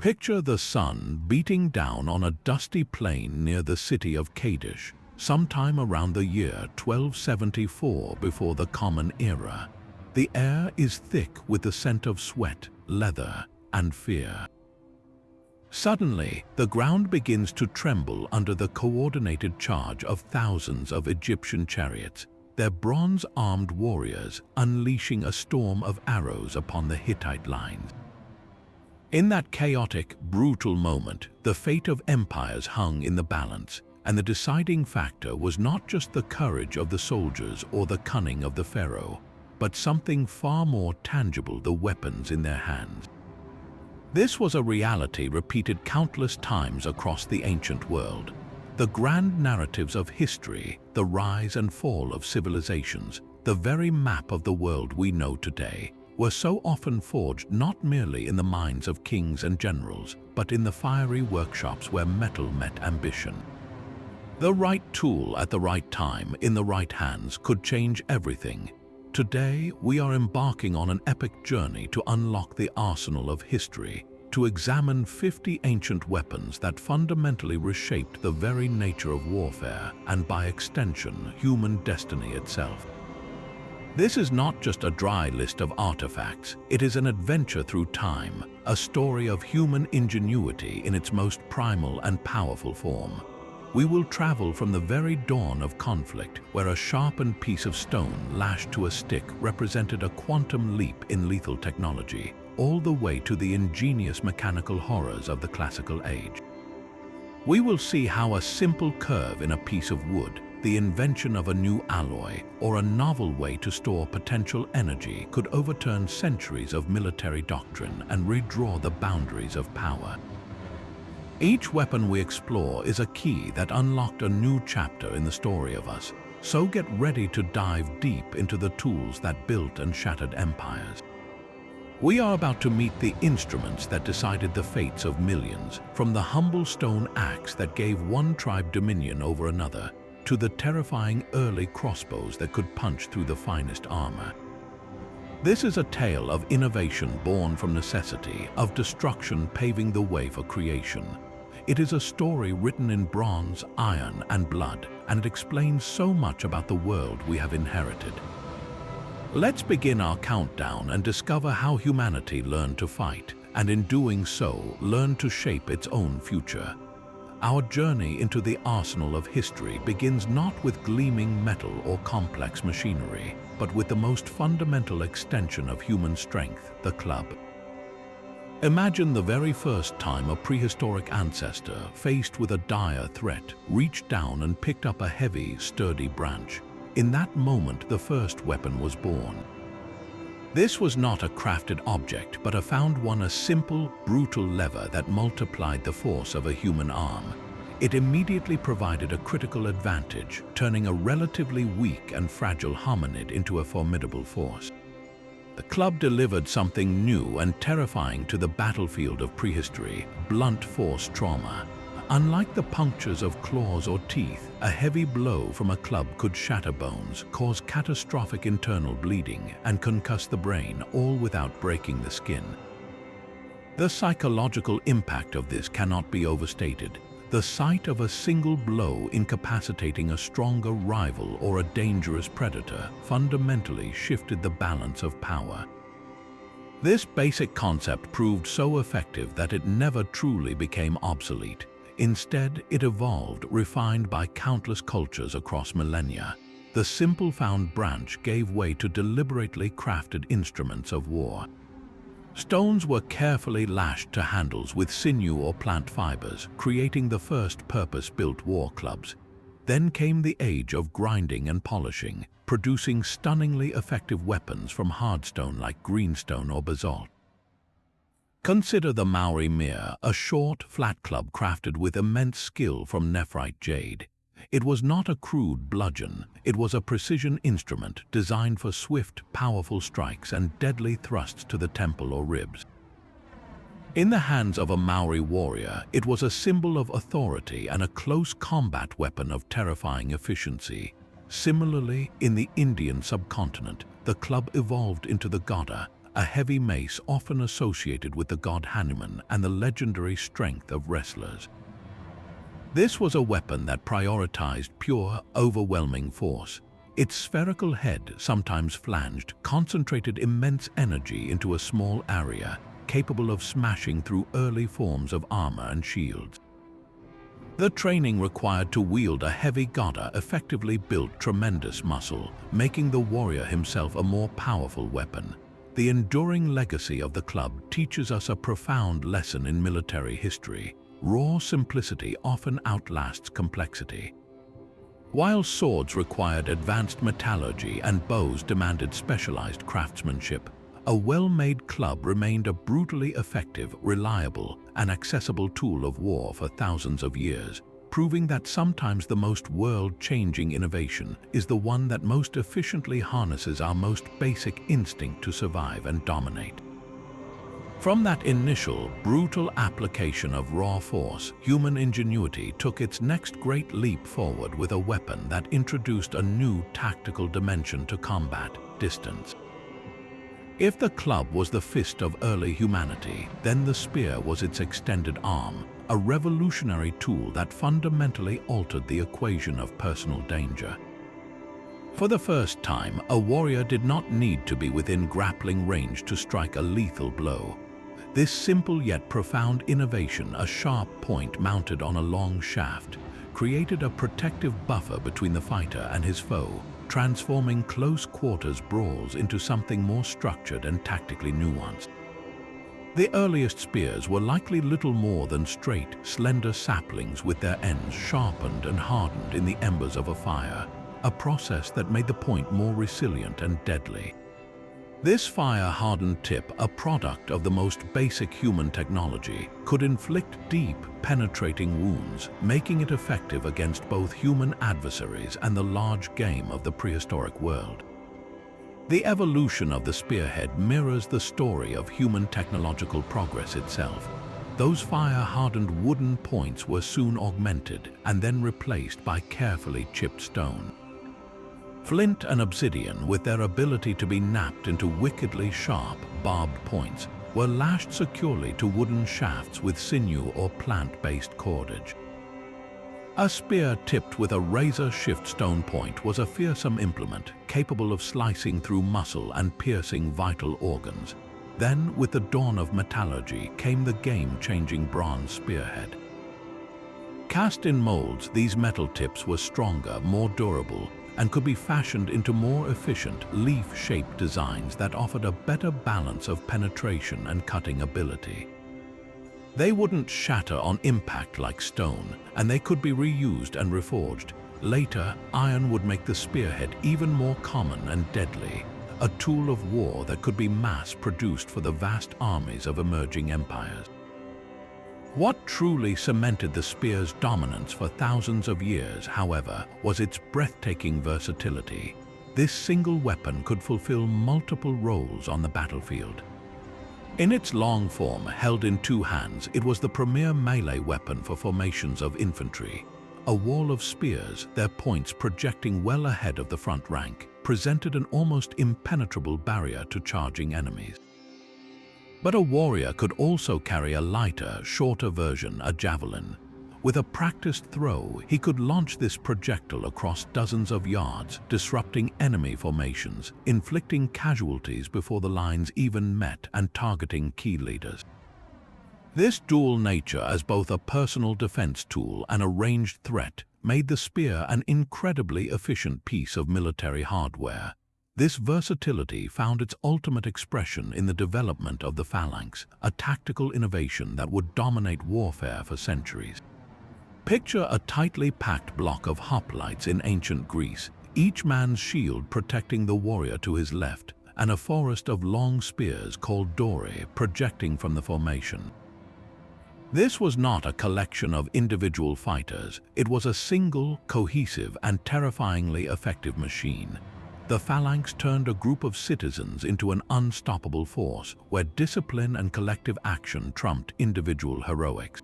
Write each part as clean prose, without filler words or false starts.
Picture the sun beating down on a dusty plain near the city of Kadesh, sometime around the year 1274 before the Common Era. The air is thick with the scent of sweat, leather, and fear. Suddenly, the ground begins to tremble under the coordinated charge of thousands of Egyptian chariots, their bronze-armed warriors unleashing a storm of arrows upon the Hittite lines. In that chaotic, brutal moment, the fate of empires hung in the balance, and the deciding factor was not just the courage of the soldiers or the cunning of the pharaoh, but something far more tangible: the weapons in their hands. This was a reality repeated countless times across the ancient world. The grand narratives of history, the rise and fall of civilizations, the very map of the world we know today, were so often forged not merely in the minds of kings and generals, but in the fiery workshops where metal met ambition. The right tool at the right time, in the right hands, could change everything. Today, we are embarking on an epic journey to unlock the arsenal of history, to examine 50 ancient weapons that fundamentally reshaped the very nature of warfare and, by extension, human destiny itself. This is not just a dry list of artifacts. It is an adventure through time, a story of human ingenuity in its most primal and powerful form. We will travel from the very dawn of conflict, where a sharpened piece of stone lashed to a stick represented a quantum leap in lethal technology, all the way to the ingenious mechanical horrors of the classical age. We will see how a simple curve in a piece of wood, the invention of a new alloy, or a novel way to store potential energy could overturn centuries of military doctrine and redraw the boundaries of power. Each weapon we explore is a key that unlocked a new chapter in the story of us, so get ready to dive deep into the tools that built and shattered empires. We are about to meet the instruments that decided the fates of millions, from the humble stone axe that gave one tribe dominion over another, to the terrifying early crossbows that could punch through the finest armor. This is a tale of innovation born from necessity, of destruction paving the way for creation. It is a story written in bronze, iron, and blood, and it explains so much about the world we have inherited. Let's begin our countdown and discover how humanity learned to fight, and in doing so, learned to shape its own future. Our journey into the arsenal of history begins not with gleaming metal or complex machinery, but with the most fundamental extension of human strength, the club. Imagine the very first time a prehistoric ancestor, faced with a dire threat, reached down and picked up a heavy, sturdy branch. In that moment, the first weapon was born. This was not a crafted object, but a found one, a simple, brutal lever that multiplied the force of a human arm. It immediately provided a critical advantage, turning a relatively weak and fragile hominid into a formidable force. The club delivered something new and terrifying to the battlefield of prehistory: blunt force trauma. Unlike the punctures of claws or teeth, a heavy blow from a club could shatter bones, cause catastrophic internal bleeding, and concuss the brain, all without breaking the skin. The psychological impact of this cannot be overstated. The sight of a single blow incapacitating a stronger rival or a dangerous predator fundamentally shifted the balance of power. This basic concept proved so effective that it never truly became obsolete. Instead, it evolved, refined by countless cultures across millennia. The simple found branch gave way to deliberately crafted instruments of war. Stones were carefully lashed to handles with sinew or plant fibers, creating the first purpose-built war clubs. Then came the age of grinding and polishing, producing stunningly effective weapons from hardstone like greenstone or basalt. Consider the Maori mere, a short, flat club crafted with immense skill from nephrite jade. It was not a crude bludgeon, it was a precision instrument designed for swift, powerful strikes and deadly thrusts to the temple or ribs. In the hands of a Maori warrior, it was a symbol of authority and a close combat weapon of terrifying efficiency. Similarly, in the Indian subcontinent, the club evolved into the goda, a heavy mace often associated with the god Hanuman and the legendary strength of wrestlers. This was a weapon that prioritized pure, overwhelming force. Its spherical head, sometimes flanged, concentrated immense energy into a small area, capable of smashing through early forms of armor and shields. The training required to wield a heavy gada effectively built tremendous muscle, making the warrior himself a more powerful weapon. The enduring legacy of the club teaches us a profound lesson in military history. Raw simplicity often outlasts complexity. While swords required advanced metallurgy and bows demanded specialized craftsmanship, a well-made club remained a brutally effective, reliable, and accessible tool of war for thousands of years, proving that sometimes the most world-changing innovation is the one that most efficiently harnesses our most basic instinct to survive and dominate. From that initial, brutal application of raw force, human ingenuity took its next great leap forward with a weapon that introduced a new tactical dimension to combat: distance. If the club was the fist of early humanity, then the spear was its extended arm, a revolutionary tool that fundamentally altered the equation of personal danger. For the first time, a warrior did not need to be within grappling range to strike a lethal blow. This simple yet profound innovation, a sharp point mounted on a long shaft, created a protective buffer between the fighter and his foe, transforming close-quarters brawls into something more structured and tactically nuanced. The earliest spears were likely little more than straight, slender saplings with their ends sharpened and hardened in the embers of a fire, a process that made the point more resilient and deadly. This fire-hardened tip, a product of the most basic human technology, could inflict deep, penetrating wounds, making it effective against both human adversaries and the large game of the prehistoric world. The evolution of the spearhead mirrors the story of human technological progress itself. Those fire-hardened wooden points were soon augmented and then replaced by carefully chipped stone. Flint and obsidian, with their ability to be knapped into wickedly sharp, barbed points, were lashed securely to wooden shafts with sinew or plant-based cordage. A spear tipped with a razor-shift stone point was a fearsome implement, capable of slicing through muscle and piercing vital organs. Then, with the dawn of metallurgy, came the game-changing bronze spearhead. Cast in molds, these metal tips were stronger, more durable, and could be fashioned into more efficient, leaf-shaped designs that offered a better balance of penetration and cutting ability. They wouldn't shatter on impact like stone, and they could be reused and reforged. Later, iron would make the spearhead even more common and deadly, a tool of war that could be mass-produced for the vast armies of emerging empires. What truly cemented the spear's dominance for thousands of years, however, was its breathtaking versatility. This single weapon could fulfill multiple roles on the battlefield. In its long form, held in two hands, it was the premier melee weapon for formations of infantry. A wall of spears, their points projecting well ahead of the front rank, presented an almost impenetrable barrier to charging enemies. But a warrior could also carry a lighter, shorter version, a javelin. With a practiced throw, he could launch this projectile across dozens of yards, disrupting enemy formations, inflicting casualties before the lines even met, and targeting key leaders. This dual nature as both a personal defense tool and a ranged threat made the spear an incredibly efficient piece of military hardware. This versatility found its ultimate expression in the development of the phalanx, a tactical innovation that would dominate warfare for centuries. Picture a tightly packed block of hoplites in ancient Greece, each man's shield protecting the warrior to his left, and a forest of long spears called dori projecting from the formation. This was not a collection of individual fighters, it was a single, cohesive, and terrifyingly effective machine. The phalanx turned a group of citizens into an unstoppable force, where discipline and collective action trumped individual heroics.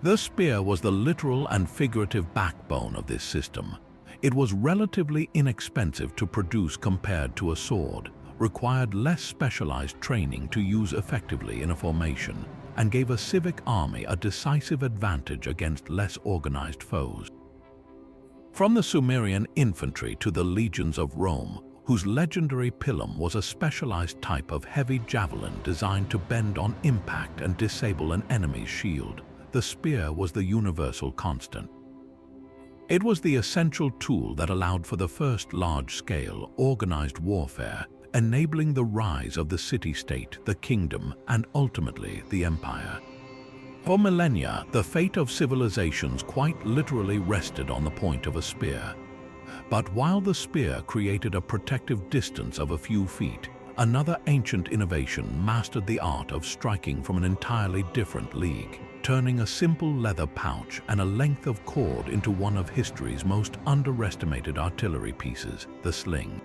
The spear was the literal and figurative backbone of this system. It was relatively inexpensive to produce compared to a sword, required less specialized training to use effectively in a formation, and gave a civic army a decisive advantage against less organized foes. From the Sumerian infantry to the legions of Rome, whose legendary pilum was a specialized type of heavy javelin designed to bend on impact and disable an enemy's shield, the spear was the universal constant. It was the essential tool that allowed for the first large-scale, organized warfare, enabling the rise of the city-state, the kingdom, and ultimately the empire. For millennia, the fate of civilizations quite literally rested on the point of a spear. But while the spear created a protective distance of a few feet, another ancient innovation mastered the art of striking from an entirely different league, turning a simple leather pouch and a length of cord into one of history's most underestimated artillery pieces, the sling.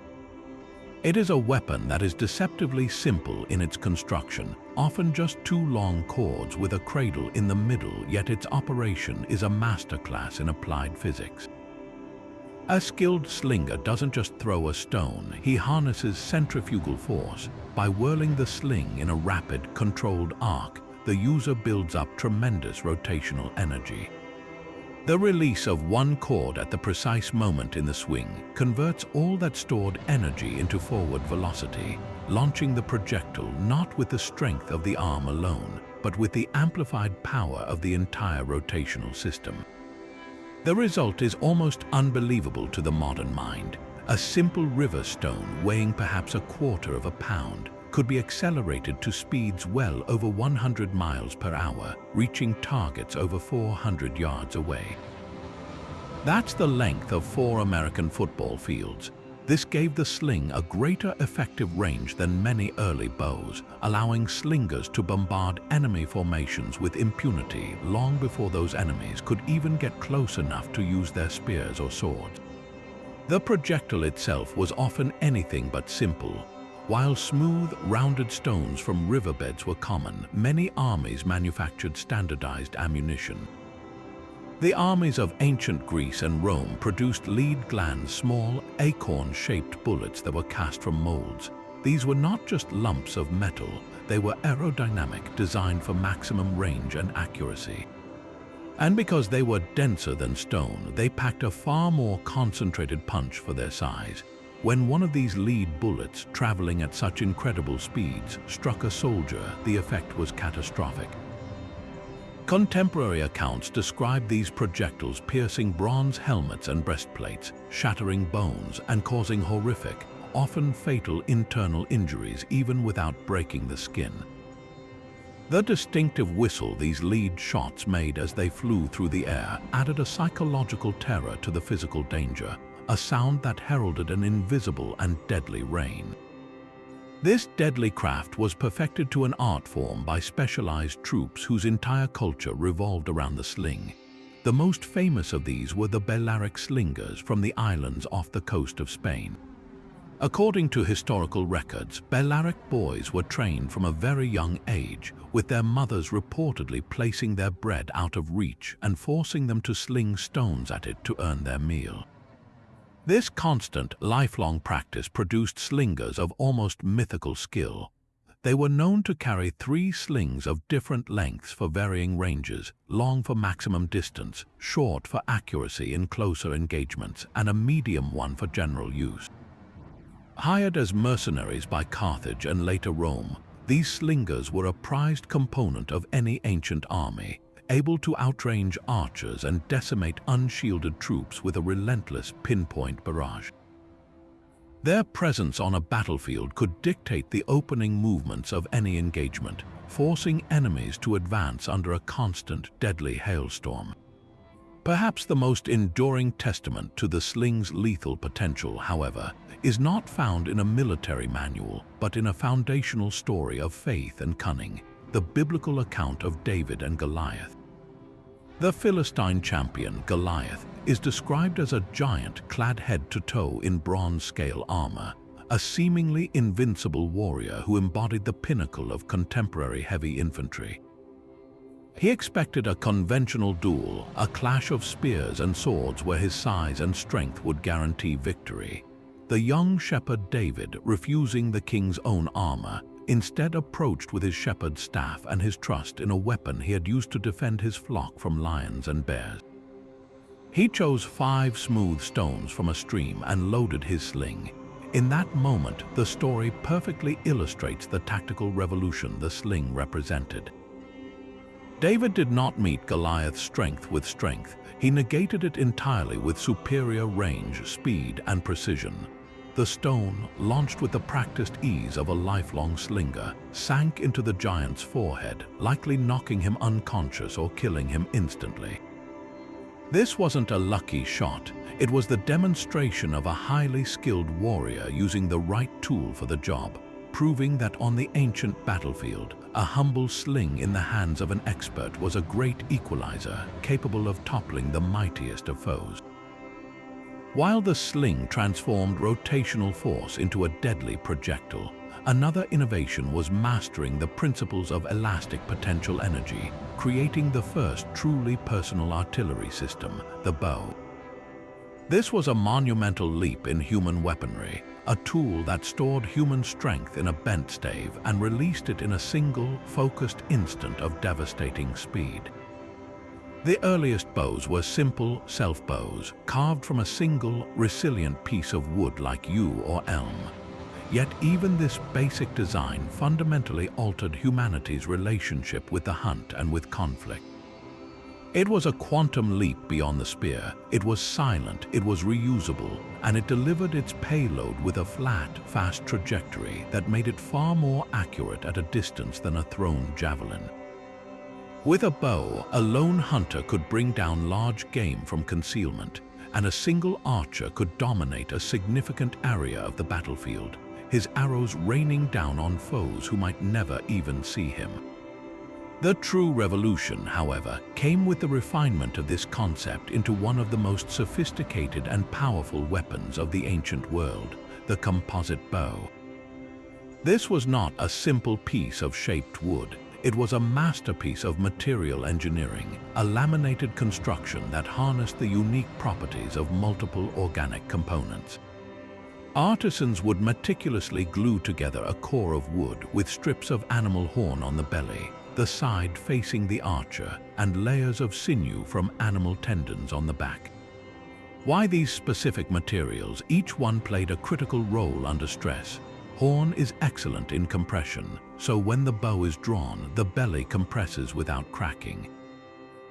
It is a weapon that is deceptively simple in its construction, often just two long cords with a cradle in the middle, yet its operation is a masterclass in applied physics. A skilled slinger doesn't just throw a stone, he harnesses centrifugal force. By whirling the sling in a rapid, controlled arc, the user builds up tremendous rotational energy. The release of one cord at the precise moment in the swing converts all that stored energy into forward velocity, launching the projectile not with the strength of the arm alone, but with the amplified power of the entire rotational system. The result is almost unbelievable to the modern mind. A simple river stone weighing perhaps a quarter of a pound could be accelerated to speeds well over 100 miles per hour, reaching targets over 400 yards away. That's the length of 4 American football fields. This gave the sling a greater effective range than many early bows, allowing slingers to bombard enemy formations with impunity long before those enemies could even get close enough to use their spears or swords. The projectile itself was often anything but simple. While smooth, rounded stones from riverbeds were common, many armies manufactured standardized ammunition. The armies of ancient Greece and Rome produced lead-gland, small, acorn-shaped bullets that were cast from molds. These were not just lumps of metal, they were aerodynamic, designed for maximum range and accuracy. And because they were denser than stone, they packed a far more concentrated punch for their size. When one of these lead bullets, traveling at such incredible speeds, struck a soldier, the effect was catastrophic. Contemporary accounts describe these projectiles piercing bronze helmets and breastplates, shattering bones, and causing horrific, often fatal internal injuries even without breaking the skin. The distinctive whistle these lead shots made as they flew through the air added a psychological terror to the physical danger, a sound that heralded an invisible and deadly rain. This deadly craft was perfected to an art form by specialized troops whose entire culture revolved around the sling. The most famous of these were the Balearic slingers from the islands off the coast of Spain. According to historical records, Balearic boys were trained from a very young age, with their mothers reportedly placing their bread out of reach and forcing them to sling stones at it to earn their meal. This constant, lifelong practice produced slingers of almost mythical skill. They were known to carry 3 slings of different lengths for varying ranges, long for maximum distance, short for accuracy in closer engagements, and a medium one for general use. Hired as mercenaries by Carthage and later Rome, these slingers were a prized component of any ancient army, able to outrange archers and decimate unshielded troops with a relentless pinpoint barrage. Their presence on a battlefield could dictate the opening movements of any engagement, forcing enemies to advance under a constant, deadly hailstorm. Perhaps the most enduring testament to the sling's lethal potential, however, is not found in a military manual, but in a foundational story of faith and cunning, the biblical account of David and Goliath. The Philistine champion, Goliath, is described as a giant clad head to toe in bronze-scale armor, a seemingly invincible warrior who embodied the pinnacle of contemporary heavy infantry. He expected a conventional duel, a clash of spears and swords where his size and strength would guarantee victory. the young shepherd David, refusing the king's own armor, instead approached with his shepherd's staff and his trust in a weapon he had used to defend his flock from lions and bears. He chose 5 smooth stones from a stream and loaded his sling. In that moment, the story perfectly illustrates the tactical revolution the sling represented. David did not meet Goliath's strength with strength. He negated it entirely with superior range, speed, and precision. The stone, launched with the practiced ease of a lifelong slinger, sank into the giant's forehead, likely knocking him unconscious or killing him instantly. This wasn't a lucky shot. It was the demonstration of a highly skilled warrior using the right tool for the job, proving that on the ancient battlefield, a humble sling in the hands of an expert was a great equalizer, capable of toppling the mightiest of foes. While the sling transformed rotational force into a deadly projectile, another innovation was mastering the principles of elastic potential energy, creating the first truly personal artillery system, the bow. This was a monumental leap in human weaponry, a tool that stored human strength in a bent stave and released it in a single, focused instant of devastating speed. The earliest bows were simple self-bows, carved from a single, resilient piece of wood like yew or elm. Yet even this basic design fundamentally altered humanity's relationship with the hunt and with conflict. It was a quantum leap beyond the spear. It was silent, it was reusable, and it delivered its payload with a flat, fast trajectory that made it far more accurate at a distance than a thrown javelin. With a bow, a lone hunter could bring down large game from concealment, and a single archer could dominate a significant area of the battlefield, his arrows raining down on foes who might never even see him. The true revolution, however, came with the refinement of this concept into one of the most sophisticated and powerful weapons of the ancient world, the composite bow. This was not a simple piece of shaped wood. It was a masterpiece of material engineering, a laminated construction that harnessed the unique properties of multiple organic components. Artisans would meticulously glue together a core of wood with strips of animal horn on the belly, the side facing the archer, and layers of sinew from animal tendons on the back. Why these specific materials? Each one played a critical role under stress. Horn is excellent in compression, so when the bow is drawn, the belly compresses without cracking.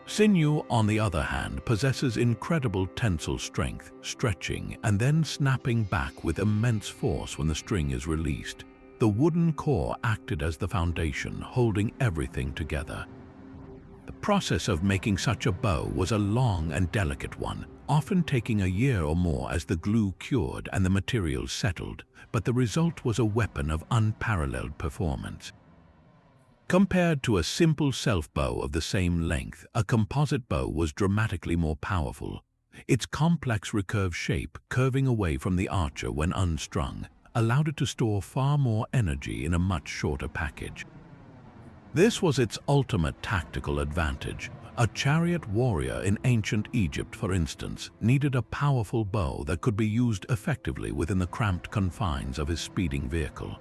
Sinew, on the other hand, possesses incredible tensile strength, stretching and then snapping back with immense force when the string is released. The wooden core acted as the foundation, holding everything together. The process of making such a bow was a long and delicate one, often taking a year or more as the glue cured and the materials settled, but the result was a weapon of unparalleled performance. Compared to a simple self-bow of the same length, a composite bow was dramatically more powerful. Its complex recurve shape, curving away from the archer when unstrung, allowed it to store far more energy in a much shorter package. This was its ultimate tactical advantage. A chariot warrior in ancient Egypt, for instance, needed a powerful bow that could be used effectively within the cramped confines of his speeding vehicle.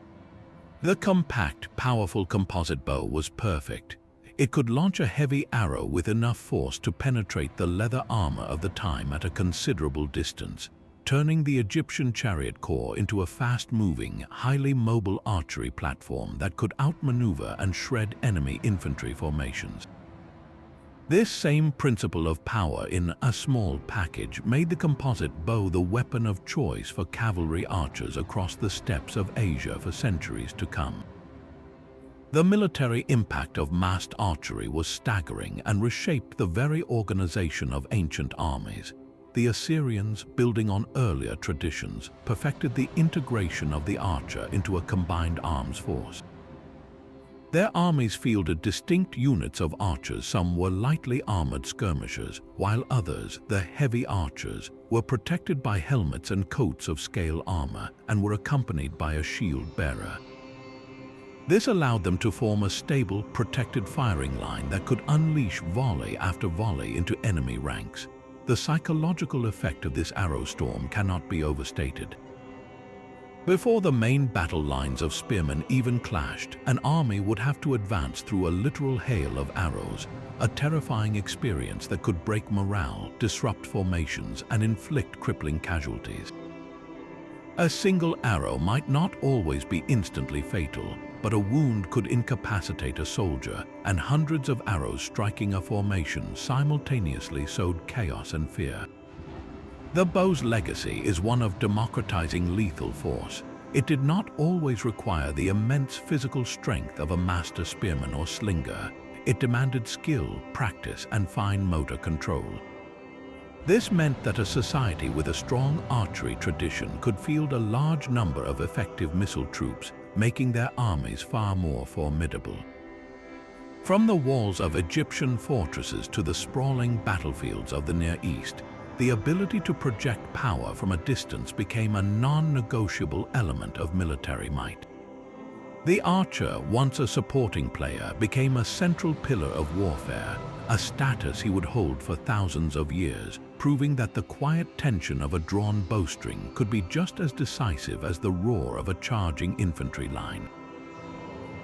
The compact, powerful composite bow was perfect. It could launch a heavy arrow with enough force to penetrate the leather armor of the time at a considerable distance, turning the Egyptian chariot core into a fast-moving, highly mobile archery platform that could outmaneuver and shred enemy infantry formations. This same principle of power in a small package made the composite bow the weapon of choice for cavalry archers across the steppes of Asia for centuries to come. The military impact of massed archery was staggering and reshaped the very organization of ancient armies. The Assyrians, building on earlier traditions, perfected the integration of the archer into a combined arms force. Their armies fielded distinct units of archers. Some were lightly armored skirmishers, while others, the heavy archers, were protected by helmets and coats of scale armor and were accompanied by a shield bearer. This allowed them to form a stable, protected firing line that could unleash volley after volley into enemy ranks. The psychological effect of this arrow storm cannot be overstated. Before the main battle lines of spearmen even clashed, an army would have to advance through a literal hail of arrows, a terrifying experience that could break morale, disrupt formations, and inflict crippling casualties. A single arrow might not always be instantly fatal, but a wound could incapacitate a soldier, and hundreds of arrows striking a formation simultaneously sowed chaos and fear. The bow's legacy is one of democratizing lethal force. It did not always require the immense physical strength of a master spearman or slinger. It demanded skill, practice, and fine motor control. This meant that a society with a strong archery tradition could field a large number of effective missile troops, making their armies far more formidable. From the walls of Egyptian fortresses to the sprawling battlefields of the Near East, the ability to project power from a distance became a non-negotiable element of military might. The archer, once a supporting player, became a central pillar of warfare, a status he would hold for thousands of years, proving that the quiet tension of a drawn bowstring could be just as decisive as the roar of a charging infantry line.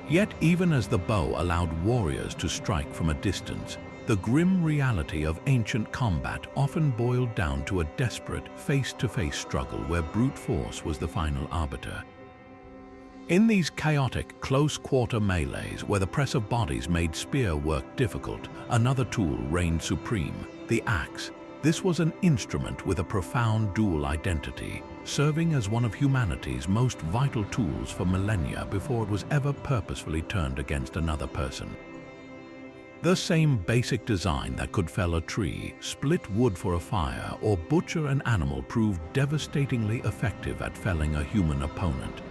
Yet even as the bow allowed warriors to strike from a distance, the grim reality of ancient combat often boiled down to a desperate, face-to-face struggle where brute force was the final arbiter. In these chaotic, close-quarter melees where the press of bodies made spear work difficult, another tool reigned supreme, the axe. This was an instrument with a profound dual identity, serving as one of humanity's most vital tools for millennia before it was ever purposefully turned against another person. The same basic design that could fell a tree, split wood for a fire, or butcher an animal proved devastatingly effective at felling a human opponent.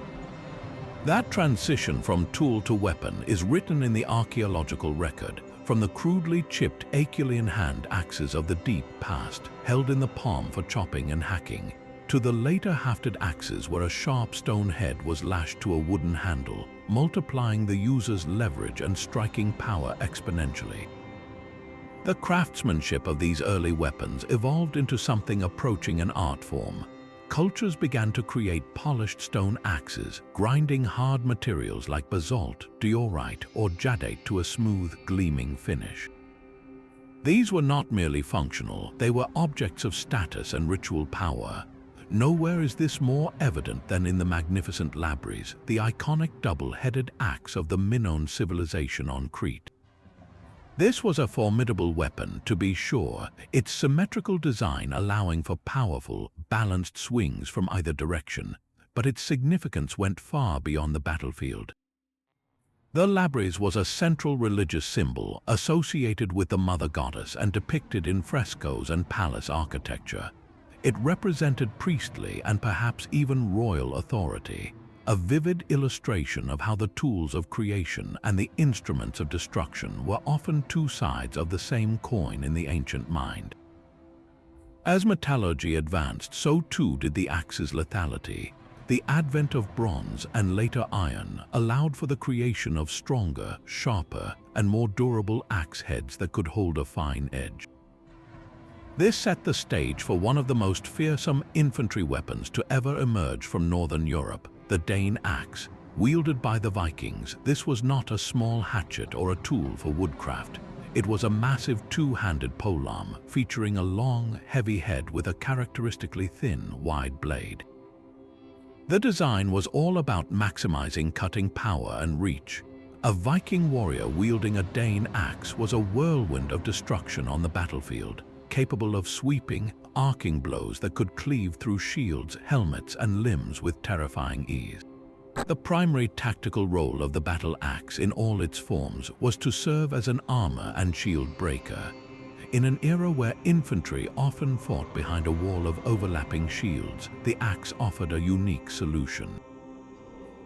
That transition from tool to weapon is written in the archaeological record, from the crudely chipped Acheulean hand axes of the deep past, held in the palm for chopping and hacking, to the later hafted axes where a sharp stone head was lashed to a wooden handle, multiplying the user's leverage and striking power exponentially. The craftsmanship of these early weapons evolved into something approaching an art form. Cultures began to create polished stone axes, grinding hard materials like basalt, diorite, or jadate to a smooth, gleaming finish. These were not merely functional, they were objects of status and ritual power. Nowhere is this more evident than in the magnificent Labres, the iconic double-headed axe of the Minoan civilization on Crete. This was a formidable weapon, to be sure, its symmetrical design allowing for powerful, balanced swings from either direction, but its significance went far beyond the battlefield. The Labres was a central religious symbol associated with the mother goddess and depicted in frescoes and palace architecture. It represented priestly and perhaps even royal authority, a vivid illustration of how the tools of creation and the instruments of destruction were often two sides of the same coin in the ancient mind. As metallurgy advanced, so too did the axe's lethality. The advent of bronze and later iron allowed for the creation of stronger, sharper, and more durable axe heads that could hold a fine edge. This set the stage for one of the most fearsome infantry weapons to ever emerge from northern Europe, the Dane axe. Wielded by the Vikings, this was not a small hatchet or a tool for woodcraft. It was a massive two-handed pilum, featuring a long, heavy head with a characteristically thin, wide blade. The design was all about maximizing cutting power and reach. A Viking warrior wielding a Dane axe was a whirlwind of destruction on the battlefield, capable of sweeping, arcing blows that could cleave through shields, helmets, and limbs with terrifying ease. The primary tactical role of the battle axe in all its forms was to serve as an armor and shield breaker. In an era where infantry often fought behind a wall of overlapping shields, the axe offered a unique solution.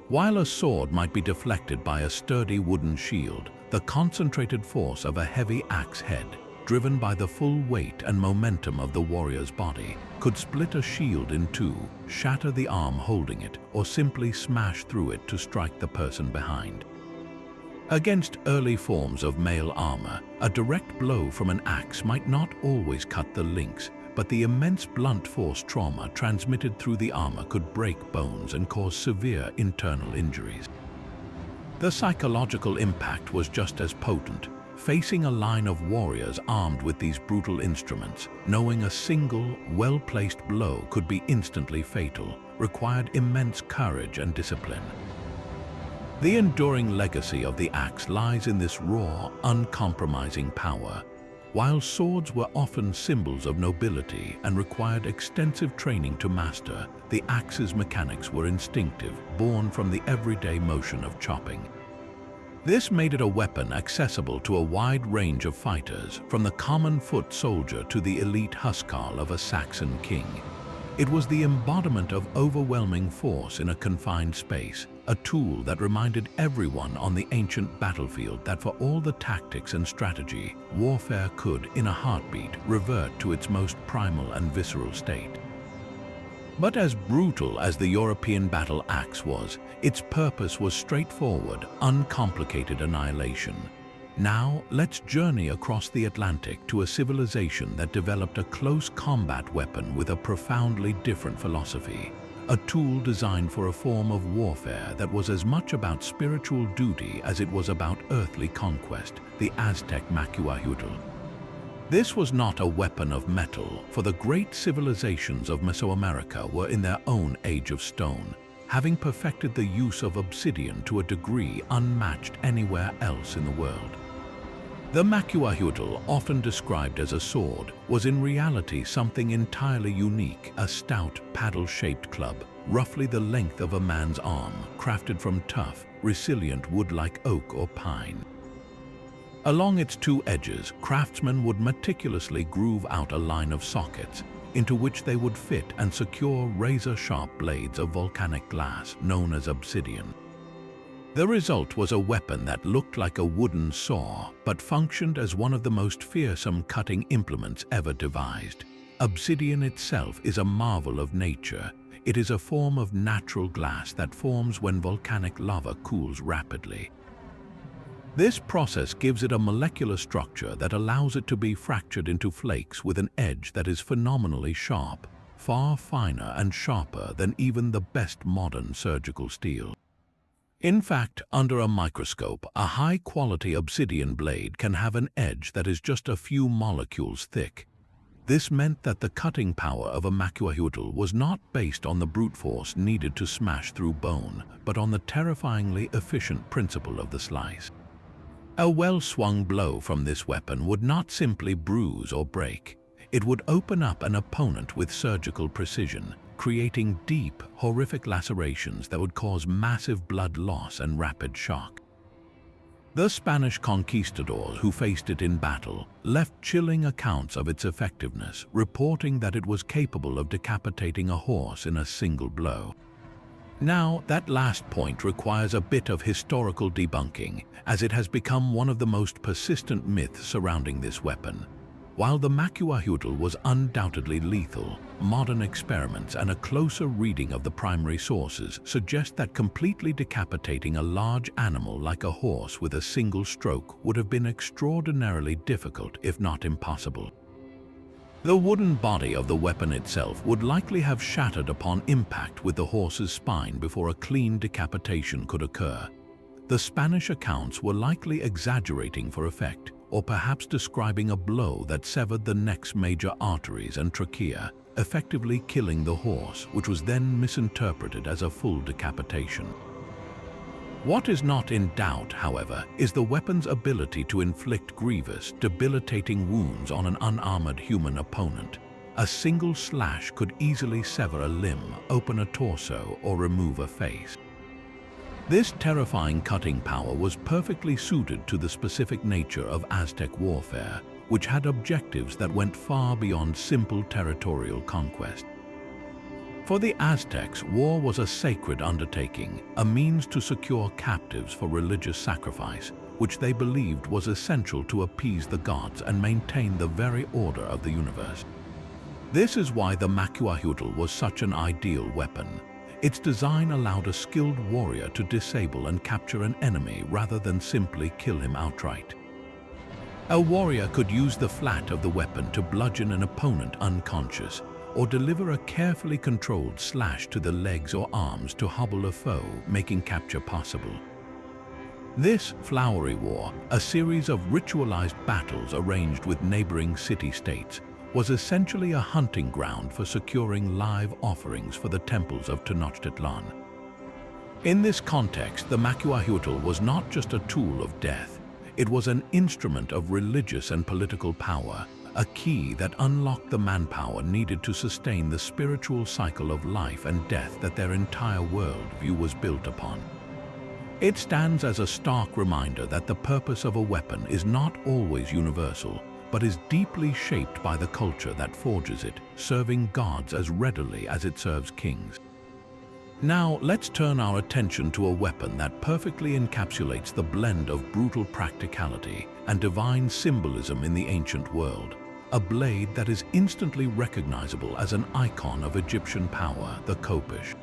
While a sword might be deflected by a sturdy wooden shield, the concentrated force of a heavy axe head, driven by the full weight and momentum of the warrior's body, could split a shield in two, shatter the arm holding it, or simply smash through it to strike the person behind. Against early forms of mail armor, a direct blow from an axe might not always cut the links, but the immense blunt force trauma transmitted through the armor could break bones and cause severe internal injuries. The psychological impact was just as potent. Facing a line of warriors armed with these brutal instruments, knowing a single, well-placed blow could be instantly fatal, required immense courage and discipline. The enduring legacy of the axe lies in this raw, uncompromising power. While swords were often symbols of nobility and required extensive training to master, the axe's mechanics were instinctive, born from the everyday motion of chopping. This made it a weapon accessible to a wide range of fighters, from the common foot soldier to the elite huskar of a Saxon king. It was the embodiment of overwhelming force in a confined space, a tool that reminded everyone on the ancient battlefield that for all the tactics and strategy, warfare could, in a heartbeat, revert to its most primal and visceral state. But as brutal as the European battle axe was, its purpose was straightforward, uncomplicated annihilation. Now, let's journey across the Atlantic to a civilization that developed a close combat weapon with a profoundly different philosophy. A tool designed for a form of warfare that was as much about spiritual duty as it was about earthly conquest, the Aztec macuahuitl. This was not a weapon of metal, for the great civilizations of Mesoamerica were in their own age of stone, having perfected the use of obsidian to a degree unmatched anywhere else in the world. The macuahuitl, often described as a sword, was in reality something entirely unique, a stout, paddle-shaped club, roughly the length of a man's arm, crafted from tough, resilient wood like oak or pine. Along its two edges, craftsmen would meticulously groove out a line of sockets, into which they would fit and secure razor-sharp blades of volcanic glass, known as obsidian. The result was a weapon that looked like a wooden saw, but functioned as one of the most fearsome cutting implements ever devised. Obsidian itself is a marvel of nature. It is a form of natural glass that forms when volcanic lava cools rapidly. This process gives it a molecular structure that allows it to be fractured into flakes with an edge that is phenomenally sharp, far finer and sharper than even the best modern surgical steel. In fact, under a microscope, a high-quality obsidian blade can have an edge that is just a few molecules thick. This meant that the cutting power of a macuahuitl was not based on the brute force needed to smash through bone, but on the terrifyingly efficient principle of the slice. A well-swung blow from this weapon would not simply bruise or break. It would open up an opponent with surgical precision, creating deep, horrific lacerations that would cause massive blood loss and rapid shock. The Spanish conquistadors who faced it in battle left chilling accounts of its effectiveness, reporting that it was capable of decapitating a horse in a single blow. Now, that last point requires a bit of historical debunking, as it has become one of the most persistent myths surrounding this weapon. While the macuahuitl was undoubtedly lethal, modern experiments and a closer reading of the primary sources suggest that completely decapitating a large animal like a horse with a single stroke would have been extraordinarily difficult, if not impossible. The wooden body of the weapon itself would likely have shattered upon impact with the horse's spine before a clean decapitation could occur. The Spanish accounts were likely exaggerating for effect, or perhaps describing a blow that severed the neck's major arteries and trachea, effectively killing the horse, which was then misinterpreted as a full decapitation. What is not in doubt, however, is the weapon's ability to inflict grievous, debilitating wounds on an unarmored human opponent. A single slash could easily sever a limb, open a torso, or remove a face. This terrifying cutting power was perfectly suited to the specific nature of Aztec warfare, which had objectives that went far beyond simple territorial conquest. For the Aztecs, war was a sacred undertaking, a means to secure captives for religious sacrifice, which they believed was essential to appease the gods and maintain the very order of the universe. This is why the macuahuitl was such an ideal weapon. Its design allowed a skilled warrior to disable and capture an enemy rather than simply kill him outright. A warrior could use the flat of the weapon to bludgeon an opponent unconscious, or deliver a carefully controlled slash to the legs or arms to hobble a foe, making capture possible. This flowery war, a series of ritualized battles arranged with neighboring city-states, was essentially a hunting ground for securing live offerings for the temples of Tenochtitlan. In this context, the macuahuitl was not just a tool of death, it was an instrument of religious and political power, a key that unlocked the manpower needed to sustain the spiritual cycle of life and death that their entire worldview was built upon. It stands as a stark reminder that the purpose of a weapon is not always universal, but is deeply shaped by the culture that forges it, serving gods as readily as it serves kings. Now, let's turn our attention to a weapon that perfectly encapsulates the blend of brutal practicality and divine symbolism in the ancient world. A blade that is instantly recognizable as an icon of Egyptian power, the khopesh.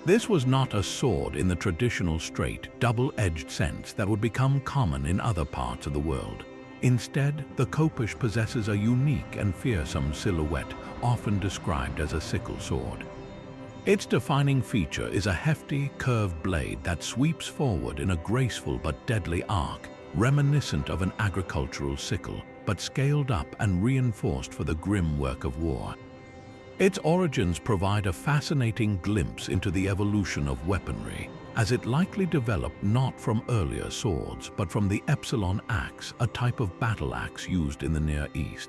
This was not a sword in the traditional straight, double-edged sense that would become common in other parts of the world. Instead, the khopesh possesses a unique and fearsome silhouette, often described as a sickle sword. Its defining feature is a hefty, curved blade that sweeps forward in a graceful but deadly arc, reminiscent of an agricultural sickle, but scaled up and reinforced for the grim work of war. Its origins provide a fascinating glimpse into the evolution of weaponry, as it likely developed not from earlier swords, but from the epsilon axe, a type of battle axe used in the Near East.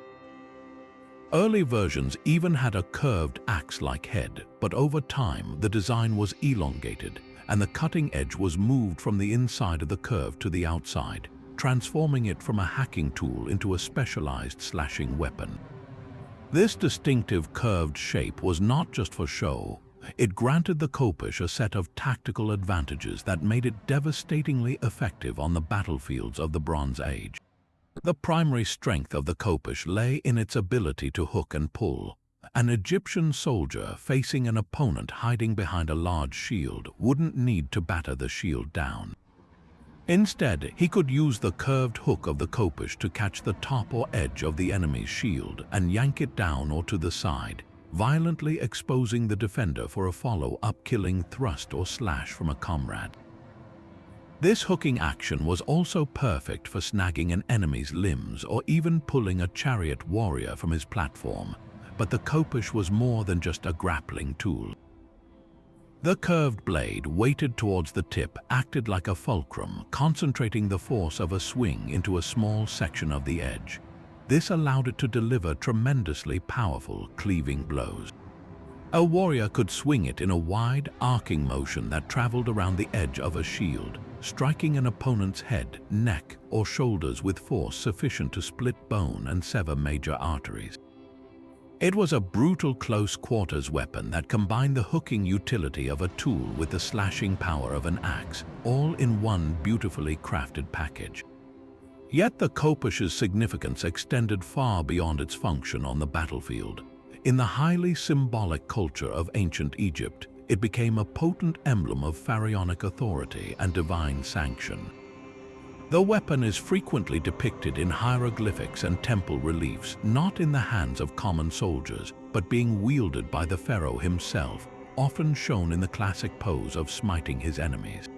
Early versions even had a curved axe-like head, but over time the design was elongated, and the cutting edge was moved from the inside of the curve to the outside, transforming it from a hacking tool into a specialized slashing weapon. This distinctive curved shape was not just for show. It granted the khopesh a set of tactical advantages that made it devastatingly effective on the battlefields of the Bronze Age. The primary strength of the khopesh lay in its ability to hook and pull. An Egyptian soldier facing an opponent hiding behind a large shield wouldn't need to batter the shield down. Instead, he could use the curved hook of the khopesh to catch the top or edge of the enemy's shield and yank it down or to the side, violently exposing the defender for a follow-up killing thrust or slash from a comrade. This hooking action was also perfect for snagging an enemy's limbs or even pulling a chariot warrior from his platform, but the khopesh was more than just a grappling tool. The curved blade, weighted towards the tip, acted like a fulcrum, concentrating the force of a swing into a small section of the edge. This allowed it to deliver tremendously powerful, cleaving blows. A warrior could swing it in a wide, arcing motion that traveled around the edge of a shield, striking an opponent's head, neck, or shoulders with force sufficient to split bone and sever major arteries. It was a brutal close-quarters weapon that combined the hooking utility of a tool with the slashing power of an axe, all in one beautifully crafted package. Yet the khopesh's significance extended far beyond its function on the battlefield. In the highly symbolic culture of ancient Egypt, it became a potent emblem of pharaonic authority and divine sanction. The weapon is frequently depicted in hieroglyphics and temple reliefs, not in the hands of common soldiers, but being wielded by the pharaoh himself, often shown in the classic pose of smiting his enemies.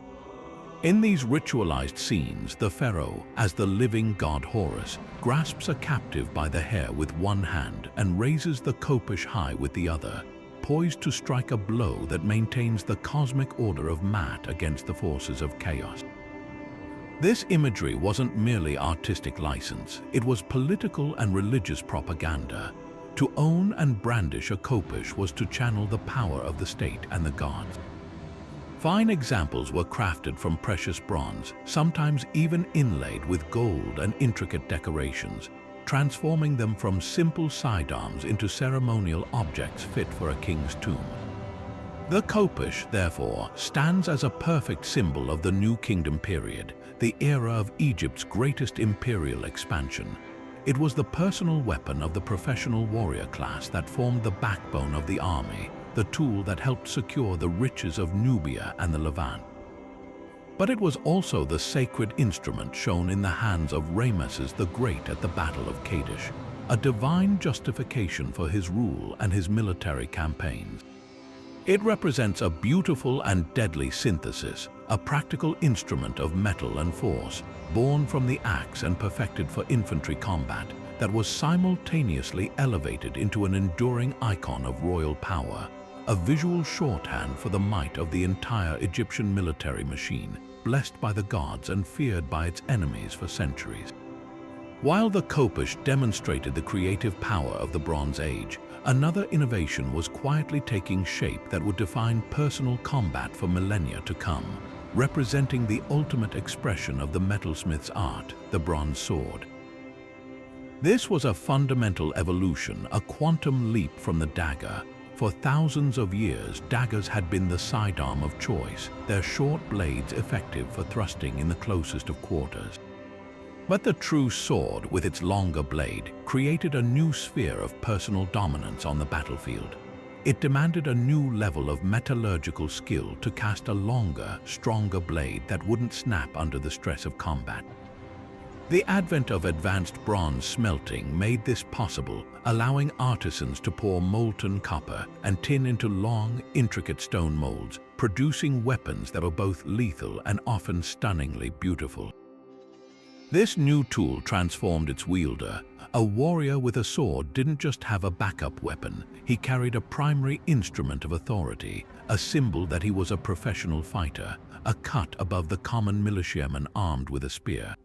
In these ritualized scenes, the pharaoh, as the living god Horus, grasps a captive by the hair with one hand and raises the khopesh high with the other, poised to strike a blow that maintains the cosmic order of Maat against the forces of chaos. This imagery wasn't merely artistic license, it was political and religious propaganda. To own and brandish a khopesh was to channel the power of the state and the gods. Fine examples were crafted from precious bronze, sometimes even inlaid with gold and intricate decorations, transforming them from simple sidearms into ceremonial objects fit for a king's tomb. The khopesh, therefore, stands as a perfect symbol of the New Kingdom period, the era of Egypt's greatest imperial expansion. It was the personal weapon of the professional warrior class that formed the backbone of the army, the tool that helped secure the riches of Nubia and the Levant. But it was also the sacred instrument shown in the hands of Rameses the Great at the Battle of Kadesh, a divine justification for his rule and his military campaigns. It represents a beautiful and deadly synthesis, a practical instrument of metal and force, born from the axe and perfected for infantry combat, that was simultaneously elevated into an enduring icon of royal power, a visual shorthand for the might of the entire Egyptian military machine, blessed by the gods and feared by its enemies for centuries. While the khopesh demonstrated the creative power of the Bronze Age, another innovation was quietly taking shape that would define personal combat for millennia to come, representing the ultimate expression of the metalsmith's art, the bronze sword. This was a fundamental evolution, a quantum leap from the dagger. For thousands of years, daggers had been the sidearm of choice, their short blades effective for thrusting in the closest of quarters. But the true sword, with its longer blade, created a new sphere of personal dominance on the battlefield. It demanded a new level of metallurgical skill to cast a longer, stronger blade that wouldn't snap under the stress of combat. The advent of advanced bronze smelting made this possible, allowing artisans to pour molten copper and tin into long, intricate stone molds, producing weapons that were both lethal and often stunningly beautiful. This new tool transformed its wielder. A warrior with a sword didn't just have a backup weapon, he carried a primary instrument of authority, a symbol that he was a professional fighter, a cut above the common militiaman armed with a spear.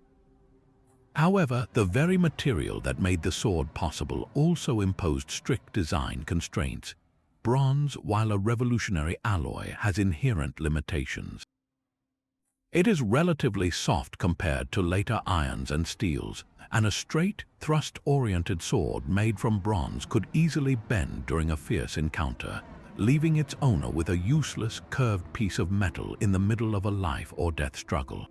However, the very material that made the sword possible also imposed strict design constraints. Bronze, while a revolutionary alloy, has inherent limitations. It is relatively soft compared to later irons and steels, and a straight, thrust-oriented sword made from bronze could easily bend during a fierce encounter, leaving its owner with a useless, curved piece of metal in the middle of a life or death struggle.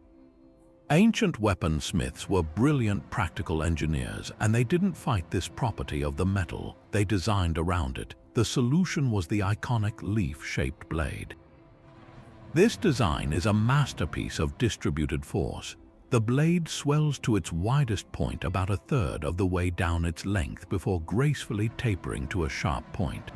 Ancient weaponsmiths were brilliant practical engineers, and they didn't fight this property of the metal, they designed around it. The solution was the iconic leaf-shaped blade. This design is a masterpiece of distributed force. The blade swells to its widest point about a third of the way down its length before gracefully tapering to a sharp point.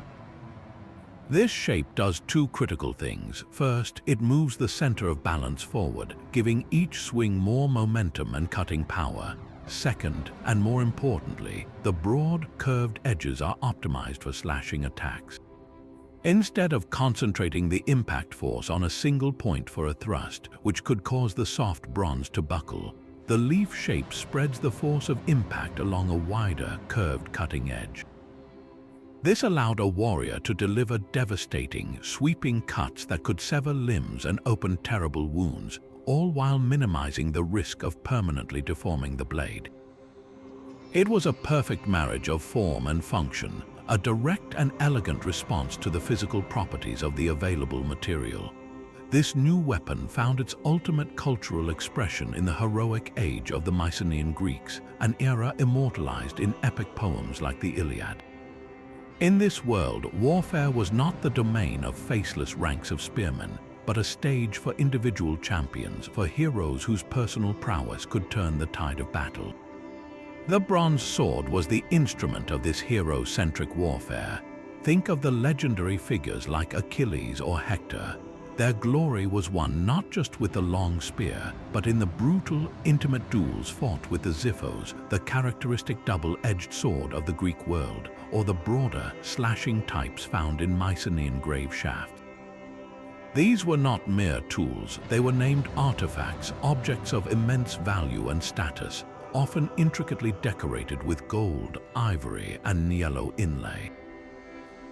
This shape does two critical things. First, it moves the center of balance forward, giving each swing more momentum and cutting power. Second, and more importantly, the broad, curved edges are optimized for slashing attacks. Instead of concentrating the impact force on a single point for a thrust, which could cause the soft bronze to buckle, the leaf shape spreads the force of impact along a wider, curved cutting edge. This allowed a warrior to deliver devastating, sweeping cuts that could sever limbs and open terrible wounds, all while minimizing the risk of permanently deforming the blade. It was a perfect marriage of form and function, a direct and elegant response to the physical properties of the available material. This new weapon found its ultimate cultural expression in the heroic age of the Mycenaean Greeks, an era immortalized in epic poems like the Iliad. In this world, warfare was not the domain of faceless ranks of spearmen, but a stage for individual champions, for heroes whose personal prowess could turn the tide of battle. The bronze sword was the instrument of this hero-centric warfare. Think of the legendary figures like Achilles or Hector. Their glory was won not just with the long spear, but in the brutal, intimate duels fought with the xiphos, the characteristic double-edged sword of the Greek world, or the broader, slashing types found in Mycenaean grave shafts. These were not mere tools, they were named artifacts, objects of immense value and status, often intricately decorated with gold, ivory, and yellow inlay.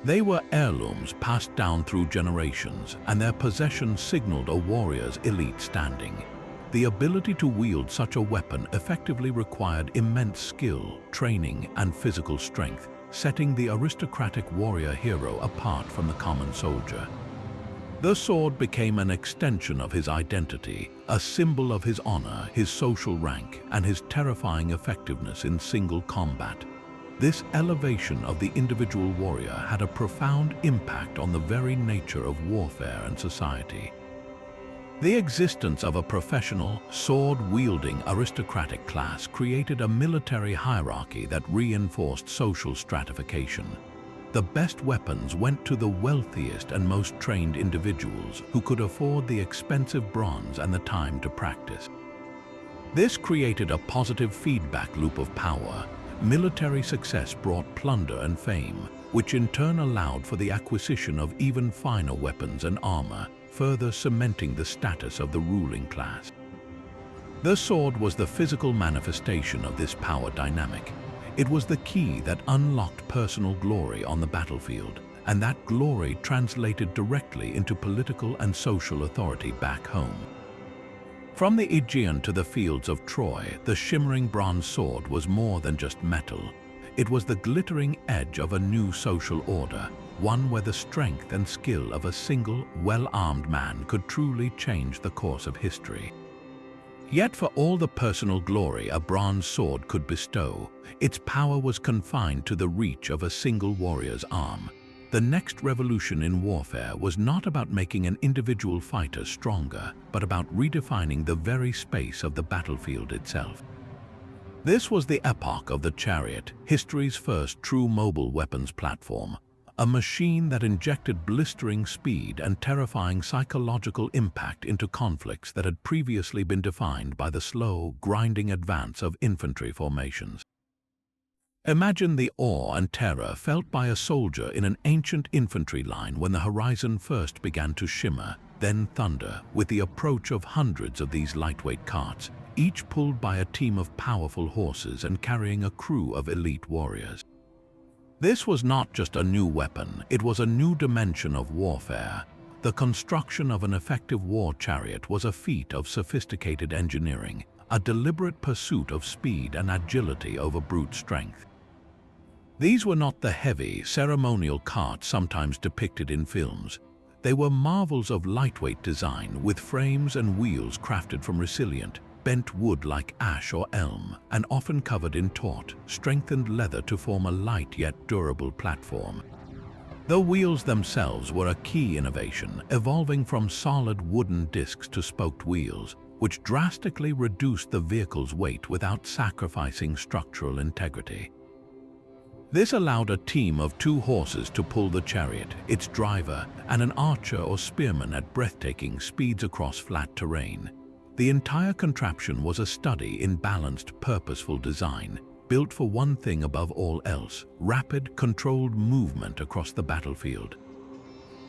They were heirlooms passed down through generations, and their possession signaled a warrior's elite standing. The ability to wield such a weapon effectively required immense skill, training, and physical strength, setting the aristocratic warrior hero apart from the common soldier. The sword became an extension of his identity, a symbol of his honor, his social rank, and his terrifying effectiveness in single combat. This elevation of the individual warrior had a profound impact on the very nature of warfare and society. The existence of a professional, sword-wielding aristocratic class created a military hierarchy that reinforced social stratification. The best weapons went to the wealthiest and most trained individuals who could afford the expensive bronze and the time to practice. This created a positive feedback loop of power. Military success brought plunder and fame, which in turn allowed for the acquisition of even finer weapons and armor, further cementing the status of the ruling class. The sword was the physical manifestation of this power dynamic. It was the key that unlocked personal glory on the battlefield, and that glory translated directly into political and social authority back home. From the Aegean to the fields of Troy, the shimmering bronze sword was more than just metal. It was the glittering edge of a new social order, one where the strength and skill of a single, well-armed man could truly change the course of history. Yet for all the personal glory a bronze sword could bestow, its power was confined to the reach of a single warrior's arm. The next revolution in warfare was not about making an individual fighter stronger, but about redefining the very space of the battlefield itself. This was the epoch of the chariot, history's first true mobile weapons platform, a machine that injected blistering speed and terrifying psychological impact into conflicts that had previously been defined by the slow, grinding advance of infantry formations. Imagine the awe and terror felt by a soldier in an ancient infantry line when the horizon first began to shimmer, then thunder, with the approach of hundreds of these lightweight carts, each pulled by a team of powerful horses and carrying a crew of elite warriors. This was not just a new weapon, it was a new dimension of warfare. The construction of an effective war chariot was a feat of sophisticated engineering, a deliberate pursuit of speed and agility over brute strength. These were not the heavy, ceremonial carts sometimes depicted in films. They were marvels of lightweight design with frames and wheels crafted from resilient, bent wood like ash or elm, and often covered in taut, strengthened leather to form a light yet durable platform. The wheels themselves were a key innovation, evolving from solid wooden discs to spoked wheels, which drastically reduced the vehicle's weight without sacrificing structural integrity. This allowed a team of 2 horses to pull the chariot, its driver, and an archer or spearman at breathtaking speeds across flat terrain. The entire contraption was a study in balanced, purposeful design, built for one thing above all else: rapid, controlled movement across the battlefield.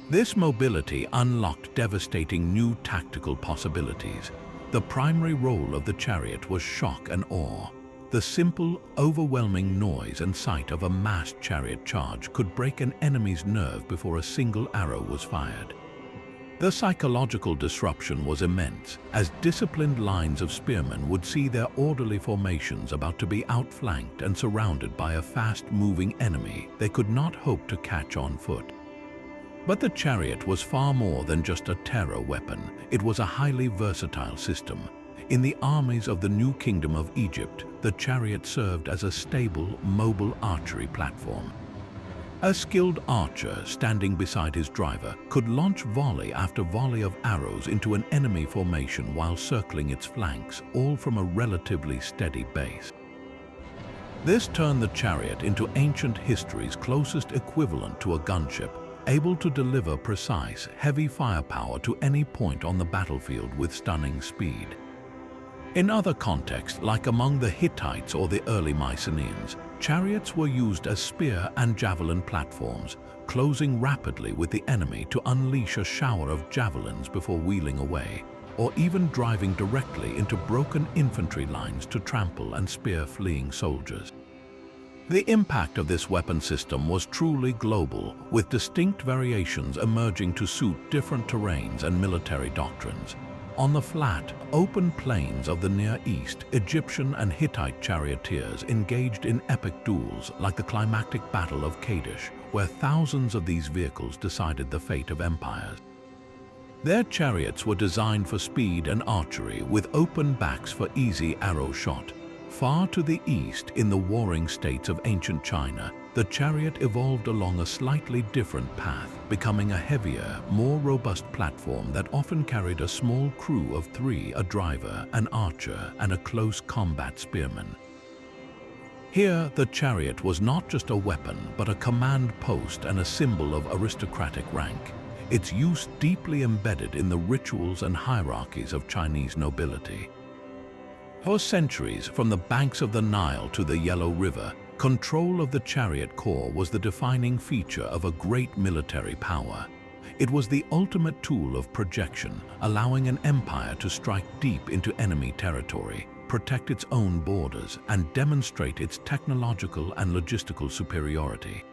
This mobility unlocked devastating new tactical possibilities. The primary role of the chariot was shock and awe. The simple, overwhelming noise and sight of a massed chariot charge could break an enemy's nerve before a single arrow was fired. The psychological disruption was immense, as disciplined lines of spearmen would see their orderly formations about to be outflanked and surrounded by a fast-moving enemy they could not hope to catch on foot. But the chariot was far more than just a terror weapon. It was a highly versatile system. In the armies of the New Kingdom of Egypt, the chariot served as a stable, mobile archery platform. A skilled archer standing beside his driver could launch volley after volley of arrows into an enemy formation while circling its flanks, all from a relatively steady base. This turned the chariot into ancient history's closest equivalent to a gunship, able to deliver precise, heavy firepower to any point on the battlefield with stunning speed. In other contexts, like among the Hittites or the early Mycenaeans, chariots were used as spear and javelin platforms, closing rapidly with the enemy to unleash a shower of javelins before wheeling away, or even driving directly into broken infantry lines to trample and spear fleeing soldiers. The impact of this weapon system was truly global, with distinct variations emerging to suit different terrains and military doctrines. On the flat, open plains of the Near East, Egyptian and Hittite charioteers engaged in epic duels like the climactic Battle of Kadesh, where thousands of these vehicles decided the fate of empires. Their chariots were designed for speed and archery, with open backs for easy arrow shot. Far to the east, in the warring states of ancient China, the chariot evolved along a slightly different path, becoming a heavier, more robust platform that often carried a small crew of 3, a driver, an archer, and a close combat spearman. Here, the chariot was not just a weapon, but a command post and a symbol of aristocratic rank, its use deeply embedded in the rituals and hierarchies of Chinese nobility. For centuries, from the banks of the Nile to the Yellow River, control of the chariot corps was the defining feature of a great military power. It was the ultimate tool of projection, allowing an empire to strike deep into enemy territory, protect its own borders, and demonstrate its technological and logistical superiority.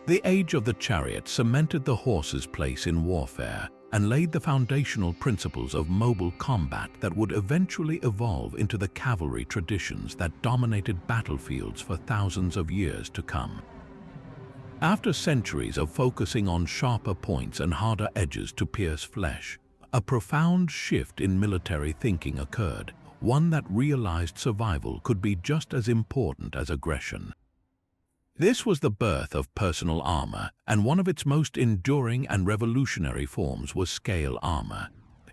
The age of the chariot cemented the horse's place in warfare and laid the foundational principles of mobile combat that would eventually evolve into the cavalry traditions that dominated battlefields for thousands of years to come. After centuries of focusing on sharper points and harder edges to pierce flesh, a profound shift in military thinking occurred, one that realized survival could be just as important as aggression. This was the birth of personal armor, and one of its most enduring and revolutionary forms was scale armor.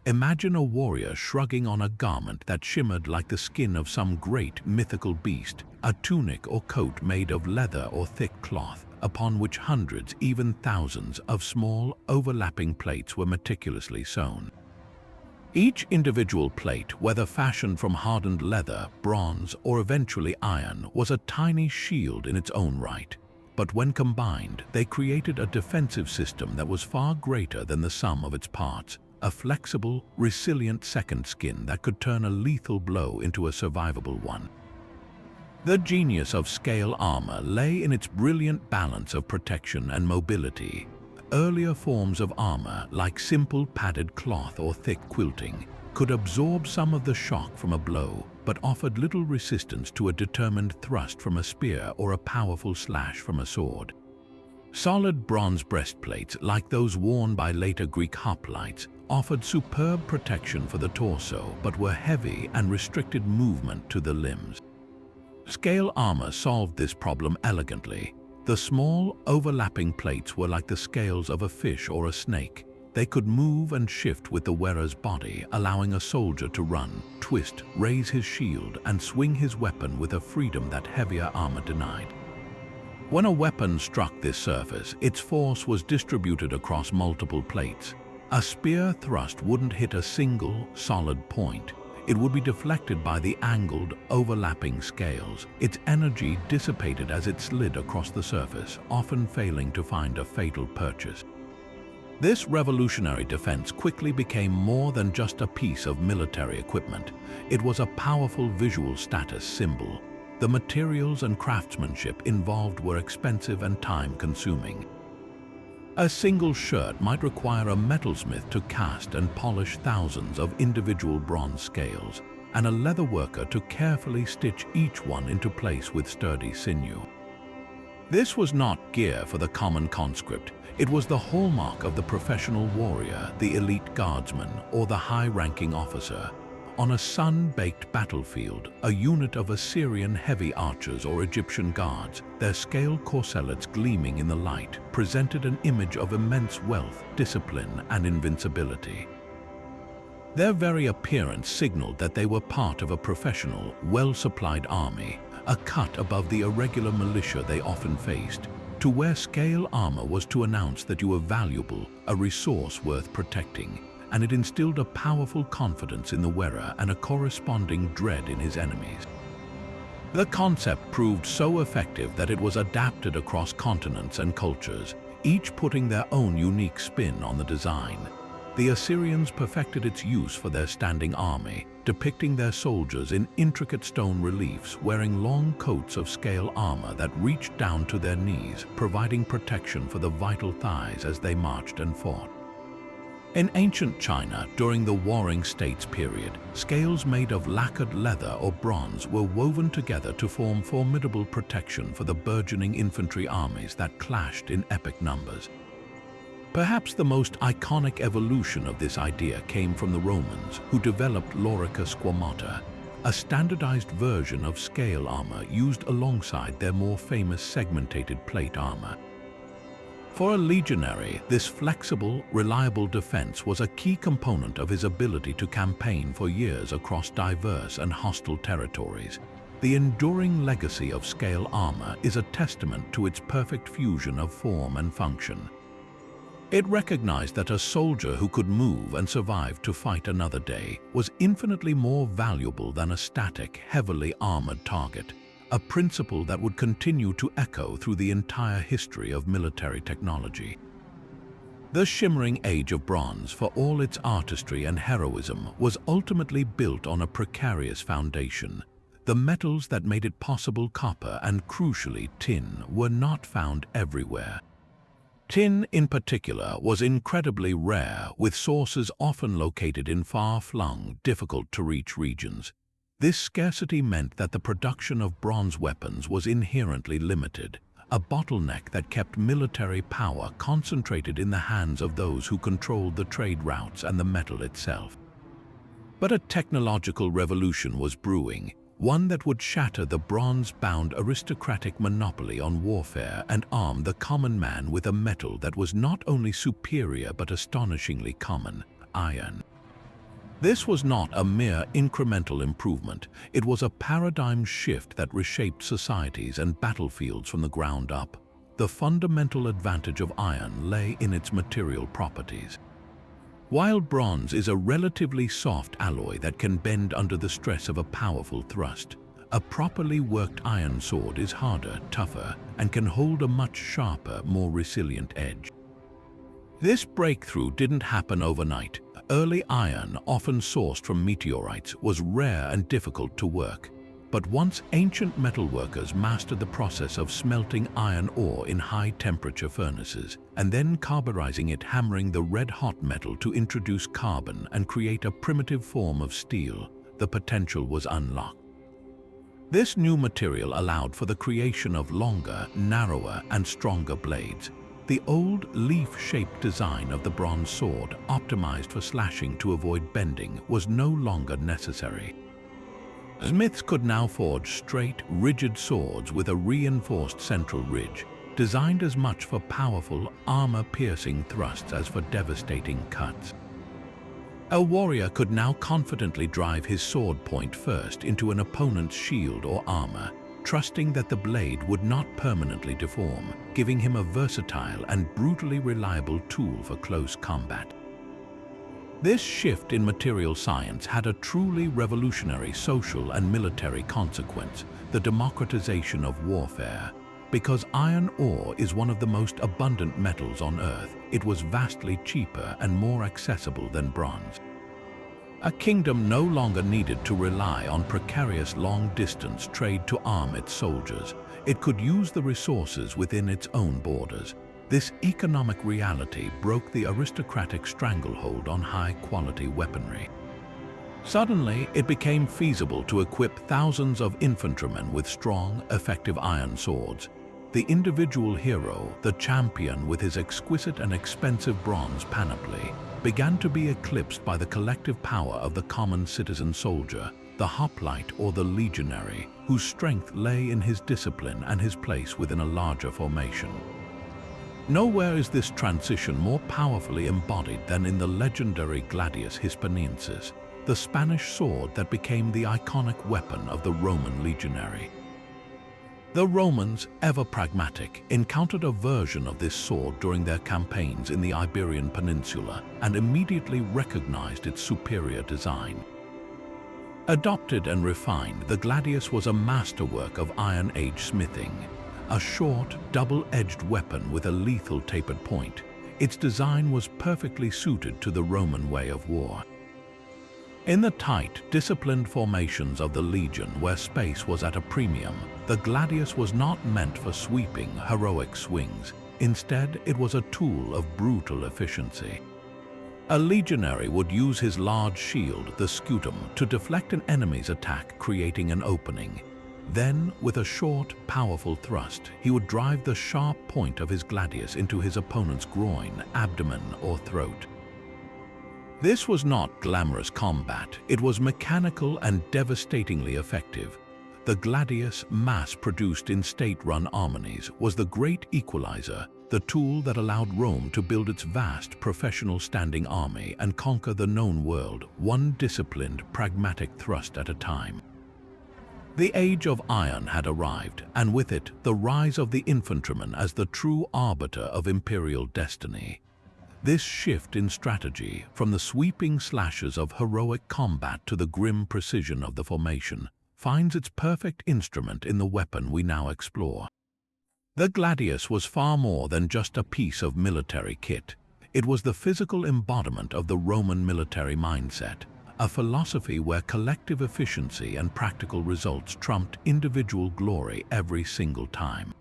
Imagine a warrior shrugging on a garment that shimmered like the skin of some great mythical beast, a tunic or coat made of leather or thick cloth, upon which hundreds, even thousands, of small, overlapping plates were meticulously sewn. Each individual plate, whether fashioned from hardened leather, bronze, or eventually iron, was a tiny shield in its own right. But when combined, they created a defensive system that was far greater than the sum of its parts, a flexible, resilient second skin that could turn a lethal blow into a survivable one. The genius of scale armor lay in its brilliant balance of protection and mobility. Earlier forms of armor, like simple padded cloth or thick quilting, could absorb some of the shock from a blow, but offered little resistance to a determined thrust from a spear or a powerful slash from a sword. Solid bronze breastplates, like those worn by later Greek hoplites, offered superb protection for the torso, but were heavy and restricted movement to the limbs. Scale armor solved this problem elegantly. The small, overlapping plates were like the scales of a fish or a snake. They could move and shift with the wearer's body, allowing a soldier to run, twist, raise his shield, and swing his weapon with a freedom that heavier armor denied. When a weapon struck this surface, its force was distributed across multiple plates. A spear thrust wouldn't hit a single, solid point. It would be deflected by the angled, overlapping scales, its energy dissipated as it slid across the surface, often failing to find a fatal purchase. This revolutionary defense quickly became more than just a piece of military equipment. It was a powerful visual status symbol. The materials and craftsmanship involved were expensive and time-consuming. A single shirt might require a metalsmith to cast and polish thousands of individual bronze scales, and a leather worker to carefully stitch each one into place with sturdy sinew. This was not gear for the common conscript. It was the hallmark of the professional warrior, the elite guardsman, or the high-ranking officer. On a sun-baked battlefield, a unit of Assyrian heavy archers or Egyptian guards, their scale corselets gleaming in the light, presented an image of immense wealth, discipline, and invincibility. Their very appearance signaled that they were part of a professional, well-supplied army, a cut above the irregular militia they often faced. To wear scale armor was to announce that you were valuable, a resource worth protecting, and it instilled a powerful confidence in the wearer and a corresponding dread in his enemies. The concept proved so effective that it was adapted across continents and cultures, each putting their own unique spin on the design. The Assyrians perfected its use for their standing army, depicting their soldiers in intricate stone reliefs wearing long coats of scale armor that reached down to their knees, providing protection for the vital thighs as they marched and fought. In ancient China, during the Warring States period, scales made of lacquered leather or bronze were woven together to form formidable protection for the burgeoning infantry armies that clashed in epic numbers. Perhaps the most iconic evolution of this idea came from the Romans, who developed lorica squamata, a standardized version of scale armor used alongside their more famous segmented plate armor. For a legionary, this flexible, reliable defense was a key component of his ability to campaign for years across diverse and hostile territories. The enduring legacy of scale armor is a testament to its perfect fusion of form and function. It recognized that a soldier who could move and survive to fight another day was infinitely more valuable than a static, heavily armored target, a principle that would continue to echo through the entire history of military technology. The shimmering age of bronze, for all its artistry and heroism, was ultimately built on a precarious foundation. The metals that made it possible, copper and crucially tin, were not found everywhere. Tin, in particular, was incredibly rare, with sources often located in far-flung, difficult-to-reach regions. This scarcity meant that the production of bronze weapons was inherently limited, a bottleneck that kept military power concentrated in the hands of those who controlled the trade routes and the metal itself. But a technological revolution was brewing, one that would shatter the bronze-bound aristocratic monopoly on warfare and arm the common man with a metal that was not only superior but astonishingly common: iron. This was not a mere incremental improvement. It was a paradigm shift that reshaped societies and battlefields from the ground up. The fundamental advantage of iron lay in its material properties. While bronze is a relatively soft alloy that can bend under the stress of a powerful thrust, a properly worked iron sword is harder, tougher, and can hold a much sharper, more resilient edge. This breakthrough didn't happen overnight. Early iron, often sourced from meteorites, was rare and difficult to work. But once ancient metalworkers mastered the process of smelting iron ore in high-temperature furnaces, and then carburizing it, hammering the red-hot metal to introduce carbon and create a primitive form of steel, the potential was unlocked. This new material allowed for the creation of longer, narrower, and stronger blades. The old leaf-shaped design of the bronze sword, optimized for slashing to avoid bending, was no longer necessary. Smiths could now forge straight, rigid swords with a reinforced central ridge, designed as much for powerful, armor-piercing thrusts as for devastating cuts. A warrior could now confidently drive his sword point first into an opponent's shield or armor, trusting that the blade would not permanently deform, giving him a versatile and brutally reliable tool for close combat. This shift in material science had a truly revolutionary social and military consequence: the democratization of warfare. Because iron ore is one of the most abundant metals on Earth, it was vastly cheaper and more accessible than bronze. A kingdom no longer needed to rely on precarious long-distance trade to arm its soldiers. It could use the resources within its own borders. This economic reality broke the aristocratic stranglehold on high-quality weaponry. Suddenly, it became feasible to equip thousands of infantrymen with strong, effective iron swords. The individual hero, the champion with his exquisite and expensive bronze panoply, began to be eclipsed by the collective power of the common citizen soldier, the hoplite or the legionary, whose strength lay in his discipline and his place within a larger formation. Nowhere is this transition more powerfully embodied than in the legendary gladius hispaniensis, the Spanish sword that became the iconic weapon of the Roman legionary. The Romans, ever pragmatic, encountered a version of this sword during their campaigns in the Iberian Peninsula and immediately recognized its superior design. Adopted and refined, the gladius was a masterwork of Iron Age smithing. A short, double-edged weapon with a lethal tapered point, its design was perfectly suited to the Roman way of war. In the tight, disciplined formations of the legion, where space was at a premium, the gladius was not meant for sweeping, heroic swings. Instead, it was a tool of brutal efficiency. A legionary would use his large shield, the scutum, to deflect an enemy's attack, creating an opening. Then, with a short, powerful thrust, he would drive the sharp point of his gladius into his opponent's groin, abdomen, or throat. This was not glamorous combat, it was mechanical and devastatingly effective. The gladius, mass-produced in state-run armies, was the great equalizer, the tool that allowed Rome to build its vast professional standing army and conquer the known world, one disciplined, pragmatic thrust at a time. The age of iron had arrived, and with it, the rise of the infantryman as the true arbiter of imperial destiny. This shift in strategy, from the sweeping slashes of heroic combat to the grim precision of the formation, finds its perfect instrument in the weapon we now explore. The gladius was far more than just a piece of military kit. It was the physical embodiment of the Roman military mindset, a philosophy where collective efficiency and practical results trumped individual glory every single time.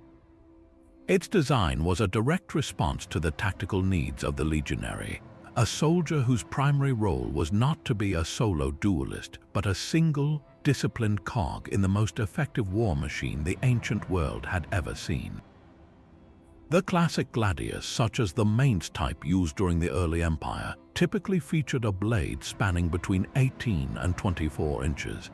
Its design was a direct response to the tactical needs of the legionary, a soldier whose primary role was not to be a solo duelist, but a single, disciplined cog in the most effective war machine the ancient world had ever seen. The classic gladius, such as the mace type used during the early empire, typically featured a blade spanning between 18 and 24 inches.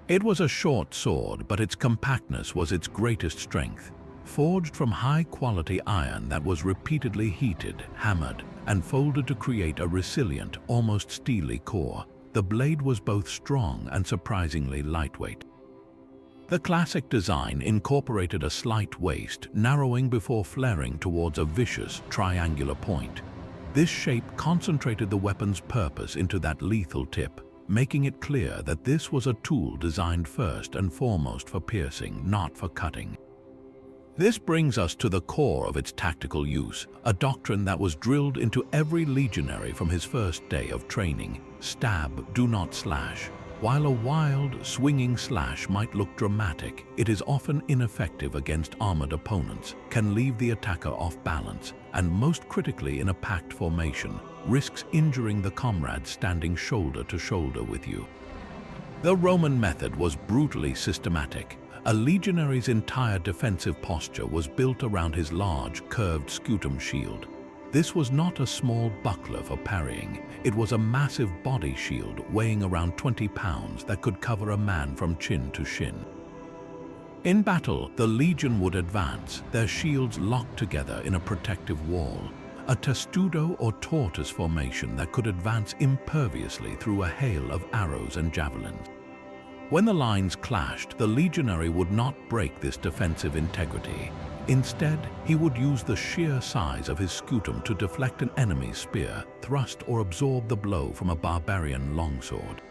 It was a short sword, but its compactness was its greatest strength. Forged from high-quality iron that was repeatedly heated, hammered, and folded to create a resilient, almost steely core, the blade was both strong and surprisingly lightweight. The classic design incorporated a slight waist, narrowing before flaring towards a vicious, triangular point. This shape concentrated the weapon's purpose into that lethal tip, making it clear that this was a tool designed first and foremost for piercing, not for cutting. This brings us to the core of its tactical use, a doctrine that was drilled into every legionary from his first day of training: stab, do not slash. While a wild, swinging slash might look dramatic, it is often ineffective against armored opponents, can leave the attacker off balance, and most critically in a packed formation, risks injuring the comrade standing shoulder to shoulder with you. The Roman method was brutally systematic. A legionary's entire defensive posture was built around his large, curved scutum shield. This was not a small buckler for parrying. It was a massive body shield weighing around 20 pounds that could cover a man from chin to shin. In battle, the legion would advance, their shields locked together in a protective wall, a testudo or tortoise formation that could advance imperviously through a hail of arrows and javelins. When the lines clashed, the legionary would not break this defensive integrity. Instead, he would use the sheer size of his scutum to deflect an enemy's spear, thrust or absorb the blow from a barbarian longsword.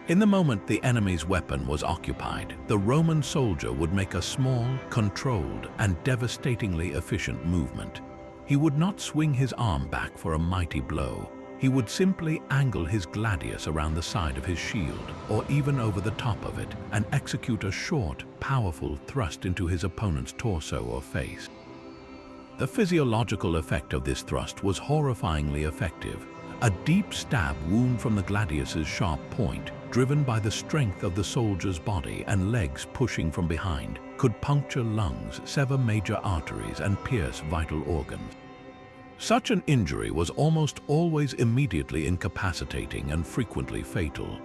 In the moment the enemy's weapon was occupied, the Roman soldier would make a small, controlled, and devastatingly efficient movement. He would not swing his arm back for a mighty blow. He would simply angle his gladius around the side of his shield, or even over the top of it, and execute a short, powerful thrust into his opponent's torso or face. The physiological effect of this thrust was horrifyingly effective. A deep stab wound from the gladius's sharp point, driven by the strength of the soldier's body and legs pushing from behind, could puncture lungs, sever major arteries, and pierce vital organs. Such an injury was almost always immediately incapacitating and frequently fatal.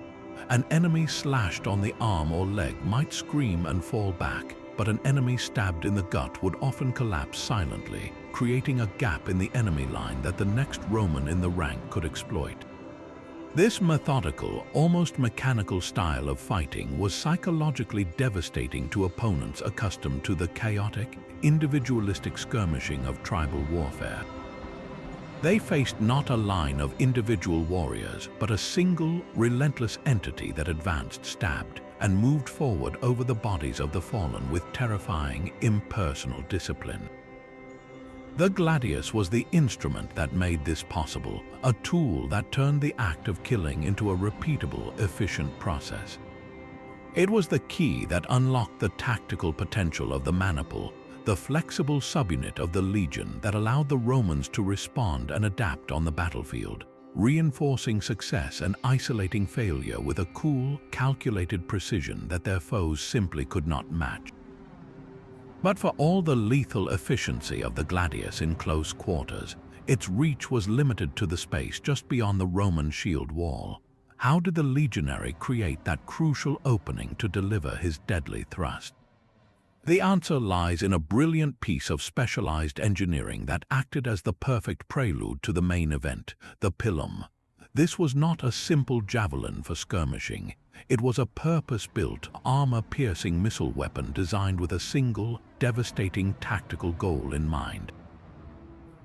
An enemy slashed on the arm or leg might scream and fall back, but an enemy stabbed in the gut would often collapse silently, creating a gap in the enemy line that the next Roman in the rank could exploit. This methodical, almost mechanical style of fighting was psychologically devastating to opponents accustomed to the chaotic, individualistic skirmishing of tribal warfare. They faced not a line of individual warriors, but a single, relentless entity that advanced, stabbed, and moved forward over the bodies of the fallen with terrifying, impersonal discipline. The gladius was the instrument that made this possible, a tool that turned the act of killing into a repeatable, efficient process. It was the key that unlocked the tactical potential of the maniple, the flexible subunit of the legion that allowed the Romans to respond and adapt on the battlefield, reinforcing success and isolating failure with a cool, calculated precision that their foes simply could not match. But for all the lethal efficiency of the gladius in close quarters, its reach was limited to the space just beyond the Roman shield wall. How did the legionary create that crucial opening to deliver his deadly thrust? The answer lies in a brilliant piece of specialized engineering that acted as the perfect prelude to the main event, the pilum. This was not a simple javelin for skirmishing. It was a purpose-built, armor-piercing missile weapon designed with a single, devastating tactical goal in mind.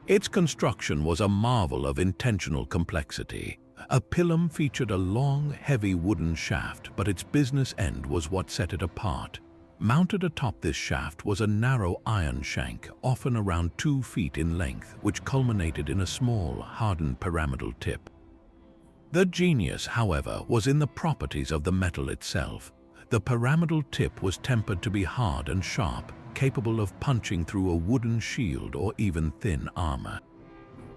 Its construction was a marvel of intentional complexity. A pilum featured a long, heavy wooden shaft, but its business end was what set it apart. Mounted atop this shaft was a narrow iron shank, often around 2 feet in length, which culminated in a small, hardened pyramidal tip. The genius, however, was in the properties of the metal itself. The pyramidal tip was tempered to be hard and sharp, capable of punching through a wooden shield or even thin armor.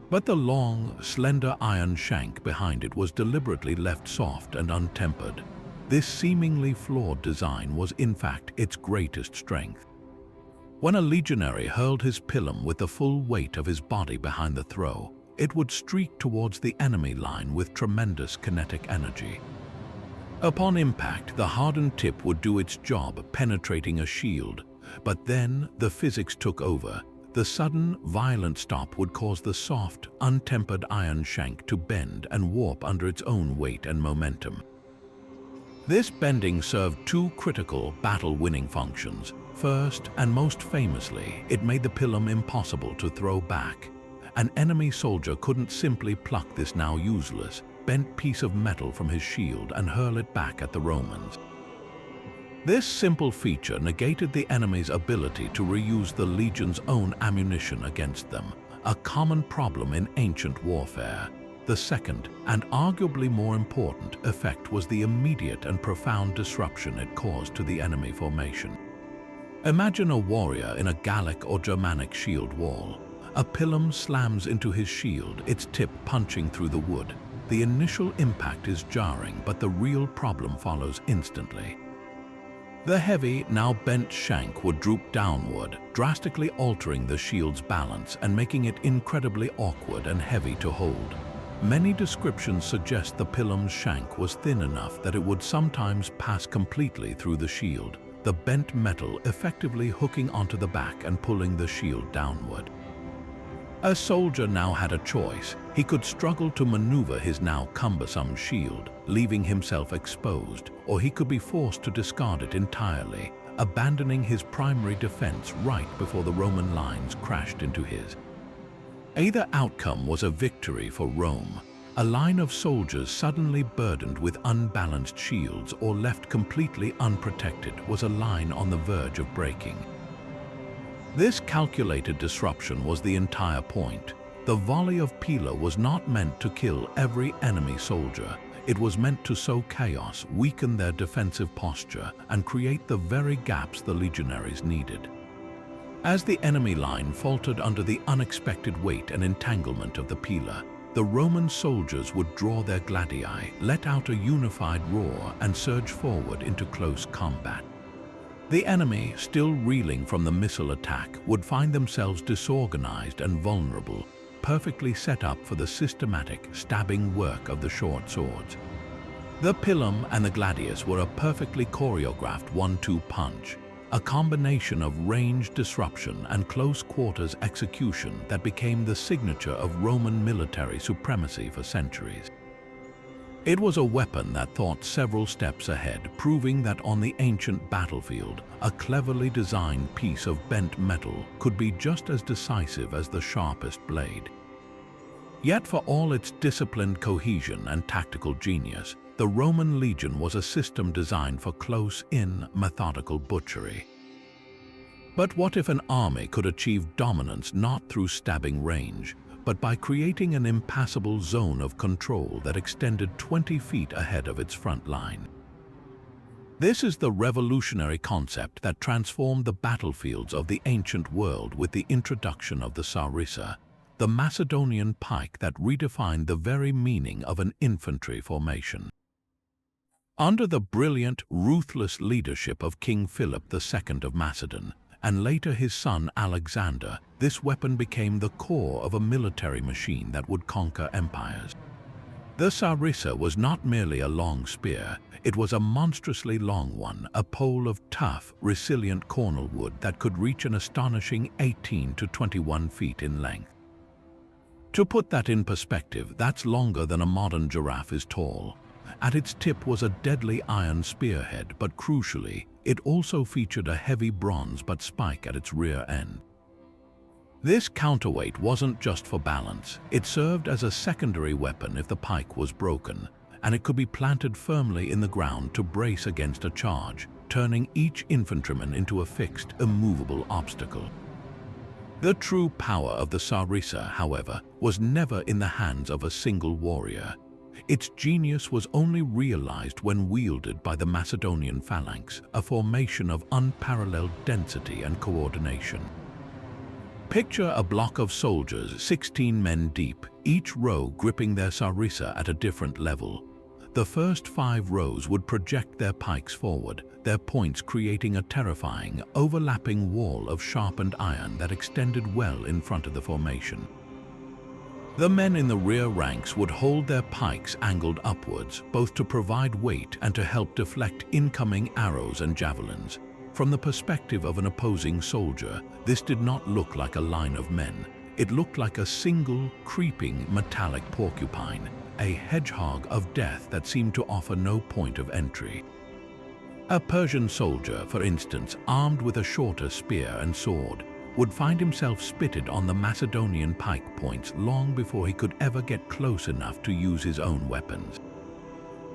But the long, slender iron shank behind it was deliberately left soft and untempered. This seemingly flawed design was in fact its greatest strength. When a legionary hurled his pilum with the full weight of his body behind the throw, it would streak towards the enemy line with tremendous kinetic energy. Upon impact, the hardened tip would do its job, penetrating a shield, but then the physics took over. The sudden, violent stop would cause the soft, untempered iron shank to bend and warp under its own weight and momentum. This bending served 2 critical, battle-winning functions. First, and most famously, it made the pilum impossible to throw back. An enemy soldier couldn't simply pluck this now useless, bent piece of metal from his shield and hurl it back at the Romans. This simple feature negated the enemy's ability to reuse the legion's own ammunition against them, a common problem in ancient warfare. The second, and arguably more important, effect was the immediate and profound disruption it caused to the enemy formation. Imagine a warrior in a Gallic or Germanic shield wall. A pilum slams into his shield, its tip punching through the wood. The initial impact is jarring, but the real problem follows instantly. The heavy, now bent shank would droop downward, drastically altering the shield's balance and making it incredibly awkward and heavy to hold. Many descriptions suggest the pilum's shank was thin enough that it would sometimes pass completely through the shield, the bent metal effectively hooking onto the back and pulling the shield downward. A soldier now had a choice. He could struggle to maneuver his now cumbersome shield, leaving himself exposed, or he could be forced to discard it entirely, abandoning his primary defense right before the Roman lines crashed into his. Either outcome was a victory for Rome. A line of soldiers suddenly burdened with unbalanced shields or left completely unprotected was a line on the verge of breaking. This calculated disruption was the entire point. The volley of pila was not meant to kill every enemy soldier. It was meant to sow chaos, weaken their defensive posture, and create the very gaps the legionaries needed. As the enemy line faltered under the unexpected weight and entanglement of the pila, the Roman soldiers would draw their gladii, let out a unified roar, and surge forward into close combat. The enemy, still reeling from the missile attack, would find themselves disorganized and vulnerable, perfectly set up for the systematic, stabbing work of the short swords. The pilum and the gladius were a perfectly choreographed 1-2 punch, a combination of range disruption and close-quarters execution that became the signature of Roman military supremacy for centuries. It was a weapon that thought several steps ahead, proving that on the ancient battlefield, a cleverly designed piece of bent metal could be just as decisive as the sharpest blade. Yet for all its disciplined cohesion and tactical genius, the Roman legion was a system designed for close-in, methodical butchery. But what if an army could achieve dominance not through stabbing range, but by creating an impassable zone of control that extended 20 feet ahead of its front line? This is the revolutionary concept that transformed the battlefields of the ancient world with the introduction of the sarissa, the Macedonian pike that redefined the very meaning of an infantry formation. Under the brilliant, ruthless leadership of King Philip II of Macedon, and later his son Alexander, this weapon became the core of a military machine that would conquer empires. The sarissa was not merely a long spear, it was a monstrously long one, a pole of tough, resilient cornel wood that could reach an astonishing 18 to 21 feet in length. To put that in perspective, that's longer than a modern giraffe is tall. At its tip was a deadly iron spearhead, but crucially, it also featured a heavy bronze butt spike at its rear end. This counterweight wasn't just for balance, it served as a secondary weapon if the pike was broken, and it could be planted firmly in the ground to brace against a charge, turning each infantryman into a fixed, immovable obstacle. The true power of the sarissa, however, was never in the hands of a single warrior. Its genius was only realized when wielded by the Macedonian phalanx, a formation of unparalleled density and coordination. Picture a block of soldiers, 16 men deep, each row gripping their sarissa at a different level. The first 5 rows would project their pikes forward, their points creating a terrifying, overlapping wall of sharpened iron that extended well in front of the formation. The men in the rear ranks would hold their pikes angled upwards, both to provide weight and to help deflect incoming arrows and javelins. From the perspective of an opposing soldier, this did not look like a line of men. It looked like a single, creeping, metallic porcupine, a hedgehog of death that seemed to offer no point of entry. A Persian soldier, for instance, armed with a shorter spear and sword, would find himself spitted on the Macedonian pike points long before he could ever get close enough to use his own weapons.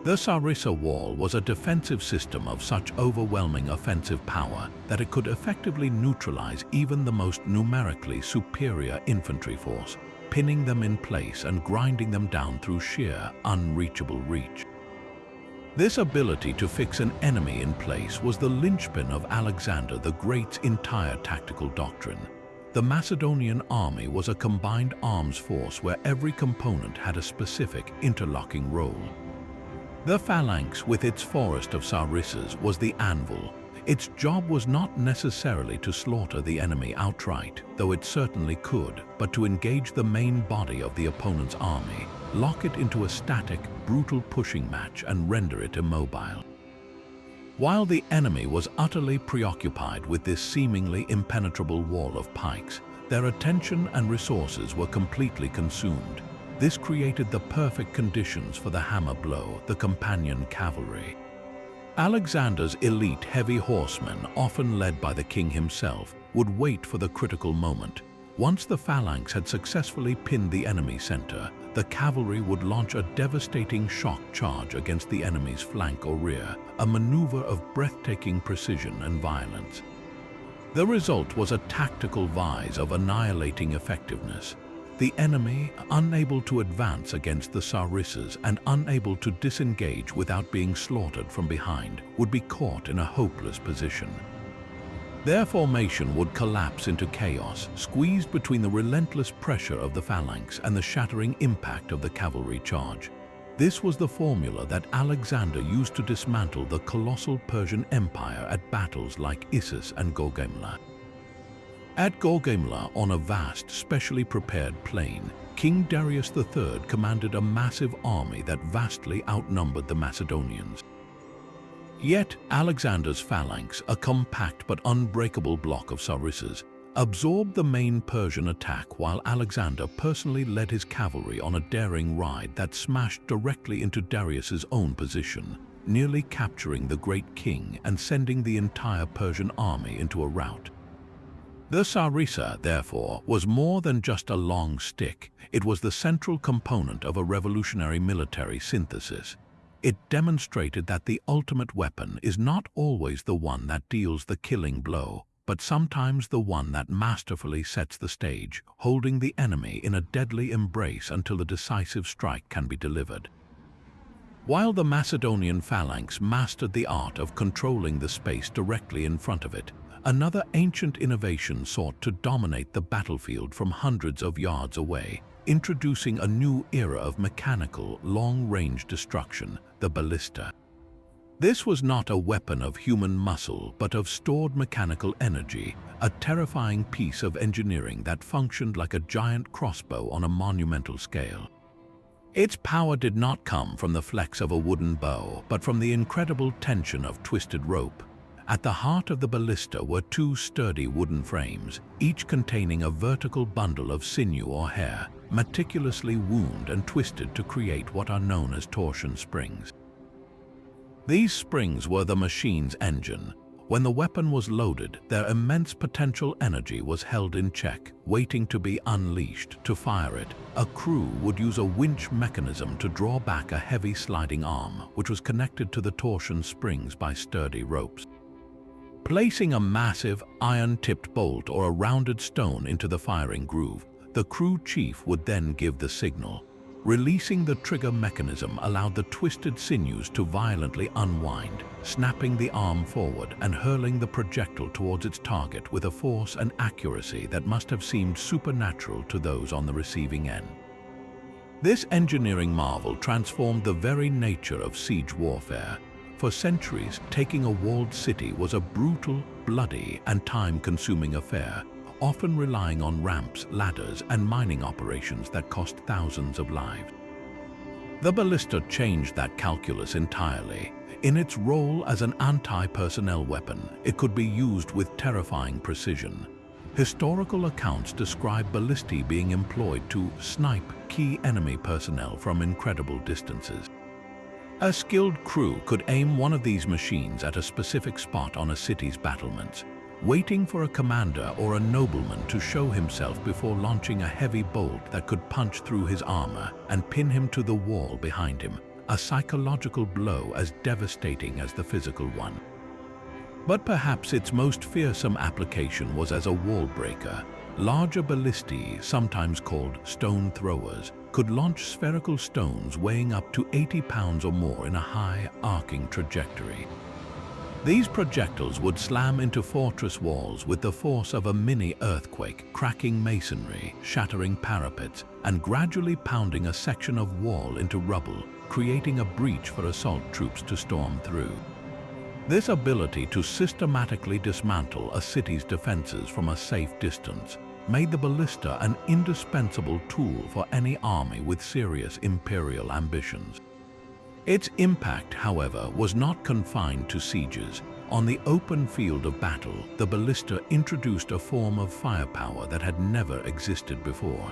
The sarissa wall was a defensive system of such overwhelming offensive power that it could effectively neutralize even the most numerically superior infantry force, pinning them in place and grinding them down through sheer, unreachable reach. This ability to fix an enemy in place was the linchpin of Alexander the Great's entire tactical doctrine. The Macedonian army was a combined arms force where every component had a specific interlocking role. The phalanx, with its forest of sarissas, was the anvil. Its job was not necessarily to slaughter the enemy outright, though it certainly could, but to engage the main body of the opponent's army, lock it into a static, brutal pushing match and render it immobile. While the enemy was utterly preoccupied with this seemingly impenetrable wall of pikes, their attention and resources were completely consumed. This created the perfect conditions for the hammer blow, the companion cavalry. Alexander's elite heavy horsemen, often led by the king himself, would wait for the critical moment. Once the phalanx had successfully pinned the enemy center, the cavalry would launch a devastating shock charge against the enemy's flank or rear, a maneuver of breathtaking precision and violence. The result was a tactical vise of annihilating effectiveness. The enemy, unable to advance against the sarissas and unable to disengage without being slaughtered from behind, would be caught in a hopeless position. Their formation would collapse into chaos, squeezed between the relentless pressure of the phalanx and the shattering impact of the cavalry charge. This was the formula that Alexander used to dismantle the colossal Persian Empire at battles like Issus and Gaugamela. At Gaugamela, on a vast, specially prepared plain, King Darius III commanded a massive army that vastly outnumbered the Macedonians. Yet Alexander's phalanx, a compact but unbreakable block of sarissas, absorbed the main Persian attack while Alexander personally led his cavalry on a daring ride that smashed directly into Darius's own position, nearly capturing the great king and sending the entire Persian army into a rout. The sarissa, therefore, was more than just a long stick. It was the central component of a revolutionary military synthesis. It demonstrated that the ultimate weapon is not always the one that deals the killing blow, but sometimes the one that masterfully sets the stage, holding the enemy in a deadly embrace until the decisive strike can be delivered. While the Macedonian phalanx mastered the art of controlling the space directly in front of it, another ancient innovation sought to dominate the battlefield from hundreds of yards away, introducing a new era of mechanical, long-range destruction, the ballista. This was not a weapon of human muscle, but of stored mechanical energy, a terrifying piece of engineering that functioned like a giant crossbow on a monumental scale. Its power did not come from the flex of a wooden bow, but from the incredible tension of twisted rope. At the heart of the ballista were two sturdy wooden frames, each containing a vertical bundle of sinew or hair, meticulously wound and twisted to create what are known as torsion springs. These springs were the machine's engine. When the weapon was loaded, their immense potential energy was held in check, waiting to be unleashed. To fire it, a crew would use a winch mechanism to draw back a heavy sliding arm, which was connected to the torsion springs by sturdy ropes. Placing a massive, iron-tipped bolt or a rounded stone into the firing groove, the crew chief would then give the signal. Releasing the trigger mechanism allowed the twisted sinews to violently unwind, snapping the arm forward and hurling the projectile towards its target with a force and accuracy that must have seemed supernatural to those on the receiving end. This engineering marvel transformed the very nature of siege warfare. For centuries, taking a walled city was a brutal, bloody, and time-consuming affair, often relying on ramps, ladders, and mining operations that cost thousands of lives. The ballista changed that calculus entirely. In its role as an anti-personnel weapon, it could be used with terrifying precision. Historical accounts describe ballistae being employed to snipe key enemy personnel from incredible distances. A skilled crew could aim one of these machines at a specific spot on a city's battlements, waiting for a commander or a nobleman to show himself before launching a heavy bolt that could punch through his armor and pin him to the wall behind him, a psychological blow as devastating as the physical one. But perhaps its most fearsome application was as a wall breaker. Larger ballistae, sometimes called stone throwers, could launch spherical stones weighing up to 80 pounds or more in a high, arcing trajectory. These projectiles would slam into fortress walls with the force of a mini-earthquake, cracking masonry, shattering parapets, and gradually pounding a section of wall into rubble, creating a breach for assault troops to storm through. This ability to systematically dismantle a city's defenses from a safe distance made the ballista an indispensable tool for any army with serious imperial ambitions. Its impact, however, was not confined to sieges. On the open field of battle, the ballista introduced a form of firepower that had never existed before.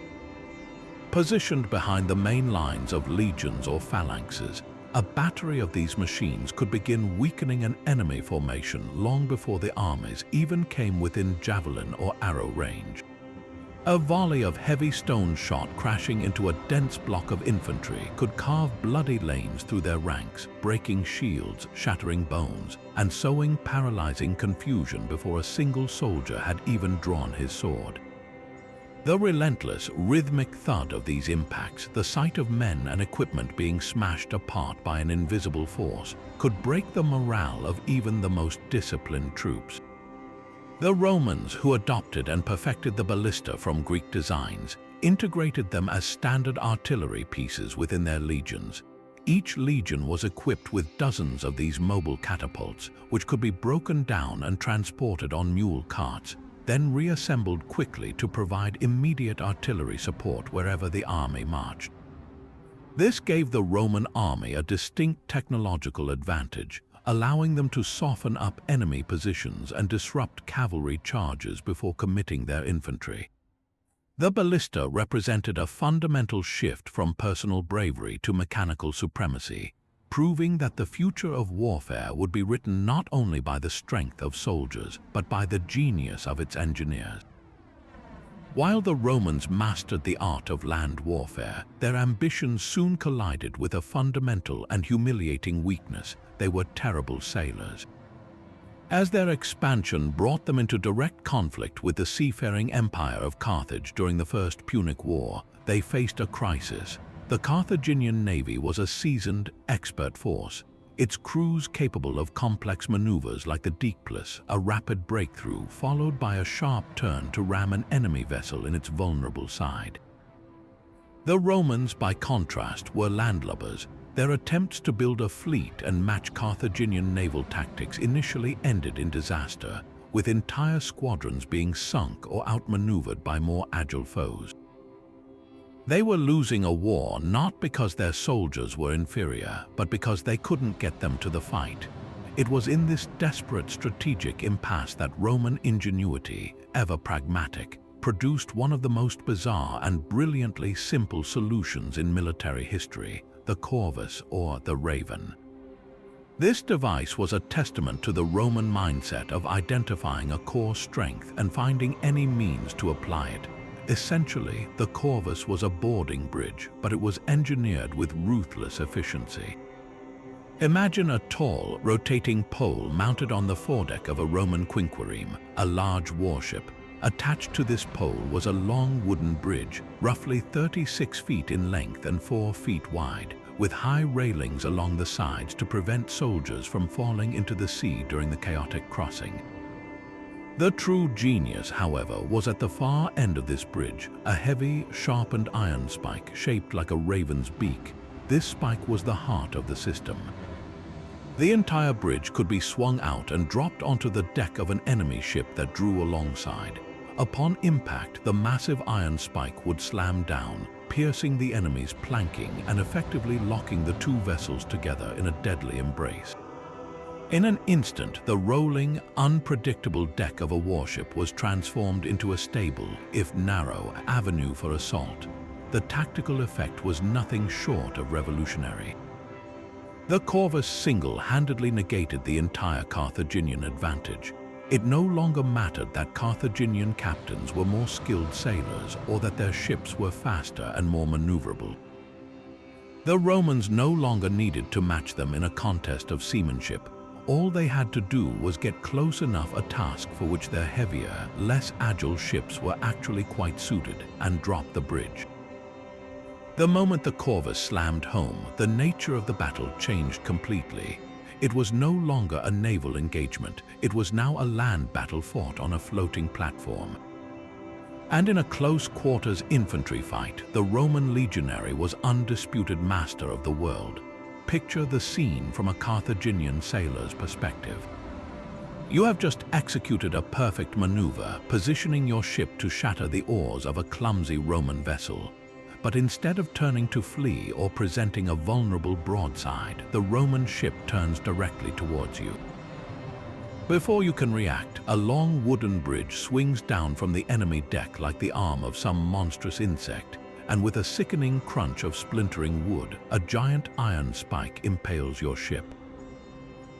Positioned behind the main lines of legions or phalanxes, a battery of these machines could begin weakening an enemy formation long before the armies even came within javelin or arrow range. A volley of heavy stone shot crashing into a dense block of infantry could carve bloody lanes through their ranks, breaking shields, shattering bones, and sowing paralyzing confusion before a single soldier had even drawn his sword. The relentless, rhythmic thud of these impacts, the sight of men and equipment being smashed apart by an invisible force, could break the morale of even the most disciplined troops. The Romans, who adopted and perfected the ballista from Greek designs, integrated them as standard artillery pieces within their legions. Each legion was equipped with dozens of these mobile catapults, which could be broken down and transported on mule carts, then reassembled quickly to provide immediate artillery support wherever the army marched. This gave the Roman army a distinct technological advantage, allowing them to soften up enemy positions and disrupt cavalry charges before committing their infantry. The ballista represented a fundamental shift from personal bravery to mechanical supremacy, proving that the future of warfare would be written not only by the strength of soldiers, but by the genius of its engineers. While the Romans mastered the art of land warfare, their ambitions soon collided with a fundamental and humiliating weakness: they were terrible sailors. As their expansion brought them into direct conflict with the seafaring empire of Carthage during the First Punic War, they faced a crisis. The Carthaginian navy was a seasoned, expert force, its crews capable of complex maneuvers like the deeplis, a rapid breakthrough followed by a sharp turn to ram an enemy vessel in its vulnerable side. The Romans, by contrast, were landlubbers. Their attempts to build a fleet and match Carthaginian naval tactics initially ended in disaster, with entire squadrons being sunk or outmaneuvered by more agile foes. They were losing a war not because their soldiers were inferior, but because they couldn't get them to the fight. It was in this desperate strategic impasse that Roman ingenuity, ever pragmatic, produced one of the most bizarre and brilliantly simple solutions in military history, the corvus, or the raven. This device was a testament to the Roman mindset of identifying a core strength and finding any means to apply it. Essentially, the corvus was a boarding bridge, but it was engineered with ruthless efficiency. Imagine a tall, rotating pole mounted on the foredeck of a Roman quinquereme, a large warship. Attached to this pole was a long wooden bridge, roughly 36 feet in length and 4 feet wide, with high railings along the sides to prevent soldiers from falling into the sea during the chaotic crossing. The true genius, however, was at the far end of this bridge, a heavy, sharpened iron spike shaped like a raven's beak. This spike was the heart of the system. The entire bridge could be swung out and dropped onto the deck of an enemy ship that drew alongside. Upon impact, the massive iron spike would slam down, piercing the enemy's planking and effectively locking the two vessels together in a deadly embrace. In an instant, the rolling, unpredictable deck of a warship was transformed into a stable, if narrow, avenue for assault. The tactical effect was nothing short of revolutionary. The corvus single-handedly negated the entire Carthaginian advantage. It no longer mattered that Carthaginian captains were more skilled sailors or that their ships were faster and more maneuverable. The Romans no longer needed to match them in a contest of seamanship. All they had to do was get close enough a task for which their heavier, less agile ships were actually quite suited, and drop the bridge. The moment the corvus slammed home, the nature of the battle changed completely. It was no longer a naval engagement, it was now a land battle fought on a floating platform. And in a close-quarters infantry fight, the Roman legionary was undisputed master of the world. Picture the scene from a Carthaginian sailor's perspective. You have just executed a perfect maneuver, positioning your ship to shatter the oars of a clumsy Roman vessel. But instead of turning to flee or presenting a vulnerable broadside, the Roman ship turns directly towards you. Before you can react, a long wooden bridge swings down from the enemy deck like the arm of some monstrous insect, and with a sickening crunch of splintering wood, a giant iron spike impales your ship.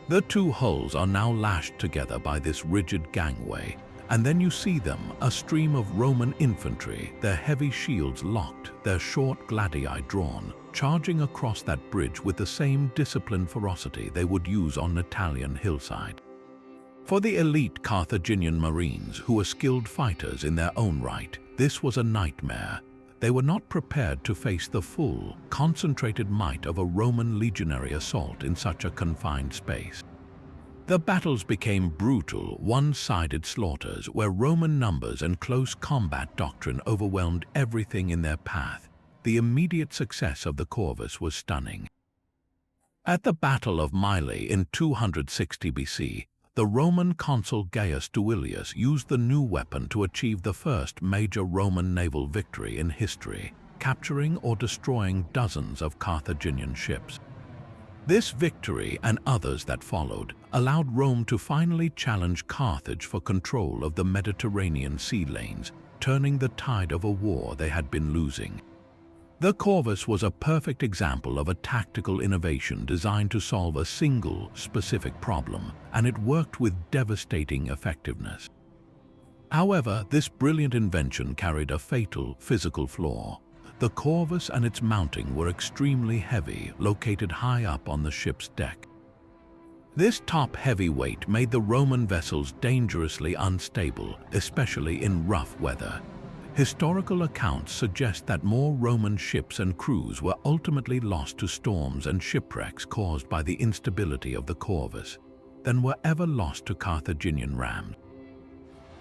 The two hulls are now lashed together by this rigid gangway, and then you see them, a stream of Roman infantry, their heavy shields locked, their short gladii drawn, charging across that bridge with the same disciplined ferocity they would use on an Italian hillside. For the elite Carthaginian marines, who were skilled fighters in their own right, this was a nightmare. They were not prepared to face the full, concentrated might of a Roman legionary assault in such a confined space. The battles became brutal, one-sided slaughters where Roman numbers and close combat doctrine overwhelmed everything in their path. The immediate success of the corvus was stunning. At the Battle of Mylae in 260 BC, the Roman consul Gaius Duilius used the new weapon to achieve the first major Roman naval victory in history, capturing or destroying dozens of Carthaginian ships. This victory, and others that followed, allowed Rome to finally challenge Carthage for control of the Mediterranean sea lanes, turning the tide of a war they had been losing. The corvus was a perfect example of a tactical innovation designed to solve a single, specific problem, and it worked with devastating effectiveness. However, this brilliant invention carried a fatal physical flaw. The corvus and its mounting were extremely heavy, located high up on the ship's deck. This top-heavy weight made the Roman vessels dangerously unstable, especially in rough weather. Historical accounts suggest that more Roman ships and crews were ultimately lost to storms and shipwrecks caused by the instability of the corvus than were ever lost to Carthaginian rams.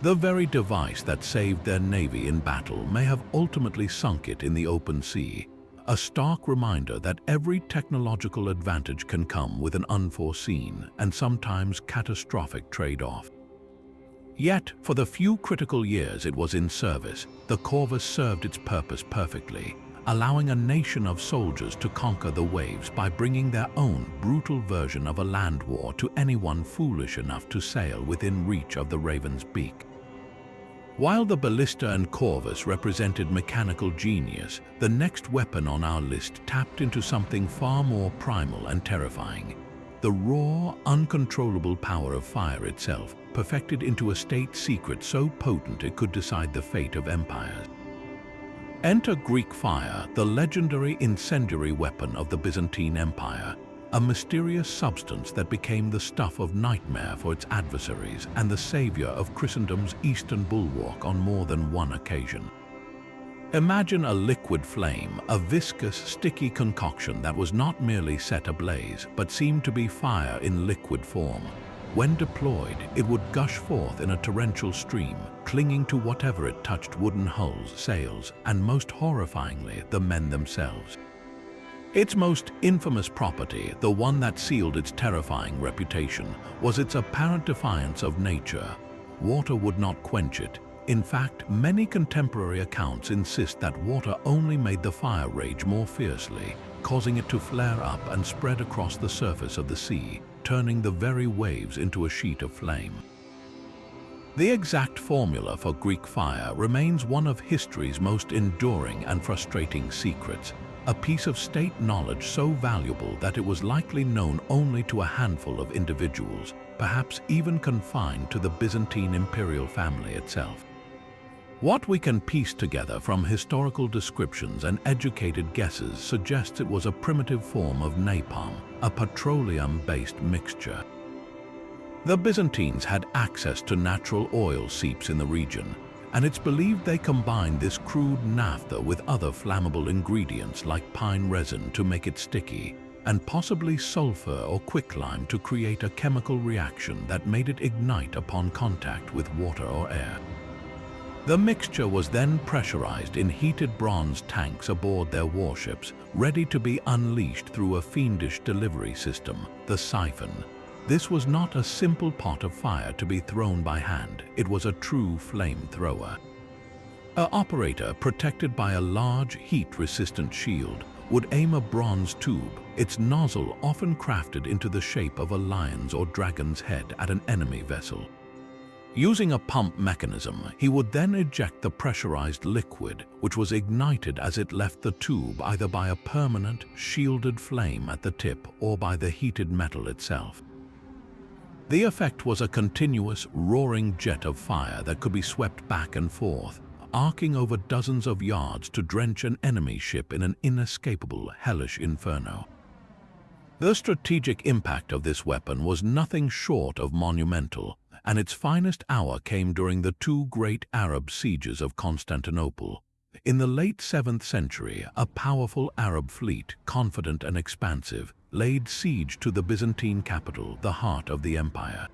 The very device that saved their navy in battle may have ultimately sunk it in the open sea. a stark reminder that every technological advantage can come with an unforeseen and sometimes catastrophic trade-off. Yet, for the few critical years it was in service, the corvus served its purpose perfectly, allowing a nation of soldiers to conquer the waves by bringing their own brutal version of a land war to anyone foolish enough to sail within reach of the raven's beak. While the ballista and corvus represented mechanical genius, the next weapon on our list tapped into something far more primal and terrifying: the raw, uncontrollable power of fire itself, perfected into a state secret so potent it could decide the fate of empires. Enter Greek fire, the legendary incendiary weapon of the Byzantine Empire, a mysterious substance that became the stuff of nightmare for its adversaries and the savior of Christendom's eastern bulwark on more than one occasion. Imagine a liquid flame, a viscous, sticky concoction that was not merely set ablaze, but seemed to be fire in liquid form. When deployed, it would gush forth in a torrential stream, clinging to whatever it touched: wooden hulls, sails, and most horrifyingly, the men themselves. Its most infamous property, the one that sealed its terrifying reputation, was its apparent defiance of nature. Water would not quench it. In fact, many contemporary accounts insist that water only made the fire rage more fiercely, causing it to flare up and spread across the surface of the sea, turning the very waves into a sheet of flame. The exact formula for Greek fire remains one of history's most enduring and frustrating secrets, a piece of state knowledge so valuable that it was likely known only to a handful of individuals, perhaps even confined to the Byzantine imperial family itself. What we can piece together from historical descriptions and educated guesses suggests it was a primitive form of napalm, a petroleum-based mixture. The Byzantines had access to natural oil seeps in the region, and it's believed they combined this crude naphtha with other flammable ingredients like pine resin to make it sticky, and possibly sulfur or quicklime to create a chemical reaction that made it ignite upon contact with water or air. The mixture was then pressurized in heated bronze tanks aboard their warships, ready to be unleashed through a fiendish delivery system, the siphon. This was not a simple pot of fire to be thrown by hand. It was a true flamethrower. An operator, protected by a large, heat-resistant shield, would aim a bronze tube, its nozzle often crafted into the shape of a lion's or dragon's head, at an enemy vessel. Using a pump mechanism, he would then eject the pressurized liquid, which was ignited as it left the tube either by a permanent, shielded flame at the tip or by the heated metal itself. The effect was a continuous, roaring jet of fire that could be swept back and forth, arcing over dozens of yards to drench an enemy ship in an inescapable, hellish inferno. The strategic impact of this weapon was nothing short of monumental, and its finest hour came during the two great Arab sieges of Constantinople. In the late 7th century, a powerful Arab fleet, confident and expansive, laid siege to the Byzantine capital, the heart of the empire.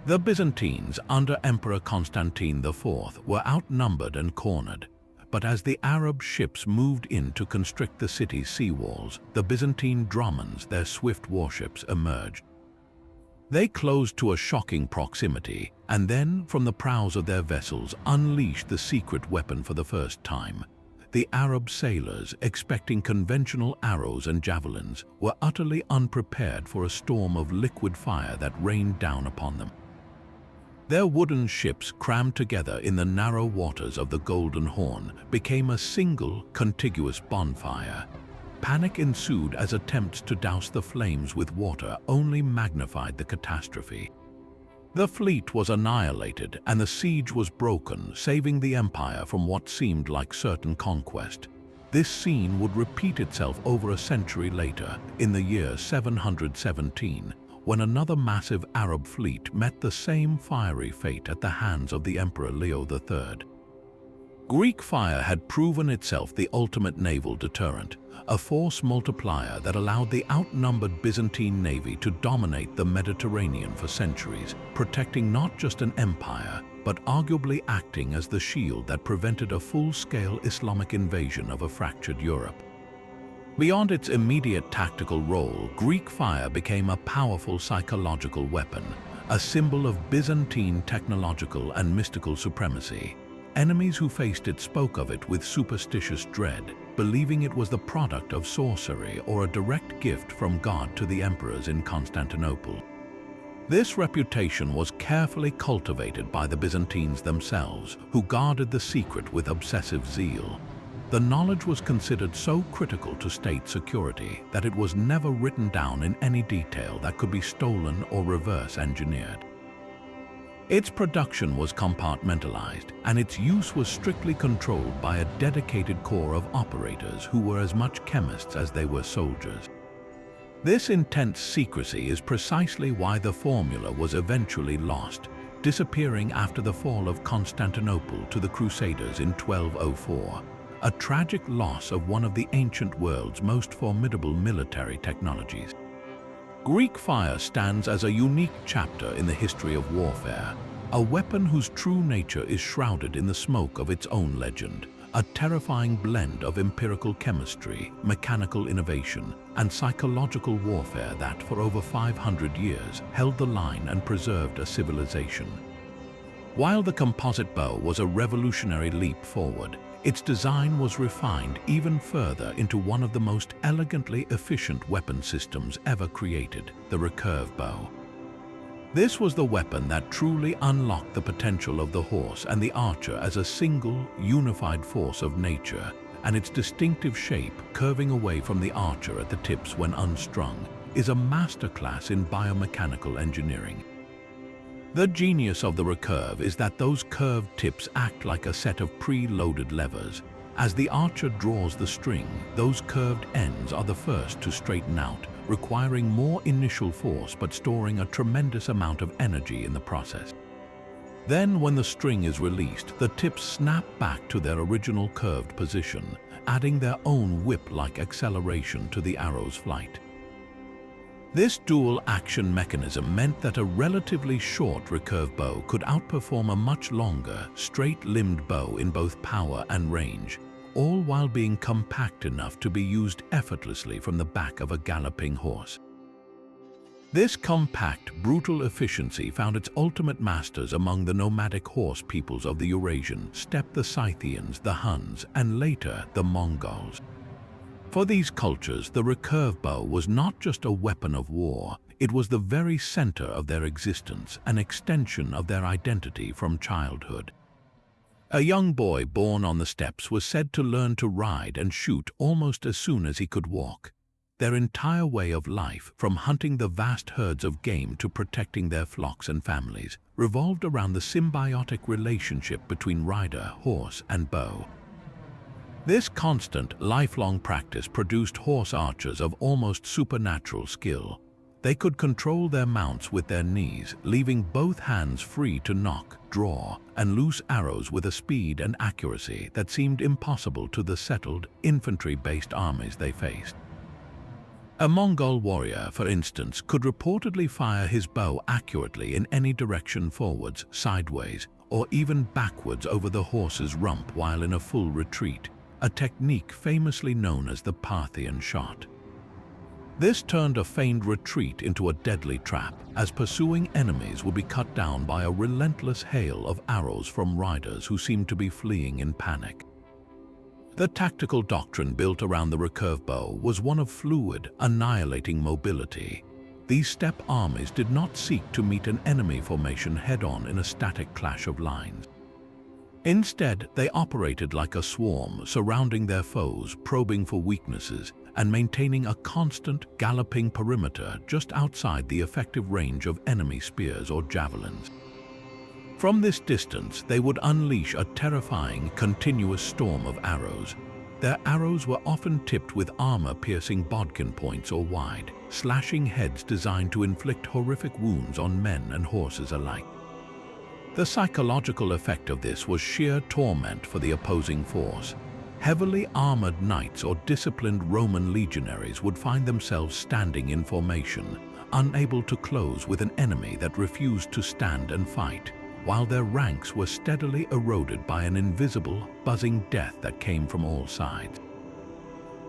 The Byzantines, under Emperor Constantine IV, were outnumbered and cornered. But as the Arab ships moved in to constrict the city's seawalls, the Byzantine dromons, their swift warships, emerged. They closed to a shocking proximity, and then, from the prows of their vessels, unleashed the secret weapon for the first time. The Arab sailors, expecting conventional arrows and javelins, were utterly unprepared for a storm of liquid fire that rained down upon them. Their wooden ships, crammed together in the narrow waters of the Golden Horn, became a single, contiguous bonfire. Panic ensued as attempts to douse the flames with water only magnified the catastrophe. The fleet was annihilated and the siege was broken, saving the empire from what seemed like certain conquest. This scene would repeat itself over a century later, in the year 717, when another massive Arab fleet met the same fiery fate at the hands of the Emperor Leo III. Greek fire had proven itself the ultimate naval deterrent, a force multiplier that allowed the outnumbered Byzantine navy to dominate the Mediterranean for centuries, protecting not just an empire, but arguably acting as the shield that prevented a full-scale Islamic invasion of a fractured Europe. Beyond its immediate tactical role, Greek fire became a powerful psychological weapon, a symbol of Byzantine technological and mystical supremacy. Enemies who faced it spoke of it with superstitious dread, believing it was the product of sorcery or a direct gift from God to the emperors in Constantinople. This reputation was carefully cultivated by the Byzantines themselves, who guarded the secret with obsessive zeal. The knowledge was considered so critical to state security that it was never written down in any detail that could be stolen or reverse engineered. Its production was compartmentalized, and its use was strictly controlled by a dedicated corps of operators who were as much chemists as they were soldiers. This intense secrecy is precisely why the formula was eventually lost, disappearing after the fall of Constantinople to the Crusaders in 1204, a tragic loss of one of the ancient world's most formidable military technologies. Greek fire stands as a unique chapter in the history of warfare, a weapon whose true nature is shrouded in the smoke of its own legend, a terrifying blend of empirical chemistry, mechanical innovation, and psychological warfare that, for over 500 years, held the line and preserved a civilization. While the composite bow was a revolutionary leap forward, its design was refined even further into one of the most elegantly efficient weapon systems ever created, the recurve bow. This was the weapon that truly unlocked the potential of the horse and the archer as a single, unified force of nature, and its distinctive shape, curving away from the archer at the tips when unstrung, is a masterclass in biomechanical engineering. The genius of the recurve is that those curved tips act like a set of pre-loaded levers. As the archer draws the string, those curved ends are the first to straighten out, requiring more initial force but storing a tremendous amount of energy in the process. Then, when the string is released, the tips snap back to their original curved position, adding their own whip-like acceleration to the arrow's flight. This dual-action mechanism meant that a relatively short recurve bow could outperform a much longer, straight-limbed bow in both power and range, all while being compact enough to be used effortlessly from the back of a galloping horse. This compact, brutal efficiency found its ultimate masters among the nomadic horse peoples of the Eurasian steppe, the Scythians, the Huns, and later the Mongols. For these cultures, the recurve bow was not just a weapon of war, it was the very center of their existence, an extension of their identity from childhood. A young boy born on the steppes was said to learn to ride and shoot almost as soon as he could walk. Their entire way of life, from hunting the vast herds of game to protecting their flocks and families, revolved around the symbiotic relationship between rider, horse, and bow. This constant, lifelong practice produced horse archers of almost supernatural skill. They could control their mounts with their knees, leaving both hands free to nock, draw, and loose arrows with a speed and accuracy that seemed impossible to the settled, infantry-based armies they faced. A Mongol warrior, for instance, could reportedly fire his bow accurately in any direction forwards, sideways, or even backwards over the horse's rump while in a full retreat, a technique famously known as the Parthian shot. This turned a feigned retreat into a deadly trap, as pursuing enemies would be cut down by a relentless hail of arrows from riders who seemed to be fleeing in panic. The tactical doctrine built around the recurve bow was one of fluid, annihilating mobility. These steppe armies did not seek to meet an enemy formation head-on in a static clash of lines. Instead, they operated like a swarm, surrounding their foes, probing for weaknesses, and maintaining a constant, galloping perimeter just outside the effective range of enemy spears or javelins. From this distance, they would unleash a terrifying, continuous storm of arrows. Their arrows were often tipped with armor-piercing bodkin points or wide, slashing heads designed to inflict horrific wounds on men and horses alike. The psychological effect of this was sheer torment for the opposing force. Heavily armored knights or disciplined Roman legionaries would find themselves standing in formation, unable to close with an enemy that refused to stand and fight, while their ranks were steadily eroded by an invisible, buzzing death that came from all sides.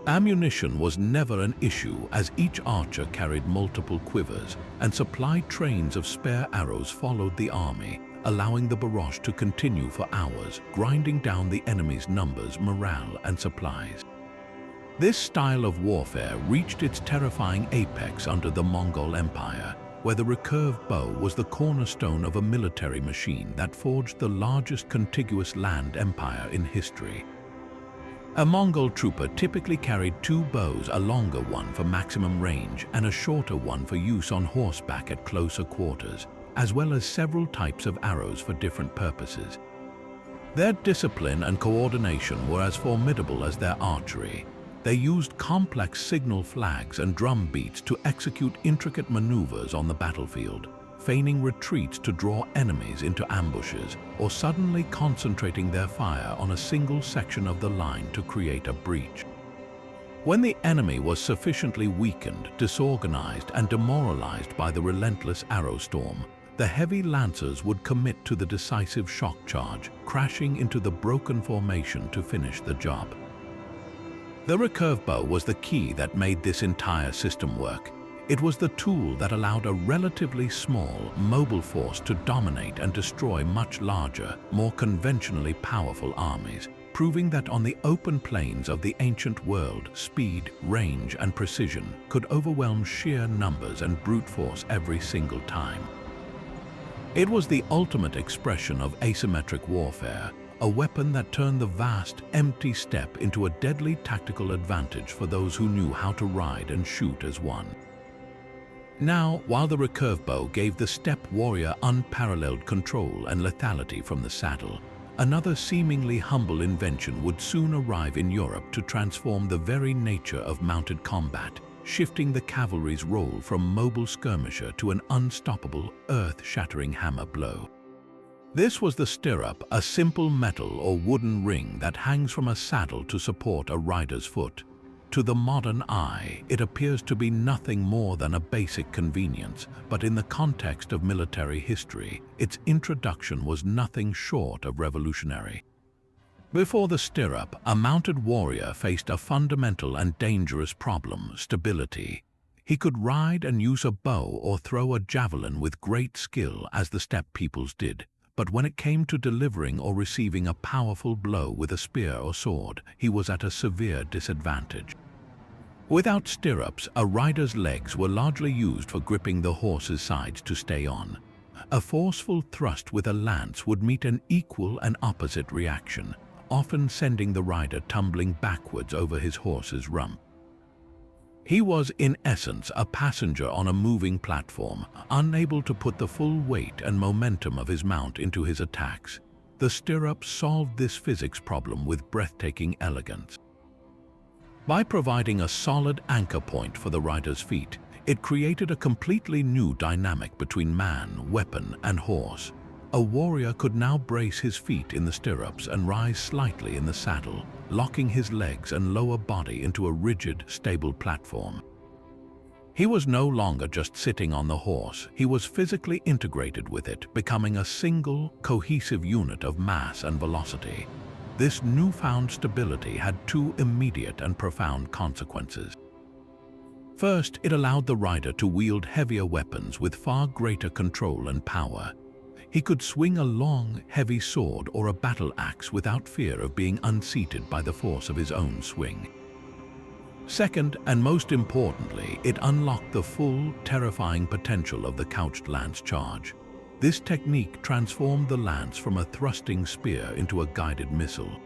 Ammunition was never an issue, as each archer carried multiple quivers, and supply trains of spare arrows followed the army, allowing the barrage to continue for hours, grinding down the enemy's numbers, morale, and supplies. This style of warfare reached its terrifying apex under the Mongol Empire, where the recurve bow was the cornerstone of a military machine that forged the largest contiguous land empire in history. A Mongol trooper typically carried two bows, a longer one for maximum range and a shorter one for use on horseback at closer quarters, as well as several types of arrows for different purposes. Their discipline and coordination were as formidable as their archery. They used complex signal flags and drum beats to execute intricate maneuvers on the battlefield, feigning retreats to draw enemies into ambushes, or suddenly concentrating their fire on a single section of the line to create a breach. When the enemy was sufficiently weakened, disorganized, and demoralized by the relentless arrow storm, the heavy lancers would commit to the decisive shock charge, crashing into the broken formation to finish the job. The recurve bow was the key that made this entire system work. It was the tool that allowed a relatively small, mobile force to dominate and destroy much larger, more conventionally powerful armies, proving that on the open plains of the ancient world, speed, range, and precision could overwhelm sheer numbers and brute force every single time. It was the ultimate expression of asymmetric warfare, a weapon that turned the vast, empty steppe into a deadly tactical advantage for those who knew how to ride and shoot as one. Now, while the recurve bow gave the steppe warrior unparalleled control and lethality from the saddle, another seemingly humble invention would soon arrive in Europe to transform the very nature of mounted combat, shifting the cavalry's role from mobile skirmisher to an unstoppable, earth-shattering hammer blow. This was the stirrup, a simple metal or wooden ring that hangs from a saddle to support a rider's foot. To the modern eye, it appears to be nothing more than a basic convenience, but in the context of military history, its introduction was nothing short of revolutionary. Before the stirrup, a mounted warrior faced a fundamental and dangerous problem: stability. He could ride and use a bow or throw a javelin with great skill, as the steppe peoples did. But when it came to delivering or receiving a powerful blow with a spear or sword, he was at a severe disadvantage. Without stirrups, a rider's legs were largely used for gripping the horse's sides to stay on. A forceful thrust with a lance would meet an equal and opposite reaction, often sending the rider tumbling backwards over his horse's rump. He was, in essence, a passenger on a moving platform, unable to put the full weight and momentum of his mount into his attacks. The stirrup solved this physics problem with breathtaking elegance. By providing a solid anchor point for the rider's feet, it created a completely new dynamic between man, weapon, and horse. A warrior could now brace his feet in the stirrups and rise slightly in the saddle, locking his legs and lower body into a rigid, stable platform. He was no longer just sitting on the horse, he was physically integrated with it, becoming a single, cohesive unit of mass and velocity. This newfound stability had two immediate and profound consequences. First, it allowed the rider to wield heavier weapons with far greater control and power. He could swing a long, heavy sword or a battle axe without fear of being unseated by the force of his own swing. Second, and most importantly, it unlocked the full, terrifying potential of the couched lance charge. This technique transformed the lance from a thrusting spear into a guided missile.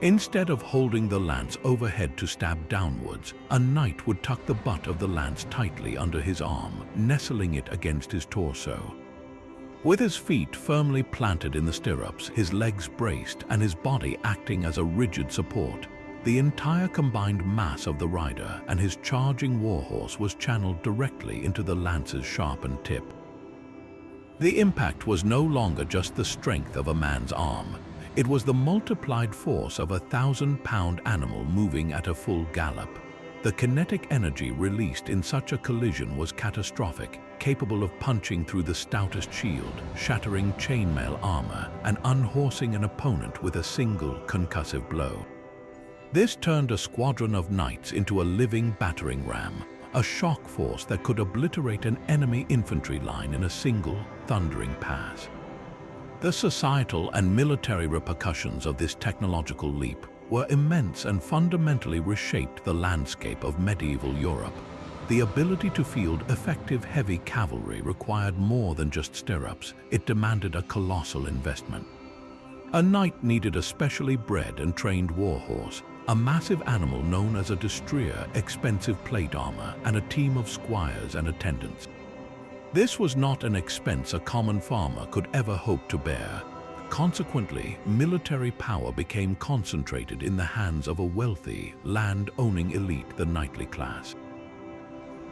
Instead of holding the lance overhead to stab downwards, a knight would tuck the butt of the lance tightly under his arm, nestling it against his torso. With his feet firmly planted in the stirrups, his legs braced, and his body acting as a rigid support, the entire combined mass of the rider and his charging warhorse was channeled directly into the lance's sharpened tip. The impact was no longer just the strength of a man's arm. It was the multiplied force of a 1,000-pound animal moving at a full gallop. The kinetic energy released in such a collision was catastrophic, capable of punching through the stoutest shield, shattering chainmail armor, and unhorsing an opponent with a single concussive blow. This turned a squadron of knights into a living battering ram, a shock force that could obliterate an enemy infantry line in a single, thundering pass. The societal and military repercussions of this technological leap were immense and fundamentally reshaped the landscape of medieval Europe. The ability to field effective heavy cavalry required more than just stirrups. It demanded a colossal investment. A knight needed a specially bred and trained warhorse, a massive animal known as a destrier, expensive plate armor, and a team of squires and attendants. This was not an expense a common farmer could ever hope to bear. Consequently, military power became concentrated in the hands of a wealthy, land-owning elite, the knightly class.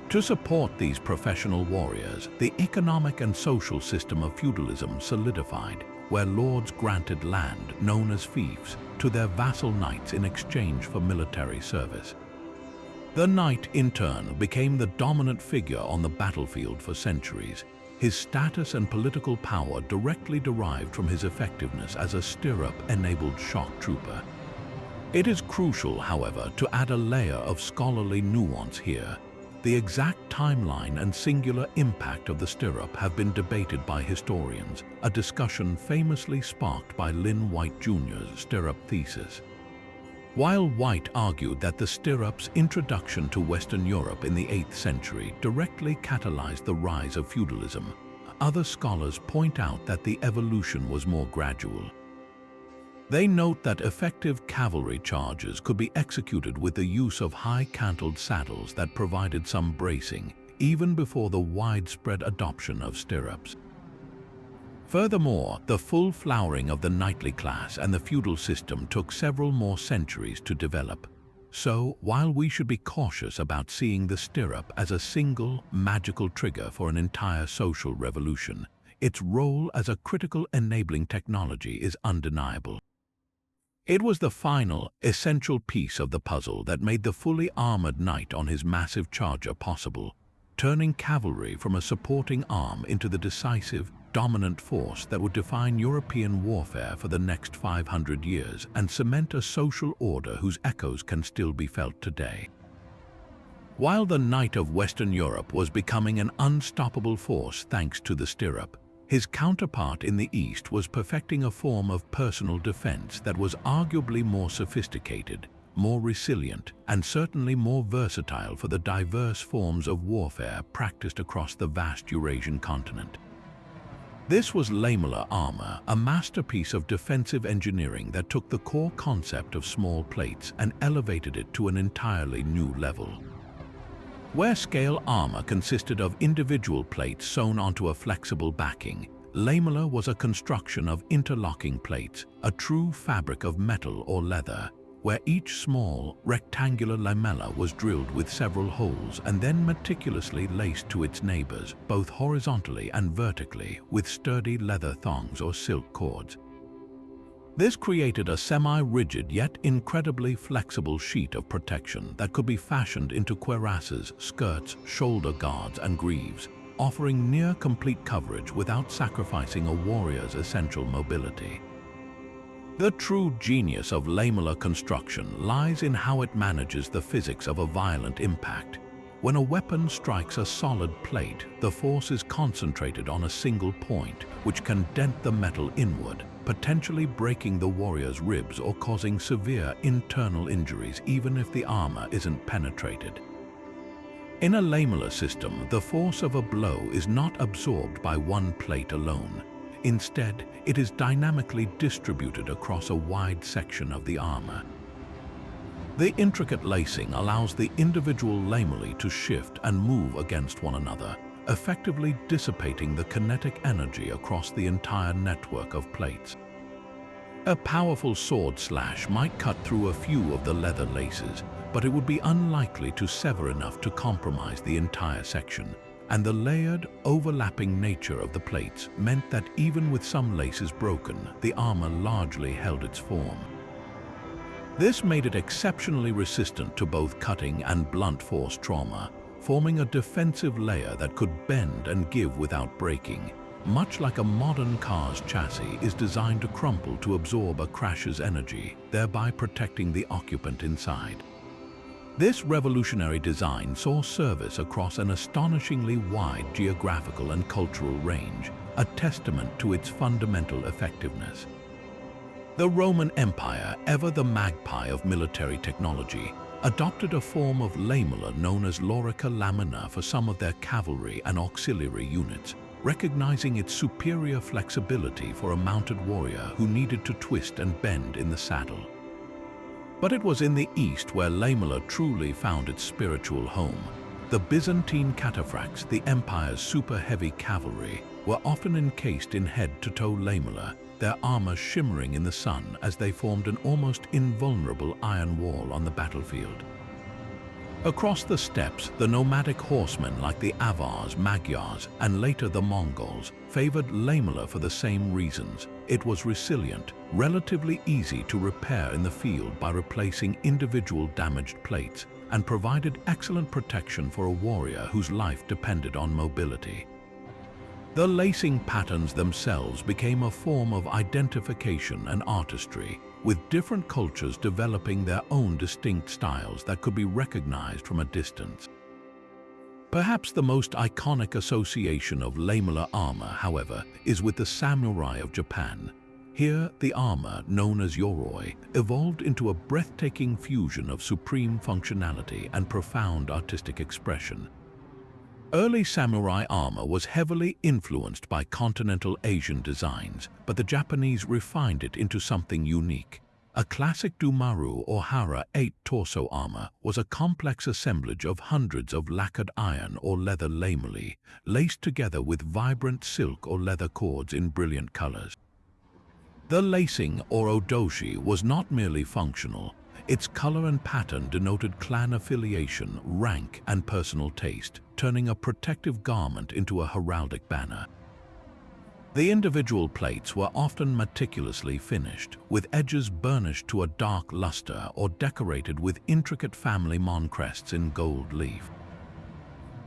To support these professional warriors, the economic and social system of feudalism solidified, where lords granted land, known as fiefs, to their vassal knights in exchange for military service. The knight, in turn, became the dominant figure on the battlefield for centuries. His status and political power directly derived from his effectiveness as a stirrup-enabled shock trooper. It is crucial, however, to add a layer of scholarly nuance here. The exact timeline and singular impact of the stirrup have been debated by historians, a discussion famously sparked by Lynn White Jr.'s stirrup thesis. While White argued that the stirrup's introduction to Western Europe in the 8th century directly catalyzed the rise of feudalism, other scholars point out that the evolution was more gradual. They note that effective cavalry charges could be executed with the use of high-cantled saddles that provided some bracing, even before the widespread adoption of stirrups. Furthermore, the full flowering of the knightly class and the feudal system took several more centuries to develop. So, while we should be cautious about seeing the stirrup as a single, magical trigger for an entire social revolution, its role as a critical enabling technology is undeniable. It was the final, essential piece of the puzzle that made the fully armored knight on his massive charger possible, turning cavalry from a supporting arm into the decisive, dominant force that would define European warfare for the next 500 years and cement a social order whose echoes can still be felt today. While the knight of Western Europe was becoming an unstoppable force thanks to the stirrup, his counterpart in the East was perfecting a form of personal defense that was arguably more sophisticated, more resilient, and certainly more versatile for the diverse forms of warfare practiced across the vast Eurasian continent. This was lamellar armor, a masterpiece of defensive engineering that took the core concept of small plates and elevated it to an entirely new level. Where scale armor consisted of individual plates sewn onto a flexible backing, lamellar was a construction of interlocking plates, a true fabric of metal or leather, where each small, rectangular lamella was drilled with several holes and then meticulously laced to its neighbors, both horizontally and vertically, with sturdy leather thongs or silk cords. This created a semi-rigid yet incredibly flexible sheet of protection that could be fashioned into cuirasses, skirts, shoulder guards, and greaves, offering near-complete coverage without sacrificing a warrior's essential mobility. The true genius of lamellar construction lies in how it manages the physics of a violent impact. When a weapon strikes a solid plate, the force is concentrated on a single point, which can dent the metal inward, potentially breaking the warrior's ribs or causing severe internal injuries even if the armor isn't penetrated. In a lamellar system, the force of a blow is not absorbed by one plate alone. Instead, it is dynamically distributed across a wide section of the armor. The intricate lacing allows the individual lamellae to shift and move against one another, effectively dissipating the kinetic energy across the entire network of plates. A powerful sword slash might cut through a few of the leather laces, but it would be unlikely to sever enough to compromise the entire section. And the layered, overlapping nature of the plates meant that even with some laces broken, the armor largely held its form. This made it exceptionally resistant to both cutting and blunt force trauma, forming a defensive layer that could bend and give without breaking. Much like a modern car's chassis is designed to crumple to absorb a crash's energy, thereby protecting the occupant inside. This revolutionary design saw service across an astonishingly wide geographical and cultural range, a testament to its fundamental effectiveness. The Roman Empire, ever the magpie of military technology, adopted a form of lamella known as lorica lamina for some of their cavalry and auxiliary units, recognizing its superior flexibility for a mounted warrior who needed to twist and bend in the saddle. But it was in the East where lamella truly found its spiritual home. The Byzantine cataphracts, the empire's super-heavy cavalry, were often encased in head-to-toe lamella, their armor shimmering in the sun as they formed an almost invulnerable iron wall on the battlefield. Across the steppes, the nomadic horsemen like the Avars, Magyars, and later the Mongols favored lamella for the same reasons. It was resilient, relatively easy to repair in the field by replacing individual damaged plates, and provided excellent protection for a warrior whose life depended on mobility. The lacing patterns themselves became a form of identification and artistry, with different cultures developing their own distinct styles that could be recognized from a distance. Perhaps the most iconic association of lamella armor, however, is with the samurai of Japan. Here, the armor, known as yoroi, evolved into a breathtaking fusion of supreme functionality and profound artistic expression. Early samurai armor was heavily influenced by continental Asian designs, but the Japanese refined it into something unique. A classic Dumaru or Hara 8 torso armor was a complex assemblage of hundreds of lacquered iron or leather lamellae, laced together with vibrant silk or leather cords in brilliant colors. The lacing, or odoshi, was not merely functional. Its color and pattern denoted clan affiliation, rank, and personal taste, turning a protective garment into a heraldic banner. The individual plates were often meticulously finished, with edges burnished to a dark luster or decorated with intricate family moncrests in gold leaf.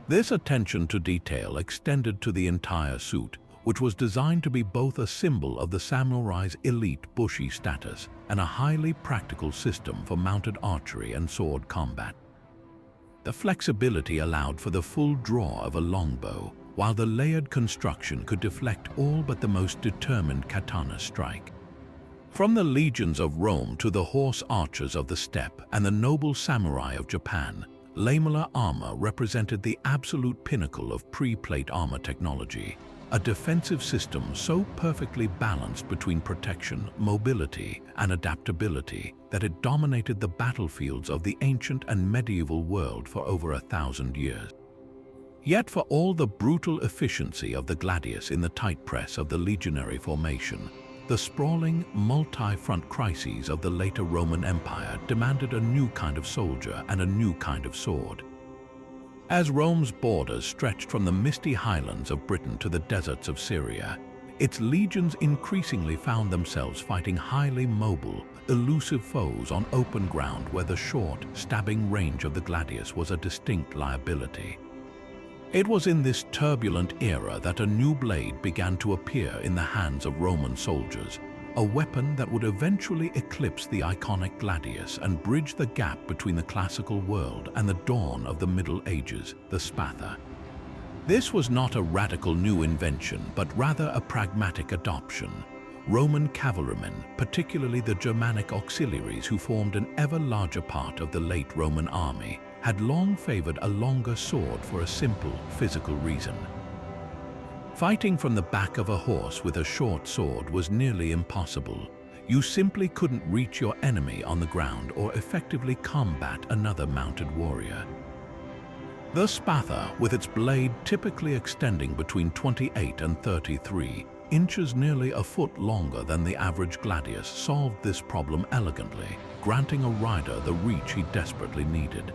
This attention to detail extended to the entire suit, which was designed to be both a symbol of the samurai's elite bushi status and a highly practical system for mounted archery and sword combat. The flexibility allowed for the full draw of a longbow, while the layered construction could deflect all but the most determined katana strike. From the legions of Rome to the horse archers of the steppe and the noble samurai of Japan, lamella armor represented the absolute pinnacle of pre-plate armor technology, a defensive system so perfectly balanced between protection, mobility, and adaptability that it dominated the battlefields of the ancient and medieval world for over 1,000 years. Yet for all the brutal efficiency of the gladius in the tight press of the legionary formation, the sprawling, multi-front crises of the later Roman Empire demanded a new kind of soldier and a new kind of sword. As Rome's borders stretched from the misty highlands of Britain to the deserts of Syria, its legions increasingly found themselves fighting highly mobile, elusive foes on open ground where the short, stabbing range of the gladius was a distinct liability. It was in this turbulent era that a new blade began to appear in the hands of Roman soldiers, a weapon that would eventually eclipse the iconic gladius and bridge the gap between the classical world and the dawn of the Middle Ages, the spatha. This was not a radical new invention, but rather a pragmatic adoption. Roman cavalrymen, particularly the Germanic auxiliaries who formed an ever larger part of the late Roman army, had long favored a longer sword for a simple physical reason. Fighting from the back of a horse with a short sword was nearly impossible. You simply couldn't reach your enemy on the ground or effectively combat another mounted warrior. The spatha, with its blade typically extending between 28 and 33 inches, nearly a foot longer than the average gladius, solved this problem elegantly, granting a rider the reach he desperately needed.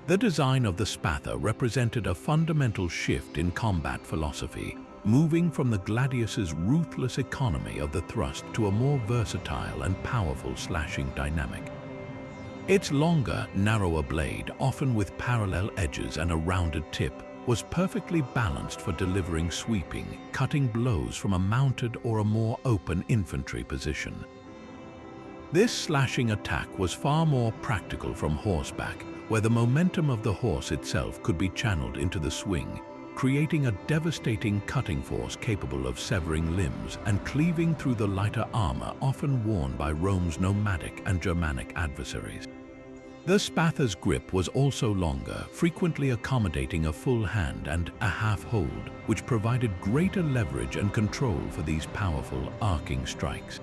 The design of the spatha represented a fundamental shift in combat philosophy, moving from the gladius's ruthless economy of the thrust to a more versatile and powerful slashing dynamic. Its longer, narrower blade, often with parallel edges and a rounded tip, was perfectly balanced for delivering sweeping, cutting blows from a mounted or a more open infantry position. This slashing attack was far more practical from horseback, where the momentum of the horse itself could be channeled into the swing, creating a devastating cutting force capable of severing limbs and cleaving through the lighter armor often worn by Rome's nomadic and Germanic adversaries. The spatha's grip was also longer, frequently accommodating a full hand and a half hold, which provided greater leverage and control for these powerful, arcing strikes.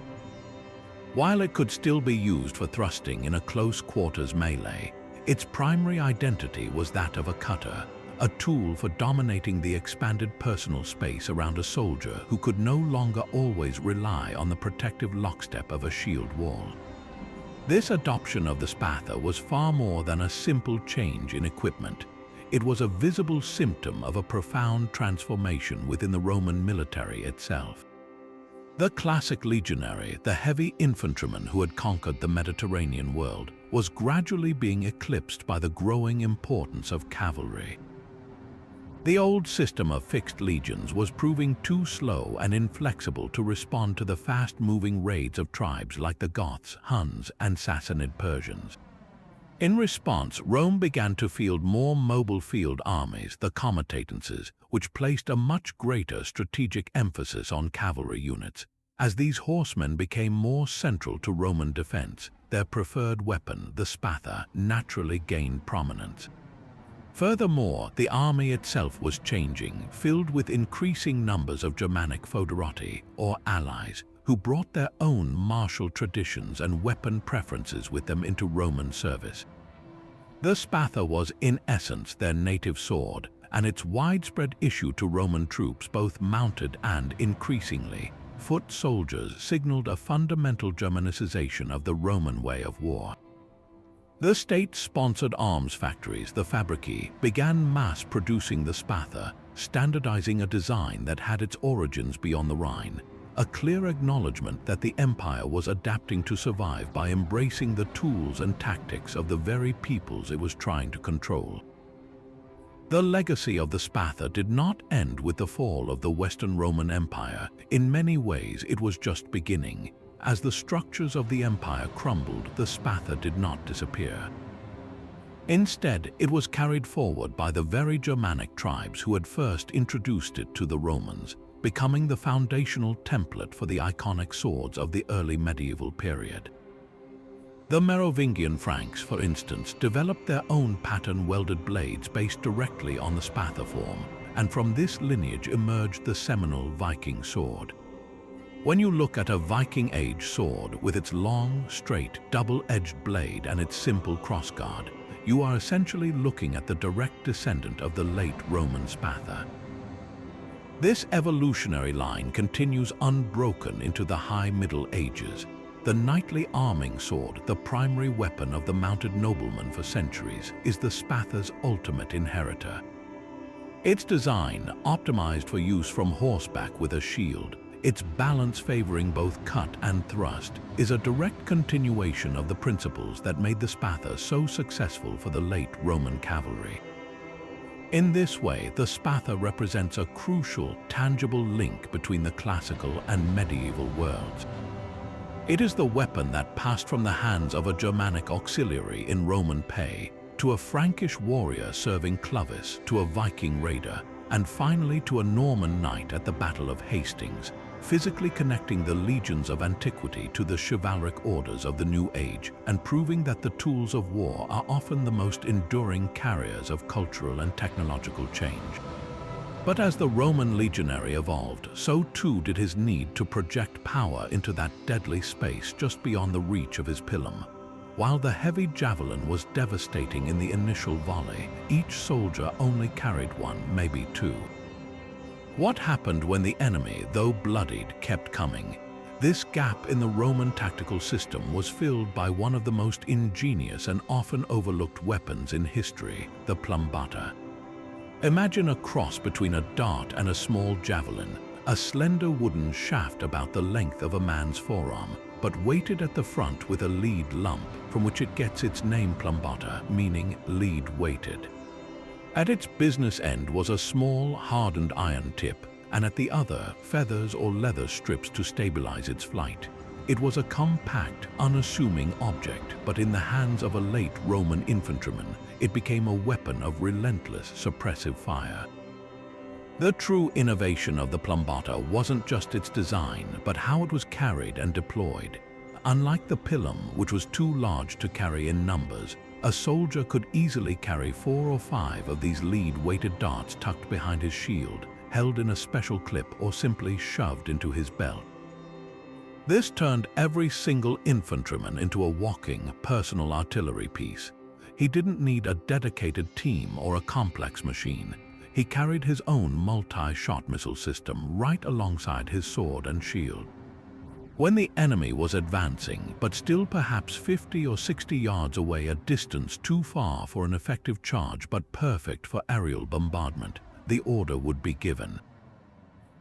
While it could still be used for thrusting in a close quarters melee, its primary identity was that of a cutter, a tool for dominating the expanded personal space around a soldier who could no longer always rely on the protective lockstep of a shield wall. This adoption of the spatha was far more than a simple change in equipment. It was a visible symptom of a profound transformation within the Roman military itself. The classic legionary, the heavy infantryman who had conquered the Mediterranean world, was gradually being eclipsed by the growing importance of cavalry. The old system of fixed legions was proving too slow and inflexible to respond to the fast-moving raids of tribes like the Goths, Huns, and Sassanid Persians. In response, Rome began to field more mobile field armies, the comitatenses, which placed a much greater strategic emphasis on cavalry units. As these horsemen became more central to Roman defense, their preferred weapon, the spatha, naturally gained prominence. Furthermore, the army itself was changing, filled with increasing numbers of Germanic foederati, or allies, who brought their own martial traditions and weapon preferences with them into Roman service. The spatha was, in essence, their native sword, and its widespread issue to Roman troops, both mounted and, increasingly, foot soldiers, signaled a fundamental Germanicization of the Roman way of war. The state-sponsored arms factories, the fabrici, began mass-producing the spatha, standardizing a design that had its origins beyond the Rhine, a clear acknowledgement that the empire was adapting to survive by embracing the tools and tactics of the very peoples it was trying to control. The legacy of the spatha did not end with the fall of the Western Roman Empire. In many ways, it was just beginning. As the structures of the empire crumbled, the spatha did not disappear. Instead, it was carried forward by the very Germanic tribes who had first introduced it to the Romans, becoming the foundational template for the iconic swords of the early medieval period. The Merovingian Franks, for instance, developed their own pattern-welded blades based directly on the spatha form, and from this lineage emerged the seminal Viking sword. When you look at a Viking Age sword with its long, straight, double-edged blade and its simple crossguard, you are essentially looking at the direct descendant of the late Roman spatha. This evolutionary line continues unbroken into the High Middle Ages. The knightly arming sword, the primary weapon of the mounted nobleman for centuries, is the spatha's ultimate inheritor. Its design, optimized for use from horseback with a shield, its balance favoring both cut and thrust, is a direct continuation of the principles that made the spatha so successful for the late Roman cavalry. In this way, the spatha represents a crucial, tangible link between the classical and medieval worlds. It is the weapon that passed from the hands of a Germanic auxiliary in Roman pay to a Frankish warrior serving Clovis, to a Viking raider, and finally to a Norman knight at the Battle of Hastings, physically connecting the legions of antiquity to the chivalric orders of the New Age and proving that the tools of war are often the most enduring carriers of cultural and technological change. But as the Roman legionary evolved, so too did his need to project power into that deadly space just beyond the reach of his pilum. While the heavy javelin was devastating in the initial volley, each soldier only carried one, maybe two. What happened when the enemy, though bloodied, kept coming? This gap in the Roman tactical system was filled by one of the most ingenious and often overlooked weapons in history, the plumbata. Imagine a cross between a dart and a small javelin, a slender wooden shaft about the length of a man's forearm, but weighted at the front with a lead lump, from which it gets its name plumbata, meaning lead-weighted. At its business end was a small, hardened iron tip, and at the other, feathers or leather strips to stabilize its flight. It was a compact, unassuming object, but in the hands of a late Roman infantryman, it became a weapon of relentless, suppressive fire. The true innovation of the plumbata wasn't just its design, but how it was carried and deployed. Unlike the pilum, which was too large to carry in numbers, a soldier could easily carry 4 or 5 of these lead-weighted darts tucked behind his shield, held in a special clip, or simply shoved into his belt. This turned every single infantryman into a walking, personal artillery piece. He didn't need a dedicated team or a complex machine. He carried his own multi-shot missile system right alongside his sword and shield. When the enemy was advancing, but still perhaps 50 or 60 yards away, a distance too far for an effective charge but perfect for aerial bombardment, the order would be given.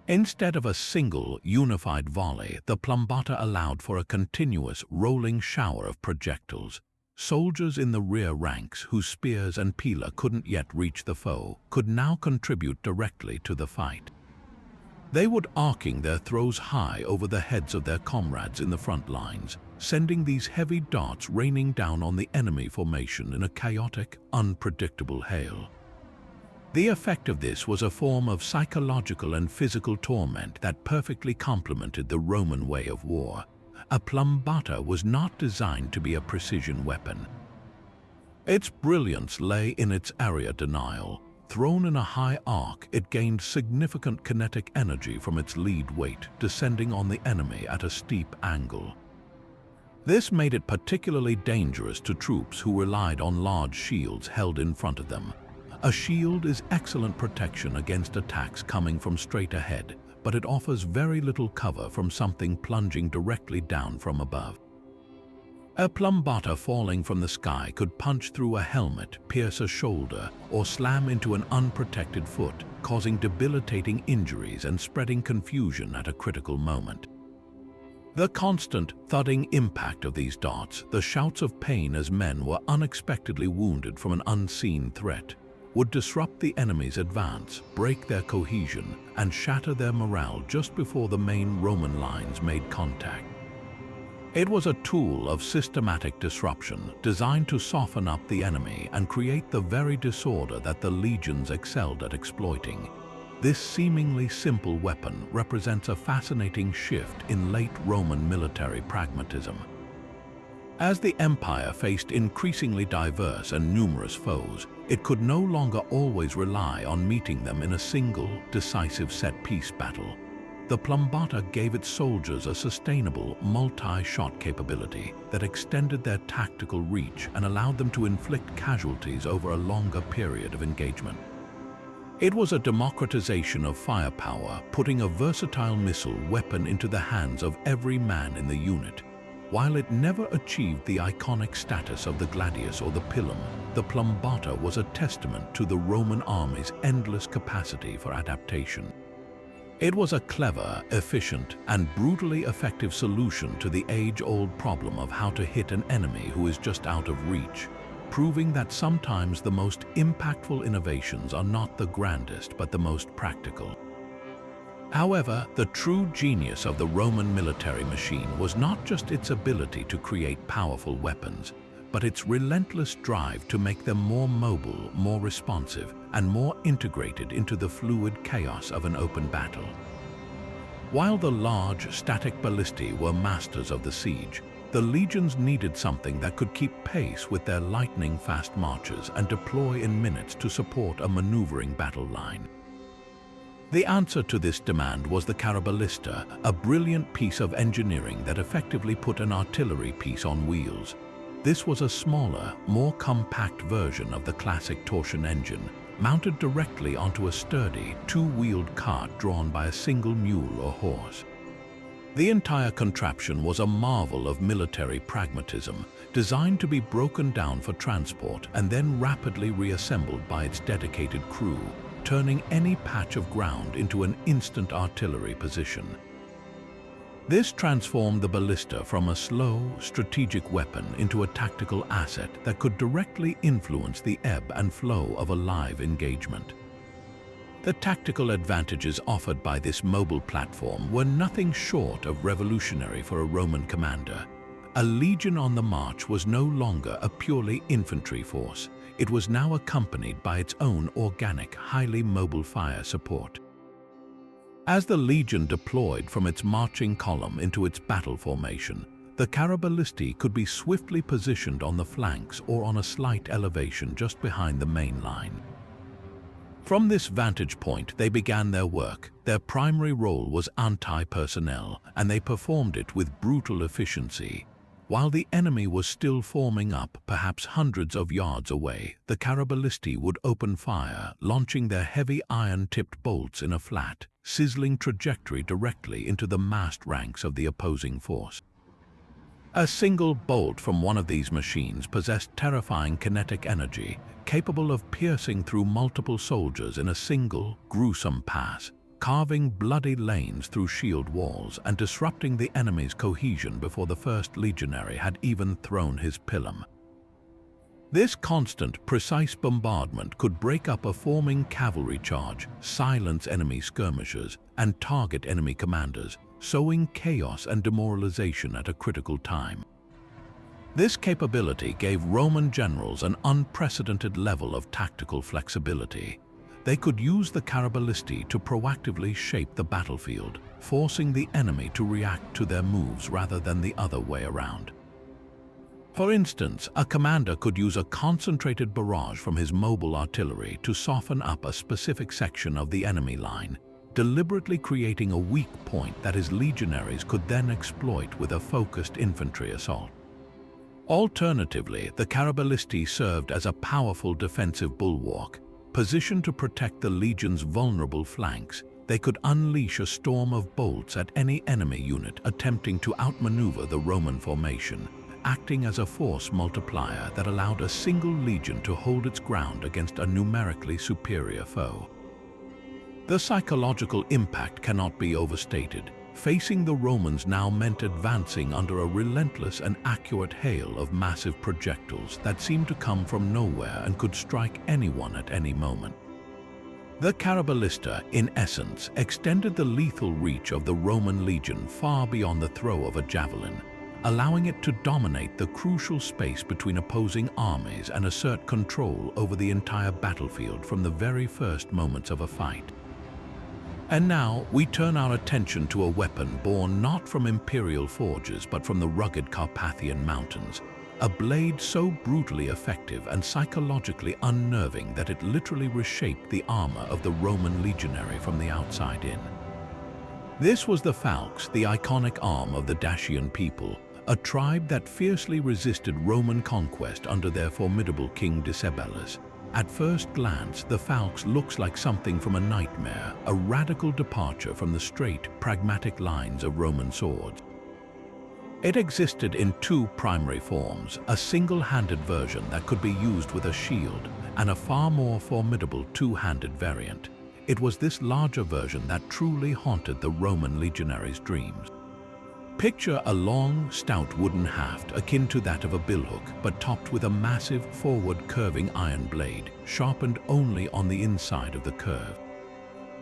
Instead of a single, unified volley, the plumbata allowed for a continuous, rolling shower of projectiles. Soldiers in the rear ranks, whose spears and pila couldn't yet reach the foe, could now contribute directly to the fight. They would arcing their throws high over the heads of their comrades in the front lines, sending these heavy darts raining down on the enemy formation in a chaotic, unpredictable hail. The effect of this was a form of psychological and physical torment that perfectly complemented the Roman way of war. A plumbata was not designed to be a precision weapon. Its brilliance lay in its area denial. Thrown in a high arc, it gained significant kinetic energy from its lead weight, descending on the enemy at a steep angle. This made it particularly dangerous to troops who relied on large shields held in front of them. A shield is excellent protection against attacks coming from straight ahead, but it offers very little cover from something plunging directly down from above. A plumbata falling from the sky could punch through a helmet, pierce a shoulder, or slam into an unprotected foot, causing debilitating injuries and spreading confusion at a critical moment. The constant, thudding impact of these darts, the shouts of pain as men were unexpectedly wounded from an unseen threat, would disrupt the enemy's advance, break their cohesion, and shatter their morale just before the main Roman lines made contact. It was a tool of systematic disruption, designed to soften up the enemy and create the very disorder that the legions excelled at exploiting. This seemingly simple weapon represents a fascinating shift in late Roman military pragmatism. As the empire faced increasingly diverse and numerous foes, it could no longer always rely on meeting them in a single, decisive set-piece battle. The plumbata gave its soldiers a sustainable, multi-shot capability that extended their tactical reach and allowed them to inflict casualties over a longer period of engagement. It was a democratization of firepower, putting a versatile missile weapon into the hands of every man in the unit. While it never achieved the iconic status of the gladius or the pilum, the plumbata was a testament to the Roman army's endless capacity for adaptation. It was a clever, efficient, and brutally effective solution to the age-old problem of how to hit an enemy who is just out of reach, proving that sometimes the most impactful innovations are not the grandest but the most practical. However, the true genius of the Roman military machine was not just its ability to create powerful weapons, but its relentless drive to make them more mobile, more responsive, and more integrated into the fluid chaos of an open battle. While the large, static ballistae were masters of the siege, the legions needed something that could keep pace with their lightning-fast marches and deploy in minutes to support a maneuvering battle line. The answer to this demand was the caraballista, a brilliant piece of engineering that effectively put an artillery piece on wheels. This was a smaller, more compact version of the classic torsion engine, mounted directly onto a sturdy, two-wheeled cart drawn by a single mule or horse. The entire contraption was a marvel of military pragmatism, designed to be broken down for transport and then rapidly reassembled by its dedicated crew, turning any patch of ground into an instant artillery position. This transformed the ballista from a slow, strategic weapon into a tactical asset that could directly influence the ebb and flow of a live engagement. The tactical advantages offered by this mobile platform were nothing short of revolutionary for a Roman commander. A legion on the march was no longer a purely infantry force. It was now accompanied by its own organic, highly mobile fire support. As the legion deployed from its marching column into its battle formation, the caraballisti could be swiftly positioned on the flanks or on a slight elevation just behind the main line. From this vantage point, they began their work. Their primary role was anti-personnel, and they performed it with brutal efficiency. While the enemy was still forming up, perhaps hundreds of yards away, the caraballisti would open fire, launching their heavy iron-tipped bolts in a flat, sizzling trajectory directly into the massed ranks of the opposing force. A single bolt from one of these machines possessed terrifying kinetic energy, capable of piercing through multiple soldiers in a single, gruesome pass, carving bloody lanes through shield walls and disrupting the enemy's cohesion before the first legionary had even thrown his pilum. This constant, precise bombardment could break up a forming cavalry charge, silence enemy skirmishers, and target enemy commanders, sowing chaos and demoralization at a critical time. This capability gave Roman generals an unprecedented level of tactical flexibility. They could use the caraballisti to proactively shape the battlefield, forcing the enemy to react to their moves rather than the other way around. For instance, a commander could use a concentrated barrage from his mobile artillery to soften up a specific section of the enemy line, deliberately creating a weak point that his legionaries could then exploit with a focused infantry assault. Alternatively, the caraballisti served as a powerful defensive bulwark. Positioned to protect the legion's vulnerable flanks, they could unleash a storm of bolts at any enemy unit attempting to outmaneuver the Roman formation, acting as a force multiplier that allowed a single legion to hold its ground against a numerically superior foe. The psychological impact cannot be overstated. Facing the Romans now meant advancing under a relentless and accurate hail of massive projectiles that seemed to come from nowhere and could strike anyone at any moment. The caraballista, in essence, extended the lethal reach of the Roman legion far beyond the throw of a javelin, allowing it to dominate the crucial space between opposing armies and assert control over the entire battlefield from the very first moments of a fight. And now we turn our attention to a weapon born not from imperial forges but from the rugged Carpathian mountains, a blade so brutally effective and psychologically unnerving that it literally reshaped the armor of the Roman legionary from the outside in. This was the Falx, the iconic arm of the Dacian people, a tribe that fiercely resisted Roman conquest under their formidable king Decebellus. At first glance, the Falx looks like something from a nightmare, a radical departure from the straight, pragmatic lines of Roman swords. It existed in two primary forms, a single-handed version that could be used with a shield, and a far more formidable two-handed variant. It was this larger version that truly haunted the Roman legionaries' dreams. Picture a long, stout wooden haft akin to that of a billhook, but topped with a massive, forward curving iron blade, sharpened only on the inside of the curve.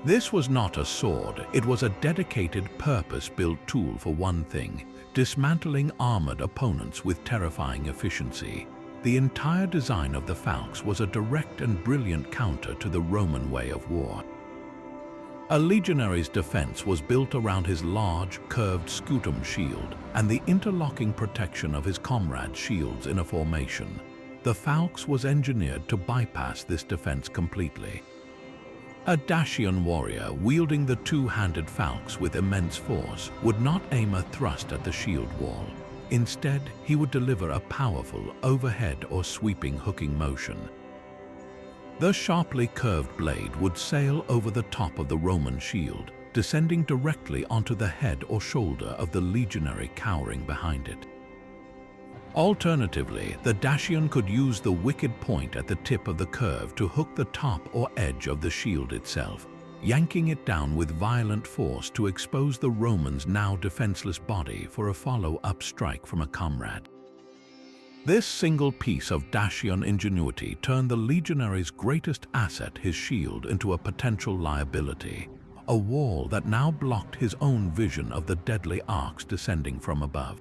This was not a sword, it was a dedicated, purpose-built tool for one thing: dismantling armored opponents with terrifying efficiency. The entire design of the Falx was a direct and brilliant counter to the Roman way of war. A legionary's defense was built around his large, curved scutum shield and the interlocking protection of his comrades' shields in a formation. The Falx was engineered to bypass this defense completely. A Dacian warrior wielding the two-handed Falx with immense force would not aim a thrust at the shield wall. Instead, he would deliver a powerful overhead or sweeping hooking motion. The sharply curved blade would sail over the top of the Roman shield, descending directly onto the head or shoulder of the legionary cowering behind it. Alternatively, the Dacian could use the wicked point at the tip of the curve to hook the top or edge of the shield itself. yanking it down with violent force to expose the Romans' now defenseless body for a follow-up strike from a comrade. This single piece of Dacian ingenuity turned the legionary's greatest asset, his shield, into a potential liability, a wall that now blocked his own vision of the deadly arcs descending from above.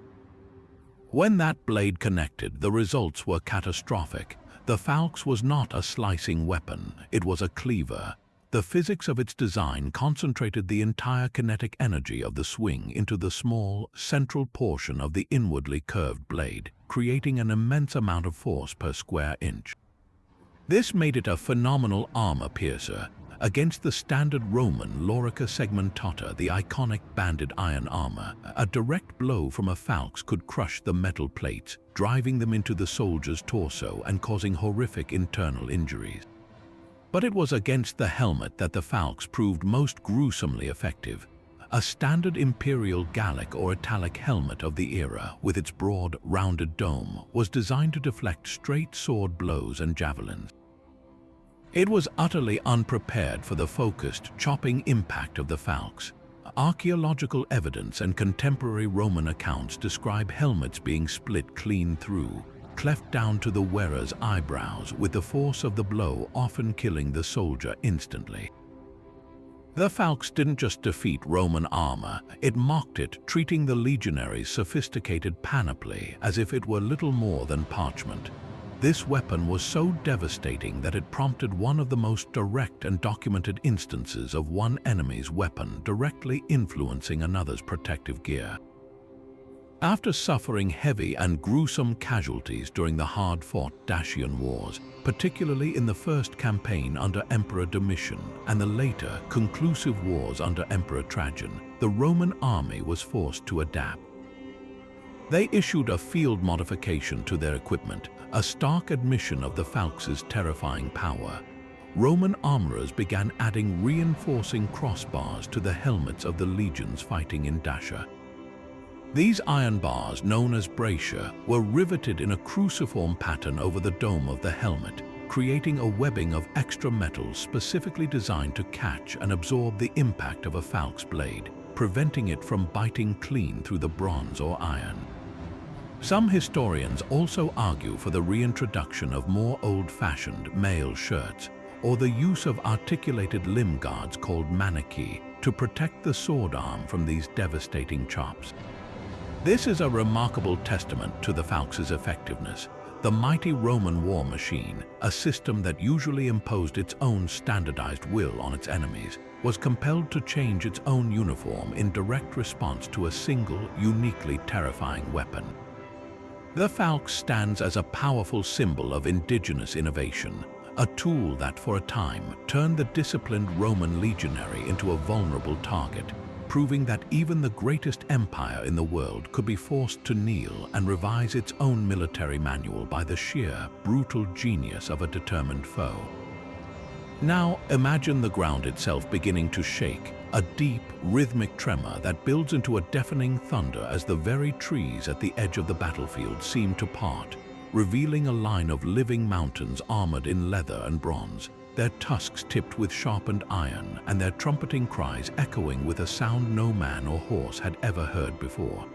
When that blade connected, the results were catastrophic. The Falx was not a slicing weapon, it was a cleaver. The physics of its design concentrated the entire kinetic energy of the swing into the small, central portion of the inwardly curved blade, creating an immense amount of force per square inch. This made it a phenomenal armor-piercer. Against the standard Roman lorica segmentata, the iconic banded iron armor, a direct blow from a Falx could crush the metal plates, driving them into the soldier's torso and causing horrific internal injuries. But it was against the helmet that the Falx proved most gruesomely effective. A standard imperial Gallic or Italic helmet of the era, with its broad, rounded dome, was designed to deflect straight sword blows and javelins. It was utterly unprepared for the focused, chopping impact of the Falx. Archaeological evidence and contemporary Roman accounts describe helmets being split clean through, cleft down to the wearer's eyebrows, with the force of the blow often killing the soldier instantly. The Falx didn't just defeat Roman armor, it mocked it, treating the legionaries' sophisticated panoply as if it were little more than parchment. This weapon was so devastating that it prompted one of the most direct and documented instances of one enemy's weapon directly influencing another's protective gear. After suffering heavy and gruesome casualties during the hard-fought Dacian Wars, particularly in the first campaign under Emperor Domitian and the later conclusive wars under Emperor Trajan, the Roman army was forced to adapt. They issued a field modification to their equipment, a stark admission of the Falx's terrifying power. Roman armorers began adding reinforcing crossbars to the helmets of the legions fighting in Dacia. These iron bars, known as braccia, were riveted in a cruciform pattern over the dome of the helmet, creating a webbing of extra metals specifically designed to catch and absorb the impact of a Falx blade, preventing it from biting clean through the bronze or iron. Some historians also argue for the reintroduction of more old-fashioned mail shirts, or the use of articulated limb guards called manici to protect the sword arm from these devastating chops. This is a remarkable testament to the Falx's effectiveness. The mighty Roman war machine, a system that usually imposed its own standardized will on its enemies, was compelled to change its own uniform in direct response to a single, uniquely terrifying weapon. The Falx stands as a powerful symbol of ingenious innovation, a tool that for a time turned the disciplined Roman legionary into a vulnerable target, proving that even the greatest empire in the world could be forced to kneel and revise its own military manual by the sheer, brutal genius of a determined foe. Now imagine the ground itself beginning to shake, a deep, rhythmic tremor that builds into a deafening thunder as the very trees at the edge of the battlefield seem to part, revealing a line of living mountains armored in leather and bronze, their tusks tipped with sharpened iron and their trumpeting cries echoing with a sound no man or horse had ever heard before.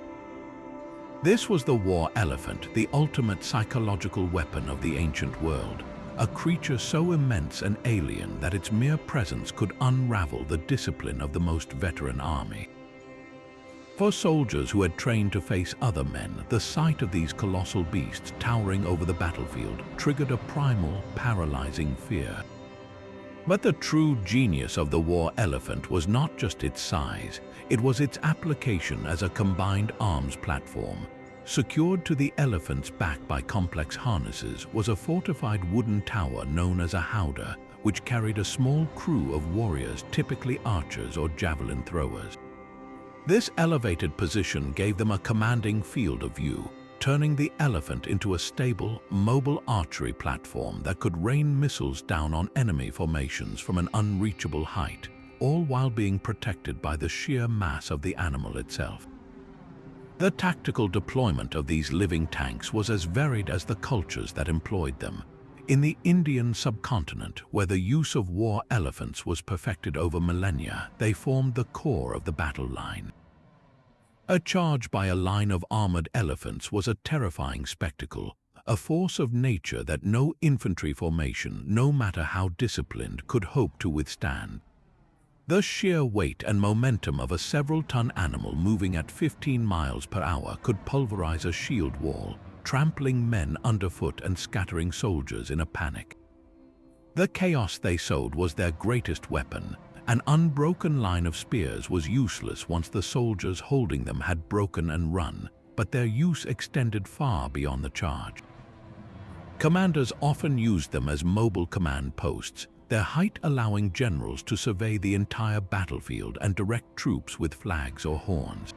This was the war elephant, the ultimate psychological weapon of the ancient world, a creature so immense and alien that its mere presence could unravel the discipline of the most veteran army. For soldiers who had trained to face other men, the sight of these colossal beasts towering over the battlefield triggered a primal, paralyzing fear. But the true genius of the war elephant was not just its size, it was its application as a combined arms platform. Secured to the elephant's back by complex harnesses was a fortified wooden tower known as a howdah, which carried a small crew of warriors, typically archers or javelin throwers. This elevated position gave them a commanding field of view, turning the elephant into a stable, mobile archery platform that could rain missiles down on enemy formations from an unreachable height, all while being protected by the sheer mass of the animal itself. The tactical deployment of these living tanks was as varied as the cultures that employed them. In the Indian subcontinent, where the use of war elephants was perfected over millennia, they formed the core of the battle line. A charge by a line of armored elephants was a terrifying spectacle, a force of nature that no infantry formation, no matter how disciplined, could hope to withstand. The sheer weight and momentum of a several-ton animal moving at 15 miles per hour could pulverize a shield wall, trampling men underfoot and scattering soldiers in a panic. The chaos they sowed was their greatest weapon. An unbroken line of spears was useless once the soldiers holding them had broken and run, but their use extended far beyond the charge. Commanders often used them as mobile command posts, their height allowing generals to survey the entire battlefield and direct troops with flags or horns.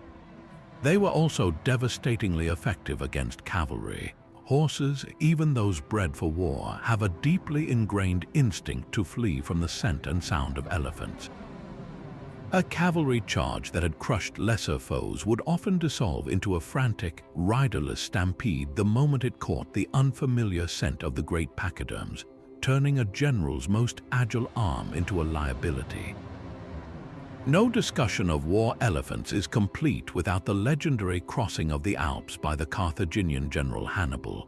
They were also devastatingly effective against cavalry. Horses, even those bred for war, have a deeply ingrained instinct to flee from the scent and sound of elephants. A cavalry charge that had crushed lesser foes would often dissolve into a frantic, riderless stampede the moment it caught the unfamiliar scent of the great pachyderms, turning a general's most agile arm into a liability. No discussion of war elephants is complete without the legendary crossing of the Alps by the Carthaginian general Hannibal.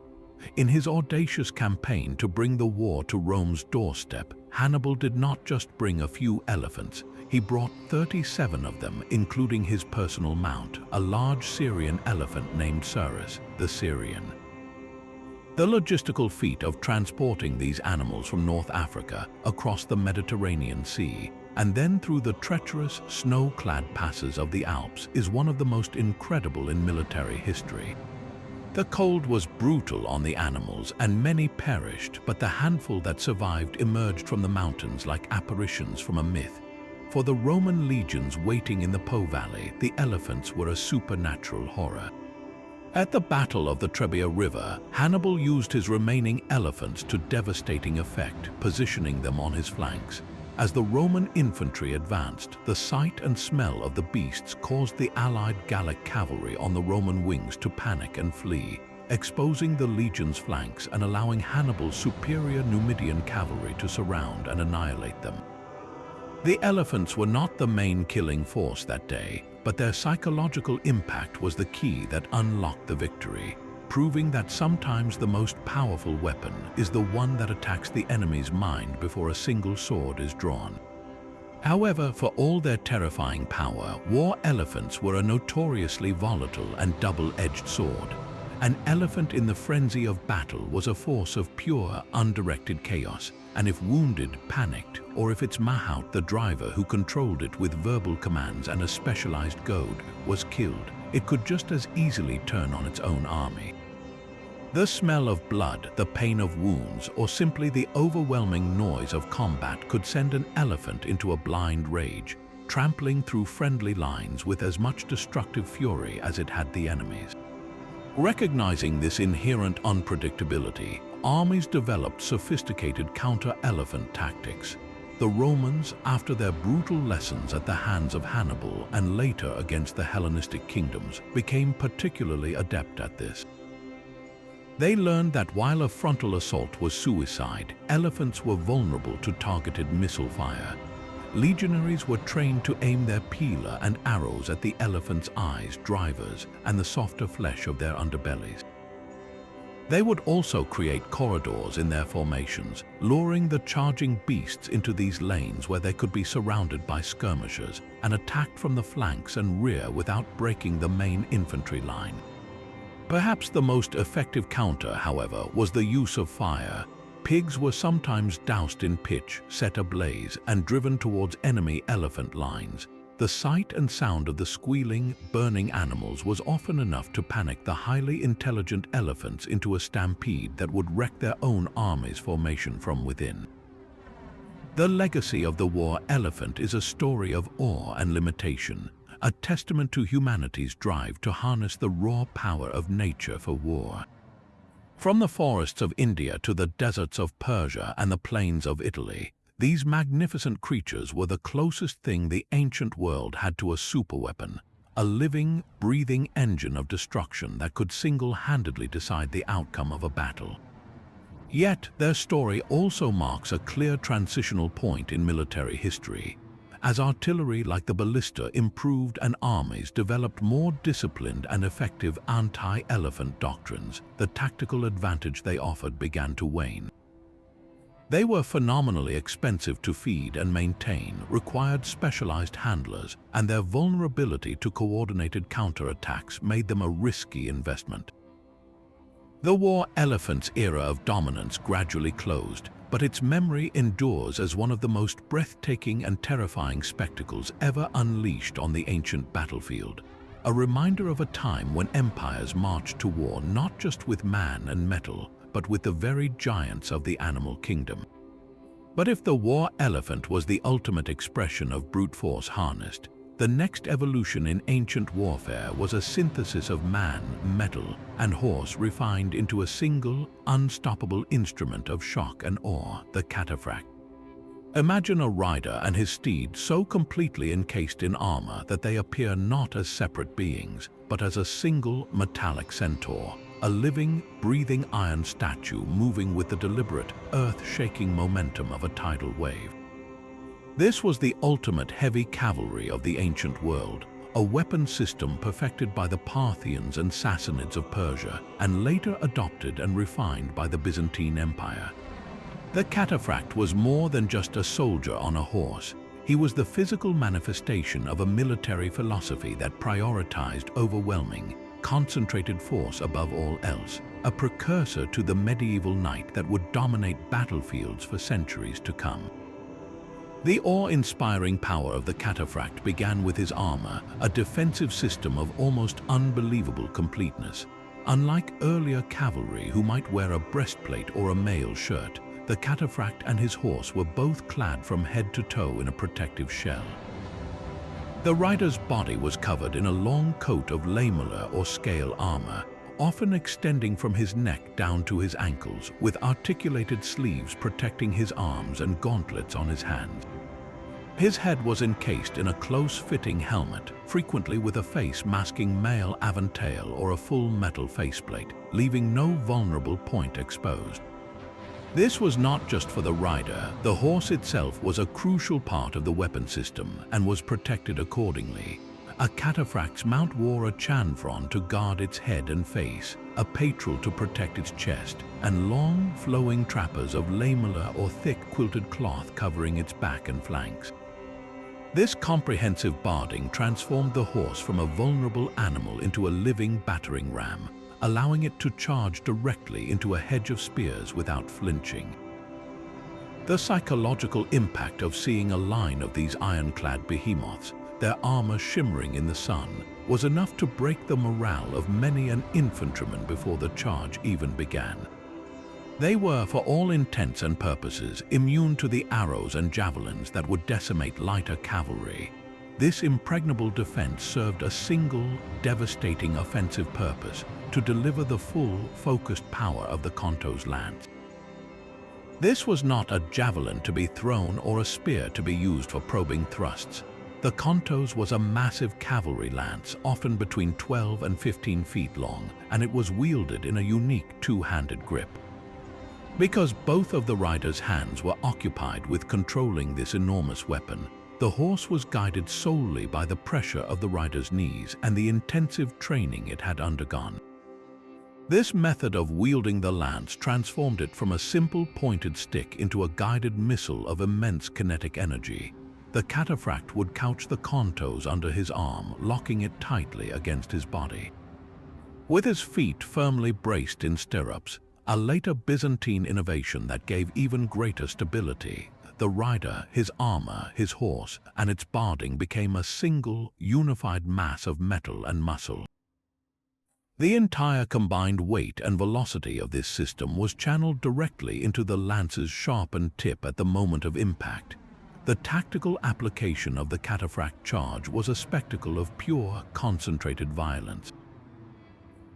In his audacious campaign to bring the war to Rome's doorstep, Hannibal did not just bring a few elephants, he brought 37 of them, including his personal mount, a large Syrian elephant named Cyrus, the Syrian. The logistical feat of transporting these animals from North Africa across the Mediterranean Sea and then through the treacherous, snow-clad passes of the Alps is one of the most incredible in military history. The cold was brutal on the animals and many perished, but the handful that survived emerged from the mountains like apparitions from a myth. For the Roman legions waiting in the Po Valley, the elephants were a supernatural horror. At the Battle of the Trebia River, Hannibal used his remaining elephants to devastating effect, positioning them on his flanks. As the Roman infantry advanced, the sight and smell of the beasts caused the allied Gallic cavalry on the Roman wings to panic and flee, exposing the legion's flanks and allowing Hannibal's superior Numidian cavalry to surround and annihilate them. The elephants were not the main killing force that day, but their psychological impact was the key that unlocked the victory, proving that sometimes the most powerful weapon is the one that attacks the enemy's mind before a single sword is drawn. However, for all their terrifying power, war elephants were a notoriously volatile and double-edged sword. An elephant in the frenzy of battle was a force of pure, undirected chaos, and if wounded, panicked, or if its mahout, the driver who controlled it with verbal commands and a specialized goad, was killed, it could just as easily turn on its own army. The smell of blood, the pain of wounds, or simply the overwhelming noise of combat could send an elephant into a blind rage, trampling through friendly lines with as much destructive fury as it had the enemy's. Recognizing this inherent unpredictability, armies developed sophisticated counter-elephant tactics. The Romans, after their brutal lessons at the hands of Hannibal and later against the Hellenistic kingdoms, became particularly adept at this. They learned that while a frontal assault was suicide, elephants were vulnerable to targeted missile fire. Legionaries were trained to aim their pila and arrows at the elephant's eyes, drivers, and the softer flesh of their underbellies. They would also create corridors in their formations, luring the charging beasts into these lanes where they could be surrounded by skirmishers and attacked from the flanks and rear without breaking the main infantry line. Perhaps the most effective counter, however, was the use of fire. Pigs were sometimes doused in pitch, set ablaze, and driven towards enemy elephant lines. The sight and sound of the squealing, burning animals was often enough to panic the highly intelligent elephants into a stampede that would wreck their own army's formation from within. The legacy of the war elephant is a story of awe and limitation, a testament to humanity's drive to harness the raw power of nature for war. From the forests of India to the deserts of Persia and the plains of Italy, these magnificent creatures were the closest thing the ancient world had to a superweapon, a living, breathing engine of destruction that could single-handedly decide the outcome of a battle. Yet their story also marks a clear transitional point in military history. As artillery like the ballista improved and armies developed more disciplined and effective anti-elephant doctrines, the tactical advantage they offered began to wane. They were phenomenally expensive to feed and maintain, required specialized handlers, and their vulnerability to coordinated counterattacks made them a risky investment. The war elephant's era of dominance gradually closed, but its memory endures as one of the most breathtaking and terrifying spectacles ever unleashed on the ancient battlefield. A reminder of a time when empires marched to war not just with man and metal, but with the very giants of the animal kingdom. But if the war elephant was the ultimate expression of brute force harnessed, the next evolution in ancient warfare was a synthesis of man, metal, and horse refined into a single, unstoppable instrument of shock and awe, the cataphract. Imagine a rider and his steed so completely encased in armor that they appear not as separate beings, but as a single metallic centaur, a living, breathing iron statue moving with the deliberate, earth-shaking momentum of a tidal wave. This was the ultimate heavy cavalry of the ancient world, a weapon system perfected by the Parthians and Sassanids of Persia, and later adopted and refined by the Byzantine Empire. The cataphract was more than just a soldier on a horse. He was the physical manifestation of a military philosophy that prioritized overwhelming, concentrated force above all else, a precursor to the medieval knight that would dominate battlefields for centuries to come. The awe-inspiring power of the cataphract began with his armor, a defensive system of almost unbelievable completeness. Unlike earlier cavalry who might wear a breastplate or a mail shirt, the cataphract and his horse were both clad from head to toe in a protective shell. The rider's body was covered in a long coat of lamellar or scale armor, often extending from his neck down to his ankles, with articulated sleeves protecting his arms and gauntlets on his hands. His head was encased in a close-fitting helmet, frequently with a face masking male aventail or a full metal faceplate, leaving no vulnerable point exposed. This was not just for the rider. The horse itself was a crucial part of the weapon system and was protected accordingly. A cataphract's mount wore a chanfron to guard its head and face, a patral to protect its chest, and long, flowing trappers of lamellar or thick quilted cloth covering its back and flanks. This comprehensive barding transformed the horse from a vulnerable animal into a living battering ram, allowing it to charge directly into a hedge of spears without flinching. The psychological impact of seeing a line of these ironclad behemoths, their armor shimmering in the sun, was enough to break the morale of many an infantryman before the charge even began. They were, for all intents and purposes, immune to the arrows and javelins that would decimate lighter cavalry. This impregnable defense served a single, devastating offensive purpose: to deliver the full, focused power of the Conto's lance. This was not a javelin to be thrown or a spear to be used for probing thrusts. The Conto's was a massive cavalry lance, often between 12 and 15 feet long, and it was wielded in a unique two-handed grip. Because both of the rider's hands were occupied with controlling this enormous weapon, the horse was guided solely by the pressure of the rider's knees and the intensive training it had undergone. This method of wielding the lance transformed it from a simple pointed stick into a guided missile of immense kinetic energy. The cataphract would couch the Conto's under his arm, locking it tightly against his body. With his feet firmly braced in stirrups, a later Byzantine innovation that gave even greater stability, the rider, his armor, his horse, and its barding became a single, unified mass of metal and muscle. The entire combined weight and velocity of this system was channeled directly into the lance's sharpened tip at the moment of impact. The tactical application of the cataphract charge was a spectacle of pure, concentrated violence.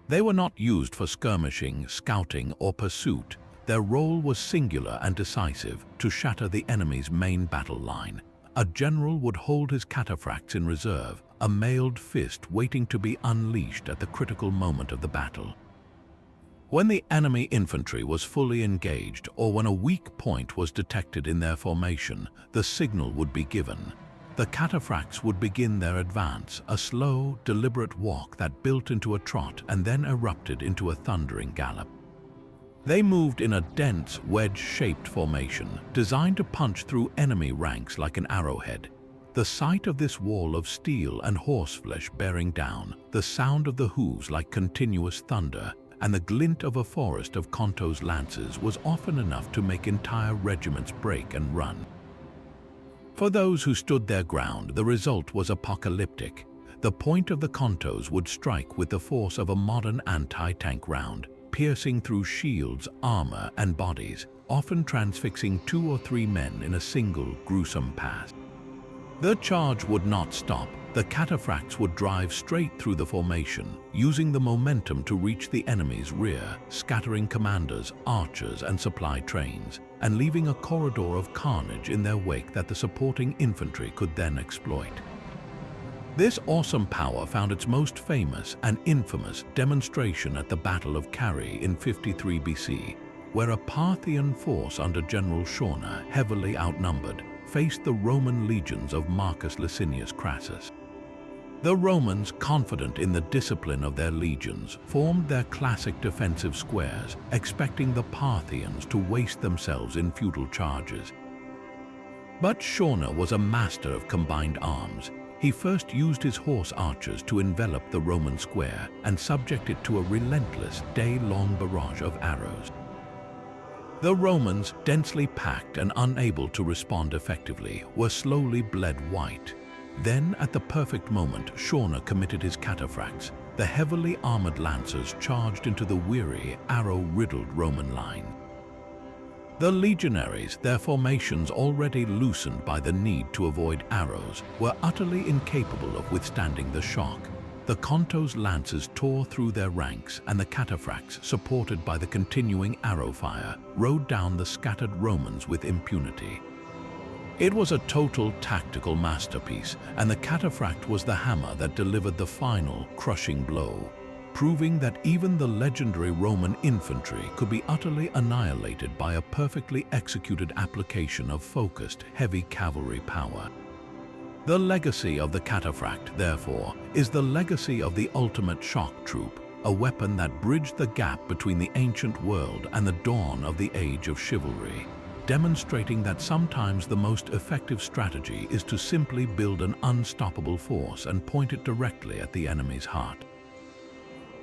They were not used for skirmishing, scouting, or pursuit. Their role was singular and decisive: to shatter the enemy's main battle line. A general would hold his cataphracts in reserve, a mailed fist waiting to be unleashed at the critical moment of the battle. When the enemy infantry was fully engaged or when a weak point was detected in their formation, the signal would be given. The cataphracts would begin their advance, a slow, deliberate walk that built into a trot and then erupted into a thundering gallop. They moved in a dense, wedge-shaped formation, designed to punch through enemy ranks like an arrowhead. The sight of this wall of steel and horseflesh bearing down, the sound of the hooves like continuous thunder, and the glint of a forest of Conto's lances was often enough to make entire regiments break and run. For those who stood their ground, the result was apocalyptic. The point of the Contos would strike with the force of a modern anti-tank round, piercing through shields, armor, and bodies, often transfixing 2 or 3 men in a single gruesome pass. The charge would not stop. The cataphracts would drive straight through the formation, using the momentum to reach the enemy's rear, scattering commanders, archers, and supply trains, and leaving a corridor of carnage in their wake that the supporting infantry could then exploit. This awesome power found its most famous and infamous demonstration at the Battle of Carrhae in 53 BC, where a Parthian force under General Shauna, heavily outnumbered, faced the Roman legions of Marcus Licinius Crassus. The Romans, confident in the discipline of their legions, formed their classic defensive squares, expecting the Parthians to waste themselves in futile charges. But Shauna was a master of combined arms. He first used his horse archers to envelop the Roman square and subject it to a relentless, day-long barrage of arrows. The Romans, densely packed and unable to respond effectively, were slowly bled white. Then, at the perfect moment, Shauna committed his cataphracts. The heavily armored lancers charged into the weary, arrow-riddled Roman line. The legionaries, their formations already loosened by the need to avoid arrows, were utterly incapable of withstanding the shock. The Contos' lances tore through their ranks, and the cataphracts, supported by the continuing arrow fire, rode down the scattered Romans with impunity. It was a total tactical masterpiece, and the cataphract was the hammer that delivered the final, crushing blow, proving that even the legendary Roman infantry could be utterly annihilated by a perfectly executed application of focused, heavy cavalry power. The legacy of the cataphract, therefore, is the legacy of the ultimate shock troop, a weapon that bridged the gap between the ancient world and the dawn of the age of chivalry, demonstrating that sometimes the most effective strategy is to simply build an unstoppable force and point it directly at the enemy's heart.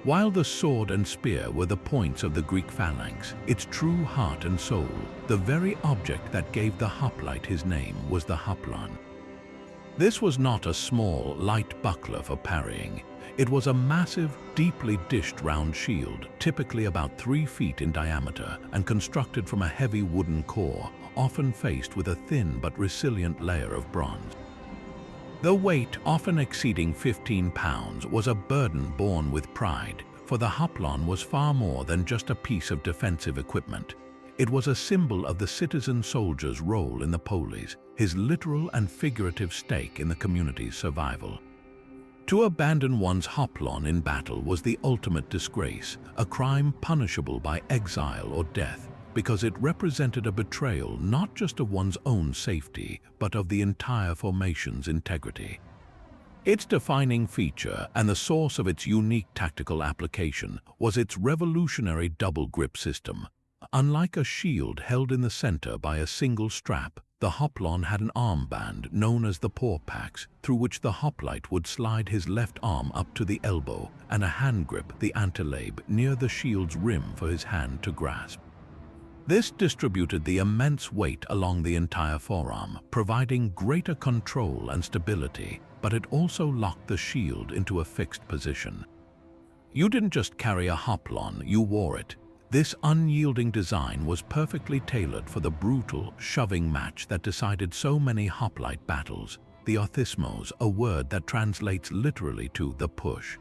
While the sword and spear were the points of the Greek phalanx, its true heart and soul, the very object that gave the hoplite his name, was the hoplon. This was not a small, light buckler for parrying. It was a massive, deeply dished round shield, typically about 3 feet in diameter and constructed from a heavy wooden core, often faced with a thin but resilient layer of bronze. The weight, often exceeding 15 pounds, was a burden borne with pride, for the hoplon was far more than just a piece of defensive equipment. It was a symbol of the citizen soldier's role in the polis, his literal and figurative stake in the community's survival. To abandon one's hoplon in battle was the ultimate disgrace, a crime punishable by exile or death, because it represented a betrayal not just of one's own safety, but of the entire formation's integrity. Its defining feature, and the source of its unique tactical application, was its revolutionary double grip system. Unlike a shield held in the center by a single strap, the hoplon had an armband known as the porpax, through which the hoplite would slide his left arm up to the elbow, and a hand grip, the antilabe, near the shield's rim for his hand to grasp. This distributed the immense weight along the entire forearm, providing greater control and stability, but it also locked the shield into a fixed position. You didn't just carry a hoplon, you wore it. This unyielding design was perfectly tailored for the brutal, shoving match that decided so many hoplite battles, the orthismos, a word that translates literally to the push.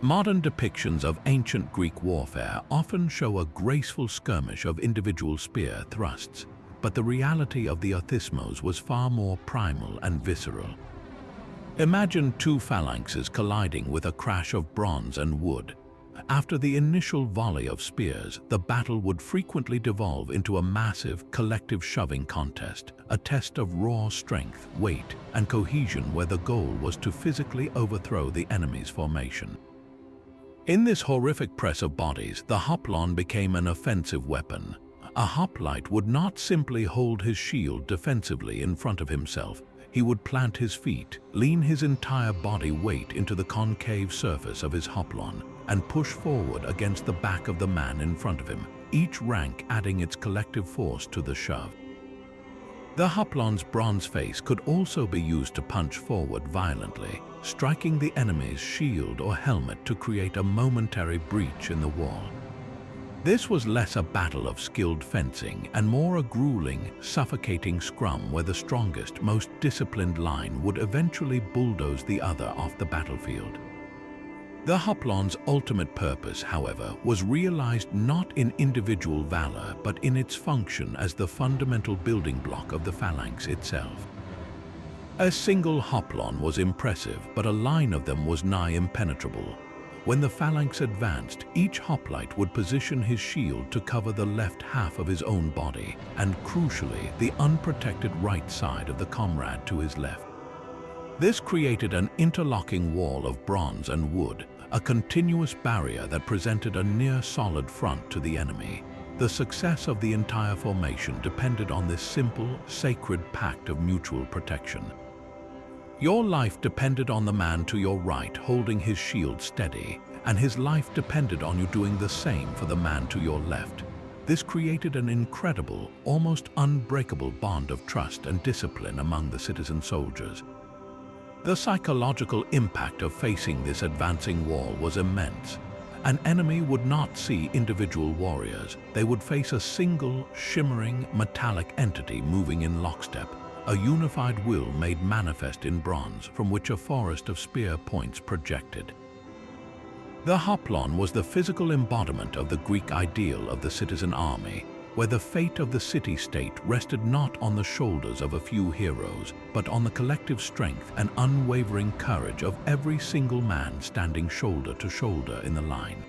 Modern depictions of ancient Greek warfare often show a graceful skirmish of individual spear thrusts, but the reality of the orthismos was far more primal and visceral. Imagine 2 phalanxes colliding with a crash of bronze and wood. After the initial volley of spears, the battle would frequently devolve into a massive, collective shoving contest, a test of raw strength, weight, and cohesion where the goal was to physically overthrow the enemy's formation. In this horrific press of bodies, the hoplon became an offensive weapon. A hoplite would not simply hold his shield defensively in front of himself. He would plant his feet, lean his entire body weight into the concave surface of his hoplon, and push forward against the back of the man in front of him, each rank adding its collective force to the shove. The hoplon's bronze face could also be used to punch forward violently, striking the enemy's shield or helmet to create a momentary breach in the wall. This was less a battle of skilled fencing and more a grueling, suffocating scrum where the strongest, most disciplined line would eventually bulldoze the other off the battlefield. The hoplon's ultimate purpose, however, was realized not in individual valor but in its function as the fundamental building block of the phalanx itself. A single hoplon was impressive, but a line of them was nigh impenetrable. When the phalanx advanced, each hoplite would position his shield to cover the left half of his own body, and crucially, the unprotected right side of the comrade to his left. This created an interlocking wall of bronze and wood, a continuous barrier that presented a near-solid front to the enemy. The success of the entire formation depended on this simple, sacred pact of mutual protection. Your life depended on the man to your right holding his shield steady, and his life depended on you doing the same for the man to your left. This created an incredible, almost unbreakable bond of trust and discipline among the citizen soldiers. The psychological impact of facing this advancing wall was immense. An enemy would not see individual warriors. They would face a single, shimmering, metallic entity moving in lockstep, a unified will made manifest in bronze from which a forest of spear points projected. The hoplon was the physical embodiment of the Greek ideal of the citizen army, where the fate of the city-state rested not on the shoulders of a few heroes, but on the collective strength and unwavering courage of every single man standing shoulder to shoulder in the line.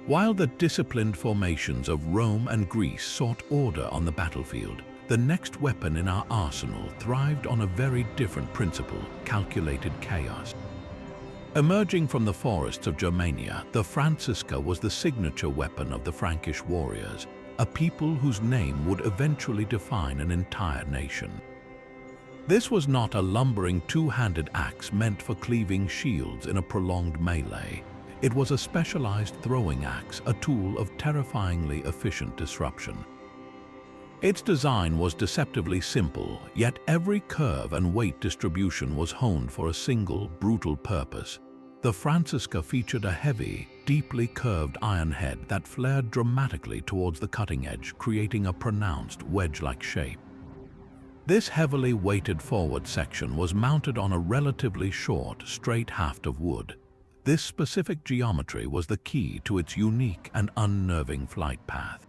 While the disciplined formations of Rome and Greece sought order on the battlefield, the next weapon in our arsenal thrived on a very different principle: calculated chaos. Emerging from the forests of Germania, the Francisca was the signature weapon of the Frankish warriors, a people whose name would eventually define an entire nation. This was not a lumbering two-handed axe meant for cleaving shields in a prolonged melee. It was a specialized throwing axe, a tool of terrifyingly efficient disruption. Its design was deceptively simple, yet every curve and weight distribution was honed for a single, brutal purpose. The Francisca featured a heavy, deeply curved iron head that flared dramatically towards the cutting edge, creating a pronounced wedge-like shape. This heavily weighted forward section was mounted on a relatively short, straight haft of wood. This specific geometry was the key to its unique and unnerving flight path.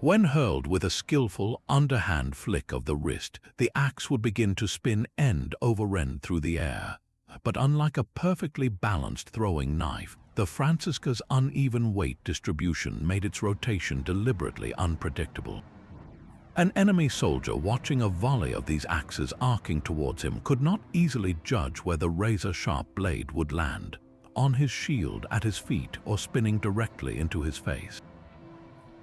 When hurled with a skillful, underhand flick of the wrist, the axe would begin to spin end over end through the air. But unlike a perfectly balanced throwing knife, the Francisca's uneven weight distribution made its rotation deliberately unpredictable. An enemy soldier watching a volley of these axes arcing towards him could not easily judge where the razor-sharp blade would land: on his shield, at his feet, or spinning directly into his face.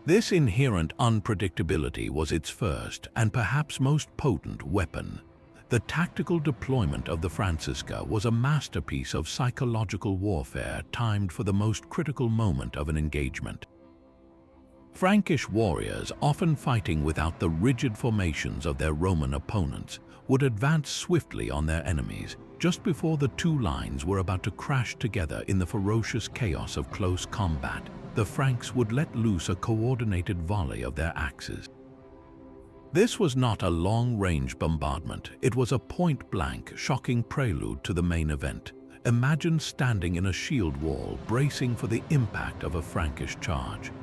This inherent unpredictability was its first, and perhaps most potent, weapon. The tactical deployment of the Francisca was a masterpiece of psychological warfare timed for the most critical moment of an engagement. Frankish warriors, often fighting without the rigid formations of their Roman opponents, would advance swiftly on their enemies, just before the two lines were about to crash together in the ferocious chaos of close combat. The Franks would let loose a coordinated volley of their axes. This was not a long-range bombardment. It was a point-blank, shocking prelude to the main event. Imagine standing in a shield wall, bracing for the impact of a Frankish charge.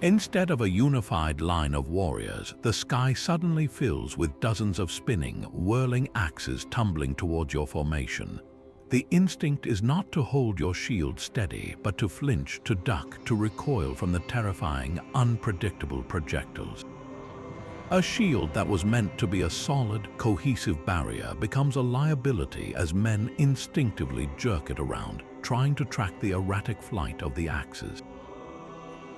Instead of a unified line of warriors, the sky suddenly fills with dozens of spinning, whirling axes tumbling towards your formation. The instinct is not to hold your shield steady, but to flinch, to duck, to recoil from the terrifying, unpredictable projectiles. A shield that was meant to be a solid, cohesive barrier becomes a liability as men instinctively jerk it around, trying to track the erratic flight of the axes.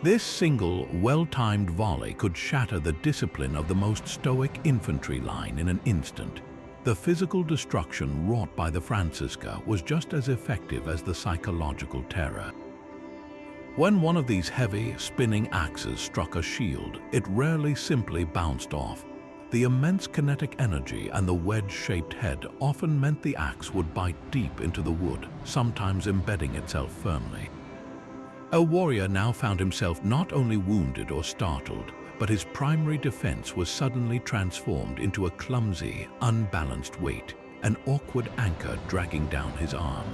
This single, well-timed volley could shatter the discipline of the most stoic infantry line in an instant. The physical destruction wrought by the Francisca was just as effective as the psychological terror. When one of these heavy, spinning axes struck a shield, it rarely simply bounced off. The immense kinetic energy and the wedge-shaped head often meant the axe would bite deep into the wood, sometimes embedding itself firmly. A warrior now found himself not only wounded or startled, but his primary defense was suddenly transformed into a clumsy, unbalanced weight, an awkward anchor dragging down his arm.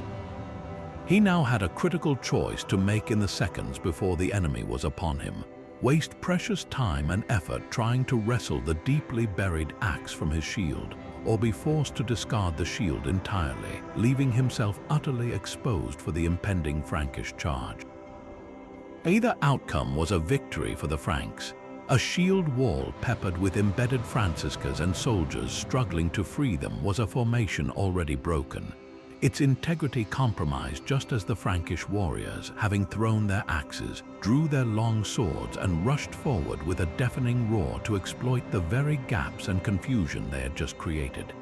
He now had a critical choice to make in the seconds before the enemy was upon him: waste precious time and effort trying to wrestle the deeply buried axe from his shield, or be forced to discard the shield entirely, leaving himself utterly exposed for the impending Frankish charge. Either outcome was a victory for the Franks. A shield wall peppered with embedded Franciscas and soldiers struggling to free them was a formation already broken, its integrity compromised just as the Frankish warriors, having thrown their axes, drew their long swords and rushed forward with a deafening roar to exploit the very gaps and confusion they had just created.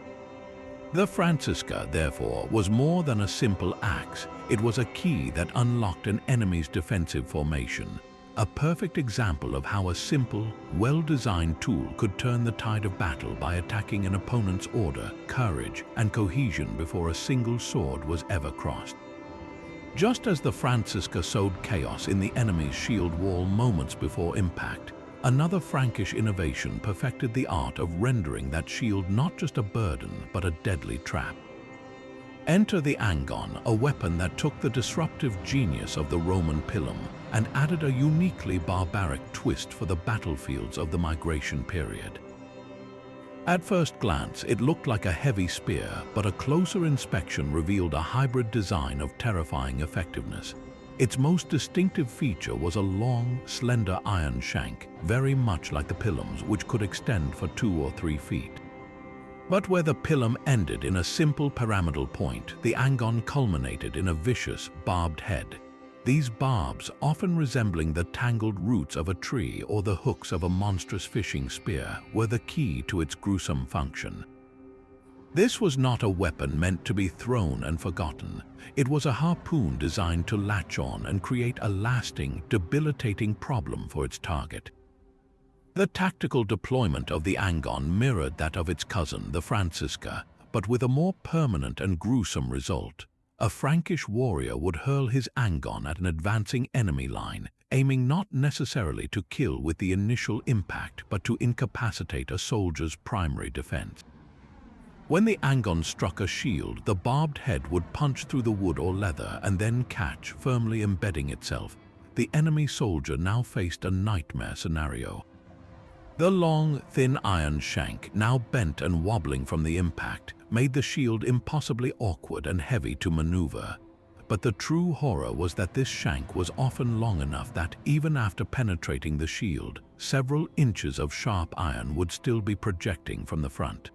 The Francisca, therefore, was more than a simple axe. It was a key that unlocked an enemy's defensive formation. A perfect example of how a simple, well-designed tool could turn the tide of battle by attacking an opponent's order, courage, and cohesion before a single sword was ever crossed. Just as the Francisca sowed chaos in the enemy's shield wall moments before impact, another Frankish innovation perfected the art of rendering that shield not just a burden, but a deadly trap. Enter the angon, a weapon that took the disruptive genius of the Roman pilum and added a uniquely barbaric twist for the battlefields of the migration period. At first glance, it looked like a heavy spear, but a closer inspection revealed a hybrid design of terrifying effectiveness. Its most distinctive feature was a long, slender iron shank, very much like the pilums, which could extend for 2 or 3 feet. But where the pilum ended in a simple pyramidal point, the angon culminated in a vicious, barbed head. These barbs, often resembling the tangled roots of a tree or the hooks of a monstrous fishing spear, were the key to its gruesome function. This was not a weapon meant to be thrown and forgotten. It was a harpoon designed to latch on and create a lasting, debilitating problem for its target. The tactical deployment of the angon mirrored that of its cousin, the Francisca, but with a more permanent and gruesome result. A Frankish warrior would hurl his angon at an advancing enemy line, aiming not necessarily to kill with the initial impact, but to incapacitate a soldier's primary defense. When the angon struck a shield, the barbed head would punch through the wood or leather and then catch, firmly embedding itself. The enemy soldier now faced a nightmare scenario. The long, thin iron shank, now bent and wobbling from the impact, made the shield impossibly awkward and heavy to maneuver. But the true horror was that this shank was often long enough that, even after penetrating the shield, several inches of sharp iron would still be projecting from the front.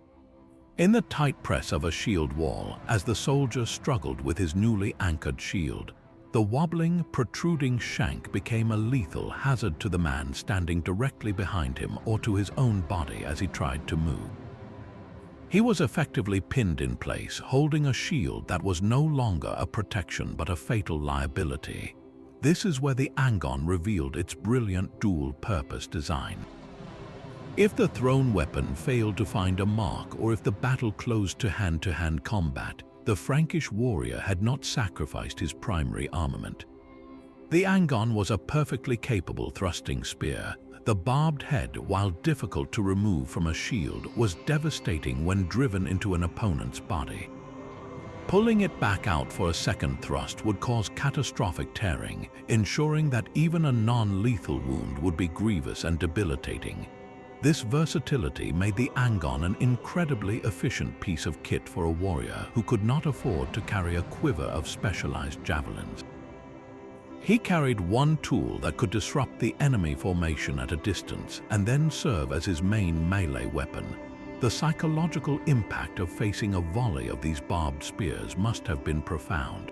In the tight press of a shield wall, as the soldier struggled with his newly anchored shield, the wobbling, protruding shank became a lethal hazard to the man standing directly behind him or to his own body as he tried to move. He was effectively pinned in place, holding a shield that was no longer a protection but a fatal liability. This is where the angon revealed its brilliant dual-purpose design. If the thrown weapon failed to find a mark, or if the battle closed to hand combat, the Frankish warrior had not sacrificed his primary armament. The angon was a perfectly capable thrusting spear. The barbed head, while difficult to remove from a shield, was devastating when driven into an opponent's body. Pulling it back out for a second thrust would cause catastrophic tearing, ensuring that even a non-lethal wound would be grievous and debilitating. This versatility made the angon an incredibly efficient piece of kit for a warrior who could not afford to carry a quiver of specialized javelins. He carried one tool that could disrupt the enemy formation at a distance and then serve as his main melee weapon. The psychological impact of facing a volley of these barbed spears must have been profound.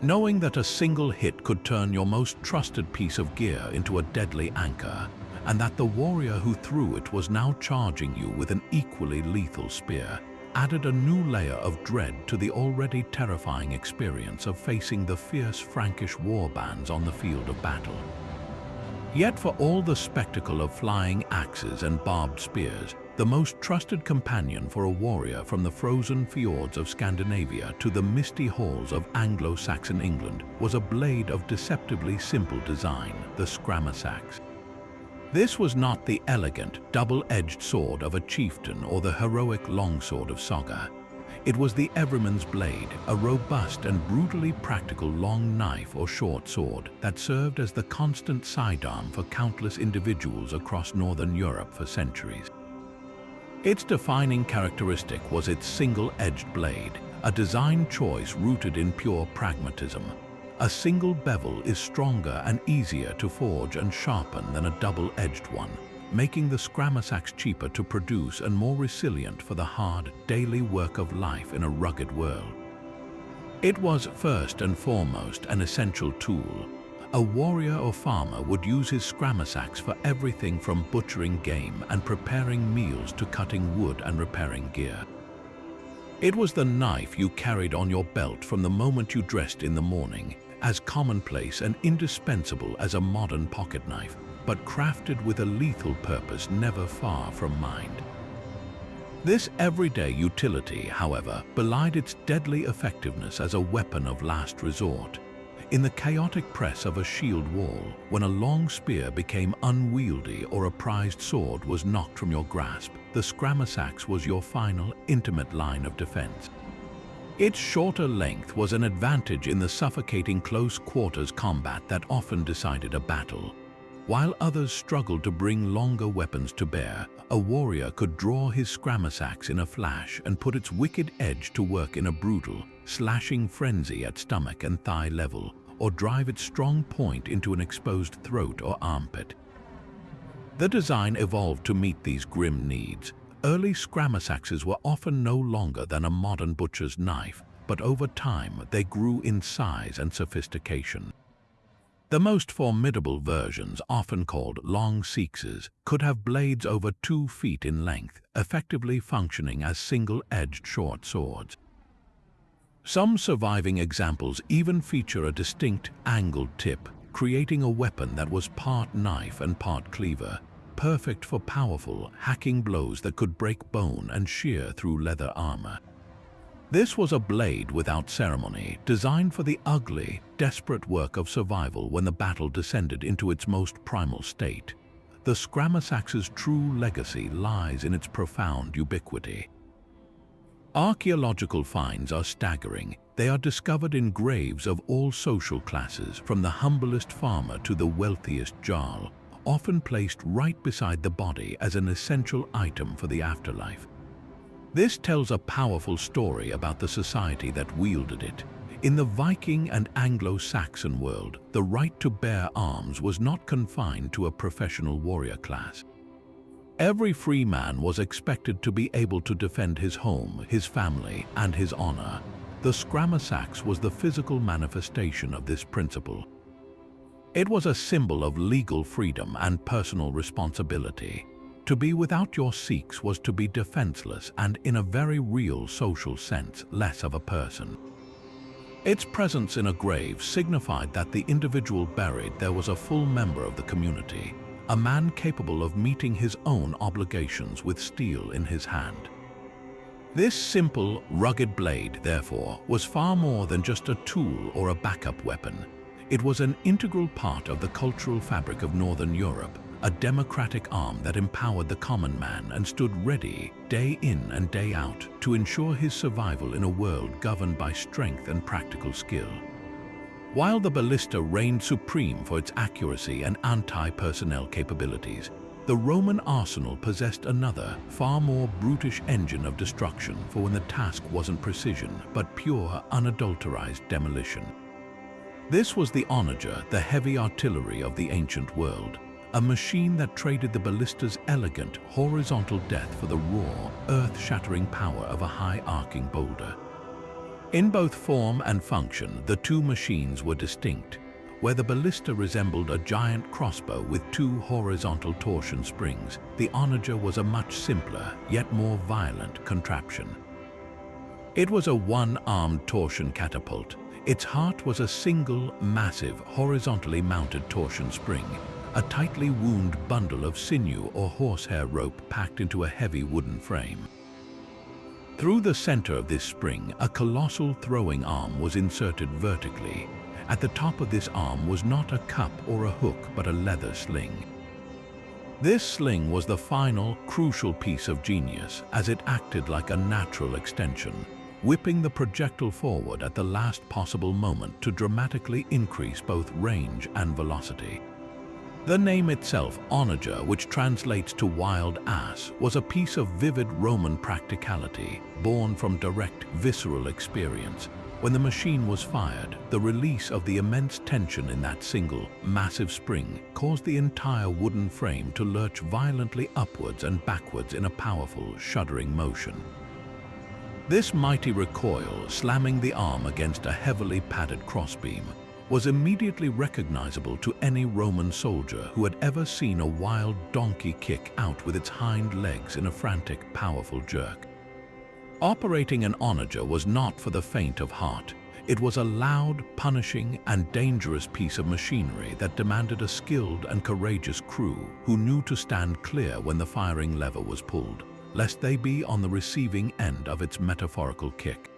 Knowing that a single hit could turn your most trusted piece of gear into a deadly anchor, and that the warrior who threw it was now charging you with an equally lethal spear, added a new layer of dread to the already terrifying experience of facing the fierce Frankish warbands on the field of battle. Yet for all the spectacle of flying axes and barbed spears, the most trusted companion for a warrior from the frozen fjords of Scandinavia to the misty halls of Anglo-Saxon England was a blade of deceptively simple design, the scramasax. This was not the elegant, double-edged sword of a chieftain or the heroic longsword of Saga. It was the everyman's blade, a robust and brutally practical long knife or short sword that served as the constant sidearm for countless individuals across Northern Europe for centuries. Its defining characteristic was its single-edged blade, a design choice rooted in pure pragmatism. A single bevel is stronger and easier to forge and sharpen than a double-edged one, making the scramasax cheaper to produce and more resilient for the hard, daily work of life in a rugged world. It was first and foremost an essential tool. A warrior or farmer would use his scramasax for everything from butchering game and preparing meals to cutting wood and repairing gear. It was the knife you carried on your belt from the moment you dressed in the morning, as commonplace and indispensable as a modern pocket knife, but crafted with a lethal purpose never far from mind. This everyday utility, however, belied its deadly effectiveness as a weapon of last resort. In the chaotic press of a shield wall, when a long spear became unwieldy or a prized sword was knocked from your grasp, the scramasax was your final, intimate line of defense. Its shorter length was an advantage in the suffocating close-quarters combat that often decided a battle. While others struggled to bring longer weapons to bear, a warrior could draw his scramasax in a flash and put its wicked edge to work in a brutal, slashing frenzy at stomach and thigh level, or drive its strong point into an exposed throat or armpit. The design evolved to meet these grim needs. Early scramasaxes were often no longer than a modern butcher's knife, but over time they grew in size and sophistication. The most formidable versions, often called long sixes, could have blades over 2 feet in length, effectively functioning as single-edged short swords. Some surviving examples even feature a distinct angled tip, creating a weapon that was part knife and part cleaver, perfect for powerful, hacking blows that could break bone and shear through leather armor. This was a blade without ceremony, designed for the ugly, desperate work of survival when the battle descended into its most primal state. The scramasax's true legacy lies in its profound ubiquity. Archaeological finds are staggering. They are discovered in graves of all social classes, from the humblest farmer to the wealthiest jarl, often placed right beside the body as an essential item for the afterlife. This tells a powerful story about the society that wielded it. In the Viking and Anglo-Saxon world, the right to bear arms was not confined to a professional warrior class. Every free man was expected to be able to defend his home, his family, and his honor. The scramasax was the physical manifestation of this principle. It was a symbol of legal freedom and personal responsibility. To be without your seeks was to be defenseless and, in a very real social sense, less of a person. Its presence in a grave signified that the individual buried there was a full member of the community, a man capable of meeting his own obligations with steel in his hand. This simple, rugged blade, therefore, was far more than just a tool or a backup weapon. It was an integral part of the cultural fabric of Northern Europe, a democratic arm that empowered the common man and stood ready, day in and day out, to ensure his survival in a world governed by strength and practical skill. While the ballista reigned supreme for its accuracy and anti-personnel capabilities, The Roman arsenal possessed another, far more brutish engine of destruction for when the task wasn't precision, but pure, unadulterated demolition. This was the onager, the heavy artillery of the ancient world, a machine that traded the ballista's elegant, horizontal death for the raw, earth-shattering power of a high-arcing boulder. In both form and function, the two machines were distinct. Where the ballista resembled a giant crossbow with two horizontal torsion springs, the onager was a much simpler, yet more violent contraption. It was a one-armed torsion catapult. Its heart was a single, massive, horizontally mounted torsion spring, a tightly wound bundle of sinew or horsehair rope packed into a heavy wooden frame. Through the center of this spring, a colossal throwing arm was inserted vertically. At the top of this arm was not a cup or a hook, but a leather sling. This sling was the final, crucial piece of genius, as it acted like a natural extension, whipping the projectile forward at the last possible moment to dramatically increase both range and velocity. The name itself, onager, which translates to wild ass, was a piece of vivid Roman practicality, born from direct, visceral experience. When the machine was fired, the release of the immense tension in that single, massive spring caused the entire wooden frame to lurch violently upwards and backwards in a powerful, shuddering motion. This mighty recoil, slamming the arm against a heavily padded crossbeam, was immediately recognizable to any Roman soldier who had ever seen a wild donkey kick out with its hind legs in a frantic, powerful jerk. Operating an onager was not for the faint of heart. It was a loud, punishing, and dangerous piece of machinery that demanded a skilled and courageous crew who knew to stand clear when the firing lever was pulled, lest they be on the receiving end of its metaphorical kick.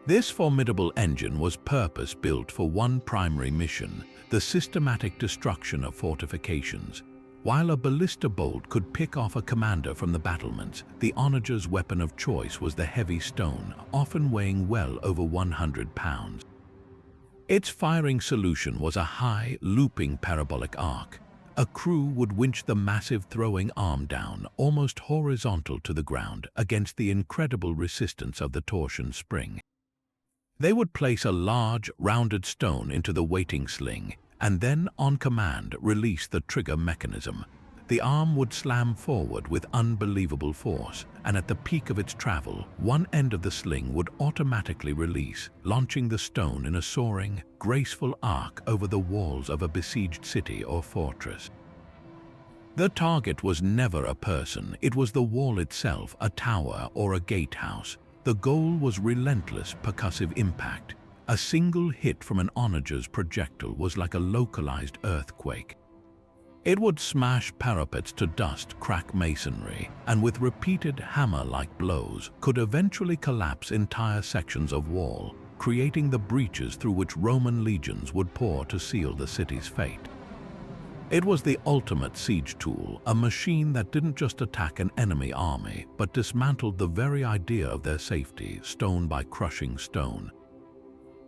This formidable engine was purpose-built for one primary mission, the systematic destruction of fortifications. While a ballista bolt could pick off a commander from the battlements, the onager's weapon of choice was the heavy stone, often weighing well over 100 pounds. Its firing solution was a high, looping parabolic arc. A crew would winch the massive throwing arm down, almost horizontal to the ground, against the incredible resistance of the torsion spring. They would place a large, rounded stone into the waiting sling, and then, on command, release the trigger mechanism. The arm would slam forward with unbelievable force, and at the peak of its travel, one end of the sling would automatically release, launching the stone in a soaring, graceful arc over the walls of a besieged city or fortress. The target was never a person, it was the wall itself, a tower or a gatehouse. The goal was relentless, percussive impact. A single hit from an onager's projectile was like a localized earthquake. It would smash parapets to dust, crack masonry, and with repeated hammer-like blows could eventually collapse entire sections of wall, creating the breaches through which Roman legions would pour to seal the city's fate. It was the ultimate siege tool, a machine that didn't just attack an enemy army, but dismantled the very idea of their safety, stone by crushing stone.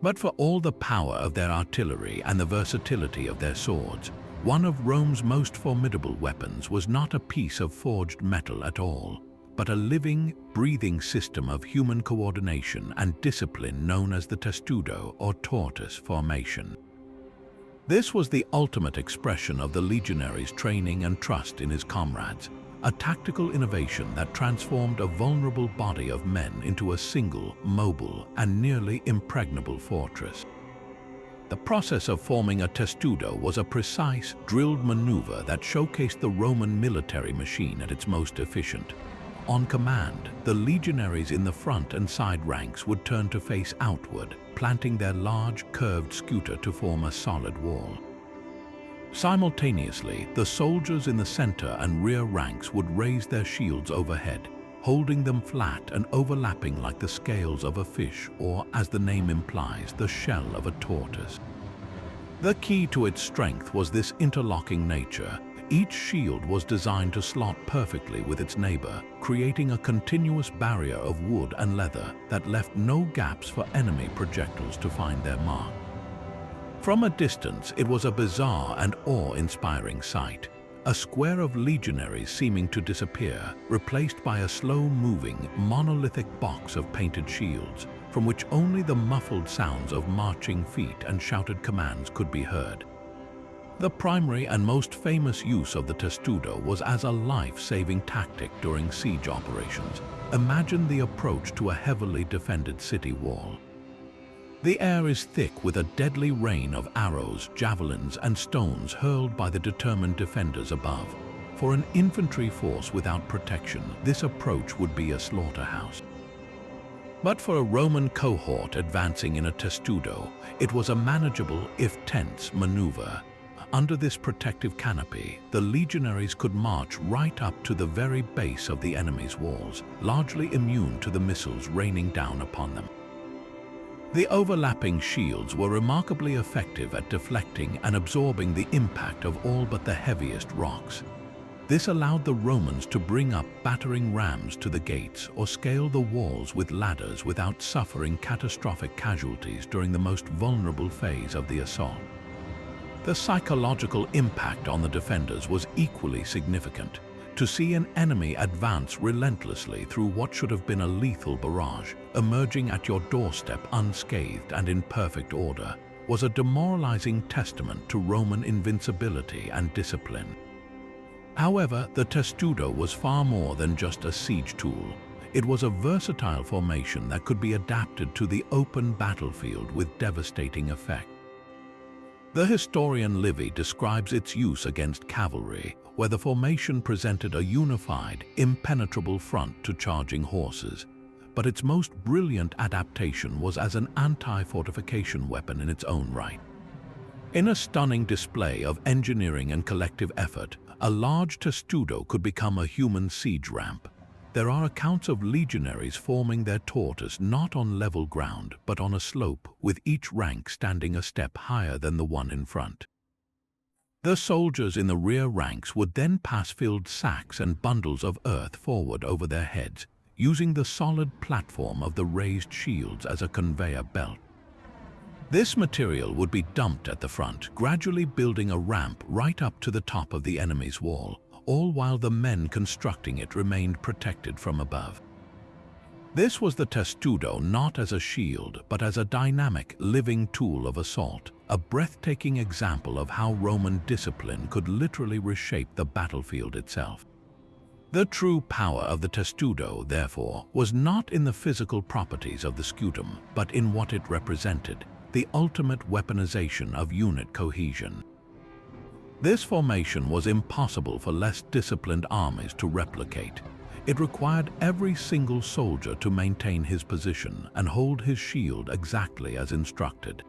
But for all the power of their artillery and the versatility of their swords, one of Rome's most formidable weapons was not a piece of forged metal at all, but a living, breathing system of human coordination and discipline known as the testudo or tortoise formation. This was the ultimate expression of the legionary's training and trust in his comrades, a tactical innovation that transformed a vulnerable body of men into a single, mobile, and nearly impregnable fortress. The process of forming a testudo was a precise, drilled maneuver that showcased the Roman military machine at its most efficient. On command, the legionaries in the front and side ranks would turn to face outward, planting their large, curved scute to form a solid wall. Simultaneously, the soldiers in the center and rear ranks would raise their shields overhead, holding them flat and overlapping like the scales of a fish or, as the name implies, the shell of a tortoise. The key to its strength was this interlocking nature. Each shield was designed to slot perfectly with its neighbor, creating a continuous barrier of wood and leather that left no gaps for enemy projectiles to find their mark. From a distance, it was a bizarre and awe-inspiring sight. a square of legionaries seeming to disappear, replaced by a slow-moving, monolithic box of painted shields, from which only the muffled sounds of marching feet and shouted commands could be heard. The primary and most famous use of the testudo was as a life-saving tactic during siege operations. Imagine the approach to a heavily defended city wall. The air is thick with a deadly rain of arrows, javelins, and stones hurled by the determined defenders above. For an infantry force without protection, this approach would be a slaughterhouse. But for a Roman cohort advancing in a testudo, it was a manageable, if tense, maneuver. Under this protective canopy, the legionaries could march right up to the very base of the enemy's walls, largely immune to the missiles raining down upon them. The overlapping shields were remarkably effective at deflecting and absorbing the impact of all but the heaviest rocks. This allowed the Romans to bring up battering rams to the gates or scale the walls with ladders without suffering catastrophic casualties during the most vulnerable phase of the assault. The psychological impact on the defenders was equally significant. To see an enemy advance relentlessly through what should have been a lethal barrage, emerging at your doorstep unscathed and in perfect order, was a demoralizing testament to Roman invincibility and discipline. However, the testudo was far more than just a siege tool. It was a versatile formation that could be adapted to the open battlefield with devastating effect. The historian Livy describes its use against cavalry, where the formation presented a unified, impenetrable front to charging horses. But its most brilliant adaptation was as an anti-fortification weapon in its own right. In a stunning display of engineering and collective effort, a large testudo could become a human siege ramp. There are accounts of legionaries forming their tortoise not on level ground, but on a slope, with each rank standing a step higher than the one in front. The soldiers in the rear ranks would then pass filled sacks and bundles of earth forward over their heads, using the solid platform of the raised shields as a conveyor belt. This material would be dumped at the front, gradually building a ramp right up to the top of the enemy's wall, all while the men constructing it remained protected from above. This was the testudo not as a shield, but as a dynamic, living tool of assault, a breathtaking example of how Roman discipline could literally reshape the battlefield itself. The true power of the testudo, therefore, was not in the physical properties of the scutum, but in what it represented, the ultimate weaponization of unit cohesion. This formation was impossible for less disciplined armies to replicate. It required every single soldier to maintain his position and hold his shield exactly as instructed.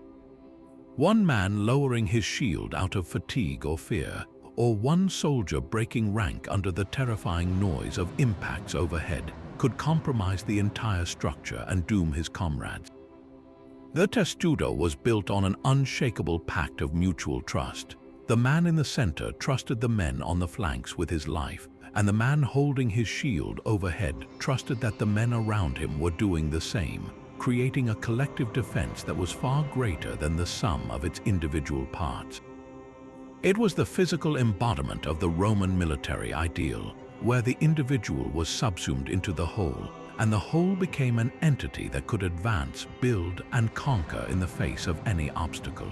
One man lowering his shield out of fatigue or fear, or one soldier breaking rank under the terrifying noise of impacts overhead, could compromise the entire structure and doom his comrades. The testudo was built on an unshakable pact of mutual trust. The man in the center trusted the men on the flanks with his life, and the man holding his shield overhead trusted that the men around him were doing the same, creating a collective defense that was far greater than the sum of its individual parts. It was the physical embodiment of the Roman military ideal, where the individual was subsumed into the whole, and the whole became an entity that could advance, build, and conquer in the face of any obstacle.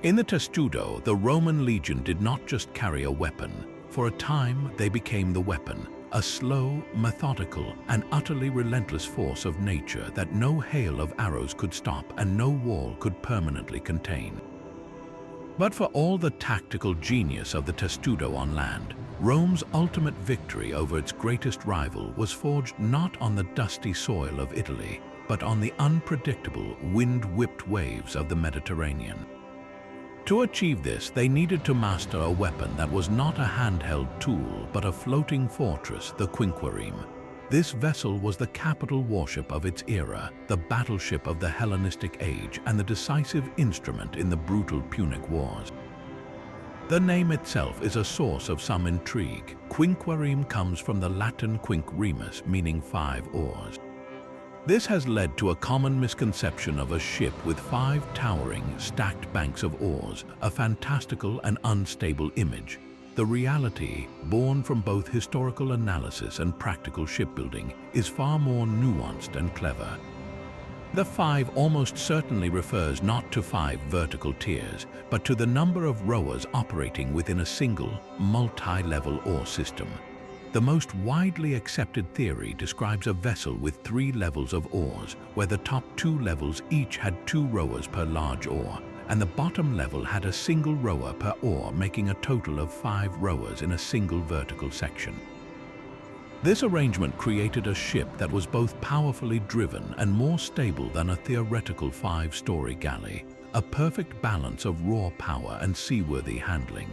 In the testudo, the Roman legion did not just carry a weapon. For a time, they became the weapon, a slow, methodical, and utterly relentless force of nature that no hail of arrows could stop and no wall could permanently contain. But for all the tactical genius of the testudo on land, Rome's ultimate victory over its greatest rival was forged not on the dusty soil of Italy, but on the unpredictable, wind-whipped waves of the Mediterranean. To achieve this, they needed to master a weapon that was not a handheld tool, but a floating fortress, the quinquereme. This vessel was the capital warship of its era, the battleship of the Hellenistic age, and the decisive instrument in the brutal Punic Wars. The name itself is a source of some intrigue. Quinquereme comes from the Latin quinque remus, meaning 5 oars. This has led to a common misconception of a ship with 5 towering, stacked banks of oars, a fantastical and unstable image. The reality, born from both historical analysis and practical shipbuilding, is far more nuanced and clever. The 5 almost certainly refers not to 5 vertical tiers, but to the number of rowers operating within a single, multi-level oar system. The most widely accepted theory describes a vessel with 3 levels of oars, where the top 2 levels each had 2 rowers per large oar, and the bottom level had a single rower per oar, making a total of 5 rowers in a single vertical section. This arrangement created a ship that was both powerfully driven and more stable than a theoretical 5-story galley, a perfect balance of raw power and seaworthy handling.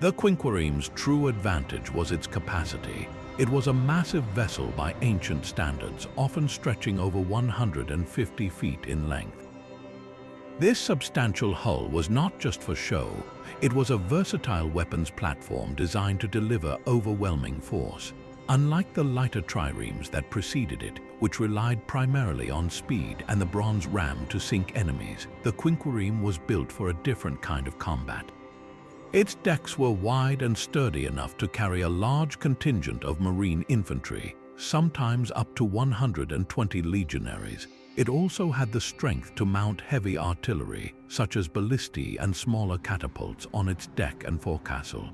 The quinquireme's true advantage was its capacity. It was a massive vessel by ancient standards, often stretching over 150 feet in length. This substantial hull was not just for show, it was a versatile weapons platform designed to deliver overwhelming force. Unlike the lighter triremes that preceded it, which relied primarily on speed and the bronze ram to sink enemies, the quinquireme was built for a different kind of combat. Its decks were wide and sturdy enough to carry a large contingent of marine infantry, sometimes up to 120 legionaries. It also had the strength to mount heavy artillery, such as ballistae and smaller catapults, on its deck and forecastle.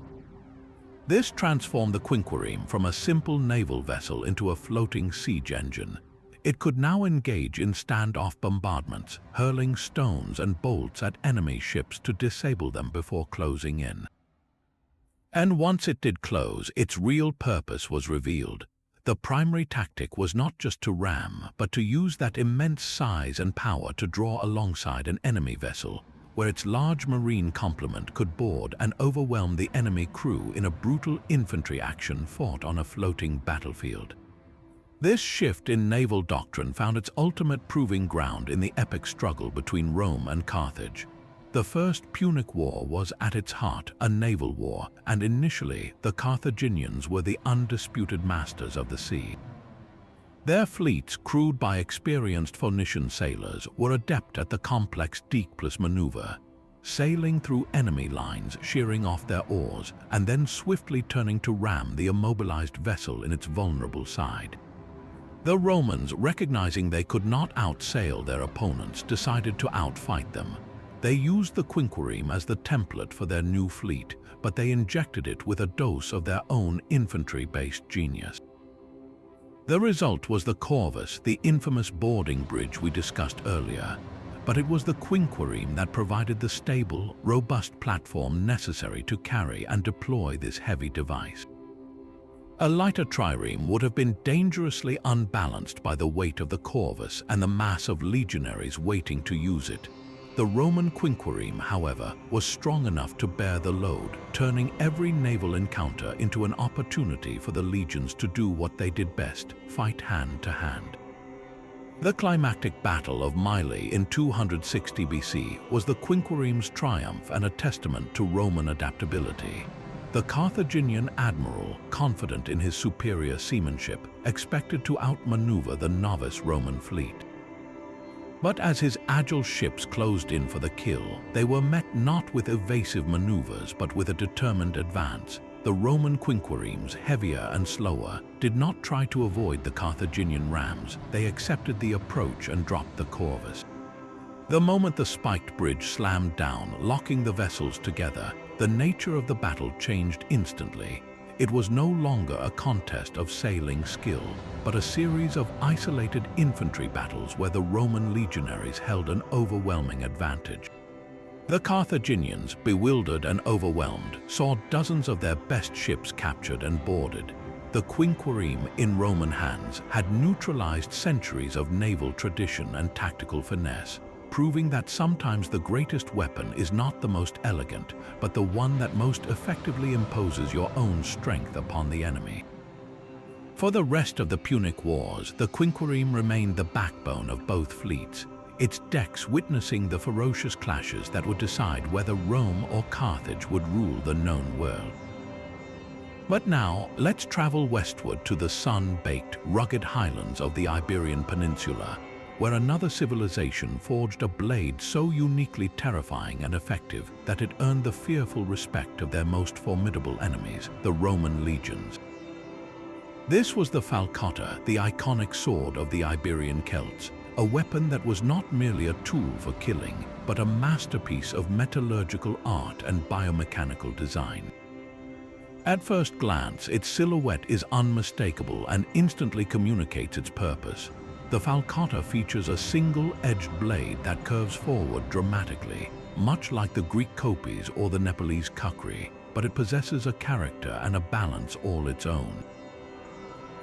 This transformed the quinquireme from a simple naval vessel into a floating siege engine. It could now engage in standoff bombardments, hurling stones and bolts at enemy ships to disable them before closing in. And once it did close, its real purpose was revealed. The primary tactic was not just to ram, but to use that immense size and power to draw alongside an enemy vessel, where its large marine complement could board and overwhelm the enemy crew in a brutal infantry action fought on a floating battlefield. This shift in naval doctrine found its ultimate proving ground in the epic struggle between Rome and Carthage. The First Punic War was at its heart a naval war, and initially the Carthaginians were the undisputed masters of the sea. Their fleets, crewed by experienced Phoenician sailors, were adept at the complex deep-plus maneuver, sailing through enemy lines, shearing off their oars, and then swiftly turning to ram the immobilized vessel in its vulnerable side. The Romans, recognizing they could not outsail their opponents, decided to outfight them. They used the quinquireme as the template for their new fleet, but they injected it with a dose of their own infantry-based genius. The result was the corvus, the infamous boarding bridge we discussed earlier, but it was the quinquireme that provided the stable, robust platform necessary to carry and deploy this heavy device. A lighter trireme would have been dangerously unbalanced by the weight of the corvus and the mass of legionaries waiting to use it. The Roman quinquireme, however, was strong enough to bear the load, turning every naval encounter into an opportunity for the legions to do what they did best: fight hand to hand. The climactic Battle of Mylae in 260 BC was the quinquireme's triumph and a testament to Roman adaptability. The Carthaginian admiral, confident in his superior seamanship, expected to outmaneuver the novice Roman fleet. But as his agile ships closed in for the kill, they were met not with evasive maneuvers but with a determined advance. The Roman quinquiremes, heavier and slower, did not try to avoid the Carthaginian rams. They accepted the approach and dropped the corvus. The moment the spiked bridge slammed down, locking the vessels together, the nature of the battle changed instantly. It was no longer a contest of sailing skill, but a series of isolated infantry battles where the Roman legionaries held an overwhelming advantage. The Carthaginians, bewildered and overwhelmed, saw dozens of their best ships captured and boarded. The quinquireme, in Roman hands, had neutralized centuries of naval tradition and tactical finesse, proving that sometimes the greatest weapon is not the most elegant, but the one that most effectively imposes your own strength upon the enemy. For the rest of the Punic Wars, the quinquireme remained the backbone of both fleets, its decks witnessing the ferocious clashes that would decide whether Rome or Carthage would rule the known world. But now, let's travel westward to the sun-baked, rugged highlands of the Iberian Peninsula. where another civilization forged a blade so uniquely terrifying and effective that it earned the fearful respect of their most formidable enemies, the Roman legions. This was the falcotta, the iconic sword of the Iberian Celts, a weapon that was not merely a tool for killing, but a masterpiece of metallurgical art and biomechanical design. At first glance, its silhouette is unmistakable and instantly communicates its purpose. The falcotta features a single-edged blade that curves forward dramatically, much like the Greek kopis or the Nepalese kukri, but it possesses a character and a balance all its own.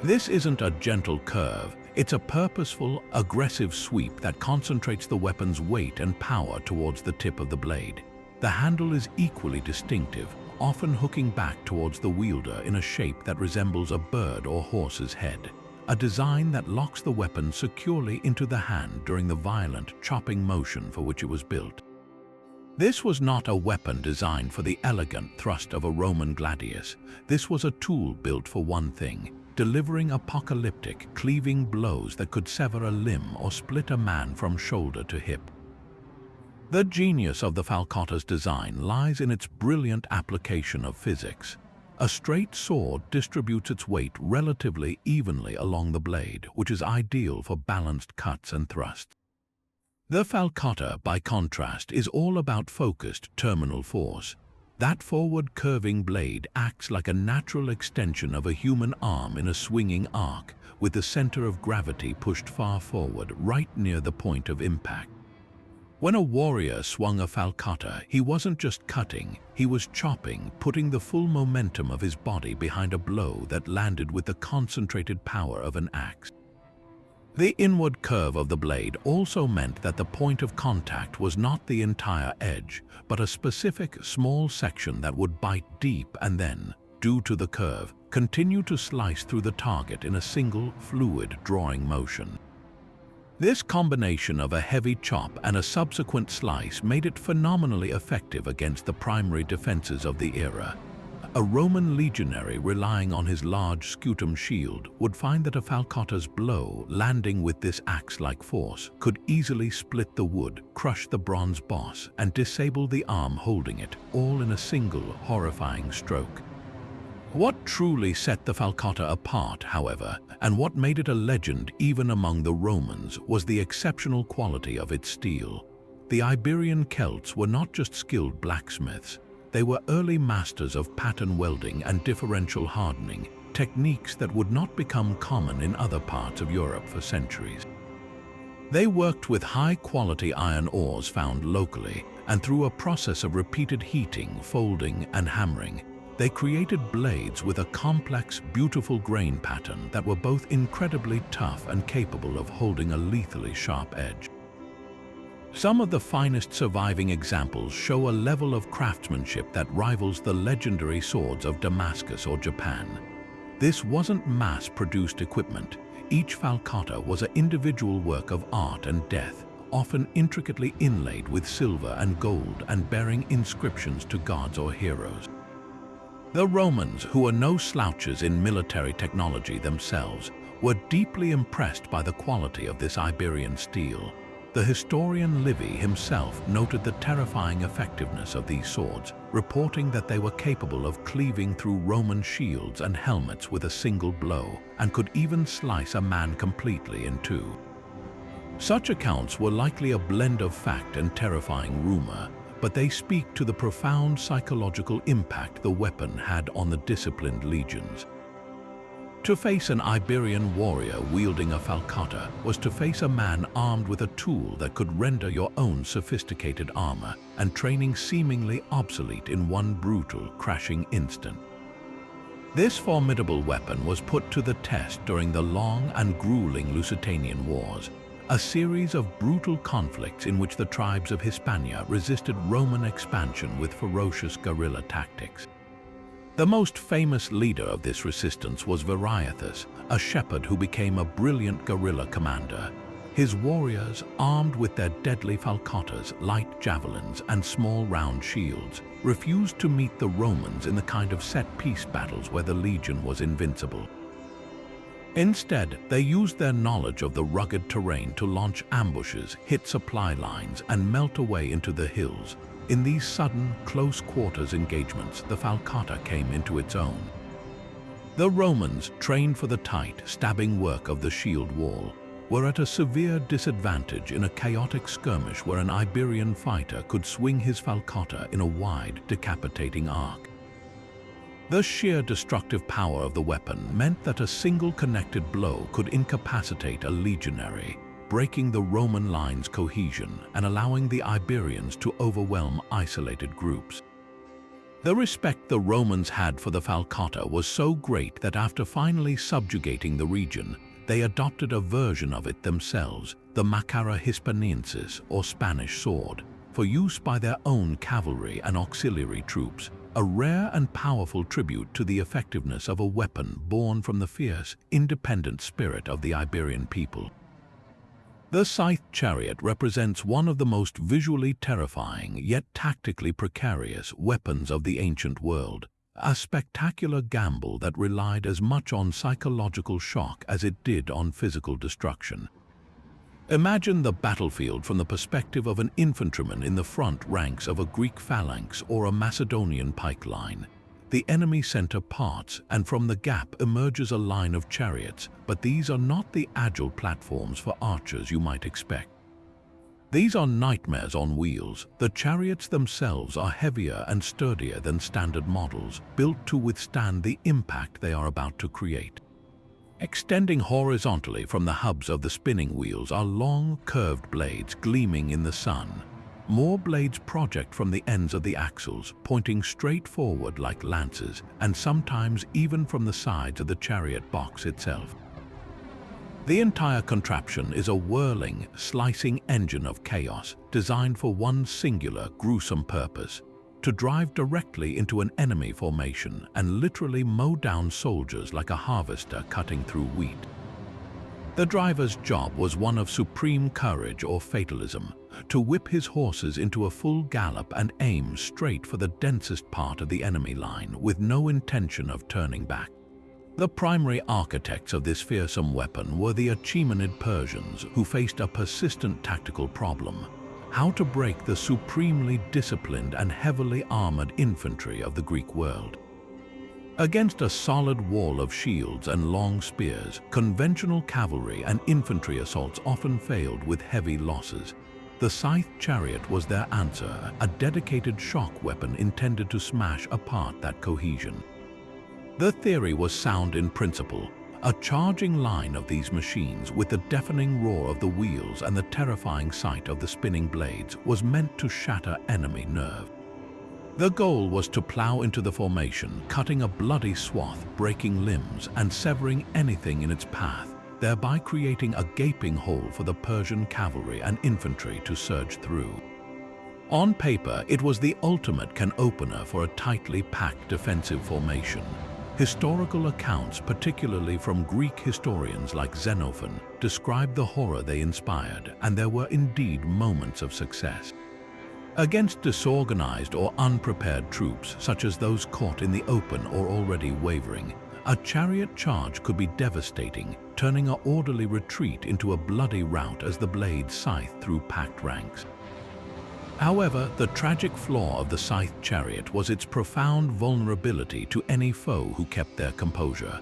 This isn't a gentle curve, it's a purposeful, aggressive sweep that concentrates the weapon's weight and power towards the tip of the blade. The handle is equally distinctive, often hooking back towards the wielder in a shape that resembles a bird or horse's head, a design that locks the weapon securely into the hand during the violent, chopping motion for which it was built. This was not a weapon designed for the elegant thrust of a Roman gladius. This was a tool built for one thing: delivering apocalyptic, cleaving blows that could sever a limb or split a man from shoulder to hip. The genius of the falcotta's design lies in its brilliant application of physics. A straight sword distributes its weight relatively evenly along the blade, which is ideal for balanced cuts and thrusts. The falcotta, by contrast, is all about focused terminal force. That forward curving blade acts like a natural extension of a human arm in a swinging arc, with the center of gravity pushed far forward, right near the point of impact. When a warrior swung a falcotta, he wasn't just cutting, he was chopping, putting the full momentum of his body behind a blow that landed with the concentrated power of an axe. The inward curve of the blade also meant that the point of contact was not the entire edge, but a specific small section that would bite deep and then, due to the curve, continue to slice through the target in a single, fluid drawing motion. This combination of a heavy chop and a subsequent slice made it phenomenally effective against the primary defenses of the era. A Roman legionary relying on his large scutum shield would find that a falcotta's blow, landing with this axe-like force, could easily split the wood, crush the bronze boss, and disable the arm holding it, all in a single horrifying stroke. What truly set the falcotta apart, however, and what made it a legend even among the Romans, was the exceptional quality of its steel. The Iberian Celts were not just skilled blacksmiths. They were early masters of pattern welding and differential hardening, techniques that would not become common in other parts of Europe for centuries. They worked with high-quality iron ores found locally, and through a process of repeated heating, folding, and hammering, they created blades with a complex, beautiful grain pattern that were both incredibly tough and capable of holding a lethally sharp edge. Some of the finest surviving examples show a level of craftsmanship that rivals the legendary swords of Damascus or Japan. This wasn't mass-produced equipment. Each falcotta was an individual work of art and death, often intricately inlaid with silver and gold and bearing inscriptions to gods or heroes. The Romans, who were no slouches in military technology themselves, were deeply impressed by the quality of this Iberian steel. The historian Livy himself noted the terrifying effectiveness of these swords, reporting that they were capable of cleaving through Roman shields and helmets with a single blow, and could even slice a man completely in two. Such accounts were likely a blend of fact and terrifying rumor, but they speak to the profound psychological impact the weapon had on the disciplined legions. To face an Iberian warrior wielding a falcotta was to face a man armed with a tool that could render your own sophisticated armor and training seemingly obsolete in one brutal, crashing instant. This formidable weapon was put to the test during the long and grueling Lusitanian Wars, a series of brutal conflicts in which the tribes of Hispania resisted Roman expansion with ferocious guerrilla tactics. The most famous leader of this resistance was Viriathus, a shepherd who became a brilliant guerrilla commander. His warriors, armed with their deadly falcottas, light javelins, and small round shields, refused to meet the Romans in the kind of set-piece battles where the legion was invincible. Instead, they used their knowledge of the rugged terrain to launch ambushes, hit supply lines, and melt away into the hills. In these sudden, close-quarters engagements, the falcata came into its own. The Romans, trained for the tight, stabbing work of the shield wall, were at a severe disadvantage in a chaotic skirmish where an Iberian fighter could swing his falcata in a wide, decapitating arc. The sheer destructive power of the weapon meant that a single connected blow could incapacitate a legionary, breaking the Roman line's cohesion and allowing the Iberians to overwhelm isolated groups. The respect the Romans had for the falcata was so great that after finally subjugating the region, they adopted a version of it themselves, the macara hispaniensis, or Spanish sword, for use by their own cavalry and auxiliary troops, a rare and powerful tribute to the effectiveness of a weapon born from the fierce, independent spirit of the Iberian people. The scythed chariot represents one of the most visually terrifying yet tactically precarious weapons of the ancient world, a spectacular gamble that relied as much on psychological shock as it did on physical destruction. Imagine the battlefield from the perspective of an infantryman in the front ranks of a Greek phalanx or a Macedonian pike line. The enemy center parts, and from the gap emerges a line of chariots, but these are not the agile platforms for archers you might expect. These are nightmares on wheels. The chariots themselves are heavier and sturdier than standard models, built to withstand the impact they are about to create. Extending horizontally from the hubs of the spinning wheels are long, curved blades gleaming in the sun. More blades project from the ends of the axles, pointing straight forward like lances, and sometimes even from the sides of the chariot box itself. The entire contraption is a whirling, slicing engine of chaos, designed for one singular, gruesome purpose: to drive directly into an enemy formation and literally mow down soldiers like a harvester cutting through wheat. The driver's job was one of supreme courage or fatalism, to whip his horses into a full gallop and aim straight for the densest part of the enemy line with no intention of turning back. The primary architects of this fearsome weapon were the Achaemenid Persians, who faced a persistent tactical problem: how to break the supremely disciplined and heavily armored infantry of the Greek world. Against a solid wall of shields and long spears, conventional cavalry and infantry assaults often failed with heavy losses. The scythed chariot was their answer, a dedicated shock weapon intended to smash apart that cohesion. The theory was sound in principle. A charging line of these machines, with the deafening roar of the wheels and the terrifying sight of the spinning blades, was meant to shatter enemy nerve. The goal was to plow into the formation, cutting a bloody swath, breaking limbs, and severing anything in its path, thereby creating a gaping hole for the Persian cavalry and infantry to surge through. On paper, it was the ultimate can-opener for a tightly packed defensive formation. Historical accounts, particularly from Greek historians like Xenophon, described the horror they inspired, and there were indeed moments of success. Against disorganized or unprepared troops, such as those caught in the open or already wavering, a chariot charge could be devastating, turning an orderly retreat into a bloody rout as the blades scythed through packed ranks. However, the tragic flaw of the scythed chariot was its profound vulnerability to any foe who kept their composure.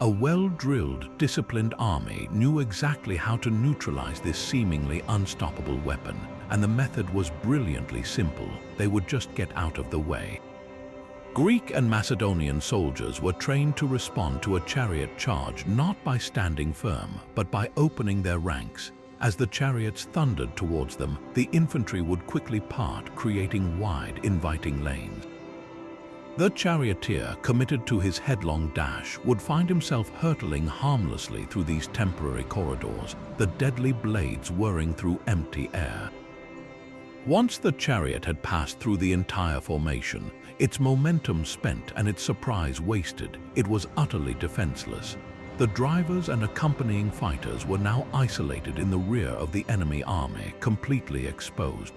A well-drilled, disciplined army knew exactly how to neutralize this seemingly unstoppable weapon, and the method was brilliantly simple: they would just get out of the way. Greek and Macedonian soldiers were trained to respond to a chariot charge not by standing firm, but by opening their ranks. As the chariots thundered towards them, the infantry would quickly part, creating wide, inviting lanes. The charioteer, committed to his headlong dash, would find himself hurtling harmlessly through these temporary corridors, the deadly blades whirring through empty air. Once the chariot had passed through the entire formation, its momentum spent and its surprise wasted, it was utterly defenseless. The drivers and accompanying fighters were now isolated in the rear of the enemy army, completely exposed.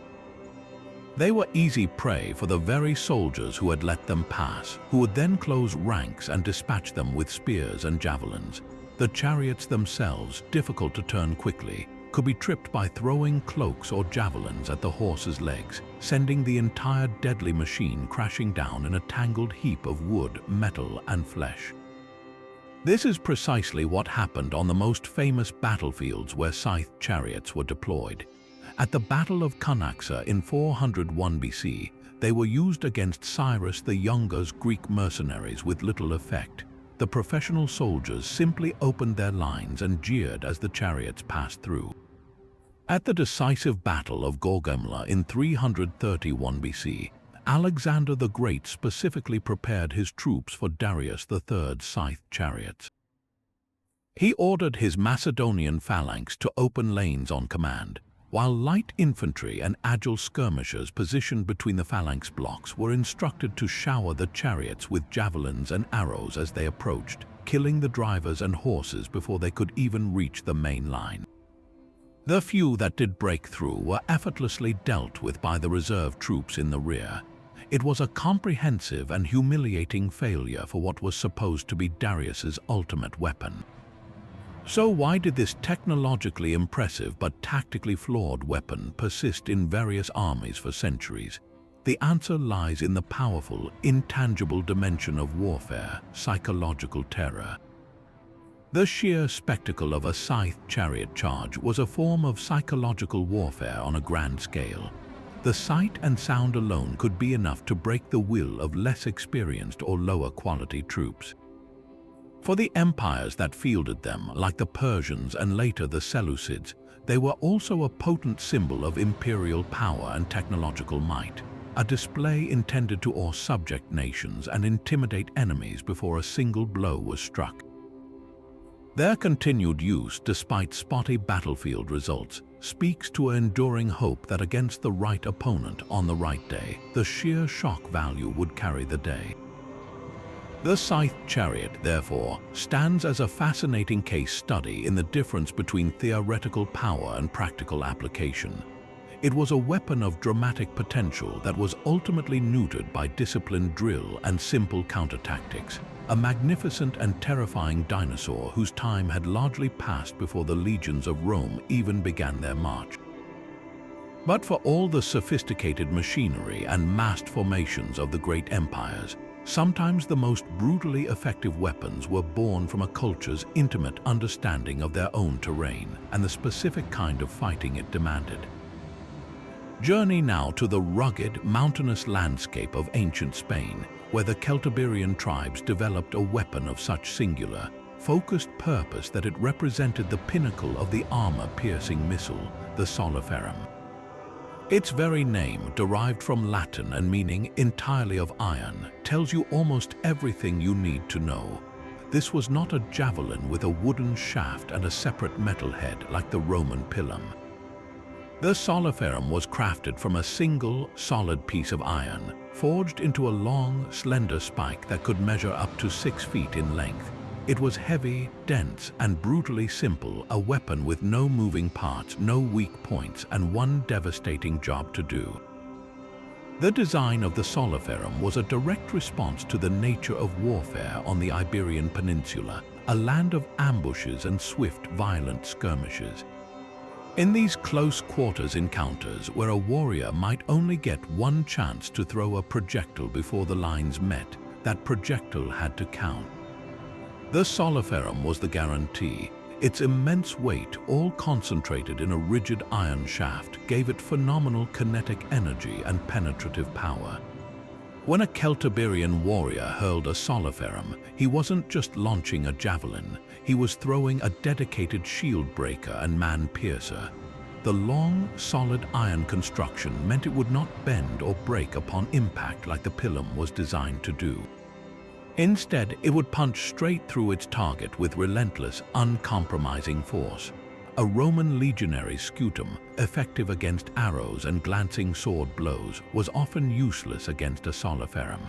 They were easy prey for the very soldiers who had let them pass, who would then close ranks and dispatch them with spears and javelins. The chariots themselves, difficult to turn quickly, could be tripped by throwing cloaks or javelins at the horse's legs, sending the entire deadly machine crashing down in a tangled heap of wood, metal, and flesh. This is precisely what happened on the most famous battlefields where scythed chariots were deployed. At the Battle of Cunaxa in 401 BC, they were used against Cyrus the Younger's Greek mercenaries with little effect. The professional soldiers simply opened their lines and jeered as the chariots passed through. At the decisive Battle of Gaugamela in 331 BC, Alexander the Great specifically prepared his troops for Darius III's scythed chariots. He ordered his Macedonian phalanx to open lanes on command, while light infantry and agile skirmishers positioned between the phalanx blocks were instructed to shower the chariots with javelins and arrows as they approached, killing the drivers and horses before they could even reach the main line. The few that did break through were effortlessly dealt with by the reserve troops in the rear. It was a comprehensive and humiliating failure for what was supposed to be Darius's ultimate weapon. So why did this technologically impressive but tactically flawed weapon persist in various armies for centuries? The answer lies in the powerful, intangible dimension of warfare, psychological terror. The sheer spectacle of a scythed chariot charge was a form of psychological warfare on a grand scale. The sight and sound alone could be enough to break the will of less experienced or lower quality troops. For the empires that fielded them, like the Persians and later the Seleucids, they were also a potent symbol of imperial power and technological might, a display intended to awe subject nations and intimidate enemies before a single blow was struck. Their continued use, despite spotty battlefield results, speaks to an enduring hope that against the right opponent on the right day, the sheer shock value would carry the day. The scythed chariot, therefore, stands as a fascinating case study in the difference between theoretical power and practical application. It was a weapon of dramatic potential that was ultimately neutered by disciplined drill and simple counter-tactics, a magnificent and terrifying dinosaur whose time had largely passed before the legions of Rome even began their march. But for all the sophisticated machinery and massed formations of the great empires, sometimes the most brutally effective weapons were born from a culture's intimate understanding of their own terrain and the specific kind of fighting it demanded. Journey now to the rugged, mountainous landscape of ancient Spain, where the Celtiberian tribes developed a weapon of such singular, focused purpose that it represented the pinnacle of the armor-piercing missile, the soliferum. Its very name, derived from Latin and meaning entirely of iron, tells you almost everything you need to know. This was not a javelin with a wooden shaft and a separate metal head like the Roman pilum. The soliferum was crafted from a single, solid piece of iron, forged into a long, slender spike that could measure up to 6 feet in length. It was heavy, dense, and brutally simple, a weapon with no moving parts, no weak points, and one devastating job to do. The design of the soliferum was a direct response to the nature of warfare on the Iberian Peninsula, a land of ambushes and swift, violent skirmishes. In these close-quarters encounters, where a warrior might only get one chance to throw a projectile before the lines met, that projectile had to count. The soliferum was the guarantee. Its immense weight, all concentrated in a rigid iron shaft, gave it phenomenal kinetic energy and penetrative power. When a Celtiberian warrior hurled a soliferum, he wasn't just launching a javelin, he was throwing a dedicated shield breaker and man-piercer. The long, solid iron construction meant it would not bend or break upon impact like the pilum was designed to do. Instead, it would punch straight through its target with relentless, uncompromising force. A Roman legionary's scutum, effective against arrows and glancing sword blows, was often useless against a soliferum.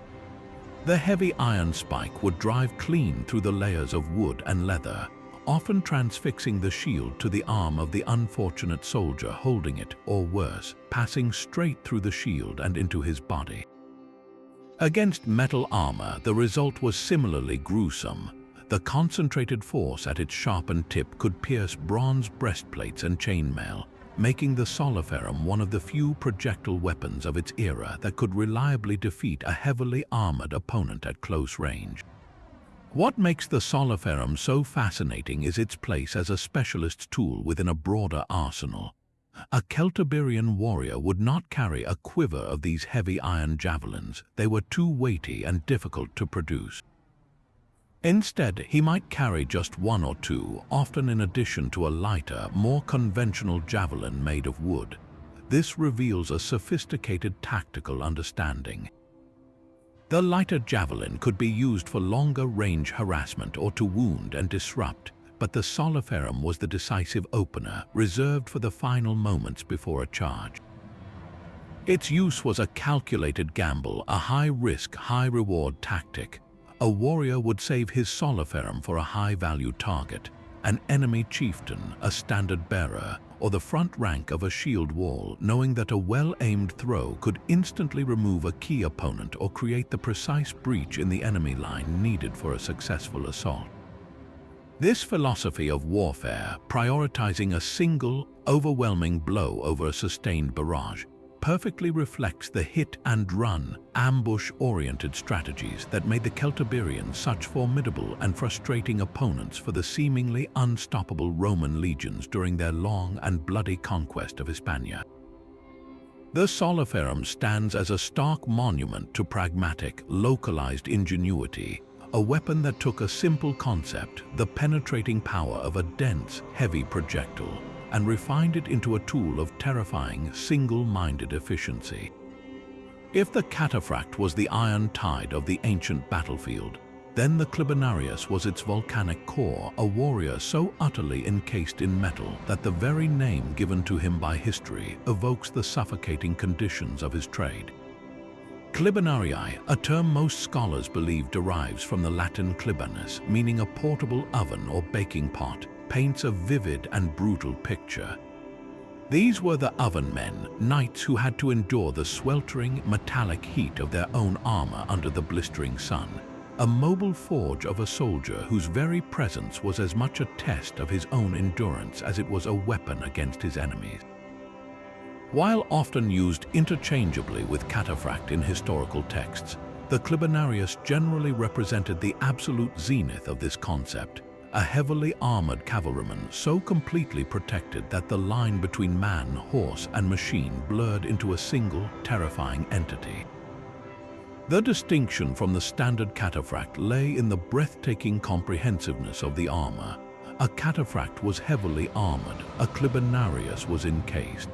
The heavy iron spike would drive clean through the layers of wood and leather, often transfixing the shield to the arm of the unfortunate soldier holding it, or worse, passing straight through the shield and into his body. Against metal armor, the result was similarly gruesome. The concentrated force at its sharpened tip could pierce bronze breastplates and chainmail, making the soliferum one of the few projectile weapons of its era that could reliably defeat a heavily armored opponent at close range. What makes the soliferum so fascinating is its place as a specialist tool within a broader arsenal. A Celtiberian warrior would not carry a quiver of these heavy iron javelins. They were too weighty and difficult to produce. Instead, he might carry just one or two, often in addition to a lighter, more conventional javelin made of wood. This reveals a sophisticated tactical understanding. The lighter javelin could be used for longer-range harassment or to wound and disrupt, but the soliferum was the decisive opener, reserved for the final moments before a charge. Its use was a calculated gamble, a high-risk, high-reward tactic. A warrior would save his soliferum for a high-value target, an enemy chieftain, a standard-bearer, or the front rank of a shield wall, knowing that a well-aimed throw could instantly remove a key opponent or create the precise breach in the enemy line needed for a successful assault. This philosophy of warfare, prioritizing a single, overwhelming blow over a sustained barrage, perfectly reflects the hit-and-run, ambush-oriented strategies that made the Celtiberians such formidable and frustrating opponents for the seemingly unstoppable Roman legions during their long and bloody conquest of Hispania. The soliferum stands as a stark monument to pragmatic, localized ingenuity, a weapon that took a simple concept, the penetrating power of a dense, heavy projectile, and refined it into a tool of terrifying, single-minded efficiency. If the cataphract was the iron tide of the ancient battlefield, then the clibinarius was its volcanic core, a warrior so utterly encased in metal that the very name given to him by history evokes the suffocating conditions of his trade. Clibinarii, a term most scholars believe derives from the Latin clibinus, meaning a portable oven or baking pot, paints a vivid and brutal picture. These were the oven men, knights who had to endure the sweltering, metallic heat of their own armor under the blistering sun, a mobile forge of a soldier whose very presence was as much a test of his own endurance as it was a weapon against his enemies. While often used interchangeably with cataphract in historical texts, the clibinarius generally represented the absolute zenith of this concept, a heavily armored cavalryman so completely protected that the line between man, horse, and machine blurred into a single, terrifying entity. The distinction from the standard cataphract lay in the breathtaking comprehensiveness of the armor. A cataphract was heavily armored, a clibinarius was encased.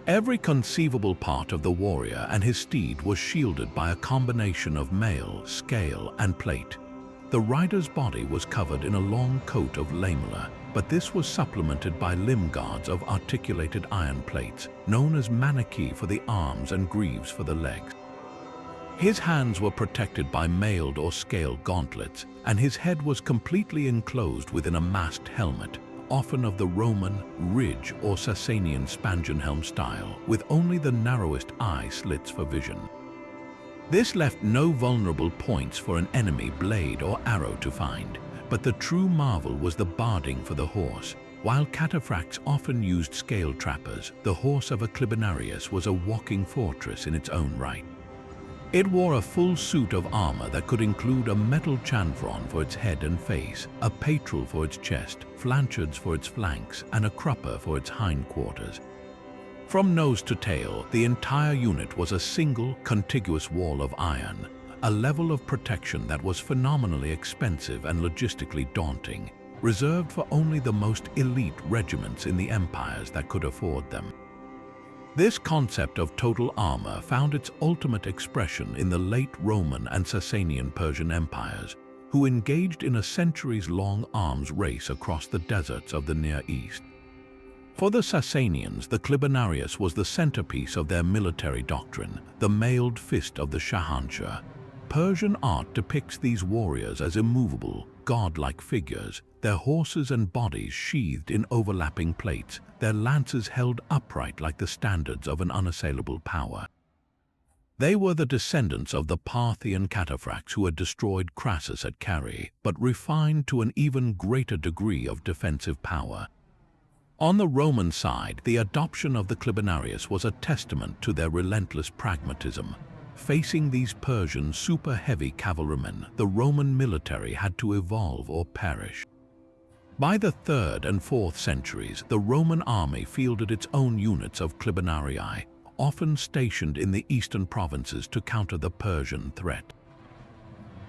Every conceivable part of the warrior and his steed was shielded by a combination of mail, scale, and plate. The rider's body was covered in a long coat of lamella, but this was supplemented by limb guards of articulated iron plates, known as manichae for the arms and greaves for the legs. His hands were protected by mailed or scaled gauntlets, and his head was completely enclosed within a masked helmet, often of the Roman, ridge, or Sasanian spangenhelm style, with only the narrowest eye slits for vision. This left no vulnerable points for an enemy blade or arrow to find, but the true marvel was the barding for the horse. While cataphracts often used scale trappers, the horse of a clibinarius was a walking fortress in its own right. It wore a full suit of armor that could include a metal chanfron for its head and face, a patral for its chest, flanchards for its flanks, and a crupper for its hindquarters. From nose to tail, the entire unit was a single, contiguous wall of iron, a level of protection that was phenomenally expensive and logistically daunting, reserved for only the most elite regiments in the empires that could afford them. This concept of total armor found its ultimate expression in the late Roman and Sasanian Persian empires, who engaged in a centuries-long arms race across the deserts of the Near East. For the Sasanians, the clibinarius was the centerpiece of their military doctrine, the mailed fist of the Shahanshah. Persian art depicts these warriors as immovable, godlike figures, their horses and bodies sheathed in overlapping plates, their lances held upright like the standards of an unassailable power. They were the descendants of the Parthian cataphracts who had destroyed Crassus at Carrhae, but refined to an even greater degree of defensive power. On the Roman side, the adoption of the clibanarii was a testament to their relentless pragmatism. Facing these Persian super-heavy cavalrymen, the Roman military had to evolve or perish. By the 3rd and 4th centuries, the Roman army fielded its own units of clibanarii, often stationed in the eastern provinces to counter the Persian threat.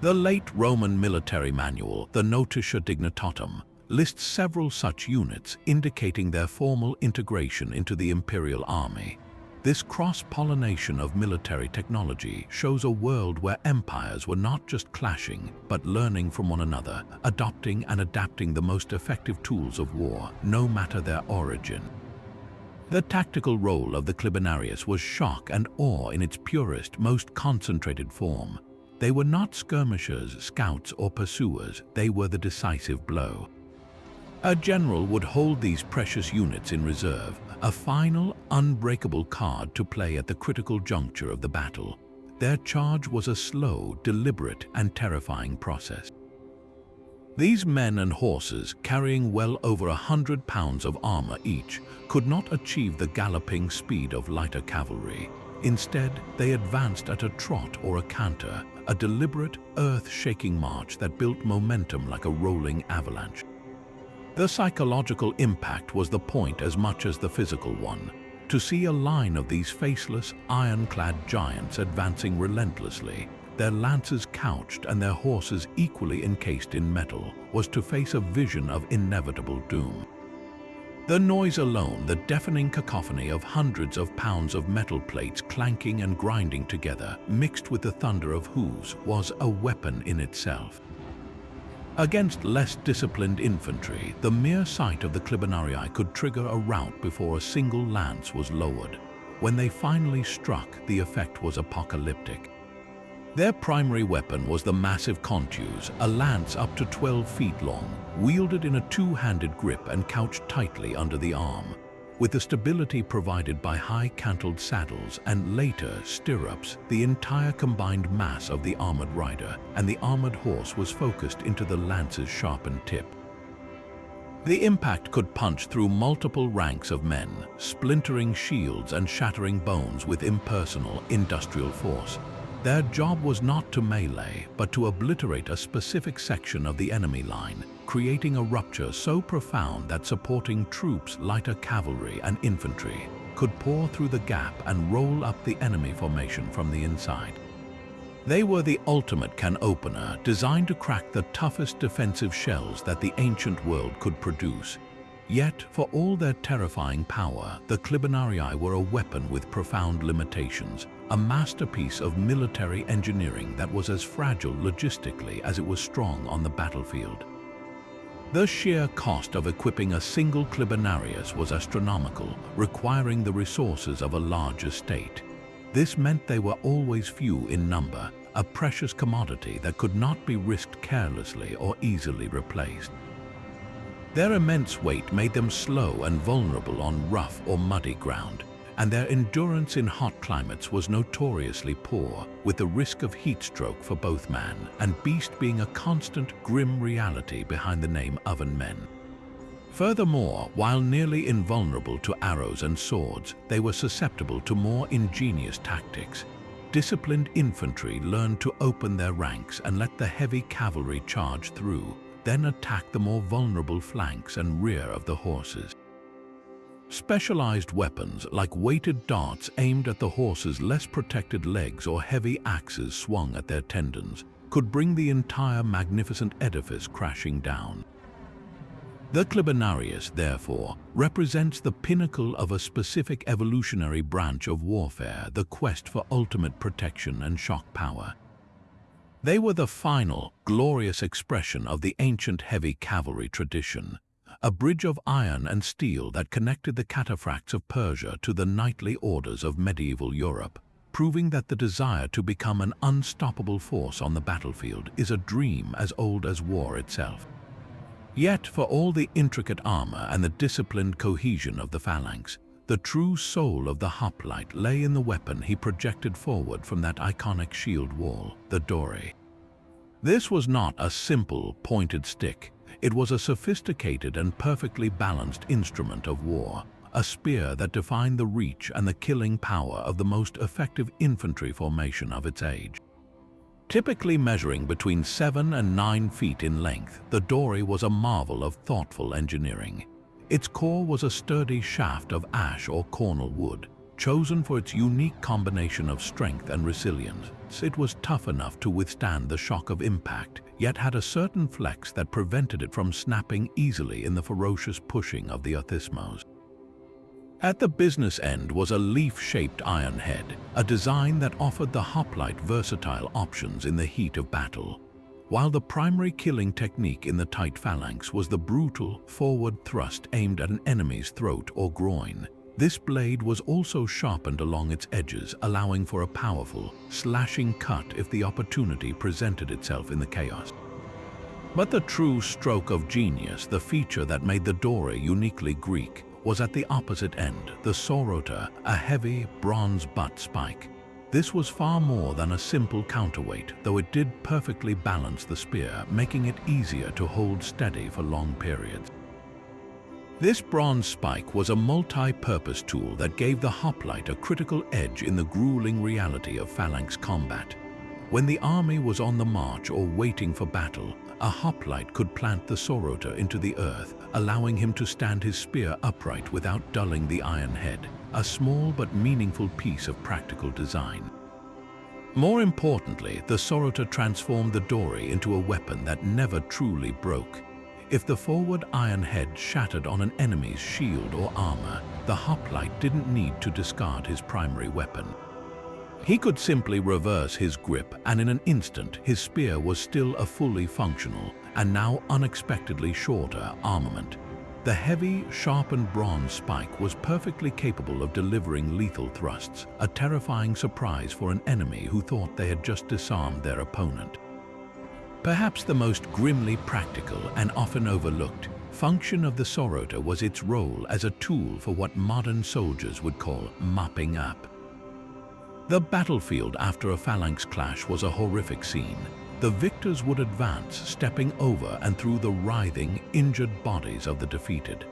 The late Roman military manual, the Notitia Dignitatum, lists several such units, indicating their formal integration into the imperial army. This cross-pollination of military technology shows a world where empires were not just clashing, but learning from one another, adopting and adapting the most effective tools of war, no matter their origin. The tactical role of the clibanarii was shock and awe in its purest, most concentrated form. They were not skirmishers, scouts, or pursuers. They were the decisive blow. A general would hold these precious units in reserve, a final, unbreakable card to play at the critical juncture of the battle. Their charge was a slow, deliberate, and terrifying process. These men and horses, carrying well over 100 pounds of armor each, could not achieve the galloping speed of lighter cavalry. Instead, they advanced at a trot or a canter, a deliberate, earth-shaking march that built momentum like a rolling avalanche. The psychological impact was the point as much as the physical one. To see a line of these faceless, iron-clad giants advancing relentlessly, their lances couched and their horses equally encased in metal, was to face a vision of inevitable doom. The noise alone, the deafening cacophony of hundreds of pounds of metal plates clanking and grinding together, mixed with the thunder of hooves, was a weapon in itself. Against less disciplined infantry, the mere sight of the clibanarii could trigger a rout before a single lance was lowered. When they finally struck, the effect was apocalyptic. Their primary weapon was the massive contus, a lance up to 12 feet long, wielded in a two-handed grip and couched tightly under the arm. With the stability provided by high-cantled saddles and later stirrups, the entire combined mass of the armored rider and the armored horse was focused into the lance's sharpened tip. The impact could punch through multiple ranks of men, splintering shields and shattering bones with impersonal, industrial force. Their job was not to melee, but to obliterate a specific section of the enemy line, creating a rupture so profound that supporting troops, lighter cavalry and infantry, could pour through the gap and roll up the enemy formation from the inside. They were the ultimate can opener, designed to crack the toughest defensive shells that the ancient world could produce. Yet, for all their terrifying power, the clibanarii were a weapon with profound limitations, a masterpiece of military engineering that was as fragile logistically as it was strong on the battlefield. The sheer cost of equipping a single clibanarius was astronomical, requiring the resources of a large estate. This meant they were always few in number, a precious commodity that could not be risked carelessly or easily replaced. Their immense weight made them slow and vulnerable on rough or muddy ground, and their endurance in hot climates was notoriously poor, with the risk of heat stroke for both man and beast being a constant, grim reality behind the name oven men. Furthermore, while nearly invulnerable to arrows and swords, they were susceptible to more ingenious tactics. Disciplined infantry learned to open their ranks and let the heavy cavalry charge through, then attack the more vulnerable flanks and rear of the horses. Specialized weapons like weighted darts aimed at the horses' less protected legs or heavy axes swung at their tendons could bring the entire magnificent edifice crashing down. The clibanarius, therefore, represents the pinnacle of a specific evolutionary branch of warfare, the quest for ultimate protection and shock power. They were the final, glorious expression of the ancient heavy cavalry tradition, a bridge of iron and steel that connected the cataphracts of Persia to the knightly orders of medieval Europe, proving that the desire to become an unstoppable force on the battlefield is a dream as old as war itself. Yet, for all the intricate armor and the disciplined cohesion of the phalanx, the The true soul of the hoplite lay in the weapon he projected forward from that iconic shield wall, the dory. This was not a simple, pointed stick. It was a sophisticated and perfectly balanced instrument of war, a spear that defined the reach and the killing power of the most effective infantry formation of its age. Typically measuring between 7 and 9 feet in length, the dory was a marvel of thoughtful engineering. Its core was a sturdy shaft of ash or cornel wood, chosen for its unique combination of strength and resilience. It was tough enough to withstand the shock of impact, yet had a certain flex that prevented it from snapping easily in the ferocious pushing of the othismos. At the business end was a leaf-shaped iron head, a design that offered the hoplite versatile options in the heat of battle. While the primary killing technique in the tight phalanx was the brutal, forward thrust aimed at an enemy's throat or groin, this blade was also sharpened along its edges, allowing for a powerful, slashing cut if the opportunity presented itself in the chaos. But the true stroke of genius, the feature that made the dory uniquely Greek, was at the opposite end, the sorota, a heavy, bronze butt spike. This was far more than a simple counterweight, though it did perfectly balance the spear, making it easier to hold steady for long periods. This bronze spike was a multi-purpose tool that gave the hoplite a critical edge in the grueling reality of phalanx combat. When the army was on the march or waiting for battle, a hoplite could plant the sorota into the earth, allowing him to stand his spear upright without dulling the iron head, a small but meaningful piece of practical design. More importantly, the sorota transformed the dory into a weapon that never truly broke. If the forward iron head shattered on an enemy's shield or armor, the hoplite didn't need to discard his primary weapon. He could simply reverse his grip, and in an instant his spear was still a fully functional, and now unexpectedly shorter, armament. The heavy, sharpened bronze spike was perfectly capable of delivering lethal thrusts, a terrifying surprise for an enemy who thought they had just disarmed their opponent. Perhaps the most grimly practical and often overlooked function of the sorota was its role as a tool for what modern soldiers would call mopping up. The battlefield after a phalanx clash was a horrific scene. The victors would advance, stepping over and through the writhing, injured bodies of the defeated.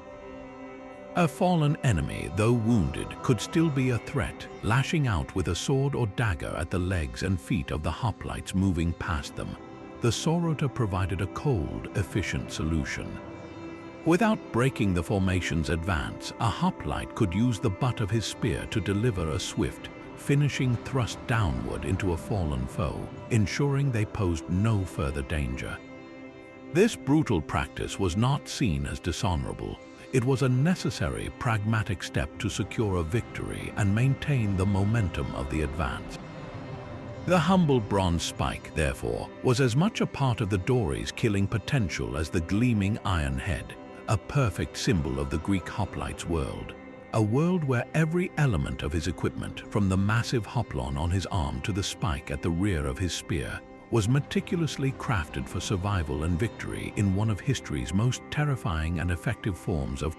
A fallen enemy, though wounded, could still be a threat, lashing out with a sword or dagger at the legs and feet of the hoplites moving past them. The sorota provided a cold, efficient solution. Without breaking the formation's advance, a hoplite could use the butt of his spear to deliver a swift, finishing thrust downward into a fallen foe, ensuring they posed no further danger. This brutal practice was not seen as dishonorable. It was a necessary, pragmatic step to secure a victory and maintain the momentum of the advance. The humble bronze spike, therefore, was as much a part of the dory's killing potential as the gleaming iron head, a perfect symbol of the Greek hoplite's world. A world where every element of his equipment, from the massive hoplon on his arm to the spike at the rear of his spear, was meticulously crafted for survival and victory in one of history's most terrifying and effective forms of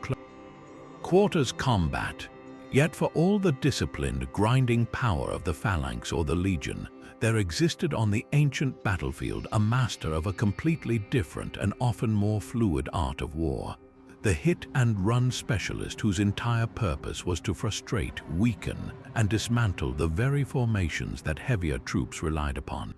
quarters combat. Yet for all the disciplined, grinding power of the phalanx or the legion, there existed on the ancient battlefield a master of a completely different and often more fluid art of war. The hit-and-run specialist whose entire purpose was to frustrate, weaken, and dismantle the very formations that heavier troops relied upon.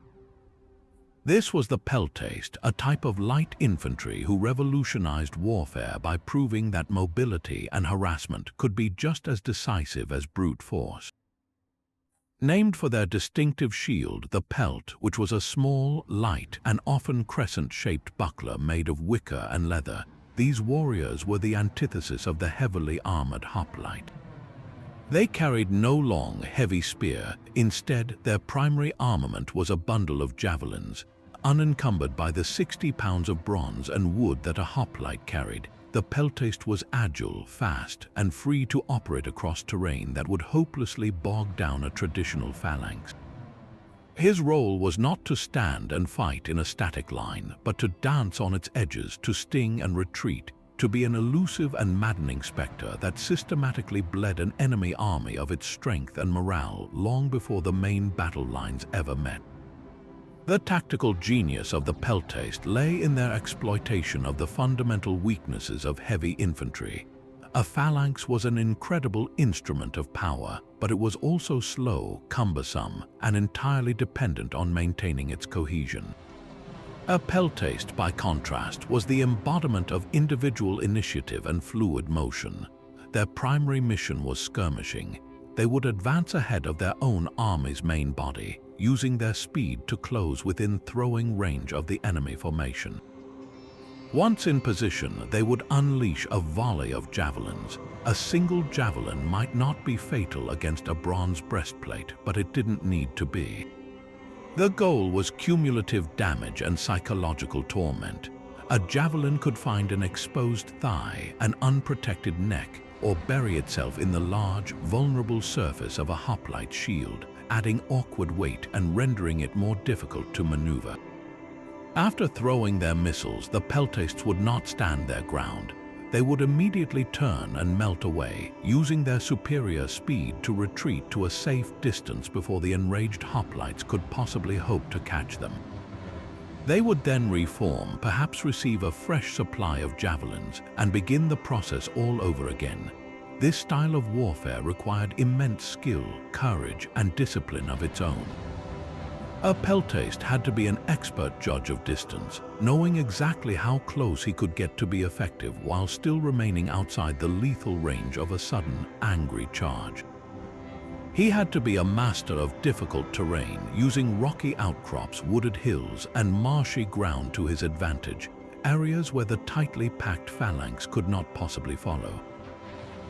This was the peltaste, a type of light infantry who revolutionized warfare by proving that mobility and harassment could be just as decisive as brute force. Named for their distinctive shield, the pelt, which was a small, light, and often crescent-shaped buckler made of wicker and leather, these warriors were the antithesis of the heavily armored hoplite. They carried no long, heavy spear. Instead, their primary armament was a bundle of javelins. Unencumbered by the 60 pounds of bronze and wood that a hoplite carried, the peltaste was agile, fast, and free to operate across terrain that would hopelessly bog down a traditional phalanx. His role was not to stand and fight in a static line, but to dance on its edges, to sting and retreat, to be an elusive and maddening specter that systematically bled an enemy army of its strength and morale long before the main battle lines ever met. The tactical genius of the peltaste lay in their exploitation of the fundamental weaknesses of heavy infantry. A phalanx was an incredible instrument of power, but it was also slow, cumbersome, and entirely dependent on maintaining its cohesion. A peltaste, by contrast, was the embodiment of individual initiative and fluid motion. Their primary mission was skirmishing. They would advance ahead of their own army's main body, using their speed to close within throwing range of the enemy formation. Once in position, they would unleash a volley of javelins. A single javelin might not be fatal against a bronze breastplate, but it didn't need to be. The goal was cumulative damage and psychological torment. A javelin could find an exposed thigh, an unprotected neck, or bury itself in the large, vulnerable surface of a hoplite shield, adding awkward weight and rendering it more difficult to maneuver. After throwing their missiles, the peltastes would not stand their ground. They would immediately turn and melt away, using their superior speed to retreat to a safe distance before the enraged hoplites could possibly hope to catch them. They would then reform, perhaps receive a fresh supply of javelins, and begin the process all over again. This style of warfare required immense skill, courage, and discipline of its own. A peltaste had to be an expert judge of distance, knowing exactly how close he could get to be effective while still remaining outside the lethal range of a sudden, angry charge. He had to be a master of difficult terrain, using rocky outcrops, wooded hills, and marshy ground to his advantage, areas where the tightly packed phalanx could not possibly follow.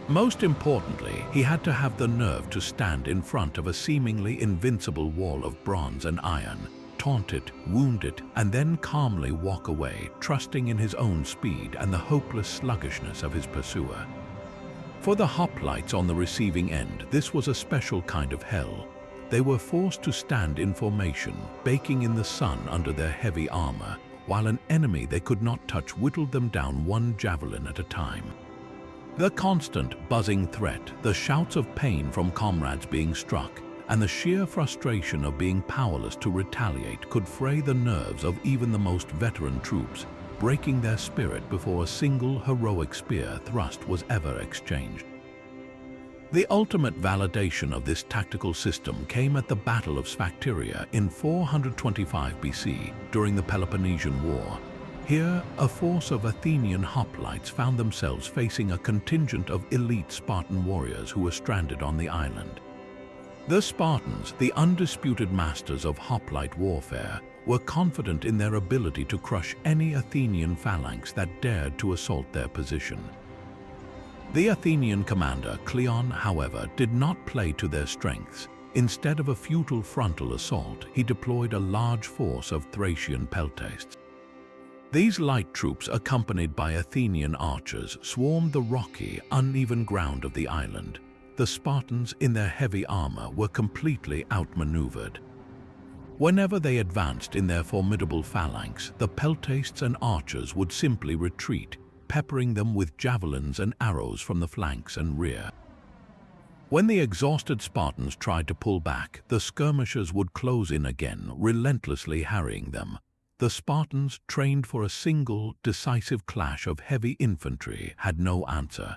Most importantly, he had to have the nerve to stand in front of a seemingly invincible wall of bronze and iron, taunt it, wound it, and then calmly walk away, trusting in his own speed and the hopeless sluggishness of his pursuer. For the hoplites on the receiving end, this was a special kind of hell. They were forced to stand in formation, baking in the sun under their heavy armor, while an enemy they could not touch whittled them down one javelin at a time. The constant, buzzing threat, the shouts of pain from comrades being struck, and the sheer frustration of being powerless to retaliate could fray the nerves of even the most veteran troops, breaking their spirit before a single heroic spear thrust was ever exchanged. The ultimate validation of this tactical system came at the Battle of Sphacteria in 425 BC during the Peloponnesian War. Here, a force of Athenian hoplites found themselves facing a contingent of elite Spartan warriors who were stranded on the island. The Spartans, the undisputed masters of hoplite warfare, were confident in their ability to crush any Athenian phalanx that dared to assault their position. The Athenian commander, Cleon, however, did not play to their strengths. Instead of a futile frontal assault, he deployed a large force of Thracian peltastes. These light troops, accompanied by Athenian archers, swarmed the rocky, uneven ground of the island. The Spartans, in their heavy armor, were completely outmaneuvered. Whenever they advanced in their formidable phalanx, the peltastes and archers would simply retreat, peppering them with javelins and arrows from the flanks and rear. When the exhausted Spartans tried to pull back, the skirmishers would close in again, relentlessly harrying them. The Spartans, trained for a single, decisive clash of heavy infantry, had no answer.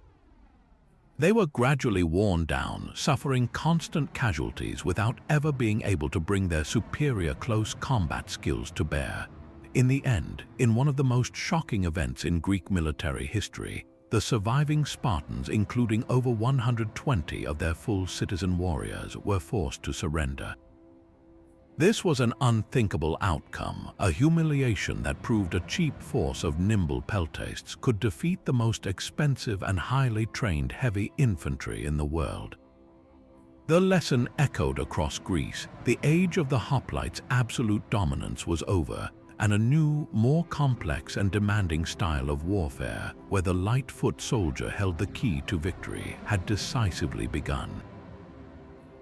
They were gradually worn down, suffering constant casualties without ever being able to bring their superior close combat skills to bear. In the end, in one of the most shocking events in Greek military history, the surviving Spartans, including over 120 of their full citizen warriors, were forced to surrender. This was an unthinkable outcome, a humiliation that proved a cheap force of nimble peltastes could defeat the most expensive and highly trained heavy infantry in the world. The lesson echoed across Greece. The age of the hoplites' absolute dominance was over, and a new, more complex and demanding style of warfare, where the light-foot soldier held the key to victory, had decisively begun.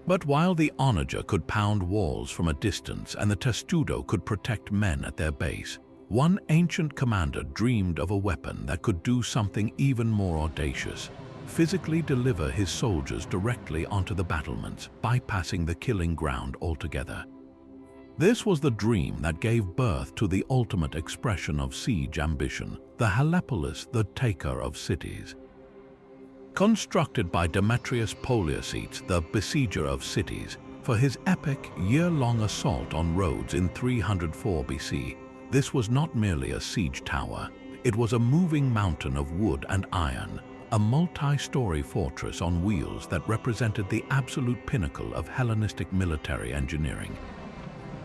But while the onager could pound walls from a distance and the testudo could protect men at their base, One ancient commander dreamed of a weapon that could do something even more audacious: physically deliver his soldiers directly onto the battlements, bypassing the killing ground altogether. This was the dream that gave birth to the ultimate expression of siege ambition, the Helepolis, the taker of cities. Constructed by Demetrius Poliorcetes, the besieger of cities, for his epic, year-long assault on Rhodes in 304 BC, this was not merely a siege tower. It was a moving mountain of wood and iron, a multi-story fortress on wheels that represented the absolute pinnacle of Hellenistic military engineering.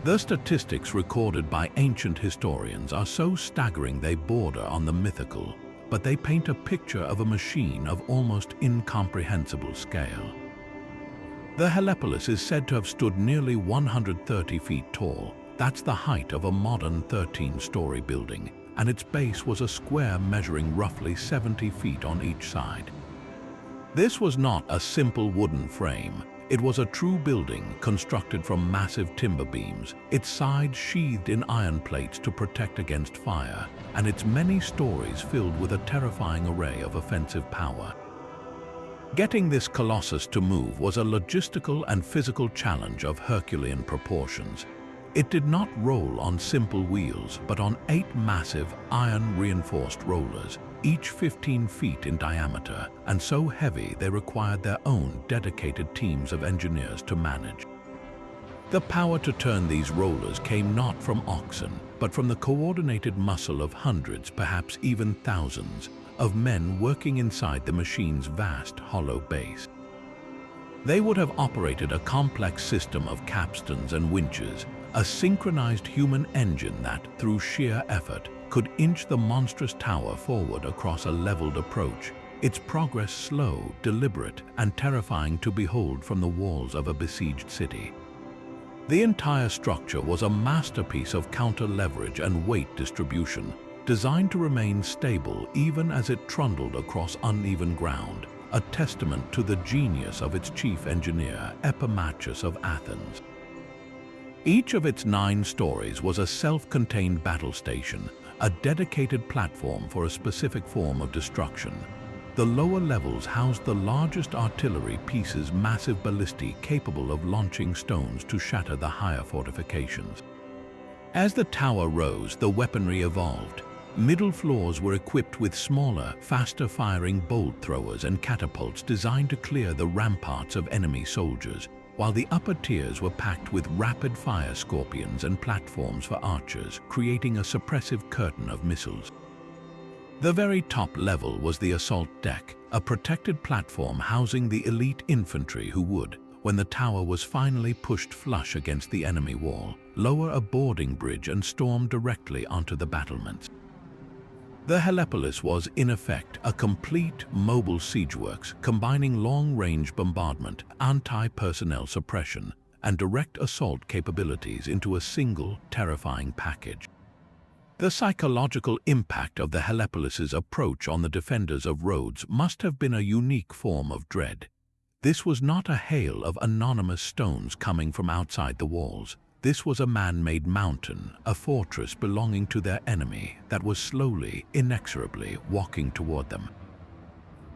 The statistics recorded by ancient historians are so staggering they border on the mythical, but they paint a picture of a machine of almost incomprehensible scale. The Helepolis is said to have stood nearly 130 feet tall. That's the height of a modern 13-story building, and its base was a square measuring roughly 70 feet on each side. This was not a simple wooden frame. It was a true building constructed from massive timber beams, its sides sheathed in iron plates to protect against fire, and its many stories filled with a terrifying array of offensive power. Getting this colossus to move was a logistical and physical challenge of Herculean proportions. It did not roll on simple wheels, but on 8 massive, iron-reinforced rollers, each 15 feet in diameter, and so heavy they required their own dedicated teams of engineers to manage. The power to turn these rollers came not from oxen, but from the coordinated muscle of hundreds, perhaps even thousands, of men working inside the machine's vast, hollow base. They would have operated a complex system of capstans and winches, a synchronized human engine that, through sheer effort, could inch the monstrous tower forward across a leveled approach, its progress slow, deliberate, and terrifying to behold from the walls of a besieged city. The entire structure was a masterpiece of counter-leverage and weight distribution, designed to remain stable even as it trundled across uneven ground, a testament to the genius of its chief engineer, Epimachus of Athens. Each of its 9 stories was a self-contained battle station, a dedicated platform for a specific form of destruction. The lower levels housed the largest artillery pieces, massive ballistae capable of launching stones to shatter the higher fortifications. As the tower rose, the weaponry evolved. Middle floors were equipped with smaller, faster-firing bolt throwers and catapults designed to clear the ramparts of enemy soldiers, while the upper tiers were packed with rapid-fire scorpions and platforms for archers, creating a suppressive curtain of missiles. The very top level was the assault deck, a protected platform housing the elite infantry who would, when the tower was finally pushed flush against the enemy wall, lower a boarding bridge and storm directly onto the battlements. The Helepolis was, in effect, a complete mobile siegeworks combining long-range bombardment, anti-personnel suppression, and direct assault capabilities into a single, terrifying package. The psychological impact of the Helepolis's approach on the defenders of Rhodes must have been a unique form of dread. This was not a hail of anonymous stones coming from outside the walls. This was a man-made mountain, a fortress belonging to their enemy that was slowly, inexorably walking toward them.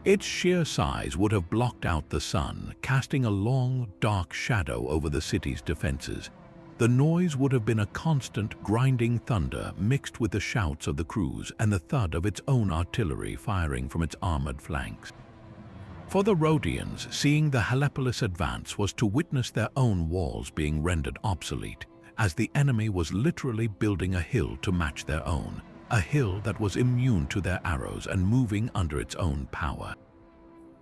Its sheer size would have blocked out the sun, casting a long, dark shadow over the city's defenses. The noise would have been a constant, grinding thunder mixed with the shouts of the crews and the thud of its own artillery firing from its armored flanks. For the Rhodians, seeing the Helepolis advance was to witness their own walls being rendered obsolete, as the enemy was literally building a hill to match their own, a hill that was immune to their arrows and moving under its own power.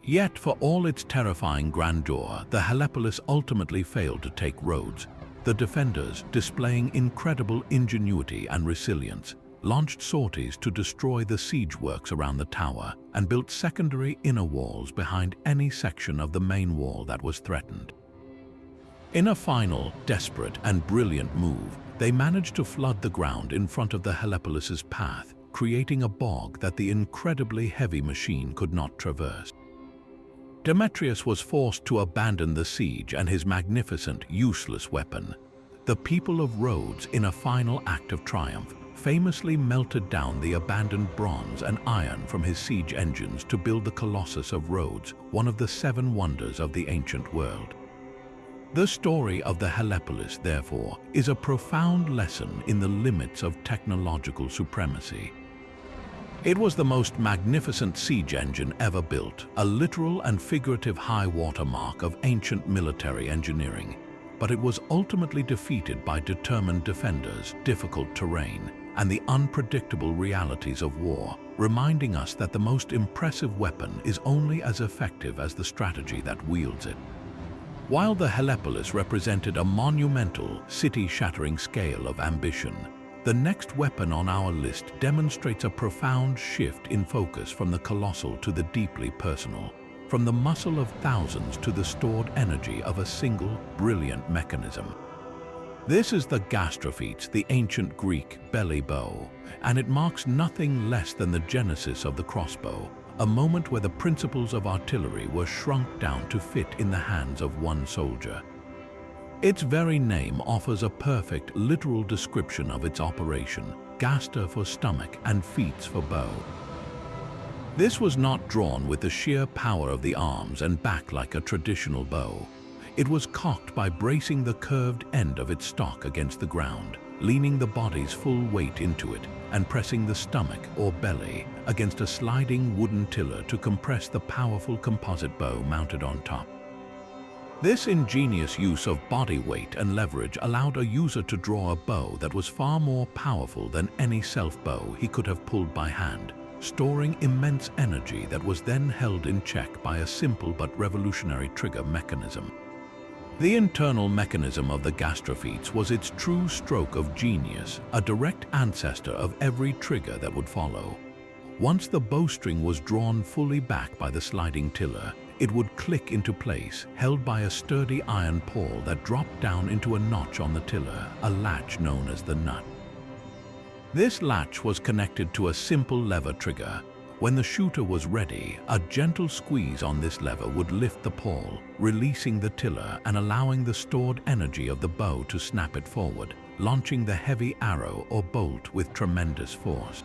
Yet, for all its terrifying grandeur, the Helepolis ultimately failed to take Rhodes. The defenders, displaying incredible ingenuity and resilience, launched sorties to destroy the siege works around the tower and built secondary inner walls behind any section of the main wall that was threatened. In a final, desperate and brilliant move, they managed to flood the ground in front of the Helepolis's path, creating a bog that the incredibly heavy machine could not traverse. Demetrius was forced to abandon the siege and his magnificent, useless weapon. The people of Rhodes, in a final act of triumph, famously melted down the abandoned bronze and iron from his siege engines to build the Colossus of Rhodes, one of the 7 wonders of the ancient world. The story of the Helepolis, therefore, is a profound lesson in the limits of technological supremacy. It was the most magnificent siege engine ever built, a literal and figurative high water mark of ancient military engineering. But it was ultimately defeated by determined defenders, difficult terrain, and the unpredictable realities of war, reminding us that the most impressive weapon is only as effective as the strategy that wields it. While the Helepolis represented a monumental, city-shattering scale of ambition, the next weapon on our list demonstrates a profound shift in focus from the colossal to the deeply personal, from the muscle of thousands to the stored energy of a single, brilliant mechanism. This is the gastrophetes, the ancient Greek belly bow, and it marks nothing less than the genesis of the crossbow, a moment where the principles of artillery were shrunk down to fit in the hands of one soldier. Its very name offers a perfect, literal description of its operation: gaster for stomach and feats for bow. This was not drawn with the sheer power of the arms and back like a traditional bow. It was cocked by bracing the curved end of its stock against the ground, leaning the body's full weight into it, and pressing the stomach or belly against a sliding wooden tiller to compress the powerful composite bow mounted on top. This ingenious use of body weight and leverage allowed a user to draw a bow that was far more powerful than any self-bow he could have pulled by hand, storing immense energy that was then held in check by a simple but revolutionary trigger mechanism. The internal mechanism of the gastrophetes was its true stroke of genius, a direct ancestor of every trigger that would follow. Once the bowstring was drawn fully back by the sliding tiller, it would click into place, held by a sturdy iron pawl that dropped down into a notch on the tiller, a latch known as the nut. This latch was connected to a simple lever trigger. When the shooter was ready, a gentle squeeze on this lever would lift the pawl, releasing the tiller and allowing the stored energy of the bow to snap it forward, launching the heavy arrow or bolt with tremendous force.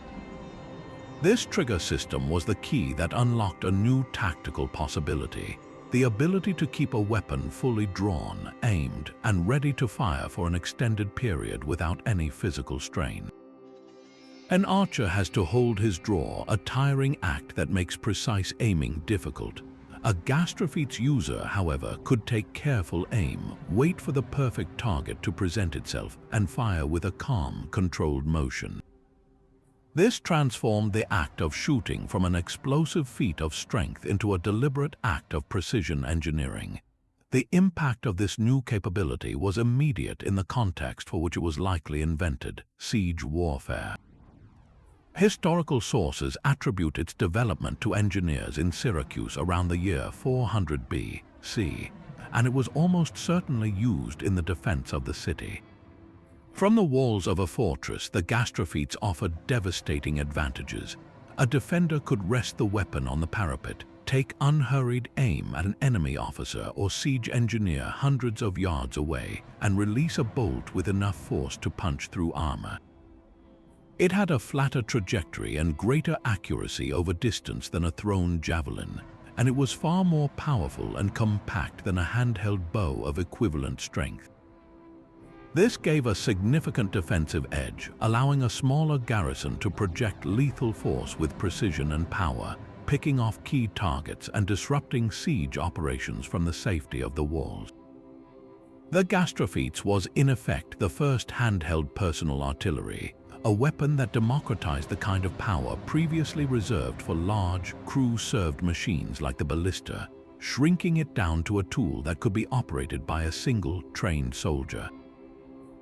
This trigger system was the key that unlocked a new tactical possibility: the ability to keep a weapon fully drawn, aimed, and ready to fire for an extended period without any physical strain. An archer has to hold his draw, a tiring act that makes precise aiming difficult. A gastrophetes user, however, could take careful aim, wait for the perfect target to present itself, and fire with a calm, controlled motion. This transformed the act of shooting from an explosive feat of strength into a deliberate act of precision engineering. The impact of this new capability was immediate in the context for which it was likely invented: siege warfare. Historical sources attribute its development to engineers in Syracuse around the year 400 B.C., and it was almost certainly used in the defense of the city. From the walls of a fortress, the gastrophetes offered devastating advantages. A defender could rest the weapon on the parapet, take unhurried aim at an enemy officer or siege engineer hundreds of yards away, and release a bolt with enough force to punch through armor. It had a flatter trajectory and greater accuracy over distance than a thrown javelin, and it was far more powerful and compact than a handheld bow of equivalent strength. This gave a significant defensive edge, allowing a smaller garrison to project lethal force with precision and power, picking off key targets and disrupting siege operations from the safety of the walls. The gastrophetes was, in effect, the first handheld personal artillery, a weapon that democratized the kind of power previously reserved for large, crew-served machines like the ballista, shrinking it down to a tool that could be operated by a single, trained soldier.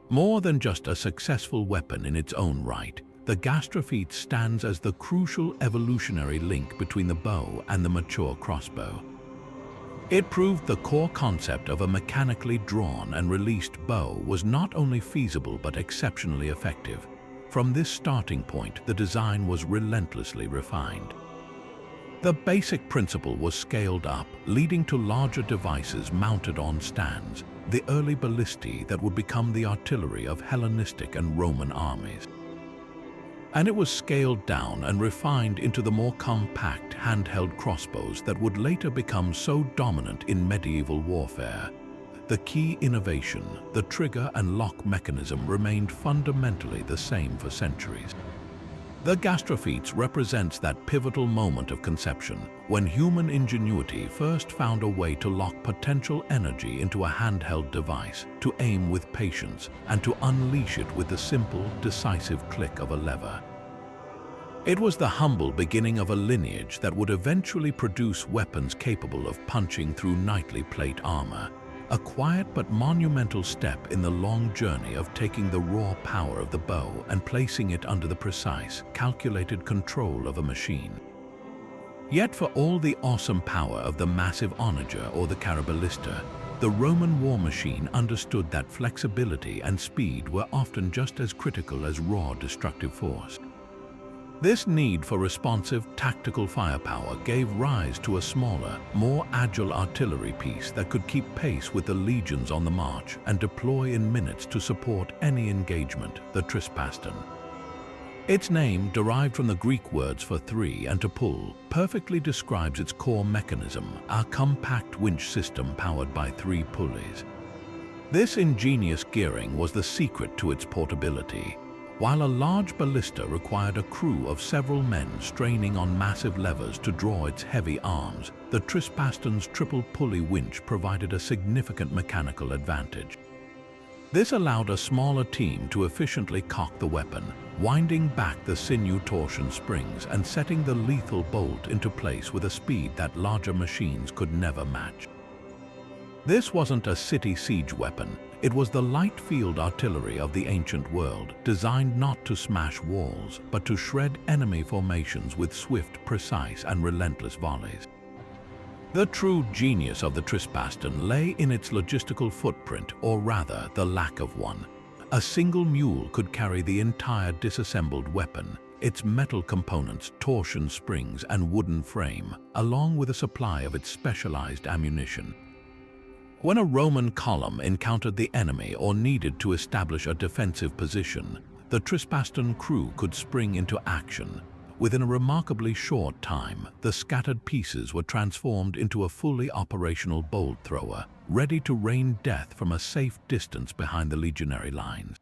More than just a successful weapon in its own right, the gastrophetes stands as the crucial evolutionary link between the bow and the mature crossbow. It proved the core concept of a mechanically drawn and released bow was not only feasible but exceptionally effective. From this starting point, the design was relentlessly refined. The basic principle was scaled up, leading to larger devices mounted on stands, the early ballistae that would become the artillery of Hellenistic and Roman armies. and it was scaled down and refined into the more compact handheld crossbows that would later become so dominant in medieval warfare. The key innovation, the trigger and lock mechanism, remained fundamentally the same for centuries. The gastrophetes represents that pivotal moment of conception, when human ingenuity first found a way to lock potential energy into a handheld device, to aim with patience, and to unleash it with the simple, decisive click of a lever. It was the humble beginning of a lineage that would eventually produce weapons capable of punching through knightly plate armor, a quiet but monumental step in the long journey of taking the raw power of the bow and placing it under the precise, calculated control of a machine. Yet for all the awesome power of the massive onager or the caraballista, the Roman war machine understood that flexibility and speed were often just as critical as raw destructive force. This need for responsive, tactical firepower gave rise to a smaller, more agile artillery piece that could keep pace with the legions on the march and deploy in minutes to support any engagement, the trispaston. Its name, derived from the Greek words for three and to pull, perfectly describes its core mechanism, a compact winch system powered by 3 pulleys. This ingenious gearing was the secret to its portability. While a large ballista required a crew of several men straining on massive levers to draw its heavy arms, the trispaston's triple pulley winch provided a significant mechanical advantage. This allowed a smaller team to efficiently cock the weapon, winding back the sinew torsion springs and setting the lethal bolt into place with a speed that larger machines could never match. This wasn't a city siege weapon. It was the light field artillery of the ancient world, designed not to smash walls, but to shred enemy formations with swift, precise, and relentless volleys. The true genius of the trispaston lay in its logistical footprint, or rather, the lack of one. A single mule could carry the entire disassembled weapon, its metal components, torsion springs, and wooden frame, along with a supply of its specialized ammunition. When a Roman column encountered the enemy or needed to establish a defensive position, the trispaston crew could spring into action. Within a remarkably short time, the scattered pieces were transformed into a fully operational bolt thrower, ready to rain death from a safe distance behind the legionary lines.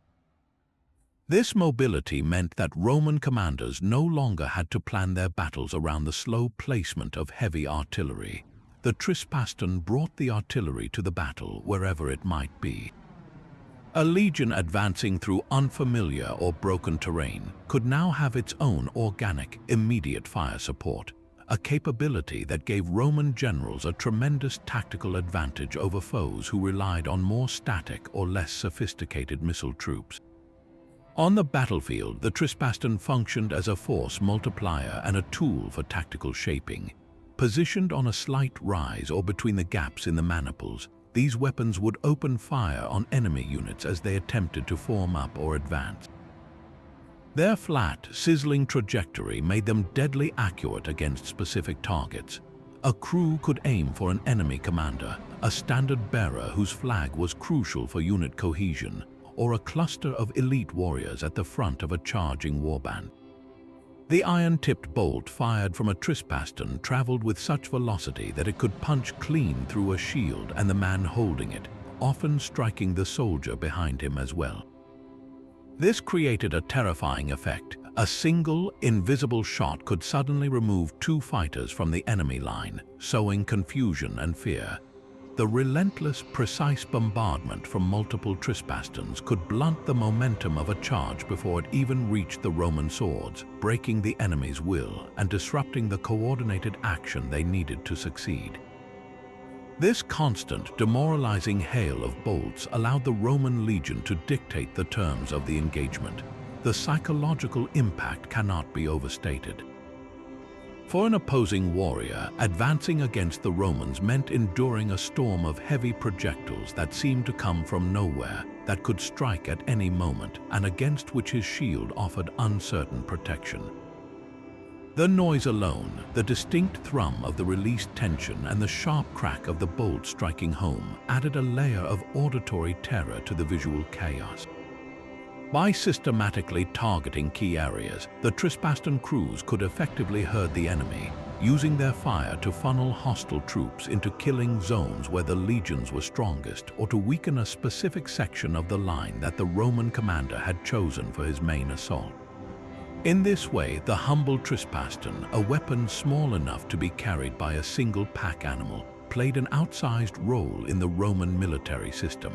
This mobility meant that Roman commanders no longer had to plan their battles around the slow placement of heavy artillery. The trispaston brought the artillery to the battle wherever it might be. A legion advancing through unfamiliar or broken terrain could now have its own organic, immediate fire support, a capability that gave Roman generals a tremendous tactical advantage over foes who relied on more static or less sophisticated missile troops. On the battlefield, the trispaston functioned as a force multiplier and a tool for tactical shaping. Positioned on a slight rise or between the gaps in the maniples, these weapons would open fire on enemy units as they attempted to form up or advance. Their flat, sizzling trajectory made them deadly accurate against specific targets. A crew could aim for an enemy commander, a standard bearer whose flag was crucial for unit cohesion, or a cluster of elite warriors at the front of a charging warband. The iron-tipped bolt fired from a trispaston traveled with such velocity that it could punch clean through a shield and the man holding it, often striking the soldier behind him as well. This created a terrifying effect. A single, invisible shot could suddenly remove 2 fighters from the enemy line, sowing confusion and fear. The relentless, precise bombardment from multiple trispastons could blunt the momentum of a charge before it even reached the Roman swords, breaking the enemy's will and disrupting the coordinated action they needed to succeed. This constant, demoralizing hail of bolts allowed the Roman legion to dictate the terms of the engagement. The psychological impact cannot be overstated. For an opposing warrior, advancing against the Romans meant enduring a storm of heavy projectiles that seemed to come from nowhere, that could strike at any moment, and against which his shield offered uncertain protection. The noise alone, the distinct thrum of the released tension and the sharp crack of the bolt striking home, added a layer of auditory terror to the visual chaos. By systematically targeting key areas, the Trispastan crews could effectively herd the enemy, using their fire to funnel hostile troops into killing zones where the legions were strongest, or to weaken a specific section of the line that the Roman commander had chosen for his main assault. In this way, the humble Trispastan, a weapon small enough to be carried by a single pack animal, played an outsized role in the Roman military system.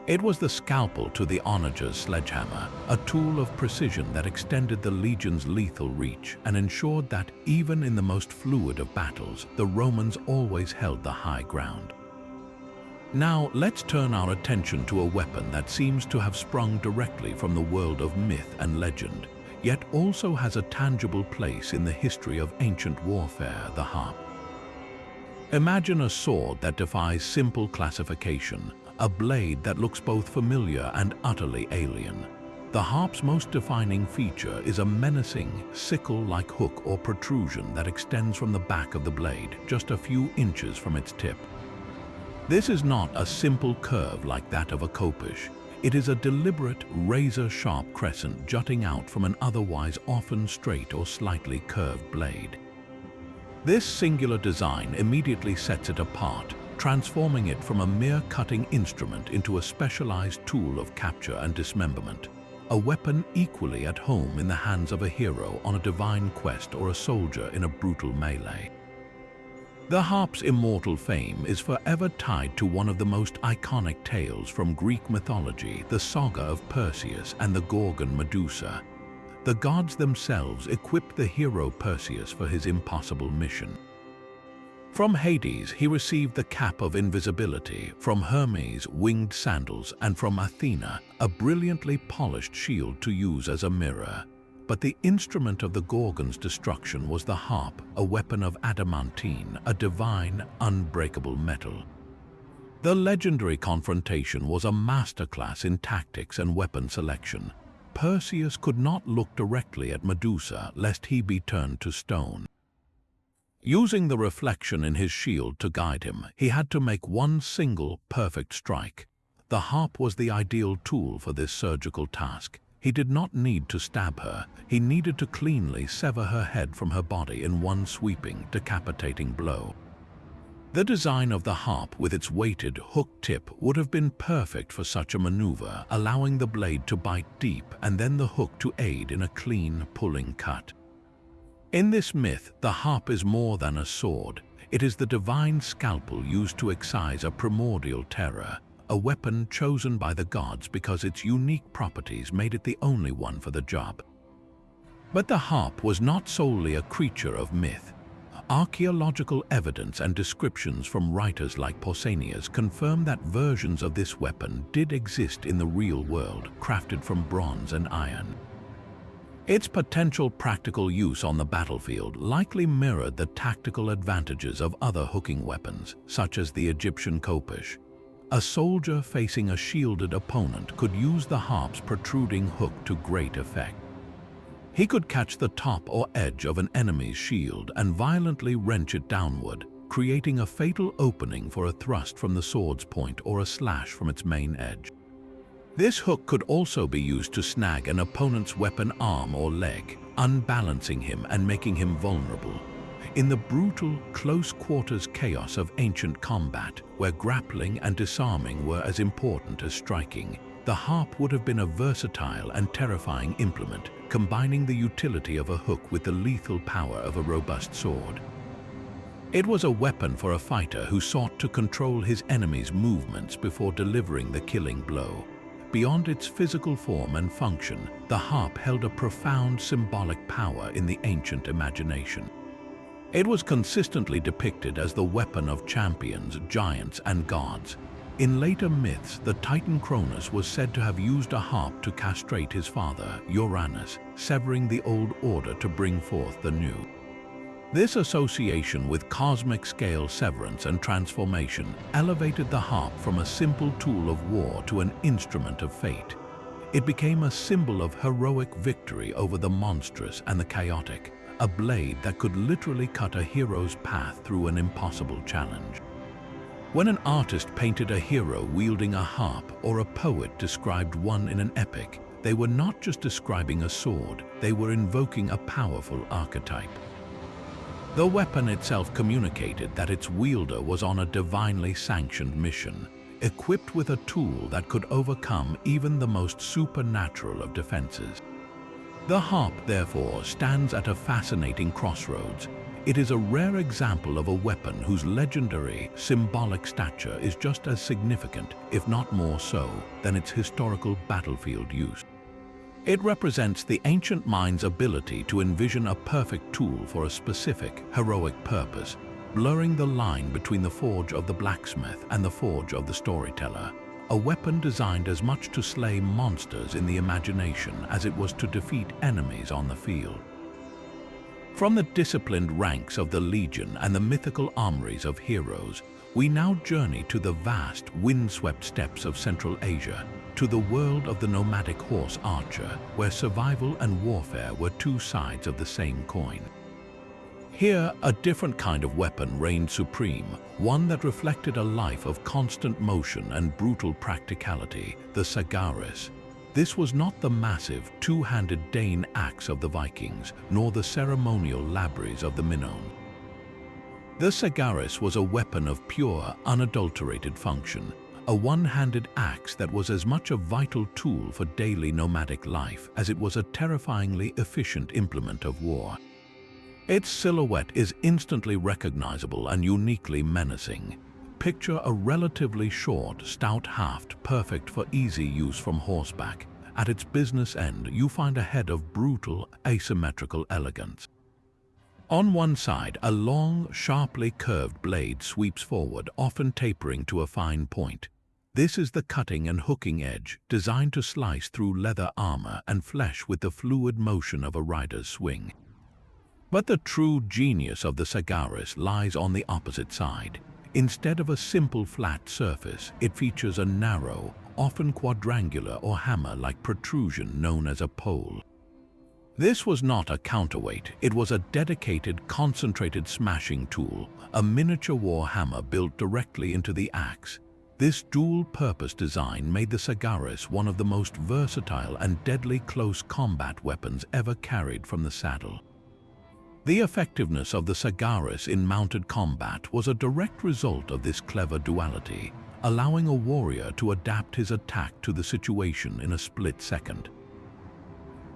It was the scalpel to the onager's sledgehammer, a tool of precision that extended the legion's lethal reach and ensured that, even in the most fluid of battles, the Romans always held the high ground. Now, let's turn our attention to a weapon that seems to have sprung directly from the world of myth and legend, yet also has a tangible place in the history of ancient warfare: the harp. Imagine a sword that defies simple classification, a blade that looks both familiar and utterly alien. The harp's most defining feature is a menacing, sickle-like hook or protrusion that extends from the back of the blade, just a few inches from its tip. This is not a simple curve like that of a khopesh. It is a deliberate, razor-sharp crescent jutting out from an otherwise often straight or slightly curved blade. This singular design immediately sets it apart, transforming it from a mere cutting instrument into a specialized tool of capture and dismemberment, a weapon equally at home in the hands of a hero on a divine quest or a soldier in a brutal melee. The harp's immortal fame is forever tied to one of the most iconic tales from Greek mythology, the saga of Perseus and the Gorgon Medusa. The gods themselves equipped the hero Perseus for his impossible mission. From Hades, he received the cap of invisibility, from Hermes, winged sandals, and from Athena, a brilliantly polished shield to use as a mirror. But the instrument of the Gorgon's destruction was the harp, a weapon of adamantine, a divine, unbreakable metal. The legendary confrontation was a masterclass in tactics and weapon selection. Perseus could not look directly at Medusa lest he be turned to stone. Using the reflection in his shield to guide him, he had to make one single, perfect strike. The harp was the ideal tool for this surgical task. He did not need to stab her. He needed to cleanly sever her head from her body in one sweeping, decapitating blow. The design of the harp with its weighted hook tip would have been perfect for such a maneuver, allowing the blade to bite deep and then the hook to aid in a clean, pulling cut. In this myth, the harp is more than a sword. It is the divine scalpel used to excise a primordial terror, a weapon chosen by the gods because its unique properties made it the only one for the job. But the harp was not solely a creature of myth. Archaeological evidence and descriptions from writers like Pausanias confirm that versions of this weapon did exist in the real world, crafted from bronze and iron. Its potential practical use on the battlefield likely mirrored the tactical advantages of other hooking weapons, such as the Egyptian khopesh. A soldier facing a shielded opponent could use the harp's protruding hook to great effect. He could catch the top or edge of an enemy's shield and violently wrench it downward, creating a fatal opening for a thrust from the sword's point or a slash from its main edge. This hook could also be used to snag an opponent's weapon arm or leg, unbalancing him and making him vulnerable. In the brutal, close-quarters chaos of ancient combat, where grappling and disarming were as important as striking, the harp would have been a versatile and terrifying implement, combining the utility of a hook with the lethal power of a robust sword. It was a weapon for a fighter who sought to control his enemy's movements before delivering the killing blow. Beyond its physical form and function, the harp held a profound symbolic power in the ancient imagination. It was consistently depicted as the weapon of champions, giants, and gods. In later myths, the Titan Cronus was said to have used a harp to castrate his father, Uranus, severing the old order to bring forth the new. This association with cosmic-scale severance and transformation elevated the harp from a simple tool of war to an instrument of fate. It became a symbol of heroic victory over the monstrous and the chaotic, a blade that could literally cut a hero's path through an impossible challenge. When an artist painted a hero wielding a harp or a poet described one in an epic, they were not just describing a sword, they were invoking a powerful archetype. The weapon itself communicated that its wielder was on a divinely sanctioned mission, equipped with a tool that could overcome even the most supernatural of defenses. The harp, therefore, stands at a fascinating crossroads. It is a rare example of a weapon whose legendary, symbolic stature is just as significant, if not more so, than its historical battlefield use. It represents the ancient mind's ability to envision a perfect tool for a specific, heroic purpose, blurring the line between the forge of the blacksmith and the forge of the storyteller, a weapon designed as much to slay monsters in the imagination as it was to defeat enemies on the field. From the disciplined ranks of the legion and the mythical armories of heroes, we now journey to the vast, windswept steppes of Central Asia, to the world of the nomadic horse archer, where survival and warfare were two sides of the same coin. Here, a different kind of weapon reigned supreme, one that reflected a life of constant motion and brutal practicality, the sagaris. This was not the massive, two-handed Dane axe of the Vikings, nor the ceremonial labries of the Minoan. The sagaris was a weapon of pure, unadulterated function, a one-handed axe that was as much a vital tool for daily nomadic life as it was a terrifyingly efficient implement of war. Its silhouette is instantly recognizable and uniquely menacing. Picture a relatively short, stout haft perfect for easy use from horseback. At its business end, you find a head of brutal, asymmetrical elegance. On one side, a long, sharply curved blade sweeps forward, often tapering to a fine point. This is the cutting and hooking edge, designed to slice through leather armor and flesh with the fluid motion of a rider's swing. But the true genius of the sagaris lies on the opposite side. Instead of a simple flat surface, it features a narrow, often quadrangular or hammer-like protrusion known as a pole. This was not a counterweight, it was a dedicated, concentrated smashing tool, a miniature war hammer built directly into the axe. This dual-purpose design made the sagaris one of the most versatile and deadly close combat weapons ever carried from the saddle. The effectiveness of the sagaris in mounted combat was a direct result of this clever duality, allowing a warrior to adapt his attack to the situation in a split second.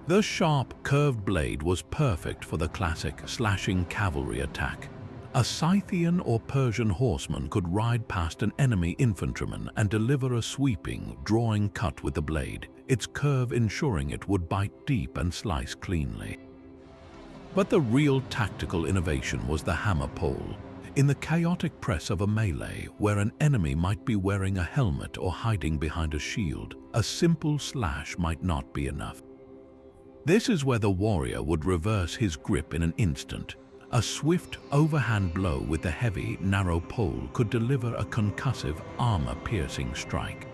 The sharp, curved blade was perfect for the classic slashing cavalry attack. A Scythian or Persian horseman could ride past an enemy infantryman and deliver a sweeping, drawing cut with the blade, its curve ensuring it would bite deep and slice cleanly. But the real tactical innovation was the hammer pole. In the chaotic press of a melee, where an enemy might be wearing a helmet or hiding behind a shield, a simple slash might not be enough. This is where the warrior would reverse his grip in an instant. A swift, overhand blow with the heavy, narrow pole could deliver a concussive, armor-piercing strike.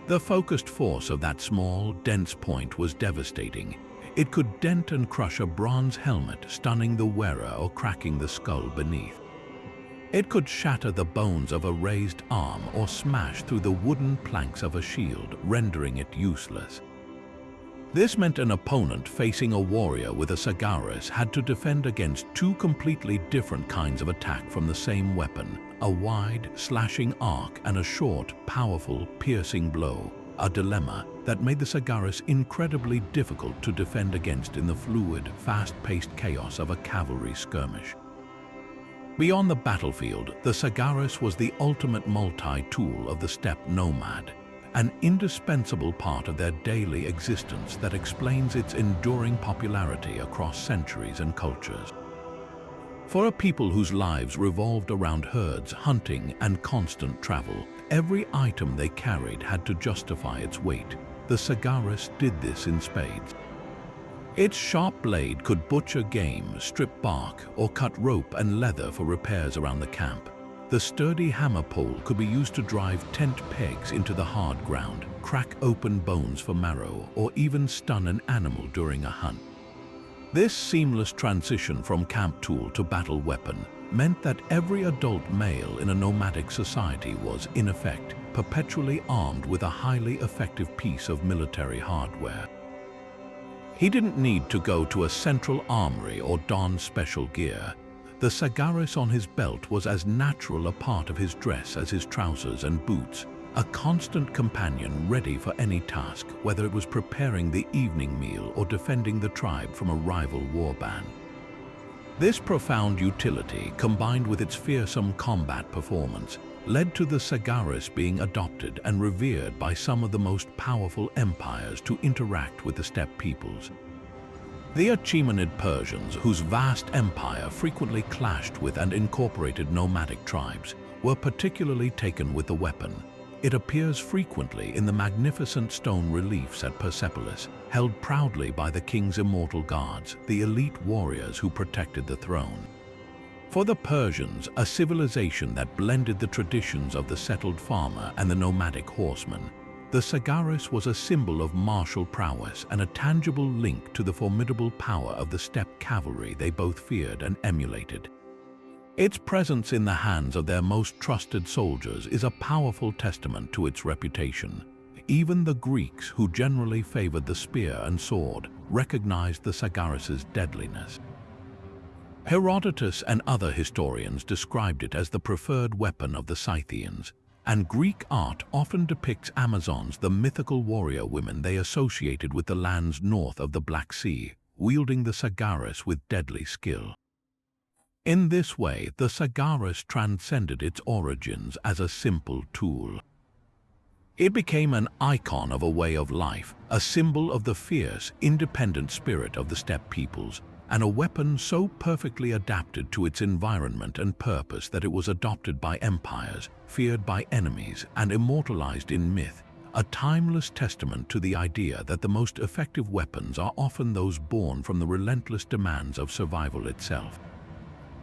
The focused force of that small, dense point was devastating. It could dent and crush a bronze helmet, stunning the wearer or cracking the skull beneath. It could shatter the bones of a raised arm or smash through the wooden planks of a shield, rendering it useless. This meant an opponent facing a warrior with a sagaris had to defend against two completely different kinds of attack from the same weapon, a wide, slashing arc and a short, powerful, piercing blow, a dilemma that made the sagaris incredibly difficult to defend against in the fluid, fast-paced chaos of a cavalry skirmish. Beyond the battlefield, the sagaris was the ultimate multi-tool of the steppe nomad, an indispensable part of their daily existence that explains its enduring popularity across centuries and cultures. For a people whose lives revolved around herds, hunting, and constant travel, every item they carried had to justify its weight. The sagaris did this in spades. Its sharp blade could butcher game, strip bark, or cut rope and leather for repairs around the camp. The sturdy hammer pole could be used to drive tent pegs into the hard ground, crack open bones for marrow, or even stun an animal during a hunt. This seamless transition from camp tool to battle weapon, meant that every adult male in a nomadic society was, in effect, perpetually armed with a highly effective piece of military hardware. He didn't need to go to a central armory or don special gear. The sagaris on his belt was as natural a part of his dress as his trousers and boots, a constant companion ready for any task, whether it was preparing the evening meal or defending the tribe from a rival warband. This profound utility, combined with its fearsome combat performance, led to the sagaris being adopted and revered by some of the most powerful empires to interact with the steppe peoples. The Achaemenid Persians, whose vast empire frequently clashed with and incorporated nomadic tribes, were particularly taken with the weapon. It appears frequently in the magnificent stone reliefs at Persepolis, held proudly by the king's immortal guards, the elite warriors who protected the throne. For the Persians, a civilization that blended the traditions of the settled farmer and the nomadic horseman, the sagaris was a symbol of martial prowess and a tangible link to the formidable power of the steppe cavalry they both feared and emulated. Its presence in the hands of their most trusted soldiers is a powerful testament to its reputation. Even the Greeks, who generally favored the spear and sword, recognized the sagaris' deadliness. Herodotus and other historians described it as the preferred weapon of the Scythians, and Greek art often depicts Amazons, the mythical warrior women they associated with the lands north of the Black Sea, wielding the sagaris with deadly skill. In this way, the sagaris transcended its origins as a simple tool. It became an icon of a way of life, a symbol of the fierce, independent spirit of the steppe peoples, and a weapon so perfectly adapted to its environment and purpose that it was adopted by empires, feared by enemies, and immortalized in myth, a timeless testament to the idea that the most effective weapons are often those born from the relentless demands of survival itself.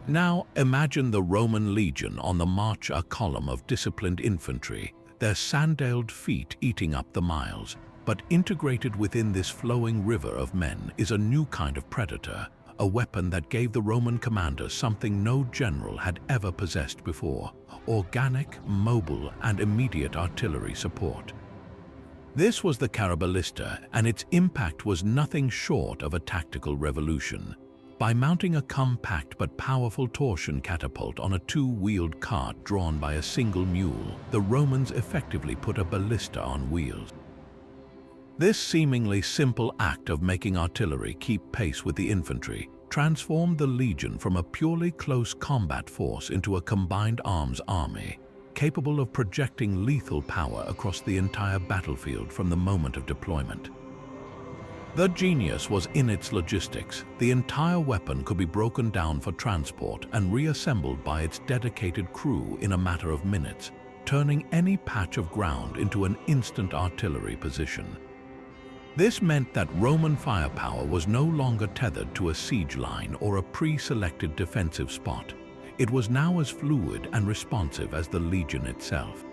Now imagine the Roman legion on the march, a column of disciplined infantry, their sandaled feet eating up the miles. But integrated within this flowing river of men is a new kind of predator, a weapon that gave the Roman commander something no general had ever possessed before: organic, mobile, and immediate artillery support. This was the caraballista, and its impact was nothing short of a tactical revolution. By mounting a compact but powerful torsion catapult on a two-wheeled cart drawn by a single mule, the Romans effectively put a ballista on wheels. This seemingly simple act of making artillery keep pace with the infantry transformed the legion from a purely close combat force into a combined arms army, capable of projecting lethal power across the entire battlefield from the moment of deployment. The genius was in its logistics. The entire weapon could be broken down for transport and reassembled by its dedicated crew in a matter of minutes, turning any patch of ground into an instant artillery position. This meant that Roman firepower was no longer tethered to a siege line or a pre-selected defensive spot. It was now as fluid and responsive as the legion itself.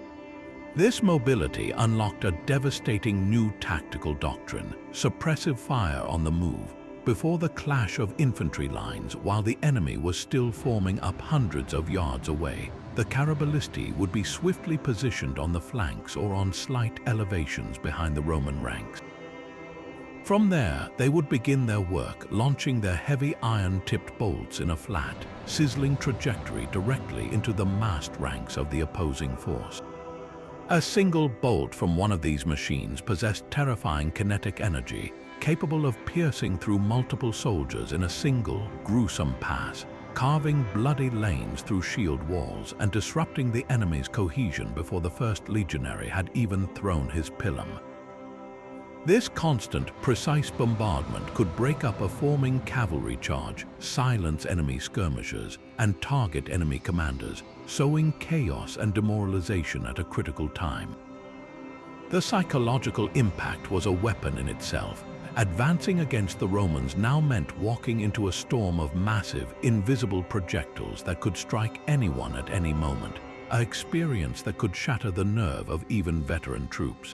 This mobility unlocked a devastating new tactical doctrine: suppressive fire on the move, before the clash of infantry lines while the enemy was still forming up hundreds of yards away. The caraballisti would be swiftly positioned on the flanks or on slight elevations behind the Roman ranks. From there, they would begin their work, launching their heavy iron-tipped bolts in a flat, sizzling trajectory directly into the massed ranks of the opposing force. A single bolt from one of these machines possessed terrifying kinetic energy, capable of piercing through multiple soldiers in a single, gruesome pass, carving bloody lanes through shield walls and disrupting the enemy's cohesion before the first legionary had even thrown his pilum. This constant, precise bombardment could break up a forming cavalry charge, silence enemy skirmishers, and target enemy commanders, sowing chaos and demoralization at a critical time. The psychological impact was a weapon in itself. Advancing against the Romans now meant walking into a storm of massive, invisible projectiles that could strike anyone at any moment, an experience that could shatter the nerve of even veteran troops.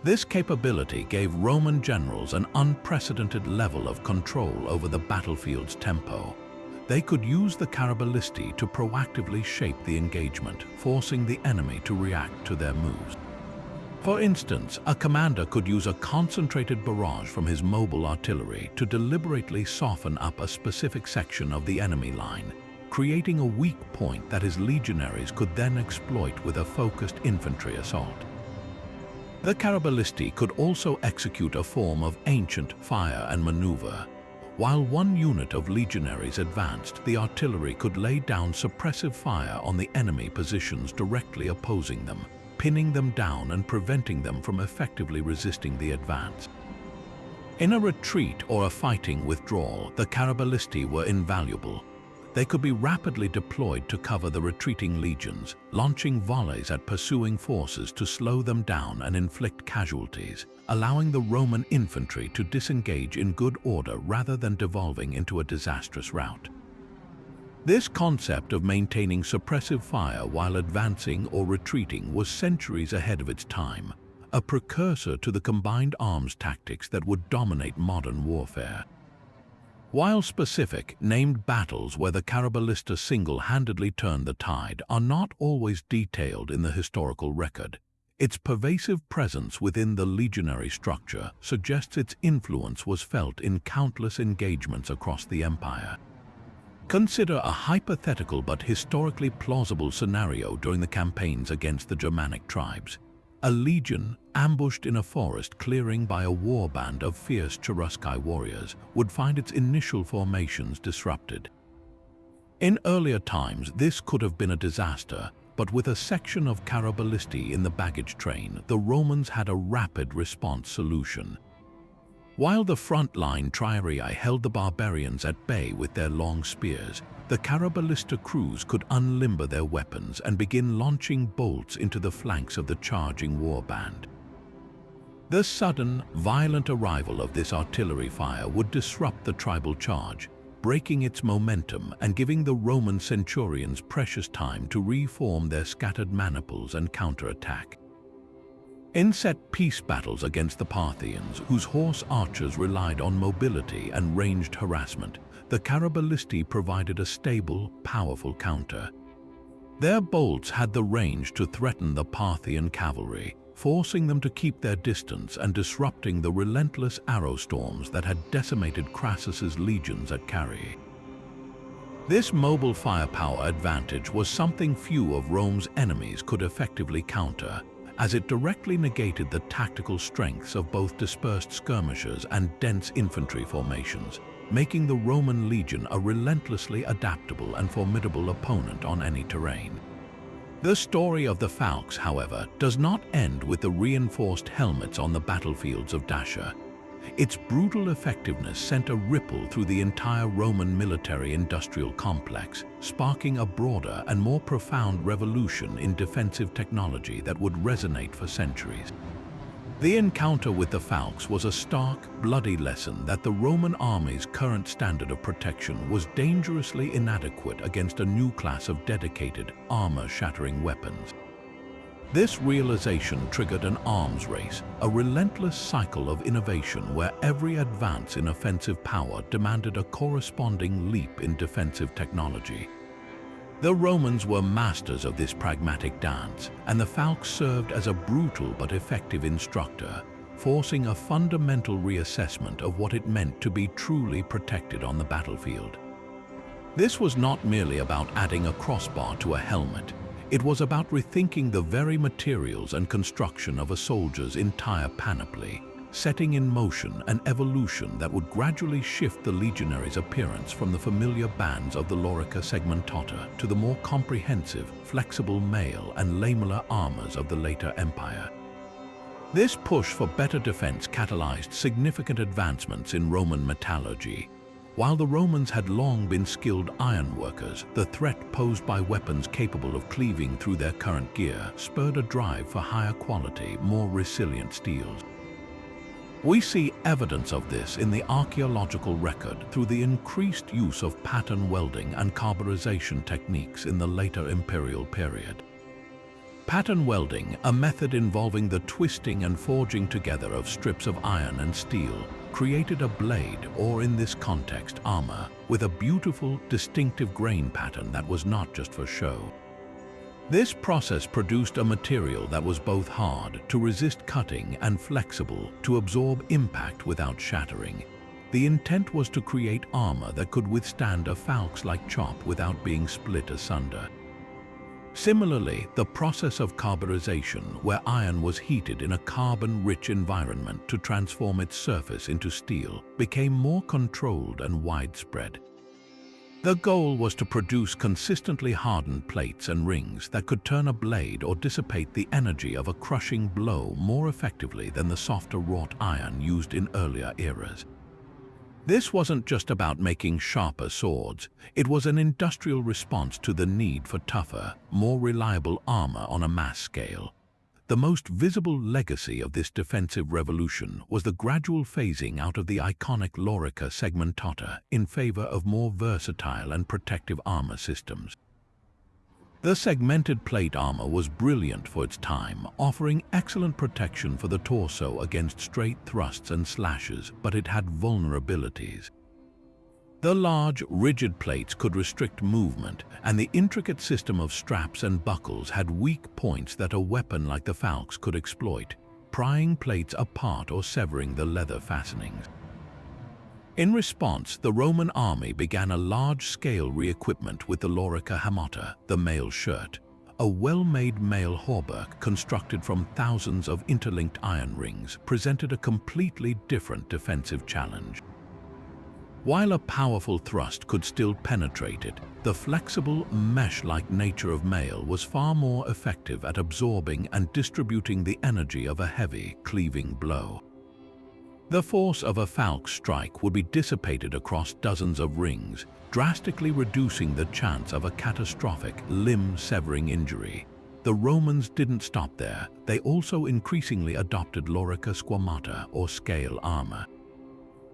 This capability gave Roman generals an unprecedented level of control over the battlefield's tempo. They could use the carabalisti to proactively shape the engagement, forcing the enemy to react to their moves. For instance, a commander could use a concentrated barrage from his mobile artillery to deliberately soften up a specific section of the enemy line, creating a weak point that his legionaries could then exploit with a focused infantry assault. The carabalisti could also execute a form of ancient fire and maneuver. While one unit of legionaries advanced, the artillery could lay down suppressive fire on the enemy positions directly opposing them, pinning them down and preventing them from effectively resisting the advance. In a retreat or a fighting withdrawal, the carabalisti were invaluable. They could be rapidly deployed to cover the retreating legions, launching volleys at pursuing forces to slow them down and inflict casualties, allowing the Roman infantry to disengage in good order rather than devolving into a disastrous rout. This concept of maintaining suppressive fire while advancing or retreating was centuries ahead of its time, a precursor to the combined arms tactics that would dominate modern warfare. While specific, named battles where the Carabalista single-handedly turned the tide are not always detailed in the historical record, its pervasive presence within the legionary structure suggests its influence was felt in countless engagements across the empire. Consider a hypothetical but historically plausible scenario during the campaigns against the Germanic tribes. A legion, ambushed in a forest clearing by a warband of fierce Cherusci warriors, would find its initial formations disrupted. In earlier times, this could have been a disaster, but with a section of carabalisti in the baggage train, the Romans had a rapid response solution. While the front-line triarii held the barbarians at bay with their long spears, the carabalista crews could unlimber their weapons and begin launching bolts into the flanks of the charging warband. The sudden, violent arrival of this artillery fire would disrupt the tribal charge, breaking its momentum and giving the Roman centurions precious time to reform their scattered maniples and counterattack. In set-piece battles against the Parthians, whose horse archers relied on mobility and ranged harassment, the carabalisti provided a stable, powerful counter. Their bolts had the range to threaten the Parthian cavalry, forcing them to keep their distance and disrupting the relentless arrow storms that had decimated Crassus's legions at Carrhae. This mobile firepower advantage was something few of Rome's enemies could effectively counter, as it directly negated the tactical strengths of both dispersed skirmishers and dense infantry formations, making the Roman legion a relentlessly adaptable and formidable opponent on any terrain. The story of the Falx, however, does not end with the reinforced helmets on the battlefields of Dacia. Its brutal effectiveness sent a ripple through the entire Roman military-industrial complex, sparking a broader and more profound revolution in defensive technology that would resonate for centuries. The encounter with the Falx was a stark, bloody lesson that the Roman army's current standard of protection was dangerously inadequate against a new class of dedicated, armor-shattering weapons. This realization triggered an arms race, a relentless cycle of innovation where every advance in offensive power demanded a corresponding leap in defensive technology. The Romans were masters of this pragmatic dance, and the Falx served as a brutal but effective instructor, forcing a fundamental reassessment of what it meant to be truly protected on the battlefield. This was not merely about adding a crossbar to a helmet. It was about rethinking the very materials and construction of a soldier's entire panoply, setting in motion an evolution that would gradually shift the legionary's appearance from the familiar bands of the lorica segmentata to the more comprehensive, flexible mail and lamellar armors of the later empire. This push for better defense catalyzed significant advancements in Roman metallurgy. While the Romans had long been skilled ironworkers, the threat posed by weapons capable of cleaving through their current gear spurred a drive for higher quality, more resilient steels. We see evidence of this in the archaeological record through the increased use of pattern welding and carburization techniques in the later imperial period. Pattern welding, a method involving the twisting and forging together of strips of iron and steel, created a blade, or in this context, armor, with a beautiful, distinctive grain pattern that was not just for show. This process produced a material that was both hard to resist cutting and flexible to absorb impact without shattering. The intent was to create armor that could withstand a falx-like chop without being split asunder. Similarly, the process of carburization, where iron was heated in a carbon-rich environment to transform its surface into steel, became more controlled and widespread. The goal was to produce consistently hardened plates and rings that could turn a blade or dissipate the energy of a crushing blow more effectively than the softer wrought iron used in earlier eras. This wasn't just about making sharper swords, it was an industrial response to the need for tougher, more reliable armor on a mass scale. The most visible legacy of this defensive revolution was the gradual phasing out of the iconic lorica segmentata in favor of more versatile and protective armor systems. The segmented plate armor was brilliant for its time, offering excellent protection for the torso against straight thrusts and slashes, but it had vulnerabilities. The large, rigid plates could restrict movement, and the intricate system of straps and buckles had weak points that a weapon like the Falx could exploit, prying plates apart or severing the leather fastenings. In response, the Roman army began a large-scale re-equipment with the lorica hamata, the mail shirt, a well-made mail hauberk constructed from thousands of interlinked iron rings, presented a completely different defensive challenge. While a powerful thrust could still penetrate it, the flexible, mesh-like nature of mail was far more effective at absorbing and distributing the energy of a heavy, cleaving blow. The force of a Falx strike would be dissipated across dozens of rings, drastically reducing the chance of a catastrophic, limb-severing injury. The Romans didn't stop there. They also increasingly adopted lorica squamata, or scale armor.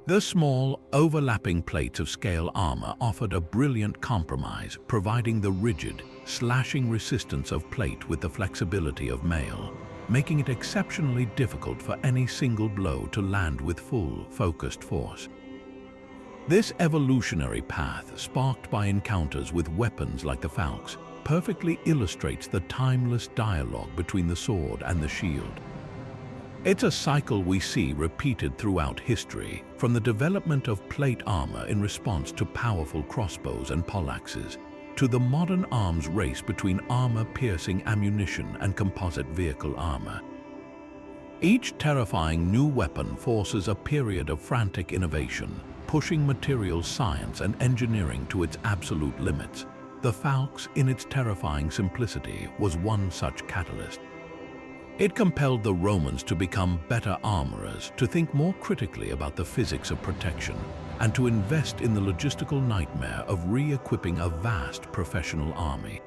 The small, overlapping plates of scale armor offered a brilliant compromise, providing the rigid, slashing resistance of plate with the flexibility of mail, making it exceptionally difficult for any single blow to land with full, focused force. This evolutionary path, sparked by encounters with weapons like the Falx, perfectly illustrates the timeless dialogue between the sword and the shield. It's a cycle we see repeated throughout history, from the development of plate armor in response to powerful crossbows and poleaxes, to the modern arms race between armor-piercing ammunition and composite vehicle armor. Each terrifying new weapon forces a period of frantic innovation, pushing material science and engineering to its absolute limits. The Falx, in its terrifying simplicity, was one such catalyst. It compelled the Romans to become better armorers, to think more critically about the physics of protection, and to invest in the logistical nightmare of re-equipping a vast professional army.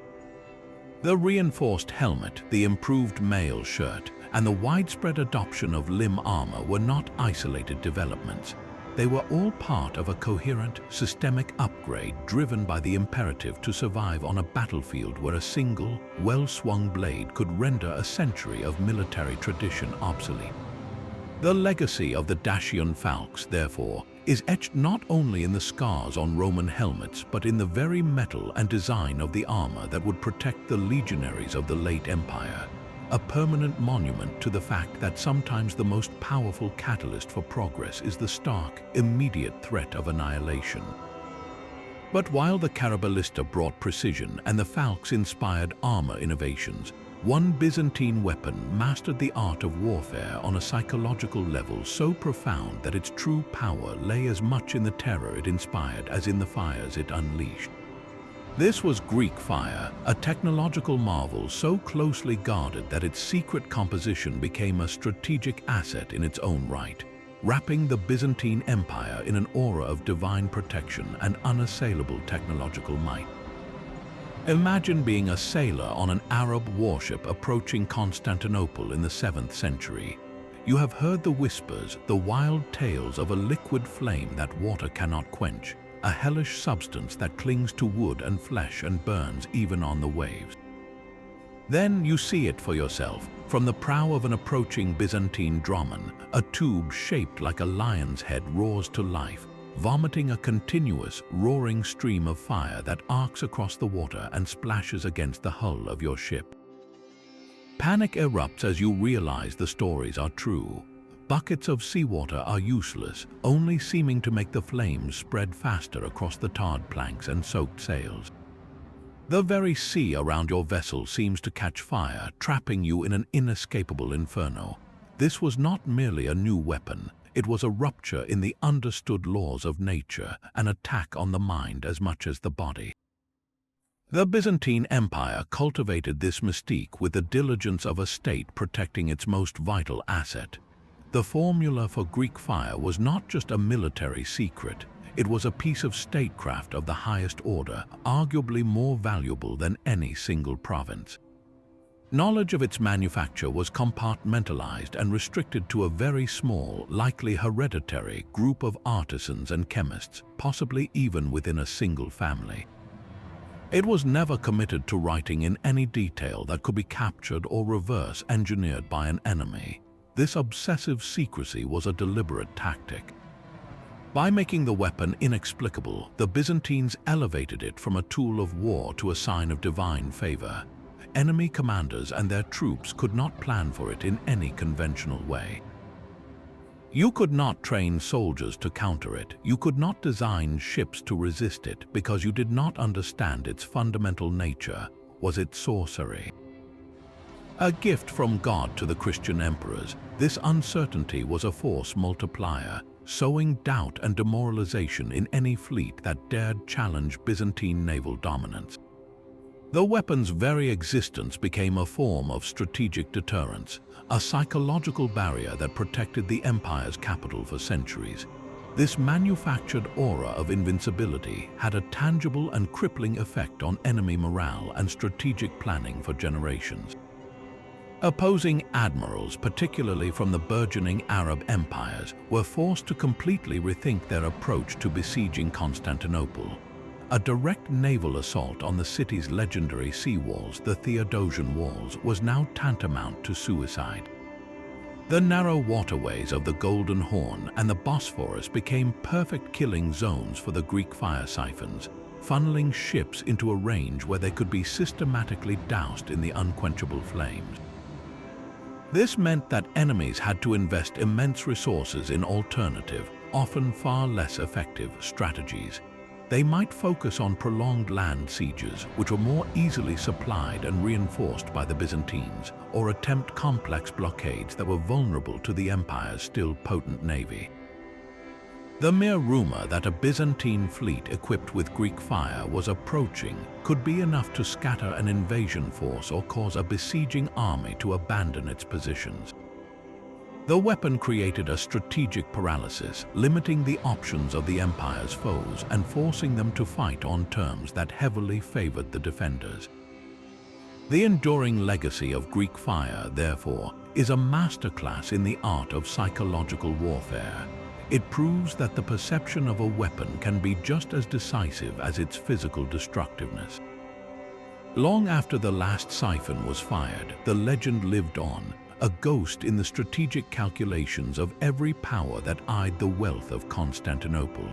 The reinforced helmet, the improved mail shirt, and the widespread adoption of limb armor were not isolated developments. They were all part of a coherent, systemic upgrade driven by the imperative to survive on a battlefield where a single, well-swung blade could render a century of military tradition obsolete. The legacy of the Dacian Falx, therefore, is etched not only in the scars on Roman helmets, but in the very metal and design of the armor that would protect the legionaries of the late Empire, a permanent monument to the fact that sometimes the most powerful catalyst for progress is the stark, immediate threat of annihilation. But while the Caraballista brought precision and the Falx inspired armor innovations, one Byzantine weapon mastered the art of warfare on a psychological level so profound that its true power lay as much in the terror it inspired as in the fires it unleashed. This was Greek fire, a technological marvel so closely guarded that its secret composition became a strategic asset in its own right, wrapping the Byzantine Empire in an aura of divine protection and unassailable technological might. Imagine being a sailor on an Arab warship approaching Constantinople in the 7th century. You have heard the whispers, the wild tales of a liquid flame that water cannot quench, a hellish substance that clings to wood and flesh and burns even on the waves. Then you see it for yourself. From the prow of an approaching Byzantine dromon, a tube shaped like a lion's head roars to life, vomiting a continuous, roaring stream of fire that arcs across the water and splashes against the hull of your ship. Panic erupts as you realize the stories are true. Buckets of seawater are useless, only seeming to make the flames spread faster across the tarred planks and soaked sails. The very sea around your vessel seems to catch fire, trapping you in an inescapable inferno. This was not merely a new weapon, it was a rupture in the understood laws of nature, an attack on the mind as much as the body. The Byzantine Empire cultivated this mystique with the diligence of a state protecting its most vital asset. The formula for Greek fire was not just a military secret. It was a piece of statecraft of the highest order, arguably more valuable than any single province. Knowledge of its manufacture was compartmentalized and restricted to a very small, likely hereditary, group of artisans and chemists, possibly even within a single family. It was never committed to writing in any detail that could be captured or reverse engineered by an enemy. This obsessive secrecy was a deliberate tactic. By making the weapon inexplicable, the Byzantines elevated it from a tool of war to a sign of divine favor. Enemy commanders and their troops could not plan for it in any conventional way. You could not train soldiers to counter it. You could not design ships to resist it because you did not understand its fundamental nature. Was it sorcery? A gift from God to the Christian emperors, this uncertainty was a force multiplier, sowing doubt and demoralization in any fleet that dared challenge Byzantine naval dominance. The weapon's very existence became a form of strategic deterrence, a psychological barrier that protected the empire's capital for centuries. This manufactured aura of invincibility had a tangible and crippling effect on enemy morale and strategic planning for generations. Opposing admirals, particularly from the burgeoning Arab empires, were forced to completely rethink their approach to besieging Constantinople. A direct naval assault on the city's legendary sea walls, the Theodosian Walls, was now tantamount to suicide. The narrow waterways of the Golden Horn and the Bosphorus became perfect killing zones for the Greek fire siphons, funneling ships into a range where they could be systematically doused in the unquenchable flames. This meant that enemies had to invest immense resources in alternative, often far less effective, strategies. They might focus on prolonged land sieges, which were more easily supplied and reinforced by the Byzantines, or attempt complex blockades that were vulnerable to the empire's still potent navy. The mere rumor that a Byzantine fleet equipped with Greek fire was approaching could be enough to scatter an invasion force or cause a besieging army to abandon its positions. The weapon created a strategic paralysis, limiting the options of the empire's foes and forcing them to fight on terms that heavily favored the defenders. The enduring legacy of Greek fire, therefore, is a masterclass in the art of psychological warfare. It proves that the perception of a weapon can be just as decisive as its physical destructiveness. Long after the last siphon was fired, the legend lived on, a ghost in the strategic calculations of every power that eyed the wealth of Constantinople.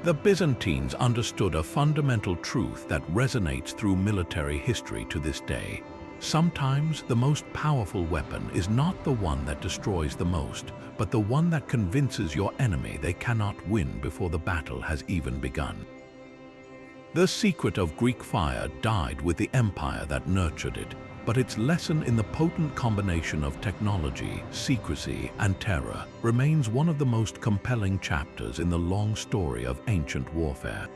The Byzantines understood a fundamental truth that resonates through military history to this day. Sometimes the most powerful weapon is not the one that destroys the most, but the one that convinces your enemy they cannot win before the battle has even begun. The secret of Greek fire died with the empire that nurtured it, but its lesson in the potent combination of technology, secrecy, and terror remains one of the most compelling chapters in the long story of ancient warfare.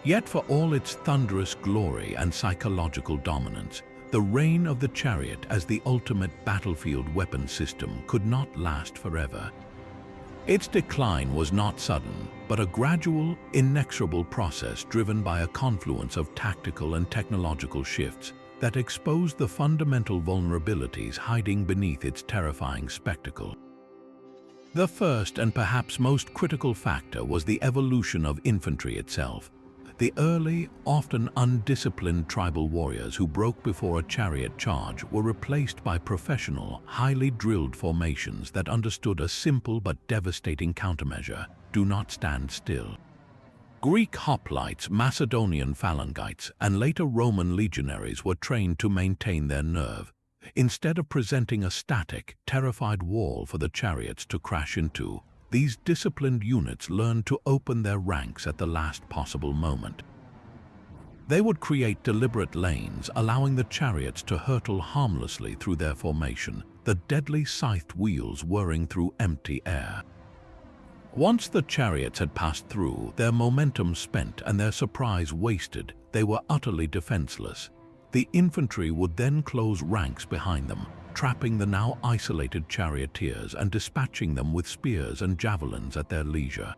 Yet for all its thunderous glory and psychological dominance, the reign of the chariot as the ultimate battlefield weapon system could not last forever. Its decline was not sudden, but a gradual, inexorable process driven by a confluence of tactical and technological shifts that exposed the fundamental vulnerabilities hiding beneath its terrifying spectacle. The first and perhaps most critical factor was the evolution of infantry itself. The early, often undisciplined tribal warriors who broke before a chariot charge were replaced by professional, highly drilled formations that understood a simple but devastating countermeasure: do not stand still. Greek hoplites, Macedonian phalangites, and later Roman legionaries were trained to maintain their nerve, instead of presenting a static, terrified wall for the chariots to crash into. These disciplined units learned to open their ranks at the last possible moment. They would create deliberate lanes, allowing the chariots to hurtle harmlessly through their formation, the deadly scythed wheels whirring through empty air. Once the chariots had passed through, their momentum spent and their surprise wasted, they were utterly defenseless. The infantry would then close ranks behind them, trapping the now isolated charioteers and dispatching them with spears and javelins at their leisure.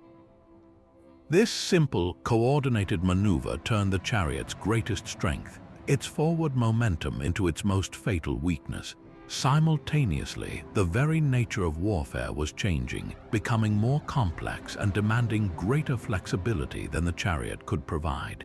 This simple, coordinated maneuver turned the chariot's greatest strength, its forward momentum, into its most fatal weakness. Simultaneously, the very nature of warfare was changing, becoming more complex and demanding greater flexibility than the chariot could provide.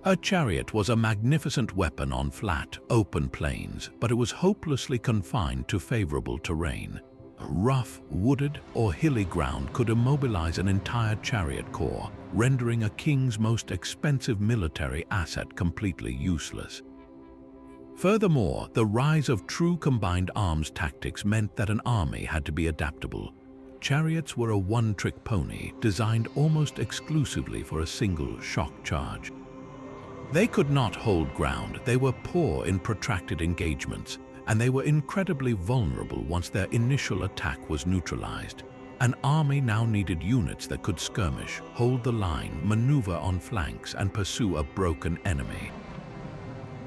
A chariot was a magnificent weapon on flat, open plains, but it was hopelessly confined to favorable terrain. Rough, wooded, or hilly ground could immobilize an entire chariot corps, rendering a king's most expensive military asset completely useless. Furthermore, the rise of true combined arms tactics meant that an army had to be adaptable. Chariots were a one-trick pony, designed almost exclusively for a single shock charge. They could not hold ground, they were poor in protracted engagements, and they were incredibly vulnerable once their initial attack was neutralized. An army now needed units that could skirmish, hold the line, maneuver on flanks, and pursue a broken enemy.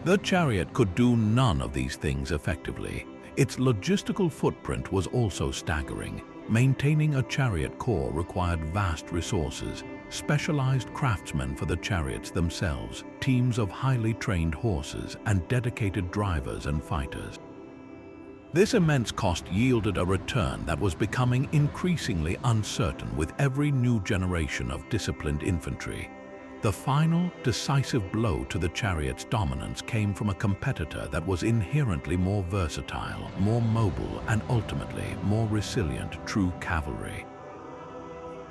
The chariot could do none of these things effectively. Its logistical footprint was also staggering. Maintaining a chariot corps required vast resources, specialized craftsmen for the chariots themselves, teams of highly trained horses, and dedicated drivers and fighters. This immense cost yielded a return that was becoming increasingly uncertain with every new generation of disciplined infantry. The final, decisive blow to the chariot's dominance came from a competitor that was inherently more versatile, more mobile, and ultimately more resilient: true cavalry.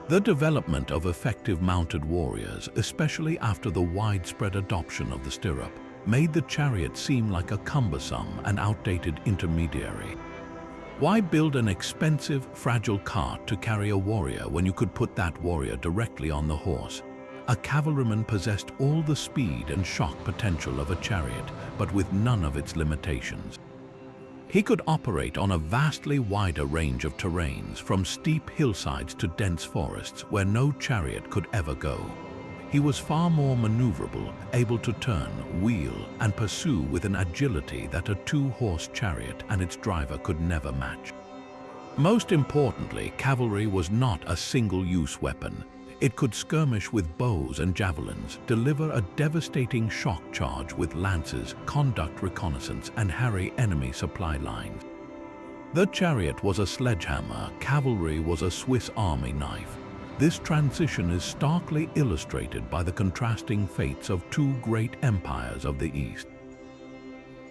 The development of effective mounted warriors, especially after the widespread adoption of the stirrup, made the chariot seem like a cumbersome and outdated intermediary. Why build an expensive, fragile cart to carry a warrior when you could put that warrior directly on the horse? A cavalryman possessed all the speed and shock potential of a chariot, but with none of its limitations. He could operate on a vastly wider range of terrains, from steep hillsides to dense forests where no chariot could ever go. He was far more maneuverable, able to turn, wheel, and pursue with an agility that a two-horse chariot and its driver could never match. Most importantly, cavalry was not a single-use weapon. It could skirmish with bows and javelins, deliver a devastating shock charge with lances, conduct reconnaissance, and harry enemy supply lines. The chariot was a sledgehammer, cavalry was a Swiss Army knife. This transition is starkly illustrated by the contrasting fates of two great empires of the East.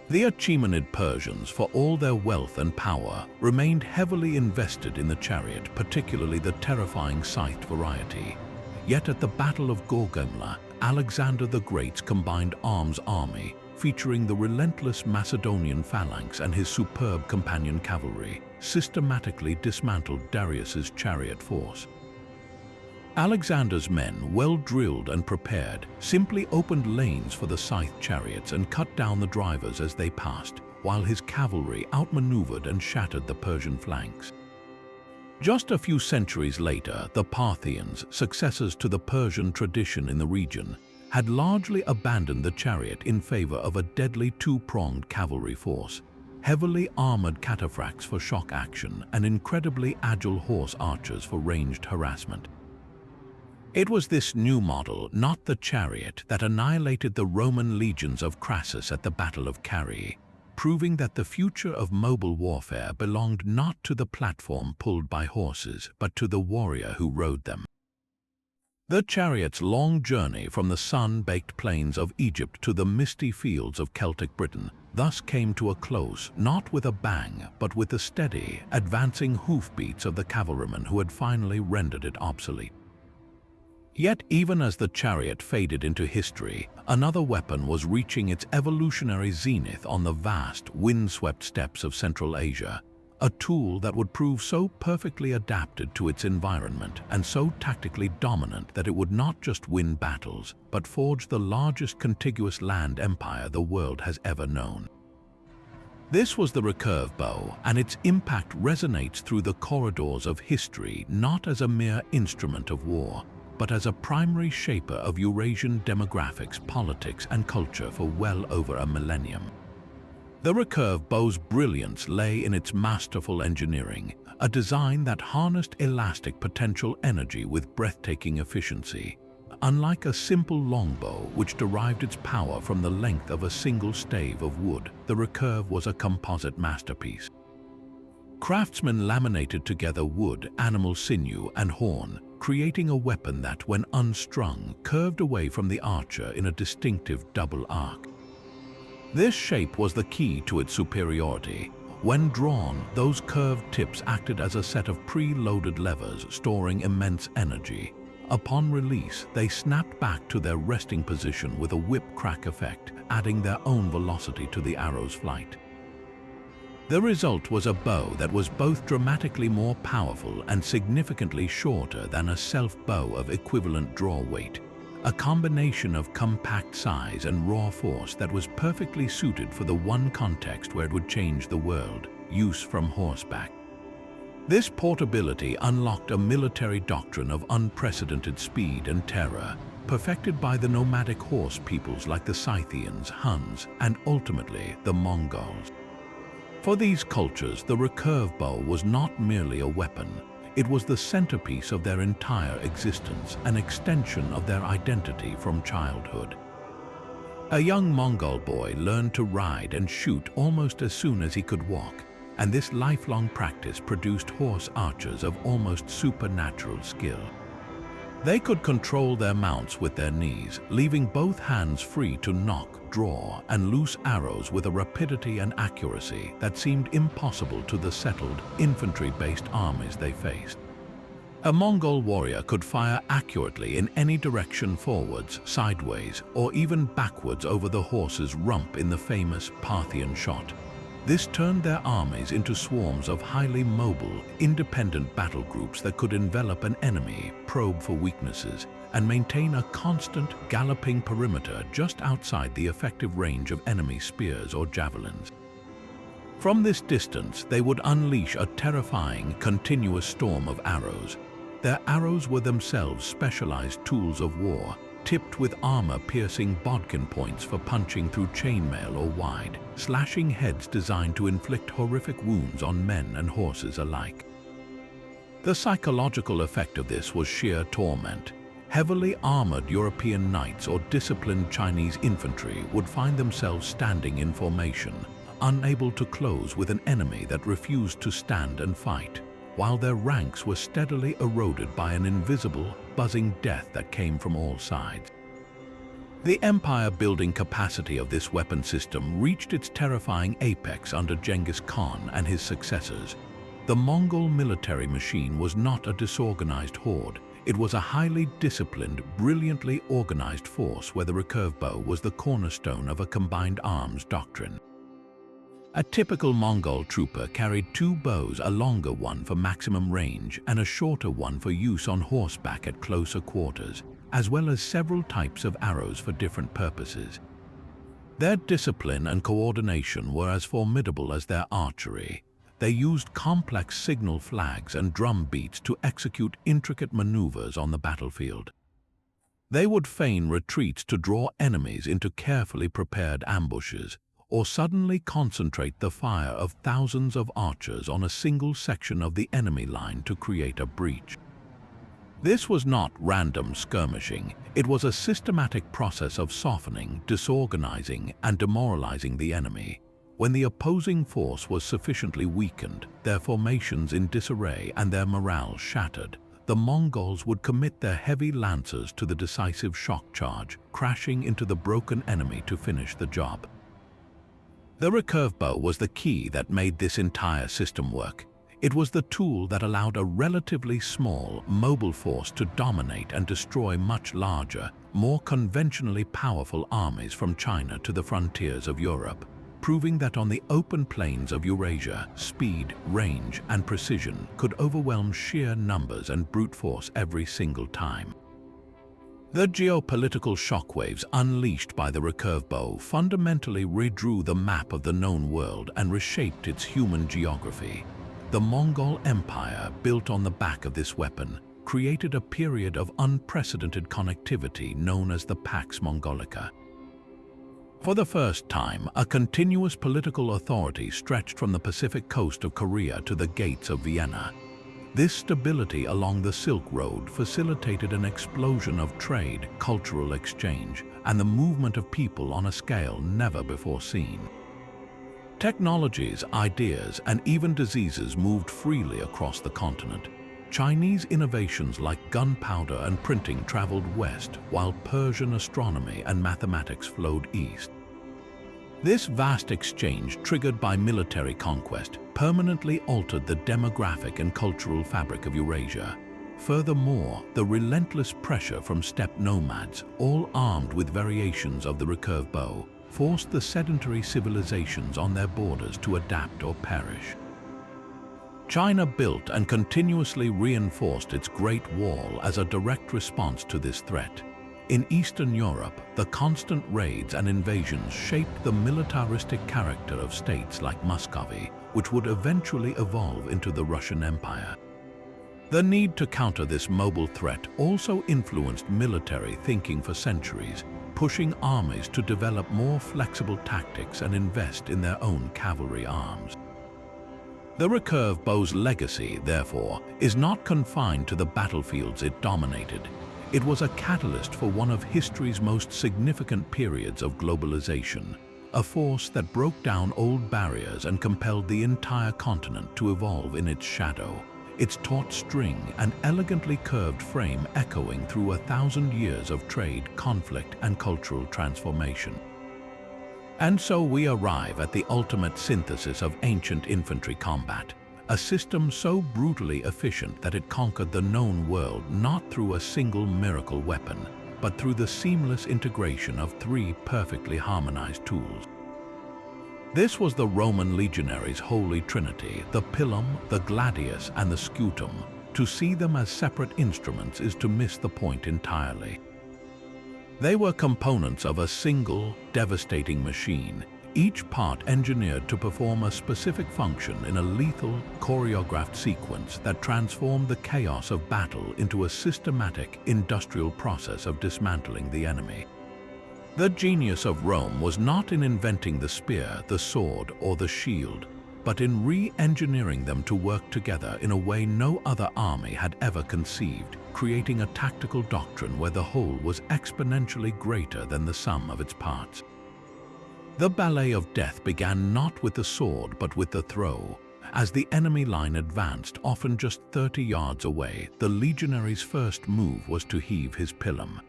The Achaemenid Persians, for all their wealth and power, remained heavily invested in the chariot, particularly the terrifying scythed variety. Yet at the Battle of Gaugamela, Alexander the Great's combined arms army, featuring the relentless Macedonian phalanx and his superb companion cavalry, systematically dismantled Darius's chariot force. Alexander's men, well drilled and prepared, simply opened lanes for the scythed chariots and cut down the drivers as they passed, while his cavalry outmaneuvered and shattered the Persian flanks. Just a few centuries later, the Parthians, successors to the Persian tradition in the region, had largely abandoned the chariot in favor of a deadly two-pronged cavalry force: heavily armored cataphracts for shock action and incredibly agile horse archers for ranged harassment. It was this new model, not the chariot, that annihilated the Roman legions of Crassus at the Battle of Carrhae, proving that the future of mobile warfare belonged not to the platform pulled by horses, but to the warrior who rode them. The chariot's long journey from the sun-baked plains of Egypt to the misty fields of Celtic Britain thus came to a close, not with a bang, but with the steady, advancing hoofbeats of the cavalrymen who had finally rendered it obsolete. Yet even as the chariot faded into history, another weapon was reaching its evolutionary zenith on the vast, wind-swept steppes of Central Asia, a tool that would prove so perfectly adapted to its environment and so tactically dominant that it would not just win battles, but forge the largest contiguous land empire the world has ever known. This was the recurve bow, and its impact resonates through the corridors of history not as a mere instrument of war, but as a primary shaper of Eurasian demographics, politics, and culture for well over a millennium. The recurve bow's brilliance lay in its masterful engineering, a design that harnessed elastic potential energy with breathtaking efficiency. Unlike a simple longbow, which derived its power from the length of a single stave of wood, the recurve was a composite masterpiece. Craftsmen laminated together wood, animal sinew, and horn, creating a weapon that, when unstrung, curved away from the archer in a distinctive double arc. This shape was the key to its superiority. When drawn, those curved tips acted as a set of pre-loaded levers storing immense energy. Upon release, they snapped back to their resting position with a whip-crack effect, adding their own velocity to the arrow's flight. The result was a bow that was both dramatically more powerful and significantly shorter than a self-bow of equivalent draw weight, a combination of compact size and raw force that was perfectly suited for the one context where it would change the world: use from horseback. This portability unlocked a military doctrine of unprecedented speed and terror, perfected by the nomadic horse peoples like the Scythians, Huns, and ultimately the Mongols. For these cultures, the recurve bow was not merely a weapon. It was the centerpiece of their entire existence, an extension of their identity from childhood. A young Mongol boy learned to ride and shoot almost as soon as he could walk, and this lifelong practice produced horse archers of almost supernatural skill. They could control their mounts with their knees, leaving both hands free to nock, draw, and loose arrows with a rapidity and accuracy that seemed impossible to the settled, infantry-based armies they faced. A Mongol warrior could fire accurately in any direction, forwards, sideways, or even backwards over the horse's rump in the famous Parthian shot. This turned their armies into swarms of highly mobile, independent battle groups that could envelop an enemy, probe for weaknesses, and maintain a constant, galloping perimeter just outside the effective range of enemy spears or javelins. From this distance, they would unleash a terrifying, continuous storm of arrows. Their arrows were themselves specialized tools of war, tipped with armor-piercing bodkin points for punching through chainmail or wide, slashing heads designed to inflict horrific wounds on men and horses alike. The psychological effect of this was sheer torment. Heavily armored European knights or disciplined Chinese infantry would find themselves standing in formation, unable to close with an enemy that refused to stand and fight, while their ranks were steadily eroded by an invisible, buzzing death that came from all sides. The empire-building capacity of this weapon system reached its terrifying apex under Genghis Khan and his successors. The Mongol military machine was not a disorganized horde. It was a highly disciplined, brilliantly organized force where the recurve bow was the cornerstone of a combined arms doctrine. A typical Mongol trooper carried two bows, a longer one for maximum range and a shorter one for use on horseback at closer quarters, as well as several types of arrows for different purposes. Their discipline and coordination were as formidable as their archery. They used complex signal flags and drum beats to execute intricate maneuvers on the battlefield. They would feign retreats to draw enemies into carefully prepared ambushes, or suddenly concentrate the fire of thousands of archers on a single section of the enemy line to create a breach. This was not random skirmishing. It was a systematic process of softening, disorganizing, and demoralizing the enemy. When the opposing force was sufficiently weakened, their formations in disarray and their morale shattered, the Mongols would commit their heavy lancers to the decisive shock charge, crashing into the broken enemy to finish the job. The recurve bow was the key that made this entire system work. It was the tool that allowed a relatively small, mobile force to dominate and destroy much larger, more conventionally powerful armies from China to the frontiers of Europe, proving that on the open plains of Eurasia, speed, range, and precision could overwhelm sheer numbers and brute force every single time. The geopolitical shockwaves unleashed by the recurve bow fundamentally redrew the map of the known world and reshaped its human geography. The Mongol Empire, built on the back of this weapon, created a period of unprecedented connectivity known as the Pax Mongolica. For the first time, a continuous political authority stretched from the Pacific coast of Korea to the gates of Vienna. This stability along the Silk Road facilitated an explosion of trade, cultural exchange, and the movement of people on a scale never before seen. Technologies, ideas, and even diseases moved freely across the continent. Chinese innovations like gunpowder and printing traveled west, while Persian astronomy and mathematics flowed east. This vast exchange, triggered by military conquest, permanently altered the demographic and cultural fabric of Eurasia. Furthermore, the relentless pressure from steppe nomads, all armed with variations of the recurve bow, forced the sedentary civilizations on their borders to adapt or perish. China built and continuously reinforced its Great Wall as a direct response to this threat. In Eastern Europe, the constant raids and invasions shaped the militaristic character of states like Muscovy, which would eventually evolve into the Russian Empire. The need to counter this mobile threat also influenced military thinking for centuries, pushing armies to develop more flexible tactics and invest in their own cavalry arms. The recurve bow's legacy, therefore, is not confined to the battlefields it dominated. It was a catalyst for one of history's most significant periods of globalization, a force that broke down old barriers and compelled the entire continent to evolve in its shadow, its taut string and elegantly curved frame echoing through 1,000 years of trade, conflict, and cultural transformation. And so we arrive at the ultimate synthesis of ancient infantry combat, a system so brutally efficient that it conquered the known world not through a single miracle weapon, but through the seamless integration of three perfectly harmonized tools. This was the Roman legionaries' holy trinity, the pilum, the gladius, and the scutum. To see them as separate instruments is to miss the point entirely. They were components of a single, devastating machine, each part engineered to perform a specific function in a lethal, choreographed sequence that transformed the chaos of battle into a systematic, industrial process of dismantling the enemy. The genius of Rome was not in inventing the spear, the sword, or the shield, but in re-engineering them to work together in a way no other army had ever conceived, creating a tactical doctrine where the whole was exponentially greater than the sum of its parts. The ballet of death began not with the sword but with the throw. As the enemy line advanced, often just 30 yards away, the legionary's first move was to heave his pilum.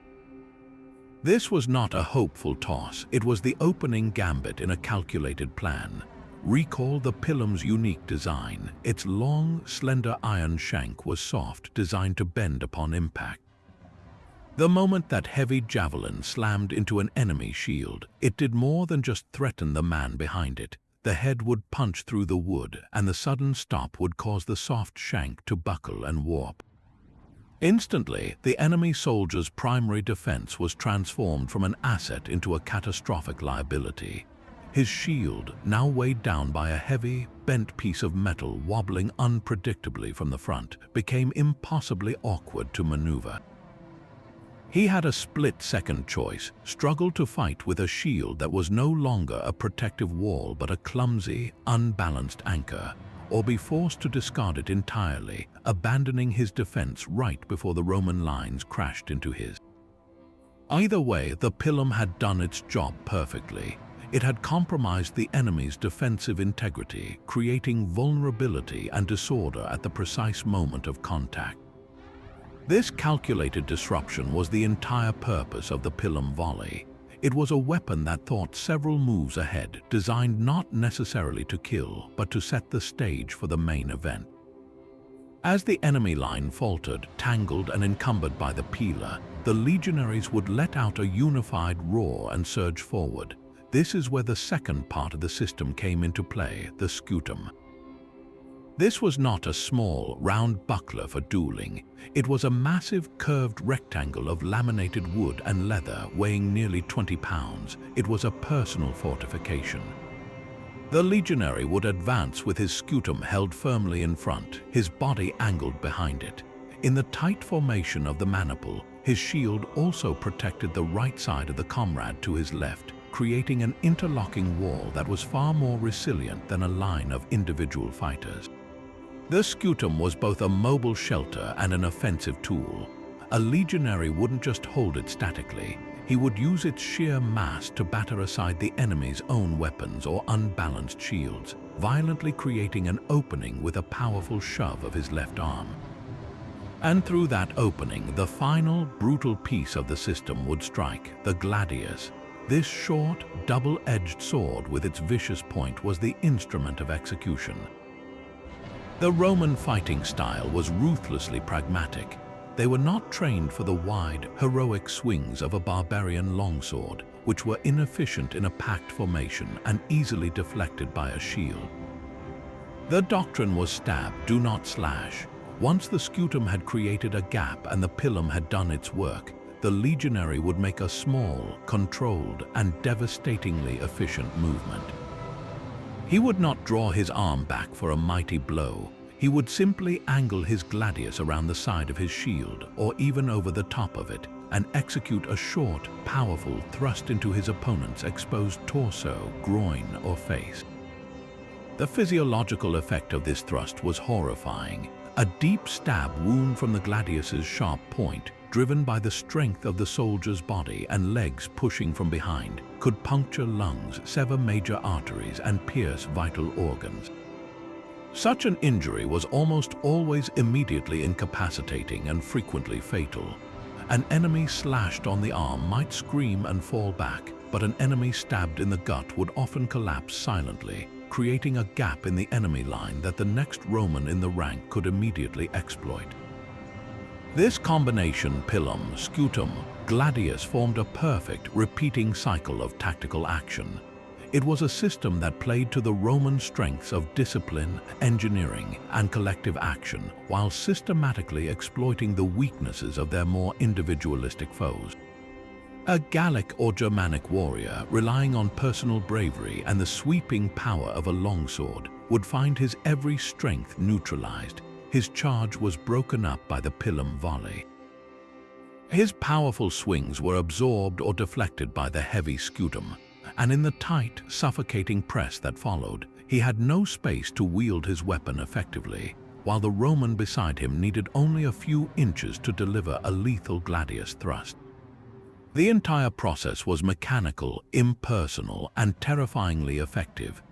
This was not a hopeful toss, it was the opening gambit in a calculated plan. Recall the pilum's unique design. Its long, slender iron shank was soft, designed to bend upon impact. The moment that heavy javelin slammed into an enemy shield, it did more than just threaten the man behind it. The head would punch through the wood, and the sudden stop would cause the soft shank to buckle and warp. Instantly, the enemy soldier's primary defense was transformed from an asset into a catastrophic liability. His shield, now weighed down by a heavy, bent piece of metal wobbling unpredictably from the front, became impossibly awkward to maneuver. He had a split-second choice: struggle to fight with a shield that was no longer a protective wall but a clumsy, unbalanced anchor, or be forced to discard it entirely, abandoning his defense right before the Roman lines crashed into his. Either way, the pilum had done its job perfectly. It had compromised the enemy's defensive integrity, creating vulnerability and disorder at the precise moment of contact. This calculated disruption was the entire purpose of the pilum volley. It was a weapon that thought several moves ahead, designed not necessarily to kill, but to set the stage for the main event. As the enemy line faltered, tangled and encumbered by the pilum, the legionaries would let out a unified roar and surge forward. This is where the second part of the system came into play, the scutum. This was not a small, round buckler for dueling. It was a massive, curved rectangle of laminated wood and leather weighing nearly 20 pounds. It was a personal fortification. The legionary would advance with his scutum held firmly in front, his body angled behind it. In the tight formation of the maniple, his shield also protected the right side of the comrade to his left, creating an interlocking wall that was far more resilient than a line of individual fighters. The scutum was both a mobile shelter and an offensive tool. A legionary wouldn't just hold it statically. He would use its sheer mass to batter aside the enemy's own weapons or unbalanced shields, violently creating an opening with a powerful shove of his left arm. And through that opening, the final, brutal piece of the system would strike, the gladius. This short, double-edged sword with its vicious point was the instrument of execution. The Roman fighting style was ruthlessly pragmatic. They were not trained for the wide, heroic swings of a barbarian longsword, which were inefficient in a packed formation and easily deflected by a shield. The doctrine was stab, do not slash. Once the scutum had created a gap and the pilum had done its work, the legionary would make a small, controlled, and devastatingly efficient movement. He would not draw his arm back for a mighty blow. He would simply angle his gladius around the side of his shield, or even over the top of it, and execute a short, powerful thrust into his opponent's exposed torso, groin, or face. The physiological effect of this thrust was horrifying. A deep stab wound from the gladius's sharp point, driven by the strength of the soldier's body and legs pushing from behind, could puncture lungs, sever major arteries, and pierce vital organs. Such an injury was almost always immediately incapacitating and frequently fatal. An enemy slashed on the arm might scream and fall back, but an enemy stabbed in the gut would often collapse silently, creating a gap in the enemy line that the next Roman in the rank could immediately exploit. This combination, pilum, scutum, gladius, formed a perfect, repeating cycle of tactical action. It was a system that played to the Roman strengths of discipline, engineering, and collective action, while systematically exploiting the weaknesses of their more individualistic foes. A Gallic or Germanic warrior, relying on personal bravery and the sweeping power of a longsword, would find his every strength neutralized. His charge was broken up by the pilum volley. His powerful swings were absorbed or deflected by the heavy scutum, and in the tight, suffocating press that followed, he had no space to wield his weapon effectively, while the Roman beside him needed only a few inches to deliver a lethal gladius thrust. The entire process was mechanical, impersonal, and terrifyingly effective.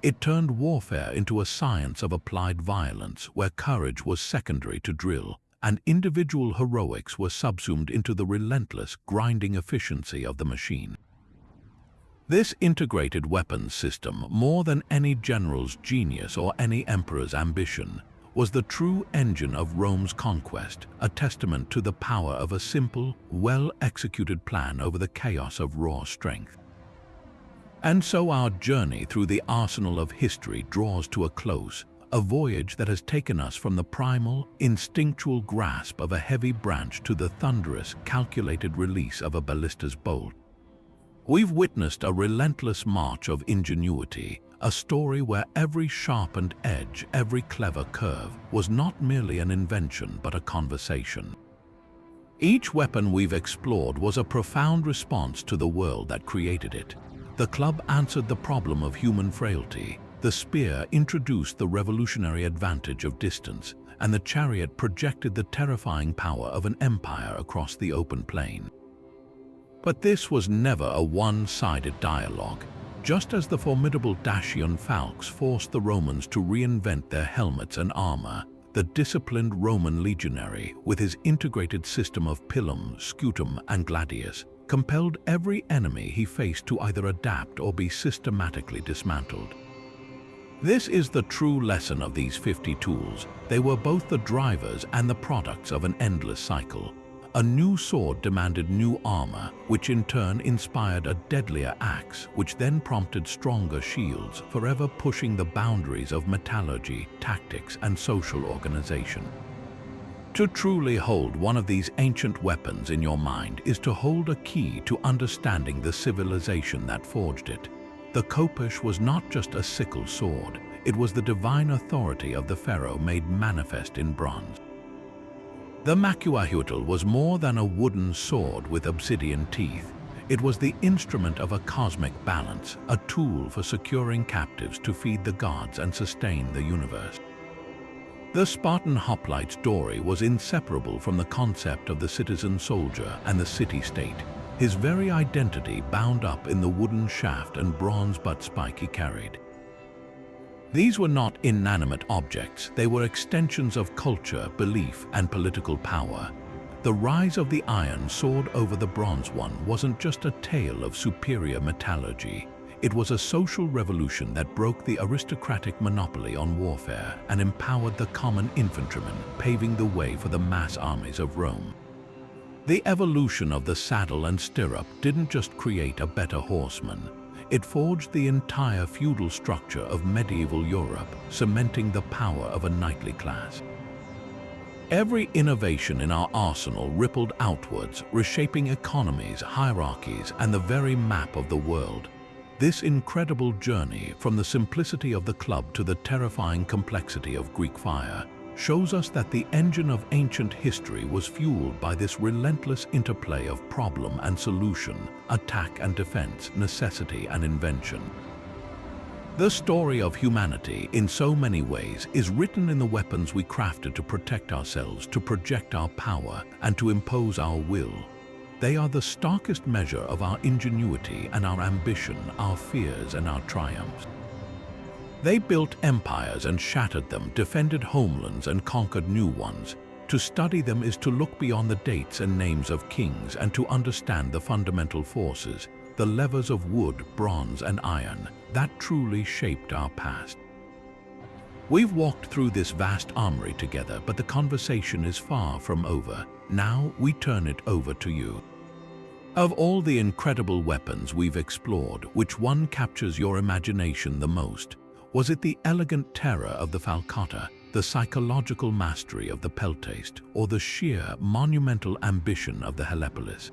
It turned warfare into a science of applied violence where courage was secondary to drill, and individual heroics were subsumed into the relentless, grinding efficiency of the machine. This integrated weapons system, more than any general's genius or any emperor's ambition, was the true engine of Rome's conquest, a testament to the power of a simple, well-executed plan over the chaos of raw strength. And so our journey through the arsenal of history draws to a close, a voyage that has taken us from the primal, instinctual grasp of a heavy branch to the thunderous, calculated release of a ballista's bolt. We've witnessed a relentless march of ingenuity, a story where every sharpened edge, every clever curve, was not merely an invention but a conversation. Each weapon we've explored was a profound response to the world that created it. The club answered the problem of human frailty, the spear introduced the revolutionary advantage of distance, and the chariot projected the terrifying power of an empire across the open plain. But this was never a one-sided dialogue. Just as the formidable Dacian Falx forced the Romans to reinvent their helmets and armor, the disciplined Roman legionary, with his integrated system of pilum, scutum, and gladius, compelled every enemy he faced to either adapt or be systematically dismantled. This is the true lesson of these 50 tools. They were both the drivers and the products of an endless cycle. A new sword demanded new armor, which in turn inspired a deadlier axe, which then prompted stronger shields, forever pushing the boundaries of metallurgy, tactics, and social organization. To truly hold one of these ancient weapons in your mind is to hold a key to understanding the civilization that forged it. The khopesh was not just a sickle sword, it was the divine authority of the pharaoh made manifest in bronze. The macuahuitl was more than a wooden sword with obsidian teeth. It was the instrument of a cosmic balance, a tool for securing captives to feed the gods and sustain the universe. The Spartan hoplite's story was inseparable from the concept of the citizen soldier and the city-state, his very identity bound up in the wooden shaft and bronze butt spike he carried. These were not inanimate objects, they were extensions of culture, belief, and political power. The rise of the iron sword over the bronze one wasn't just a tale of superior metallurgy. It was a social revolution that broke the aristocratic monopoly on warfare and empowered the common infantryman, paving the way for the mass armies of Rome. The evolution of the saddle and stirrup didn't just create a better horseman. It forged the entire feudal structure of medieval Europe, cementing the power of a knightly class. Every innovation in our arsenal rippled outwards, reshaping economies, hierarchies, and the very map of the world. This incredible journey, from the simplicity of the club to the terrifying complexity of Greek fire, shows us that the engine of ancient history was fueled by this relentless interplay of problem and solution, attack and defense, necessity and invention. The story of humanity, in so many ways, is written in the weapons we crafted to protect ourselves, to project our power, and to impose our will. They are the starkest measure of our ingenuity and our ambition, our fears and our triumphs. They built empires and shattered them, defended homelands and conquered new ones. To study them is to look beyond the dates and names of kings and to understand the fundamental forces, the levers of wood, bronze, and iron, that truly shaped our past. We've walked through this vast armory together, but the conversation is far from over. Now we turn it over to you. Of all the incredible weapons we've explored, which one captures your imagination the most? Was it the elegant terror of the falcotta, the psychological mastery of the peltaste, or the sheer, monumental ambition of the helepolis?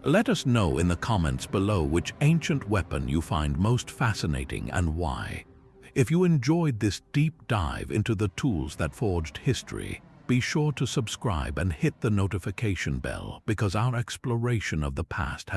Let us know in the comments below which ancient weapon you find most fascinating and why. If you enjoyed this deep dive into the tools that forged history, be sure to subscribe and hit the notification bell, because our exploration of the past has